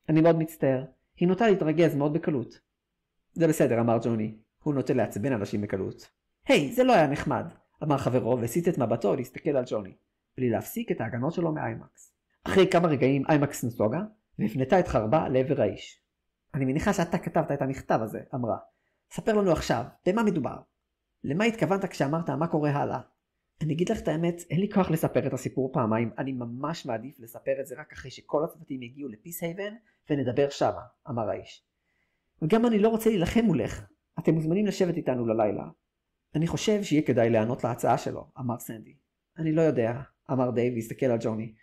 אני מאוד מצטער. היא נוטה להתרגז מאוד בקלות. זה בסדר, אמר ג'וני. הוא נוטה לעצבן אנשים בקלות. היי, זה לא היה נחמד, אמר חברו והסיט את מבטו להסתכל על ג'וני, בלי להפסיק את ההגנות שלו מאיימקס. אחרי כמה רגעים איימקס נסוגה, והפנתה את חרבה לעבר האיש. אני מניחה שאתה כתבת את המכתב הזה, אמרה. ספר לנו עכשיו, במה מדובר? למה התכוונת כשאמרת מה קורה הלאה? אני אגיד לך את האמת, אין לי כוח לספר את הסיפור פעמיים, אני ממש מעדיף לספר את זה רק אחרי שכל הצוותים יגיעו לפיס הייבן ונדבר שמה, אמר האיש. וגם אני לא רוצה להילחם מולך, אתם מוזמנים לשבת איתנו ללילה. אני חושב שיהיה כדאי לענות להצעה שלו, אמר סנדי. אני לא יודע, אמר דייב והסתכל על ג'וני.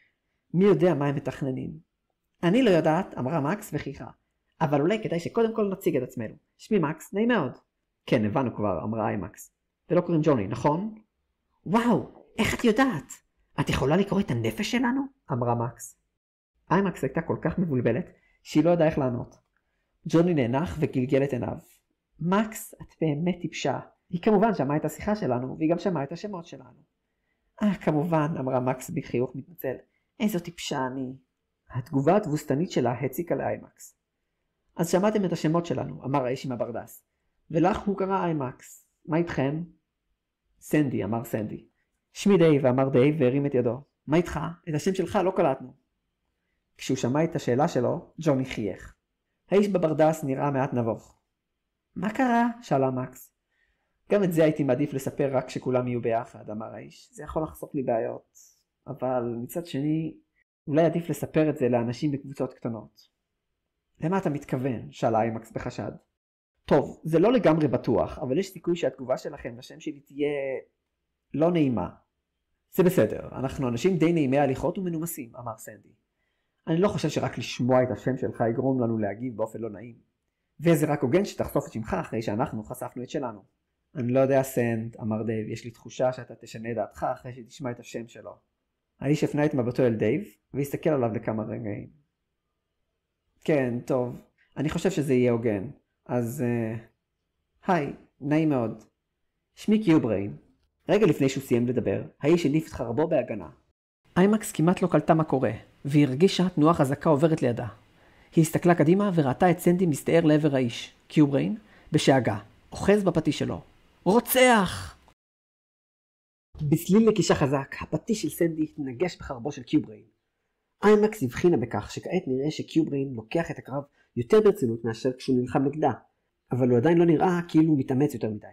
מי יודע מה הם מתכננים? אני לא יודעת, אמרה מקס וחיכה. אבל אולי כדאי שקודם כל נציג את עצמנו. שמי מקס, נעים מאוד. כן, הבנו כבר, אמרה איימקס. ולא קוראים ג'וני, נכון? וואו, איך את יודעת? את יכולה לקרוא את הנפש שלנו? אמרה מקס. איימקס הייתה כל כך מבולבלת שהיא לא ידעה איך לענות. ג'וני נאנח וגלגל את עיניו. מקס, את באמת טיפשה. היא כמובן שמעה את השיחה שלנו, והיא גם שמעה את השמות שלנו. כמובן, אמרה מקס בחיוך מתנצל. איזו טיפשה אני. התגובה התבוסתנית שלה הציקה לאיימקס. אז שמעתם את השמות שלנו, אמר האיש עם הברדס. ולך הוא קרא איימקס. מה איתכם? סנדי, אמר סנדי. שמי דייב, אמר דייב והרים את ידו. מה איתך? את השם שלך לא קלטנו. כשהוא שמע את השאלה שלו, ג'וני חייך. האיש בברדס נראה מעט נבוך. מה קרה? שאלה מקס. גם את זה הייתי מעדיף לספר רק כשכולם יהיו ביחד, אמר האיש. זה יכול לחסוך לי בעיות. אבל מצד שני, אולי עדיף לספר את זה לאנשים בקבוצות קטנות. למה אתה מתכוון? שאלה איימקס בחשד. טוב, זה לא לגמרי בטוח, אבל יש סיכוי שהתגובה שלכם לשם שלי תהיה לא נעימה. זה בסדר, אנחנו אנשים די נעימי הליכות ומנומסים, אמר סנדי. אני לא חושב שרק לשמוע את השם שלך יגרום לנו להגיב באופן לא נעים. וזה רק הוגן שתחשוף את שמך אחרי שאנחנו חשפנו את שלנו. אני לא יודע סנד, אמר דייב, יש לי תחושה שאתה תשנה דעתך אחרי שתשמע את השם שלו. האיש הפנה את מבטו אל דייב, והסתכל עליו לכמה רגעים. כן, טוב, אני חושב שזה יהיה הוגן. אז, היי, נעים מאוד. שמי קיובריין. רגע לפני שהוא סיים לדבר, האיש הניף את חרבו בהגנה. איימקס כמעט לא קלטה מה קורה, והיא הרגישה תנועה חזקה עוברת לידה. היא הסתכלה קדימה וראתה את סנדי מסתער לעבר האיש, קיובריין, בשאגה, אוחז בפטיש שלו. רוצח! בסליל נקישה חזק, הפטיש של סנדי התנגש בחרבו של קיובריין. איימקס הבחינה בכך שכעת נראה שקיובריין לוקח את הקרב יותר ברצינות מאשר כשהוא נלחם נגדה, אבל הוא עדיין לא נראה כאילו הוא מתאמץ יותר מדי.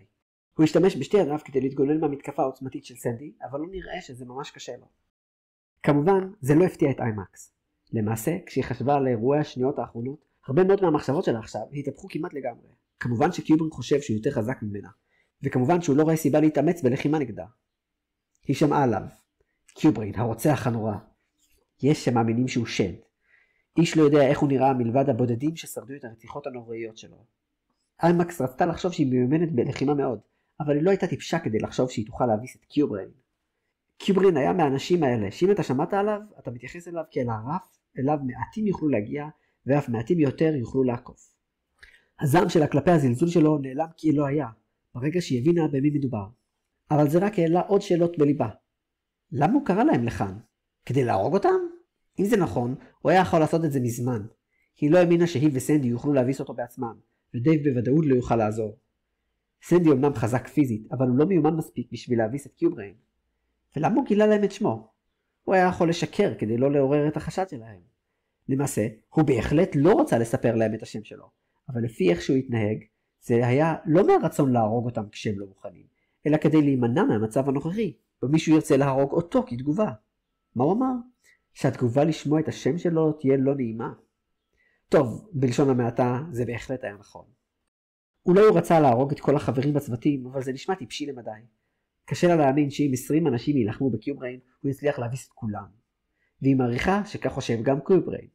הוא השתמש בשתי ידיו כדי להתגונן מהמתקפה העוצמתית של סנדי, אבל לא נראה שזה ממש קשה לו. כמובן, זה לא הפתיע את איימקס. למעשה, כשהיא חשבה על אירועי השניות האחרונות, הרבה מאוד מהמחשבות שלה עכשיו התהפכו כמעט לגמרי. כמובן שקיובריין חושב שהוא יותר חזק ממנה, וכמובן שהוא לא רואה סיבה להתאמץ בלחימה נגדה. היא שמעה עליו. קיובריין, הרוצח הנורא. יש שמאמינים שהוא שד. איש לא יודע איך הוא נראה מלבד הבודדים ששרדו את הרציחות הנוראיות שלו. איימקס רצתה לחשוב שהיא מיומנת בלחימה מאוד, אבל היא לא הייתה טיפשה כדי לחשוב שהיא תוכל להביס את קיובריין. קיובריין היה מהאנשים האלה, שאם אתה שמעת עליו, אתה מתייחס אליו כאל הרף, אליו מעטים יוכלו להגיע, ואף מעטים יותר יוכלו לעקוף. הזעם שלה כלפי הזלזול שלו נעלם כי לא היה, ברגע שהיא הבינה במי מדובר. אבל זה רק העלה עוד שאלות בליבה. למה הוא קרא להם לכאן? כדי להרוג אותם? אם זה נכון, הוא היה יכול לעשות את זה מזמן. היא לא האמינה שהיא וסנדי יוכלו להביס אותו בעצמם, ודייב בוודאות לא יוכל לעזור. סנדי אמנם חזק פיזית, אבל הוא לא מיומן מספיק בשביל להביס את קיובריין. ולמה הוא גילה להם את שמו? הוא היה יכול לשקר כדי לא לעורר את החשד שלהם. למעשה, הוא בהחלט לא רוצה לספר להם את השם שלו, אבל לפי איך שהוא התנהג, זה היה לא מהרצון להרוג אותם כשהם לא מוכנים, אלא כדי להימנע מהמצב הנוכחי, ומישהו ירצה להרוג אותו כתגובה. מה הוא אמר? שהתגובה לשמוע את השם שלו תהיה לא נעימה. טוב, בלשון המעטה זה בהחלט היה נכון. אולי הוא רצה להרוג את כל החברים בצוותים, אבל זה נשמע טיפשי למדי. קשה לה להאמין שאם 20 אנשים ילחמו בקיובריין, הוא יצליח להביס את כולם. והיא מעריכה שכך חושב גם קיובריין.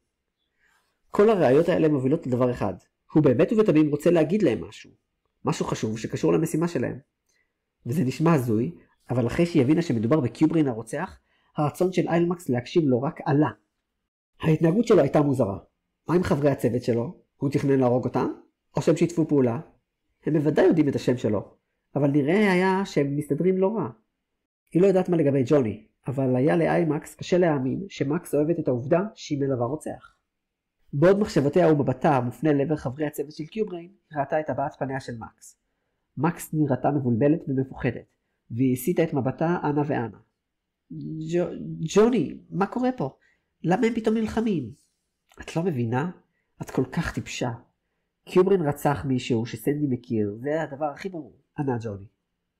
כל הראיות האלה מובילות לדבר אחד. הוא באמת ובתמים רוצה להגיד להם משהו. משהו חשוב שקשור למשימה שלהם. וזה נשמע הזוי, אבל אחרי שהיא הבינה שמדובר בקיובריין הרוצח, הרצון של איימקס להקשיב לו רק עלה. ההתנהגות שלו הייתה מוזרה. מה עם חברי הצוות שלו? הוא תכנן להרוג אותם? או שהם שיתפו פעולה? הם בוודאי יודעים את השם שלו, אבל נראה היה שהם מסתדרים לא רע. היא לא יודעת מה לגבי ג'וני, אבל היה לאיימקס קשה להאמין שמקס אוהבת את העובדה שהיא מלווה רוצח. בעוד מחשבותיה ומבטה מופנה לעבר חברי הצוות של קיובריין, היא ראתה את הבעת פניה של מקס. מקס נראתה מבולבלת ומפוחדת, והיא הסיטה את מבטה אנה ואנה. ג'וני, מה קורה פה? למה הם פתאום נלחמים? את לא מבינה? את כל כך טיפשה. קיובריין רצח מישהו שסנדי מכיר, זה הדבר הכי ברור. ענה ג'וני.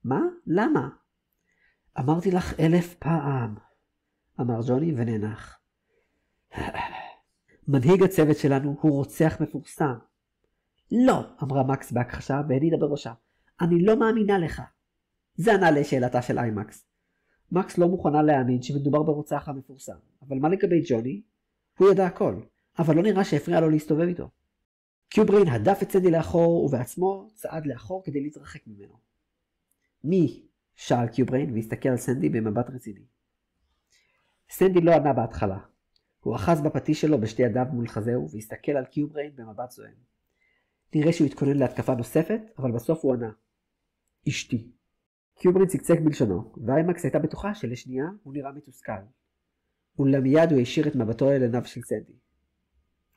מה? למה? אמרתי לך 1000 פעם, אמר ג'וני ונאנח. מנהיג הצוות שלנו הוא רוצח מפורסם. לא, אמרה מקס בהכחשה והנידה בראשה. אני לא מאמינה לך. זה ענה לשאלתה של איימקס. מקס לא מוכנה להאמין שמדובר ברוצח המפורסם, אבל מה לגבי ג'וני? הוא ידע הכל, אבל לא נראה שהפריע לו להסתובב איתו. קיובריין הדף את סנדי לאחור ובעצמו צעד לאחור כדי להתרחק ממנו. מי? שאל קיובריין והסתכל על סנדי במבט רציני. סנדי לא ענה בהתחלה. הוא אחז בפטיש שלו בשתי ידיו מול חזהו והסתכל על קיובריין במבט זוהם. נראה שהוא התכונן להתקפה נוספת, אבל בסוף הוא ענה. אשתי. קיובריין צקצק בלשונו, ואיימקס הייתה בטוחה שלשנייה הוא נראה מתוסכל. ולמיד הוא השאיר את מבטו אל עיניו של סנדי.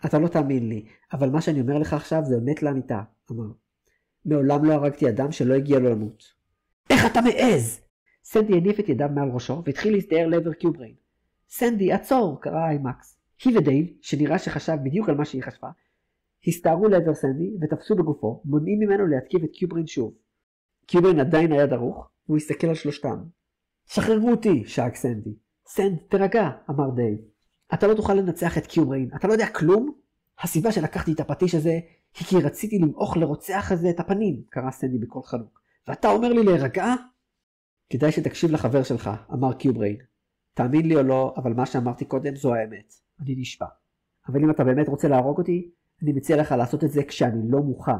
אתה לא תאמין לי, אבל מה שאני אומר לך עכשיו זה אמת לאמיתה, אמר. מעולם לא הרגתי אדם שלא הגיע לו למות. איך אתה מעז? סנדי הניף את ידיו מעל ראשו והתחיל להסתער לעבר קיובריין. סנדי, עצור, קרא איימקס. היא ודייב, שנראה שחשב בדיוק על מה שהיא חשבה, הסתערו לעבר סנדי ותפסו בגופו, מונעים ממנו להתקיף את קיובריין שוב. קיובריין עדיין היה דרוך, והוא הסתכל על שלושתם. שחררו אותי, שאג סנדי. סנד, תרגע, אמר דייב. אתה לא תוכל לנצח את קיובריין, אתה לא יודע כלום? הסיבה שלקחתי את הפטיש הזה, היא כי רציתי למעוך לרוצח הזה את הפנים, קרא סנדי בקול חנוק. ואתה אומר לי להירגע? כדאי שתקשיב לחבר שלך, אמר קיובריין. תאמין לי או לא, אבל מה שאמרתי קודם זו האמת. אני נשבע. אבל אם אתה באמת רוצה להרוג אותי, אני מציע לך לעשות את זה כשאני לא מוכן.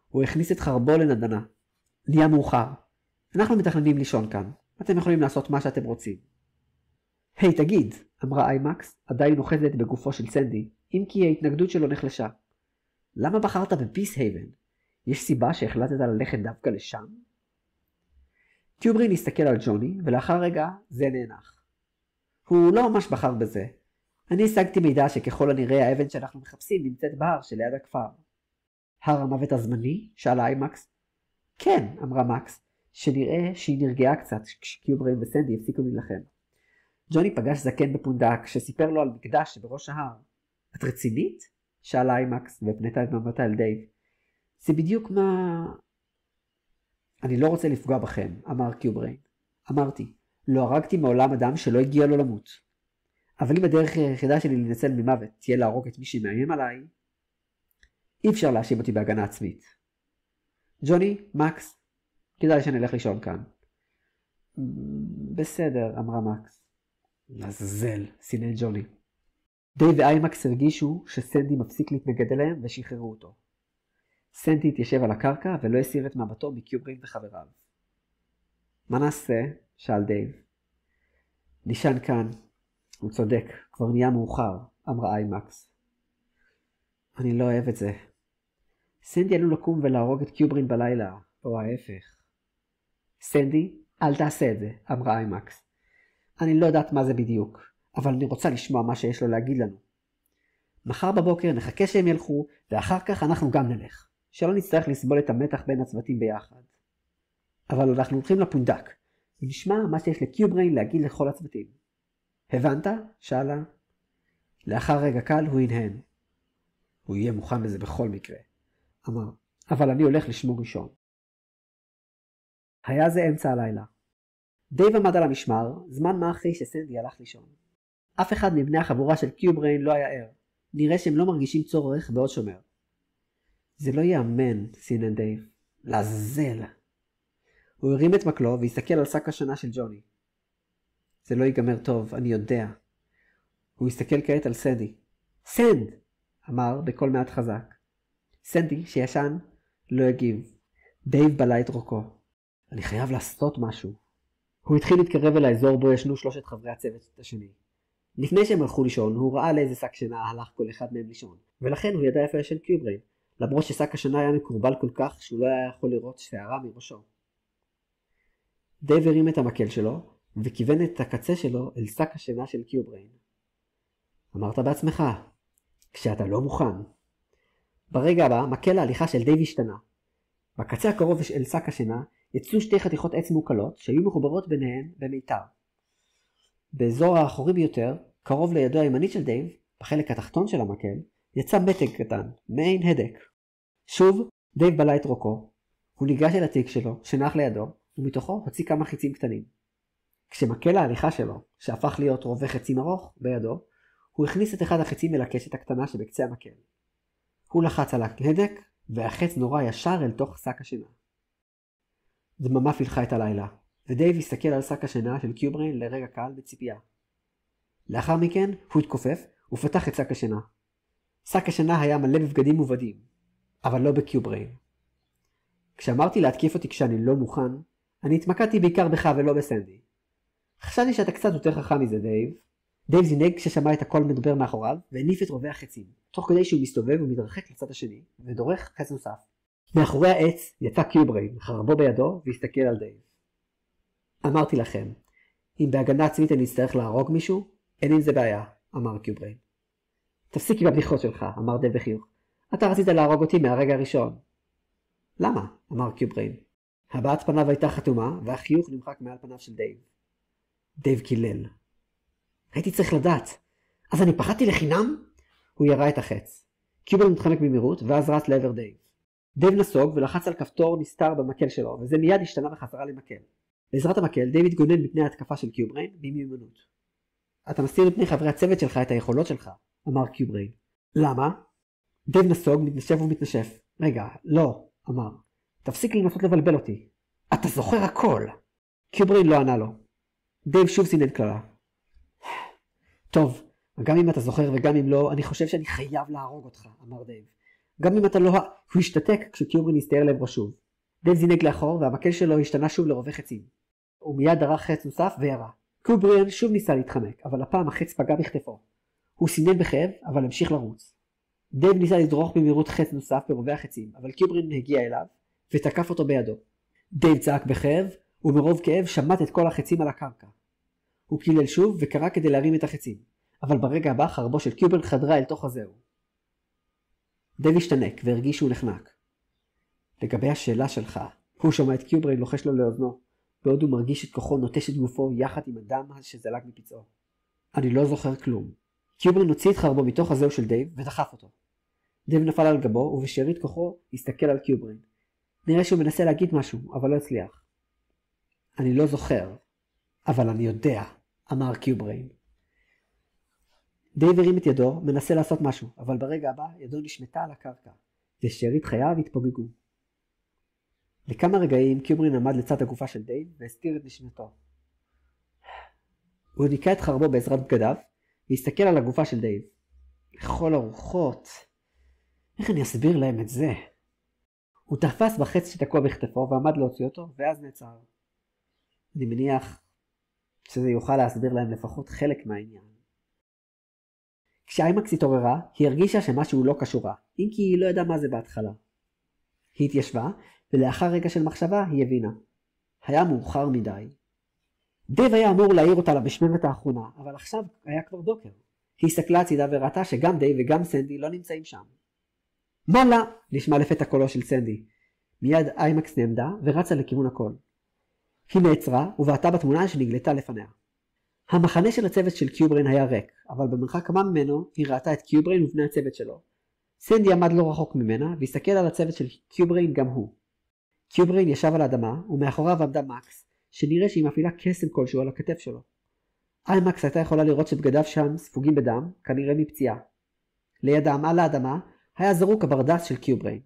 הוא הכניס את חרבו לנדנה. נהיה מאוחר. אנחנו מתכננים לישון כאן. אתם יכולים לעשות מה שאתם רוצים. היי, תגיד, אמרה איימקס, עדיין אוחזת בגופו של סנדי, אם כי ההתנגדות שלו נחלשה. למה בחרת בפיס הייבן? יש סיבה שהחלטת ללכת דווקא לשם? קיובריין הסתכל על ג'וני, ולאחר רגע זה נאנח. הוא לא ממש בחר בזה. אני השגתי מידע שככל הנראה האבן שאנחנו מחפשים נמצאת בהר שליד הכפר. הר המוות הזמני? שאלה איימקס. כן, אמרה מקס, שנראה שהיא נרגעה קצת כשקיובריין וסנדי הפסיקו להילחם. ג'וני פגש זקן בפונדק שסיפר לו על מקדש שבראש ההר. את רצינית? שאלה איימקס והפנתה את מבטה אל דייב. זה בדיוק מה... אני לא רוצה לפגוע בכם, אמר קיובריין. אמרתי, לא הרגתי מעולם אדם שלא הגיע לו למות. אבל אם הדרך היחידה שלי לנצל ממוות תהיה להרוג את מי שמאיים עליי, אי אפשר להאשים אותי בהגנה עצמית. ג'וני, מקס, כדאי שנלך לישון כאן. בסדר, אמרה מקס. לזל, סינן ג'וני. דייב ואיימקס הרגישו שסנדי מפסיק להתנגד אליהם ושחררו אותו. סנדי התיישב על הקרקע ולא הסיר את מבטו מקיובריין וחבריו. מה נעשה? שאל דייב. נשען כאן. הוא צודק, כבר נהיה מאוחר, אמרה איימקס. אני לא אוהב את זה. סנדי עלול לקום ולהרוג את קיובריין בלילה, או ההפך. סנדי, אל תעשה את זה, אמרה איימקס. אני לא יודעת מה זה בדיוק, אבל אני רוצה לשמוע מה שיש לו להגיד לנו. מחר בבוקר נחכה שהם ילכו, ואחר כך אנחנו גם נלך. שלא נצטרך לסבול את המתח בין הצוותים ביחד. אבל אנחנו הולכים לפונדק, ונשמע מה שיש לקיובריין להגיד לכל הצוותים. הבנת? שאלה. לאחר רגע קל הוא הנהן. הוא יהיה מוכן לזה בכל מקרה, אמר. אבל אני הולך לשמור ראשון. היה זה אמצע הלילה. דייב עמד על המשמר, זמן מה אחרי שסנדי הלך לישון. אף אחד מבני החבורה של קיובריין לא היה ער. נראה שהם לא מרגישים צורך בעוד שומר. זה לא יאמן, סינן דייב. לעזל. הוא הרים את מקלו והסתכל על שק השנה של ג'וני. זה לא ייגמר טוב, אני יודע. הוא הסתכל כעת על סנדי. סנד! אמר בקול מעט חזק. סנדי, שישן, לא הגיב. דייב בלע את רוקו. אני חייב לעשות משהו. הוא התחיל להתקרב אל האזור בו ישנו שלושת חברי הצוות השני. לפני שהם הלכו לישון, הוא ראה לאיזה שק שינה הלך כל אחד מהם לישון, ולכן הוא ידע איפה ישן קיובריין, למרות ששק השינה היה מקורבל כל כך שהוא לא היה יכול לראות שערה מראשו. דייב הרים את המקל שלו, וכיוון את הקצה שלו אל שק השינה של קיובריין. אמרת בעצמך, כשאתה לא מוכן. ברגע הבא, מקל ההליכה של דייב השתנה. בקצה הקרוב אל שק השינה יצאו שתי חתיכות עץ מעוקלות שהיו מחוברות ביניהן במיתר. באזור האחורי ביותר, קרוב לידו הימנית של דייב, בחלק התחתון של המקל, יצא מתג קטן, מעין הדק. שוב, דייב בלע את רוקו. הוא ניגש אל התיק שלו, שנח לידו, ומתוכו הוציא כמה חיצים קטנים. כשמקל ההליכה שלו, שהפך להיות רובה חצים ארוך בידו, הוא הכניס את אחד החיצים אל הקשת הקטנה שבקצה המקל. הוא לחץ על ההדק, והחץ נורא ישר אל תוך שק השינה. דממה פילחה את הלילה, ודייב הסתכל על שק השינה של קיובריין לרגע קל בציפייה. לאחר מכן הוא התכופף ופתח את שק השינה. שק השינה היה מלא בבגדים מובדים, אבל לא בקיובריין. כשאמרתי להתקיף אותי כשאני לא מוכן, אני התמקדתי בעיקר בך ולא בסנדי. חשבתי שאתה קצת יותר חכם מזה, דייב. דייב זינג כששמע את הכל מדבר מאחוריו, והניף את רובי החצים, תוך כדי שהוא מסתובב ומתרחק לצד השני, ודורך חץ נוסף. מאחורי העץ יצא קיובריין, חרבו בידו, והסתכל על דייב. אמרתי לכם, אם בהגנה עצמית אני אצטרך להרוג מישהו, אין עם זה בעיה, אמר קיובריין. תפסיק עם הבדיחות שלך, אמר דייב בחיוך. אתה רצית להרוג אותי מהרגע הראשון. למה? אמר קיובריין. הבעת פניו הייתה חתומה, והחיוך נמחק מעל פניו של דייב. דייב קילל. הייתי צריך לדעת. אז אני פחדתי לחינם? הוא ירה את החץ. קיובריין מתחמק במהירות, ואז רץ לעבר דייב. דייב נסוג ולחץ על כפתור נסתר במקל שלו, וזה מיד השתנה בחזרה למקל. בעזרת המקל, דייב התגונן מפני ההתקפה של קיובריין במיומנות. אתה מסתיר מפני חברי הצוות שלך את היכולות שלך, אמר קיובריין. למה? דייב נסוג, מתנשף ומתנשף. רגע, לא, אמר. תפסיק לנסות לבלבל אותי. אתה זוכר הכל. קיובריין לא ענה לו. דייב שוב סינד קללה. טוב, גם אם אתה זוכר וגם אם לא, אני חושב שאני חייב להרוג אותך, אמר דייב. גם אם אתה לא... הוא השתתק כשקיובריין הסתער לעברו שוב. דייב זינג לאחור והמקל שלו השתנה שוב לרובה חצים. הוא מיד דרך חץ נוסף וירה. קיובריין שוב ניסה להתחמק, אבל הפעם החץ פגע בכתפו. הוא סינן בכאב, אבל המשיך לרוץ. דייב ניסה לדרוך במהירות חץ נוסף ברובה החצים, אבל קיובריין הגיע אליו ותקף אותו בידו. דייב צעק בכאב, ומרוב כאב שמט את כל החצים על הקרקע. הוא קילל שוב וקרא כדי להרים את החצים, אבל ברגע הבא חרבו של קיובריין חדרה אל תוך הזהו. דייב השתנק והרגיש שהוא נחנק. לגבי השאלה שלך, הוא שמע את קיובריין לוחש לו לאוזנו, בעוד הוא מרגיש את כוחו נוטש את גופו יחד עם הדם שזלג מפצעו. אני לא זוכר כלום. קיובריין הוציא את חרבו מתוך הזהו של דייב ודחף אותו. דייב נפל על גבו ובשארית כוחו הסתכל על קיובריין. נראה שהוא מנסה להגיד משהו, אבל לא הצליח. אני לא זוכר, אבל אני יודע, אמר קיובריין. דייב הרים את ידו, מנסה לעשות משהו, אבל ברגע הבא ידו נשמטה על הקרקע, ושארית חייו התפוגגו. לכמה רגעים קיובריין עמד לצד הגופה של דייב והסתיר את נשמתו. הוא ניקה את חרבו בעזרת בגדיו, והסתכל על הגופה של דייב. לכל הרוחות, איך אני אסביר להם את זה? הוא תפס בחץ שתקוע בכתפו ועמד להוציא אותו, ואז נעצר. אני מניח שזה יוכל להסביר להם לפחות חלק מהעניין. כשאיימקס התעוררה, היא הרגישה שמשהו לא קשורה, אם כי היא לא ידעה מה זה בהתחלה. היא התיישבה, ולאחר רגע של מחשבה היא הבינה. היה מאוחר מדי. דייב היה אמור להעיר אותה למשמרת האחרונה, אבל עכשיו היה כבר בוקר. היא הסתכלה הצידה וראתה שגם דייב וגם סנדי לא נמצאים שם. מולה! נשמע לפתע קולו של סנדי. מיד איימקס נעמדה ורצה לכיוון הקול. היא נעצרה ובעטה בתמונה שנגלתה לפניה. המחנה של הצוות של קיובריין היה ריק, אבל במרחק כמה ממנו היא ראתה את קיובריין ובני הצוות שלו. סנדי עמד לא רחוק ממנה והסתכל על הצוות של קיובריין גם הוא. קיובריין ישב על האדמה ומאחוריו עמדה מקס, שנראה שהיא מפעילה קסם כלשהו על הכתף שלו. איימקס הייתה יכולה לראות שבגדיו שם ספוגים בדם, כנראה מפציעה. לידם על האדמה היה זרוק הברדס של קיובריין.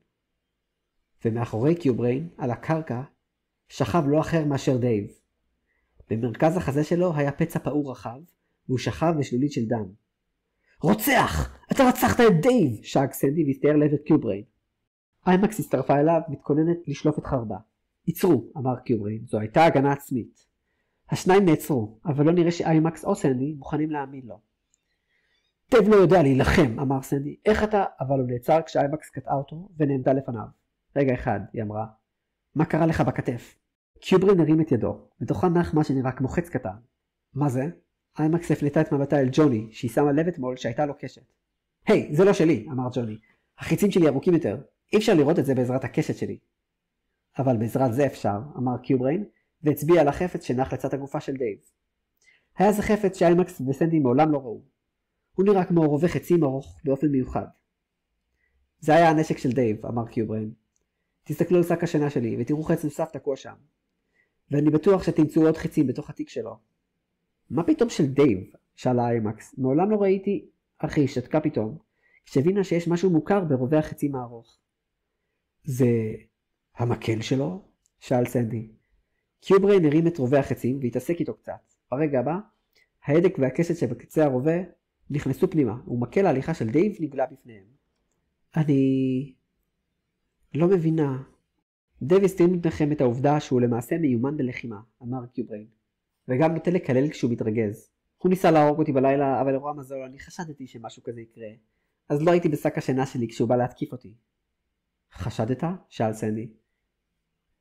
ומאחורי קיובריין, על הקרקע, שכב לא אחר מאשר דייב. במרכז החזה שלו היה פצע פעור רחב, והוא שכב בשלולית של דם. רוצח! אתה רצחת את דייב! שאג סנדי והסתער לעבר קיובריין. איימקס הצטרפה אליו, מתכוננת לשלוף את חרבה. ייצרו, אמר קיובריין, זו הייתה הגנה עצמית. השניים נעצרו, אבל לא נראה שאיימקס או סנדי מוכנים להאמין לו. דייב לא יודע להילחם, אמר סנדי. איך אתה? אבל הוא נעצר כשאיימקס קטעה אותו ונעמדה לפניו. רגע אחד, היא אמרה. מה קרה לך בכתף? קיובריין הרים את ידו, בתוכה נח מה שנראה כמו חץ קטן. מה זה? איימקס הפנתה את מבטה אל ג'וני, שהיא שמה לב אתמול שהייתה לו קשת. היי, זה לא שלי, אמר ג'וני. החיצים שלי ארוכים יותר. אי אפשר לראות את זה בעזרת הקשת שלי. אבל בעזרת זה אפשר, אמר קיובריין, והצביע על החפץ שנח לצד הגופה של דייב. היה זה חפץ שאיימקס וסנדי מעולם לא ראו. הוא נראה כמו רובה חצים ארוך באופן מיוחד. זה היה הנשק של דייב, אמר קיובריין. תסתכלו על שק השינה שלי ותראו חץ נוסף תקוע שם. ואני בטוח שתמצאו עוד חצים בתוך התיק שלו. מה פתאום של דייב? שאלה איימקס. מעולם לא ראיתי... אחי, שתקה פתאום, כשהבינה שיש משהו מוכר ברובה החצים הארוך. זה... המקל שלו? שאל סנדי. קיובריין הרים את רובה החצים והתעסק איתו קצת. ברגע הבא, ההדק והקשת שבקצה הרובה נכנסו פנימה, ומקל ההליכה של דייב נגלה בפניהם. אני... לא מבינה. דייב הסתיר מפניכם את העובדה שהוא למעשה מיומן בלחימה, אמר קיובריין. וגם נוטה לקלל כשהוא מתרגז. הוא ניסה להרוג אותי בלילה, אבל לרוע מזל אני חשדתי שמשהו כזה יקרה. אז לא הייתי בשק השינה שלי כשהוא בא להתקיף אותי. חשדת? שאל סנדי.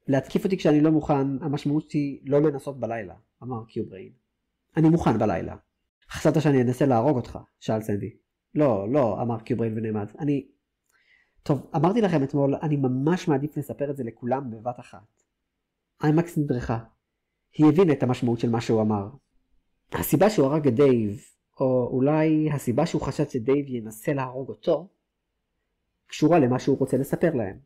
להתקיף אותי כשאני לא מוכן, המשמעות היא לא לנסות בלילה, אמר קיובריין. אני מוכן בלילה. חשבת שאני אנסה להרוג אותך? שאל סנדי. לא, אמר קיובריין ונעמד. טוב, אמרתי לכם אתמול, אני ממש מעדיף לספר את זה לכולם בבת אחת. איימקס נדרכה. היא הבינה את המשמעות של מה שהוא אמר. הסיבה שהוא הרג את דייב, או אולי הסיבה שהוא חשד שדייב ינסה להרוג אותו, קשורה למה שהוא רוצה לספר להם.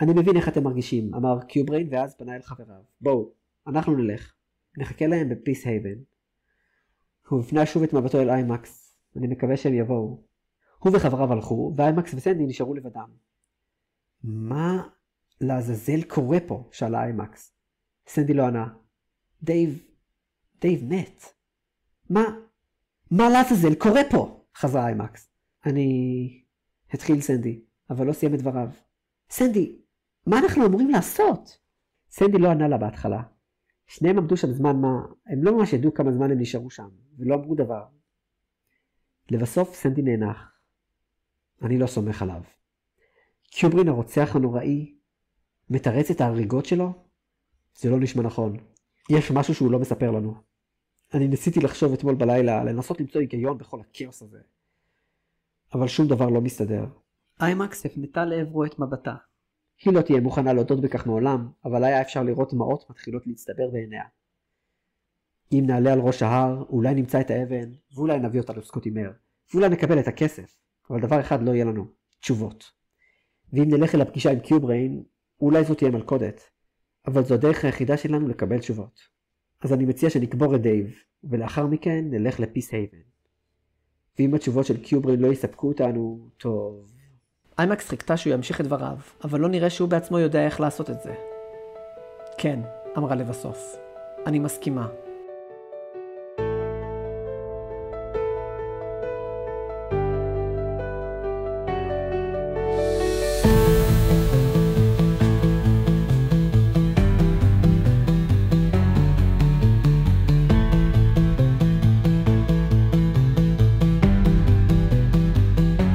אני מבין איך אתם מרגישים, אמר קיובריין ואז פנה אל חבריו. בואו, אנחנו נלך. נחכה להם בפיס הייבן. הוא הפנה שוב את מבטו אל איימקס. אני מקווה שהם יבואו. הוא וחבריו הלכו, ואיימקס וסנדי נשארו לבדם. מה לעזאזל קורה פה? שאלה איימקס. סנדי לא ענה. דייב מת. מה לעזאזל קורה פה? חזרה איימקס. התחיל סנדי, אבל לא סיים את דבריו. סנדי, מה אנחנו אמורים לעשות? סנדי לא ענה לה בהתחלה. שניהם עמדו שם זמן מה, הם לא ממש ידעו כמה זמן הם נשארו שם, ולא אמרו דבר. לבסוף סנדי נאנח. אני לא סומך עליו. קיובריין הרוצח הנוראי מתרץ את ההריגות שלו? זה לא נשמע נכון. יש משהו שהוא לא מספר לנו. אני ניסיתי לחשוב אתמול בלילה, לנסות למצוא היגיון בכל הכאוס הזה. אבל שום דבר לא מסתדר. איימקס הפנתה לעברו את מבטה. היא לא תהיה מוכנה להודות בכך מעולם, אבל היה אפשר לראות דמעות מתחילות להצטבר בעיניה. אם נעלה על ראש ההר, אולי נמצא את האבן, ואולי נביא אותה לסקוטימר, ואולי נקבל את הכסף, אבל דבר אחד לא יהיה לנו, תשובות. ואם נלך אל הפגישה עם קיובריין, אולי זו תהיה מלכודת, אבל זו הדרך היחידה שלנו לקבל תשובות. אז אני מציע שנקבור את דייב, ולאחר מכן נלך לפיס הייבן. ואם התשובות של קיובריין לא יספקו אותנו, טוב... איימקס חיכתה שהוא ימשיך את דבריו, אבל לא נראה שהוא בעצמו יודע איך לעשות את זה. כן, אמרה לבסוף. אני מסכימה.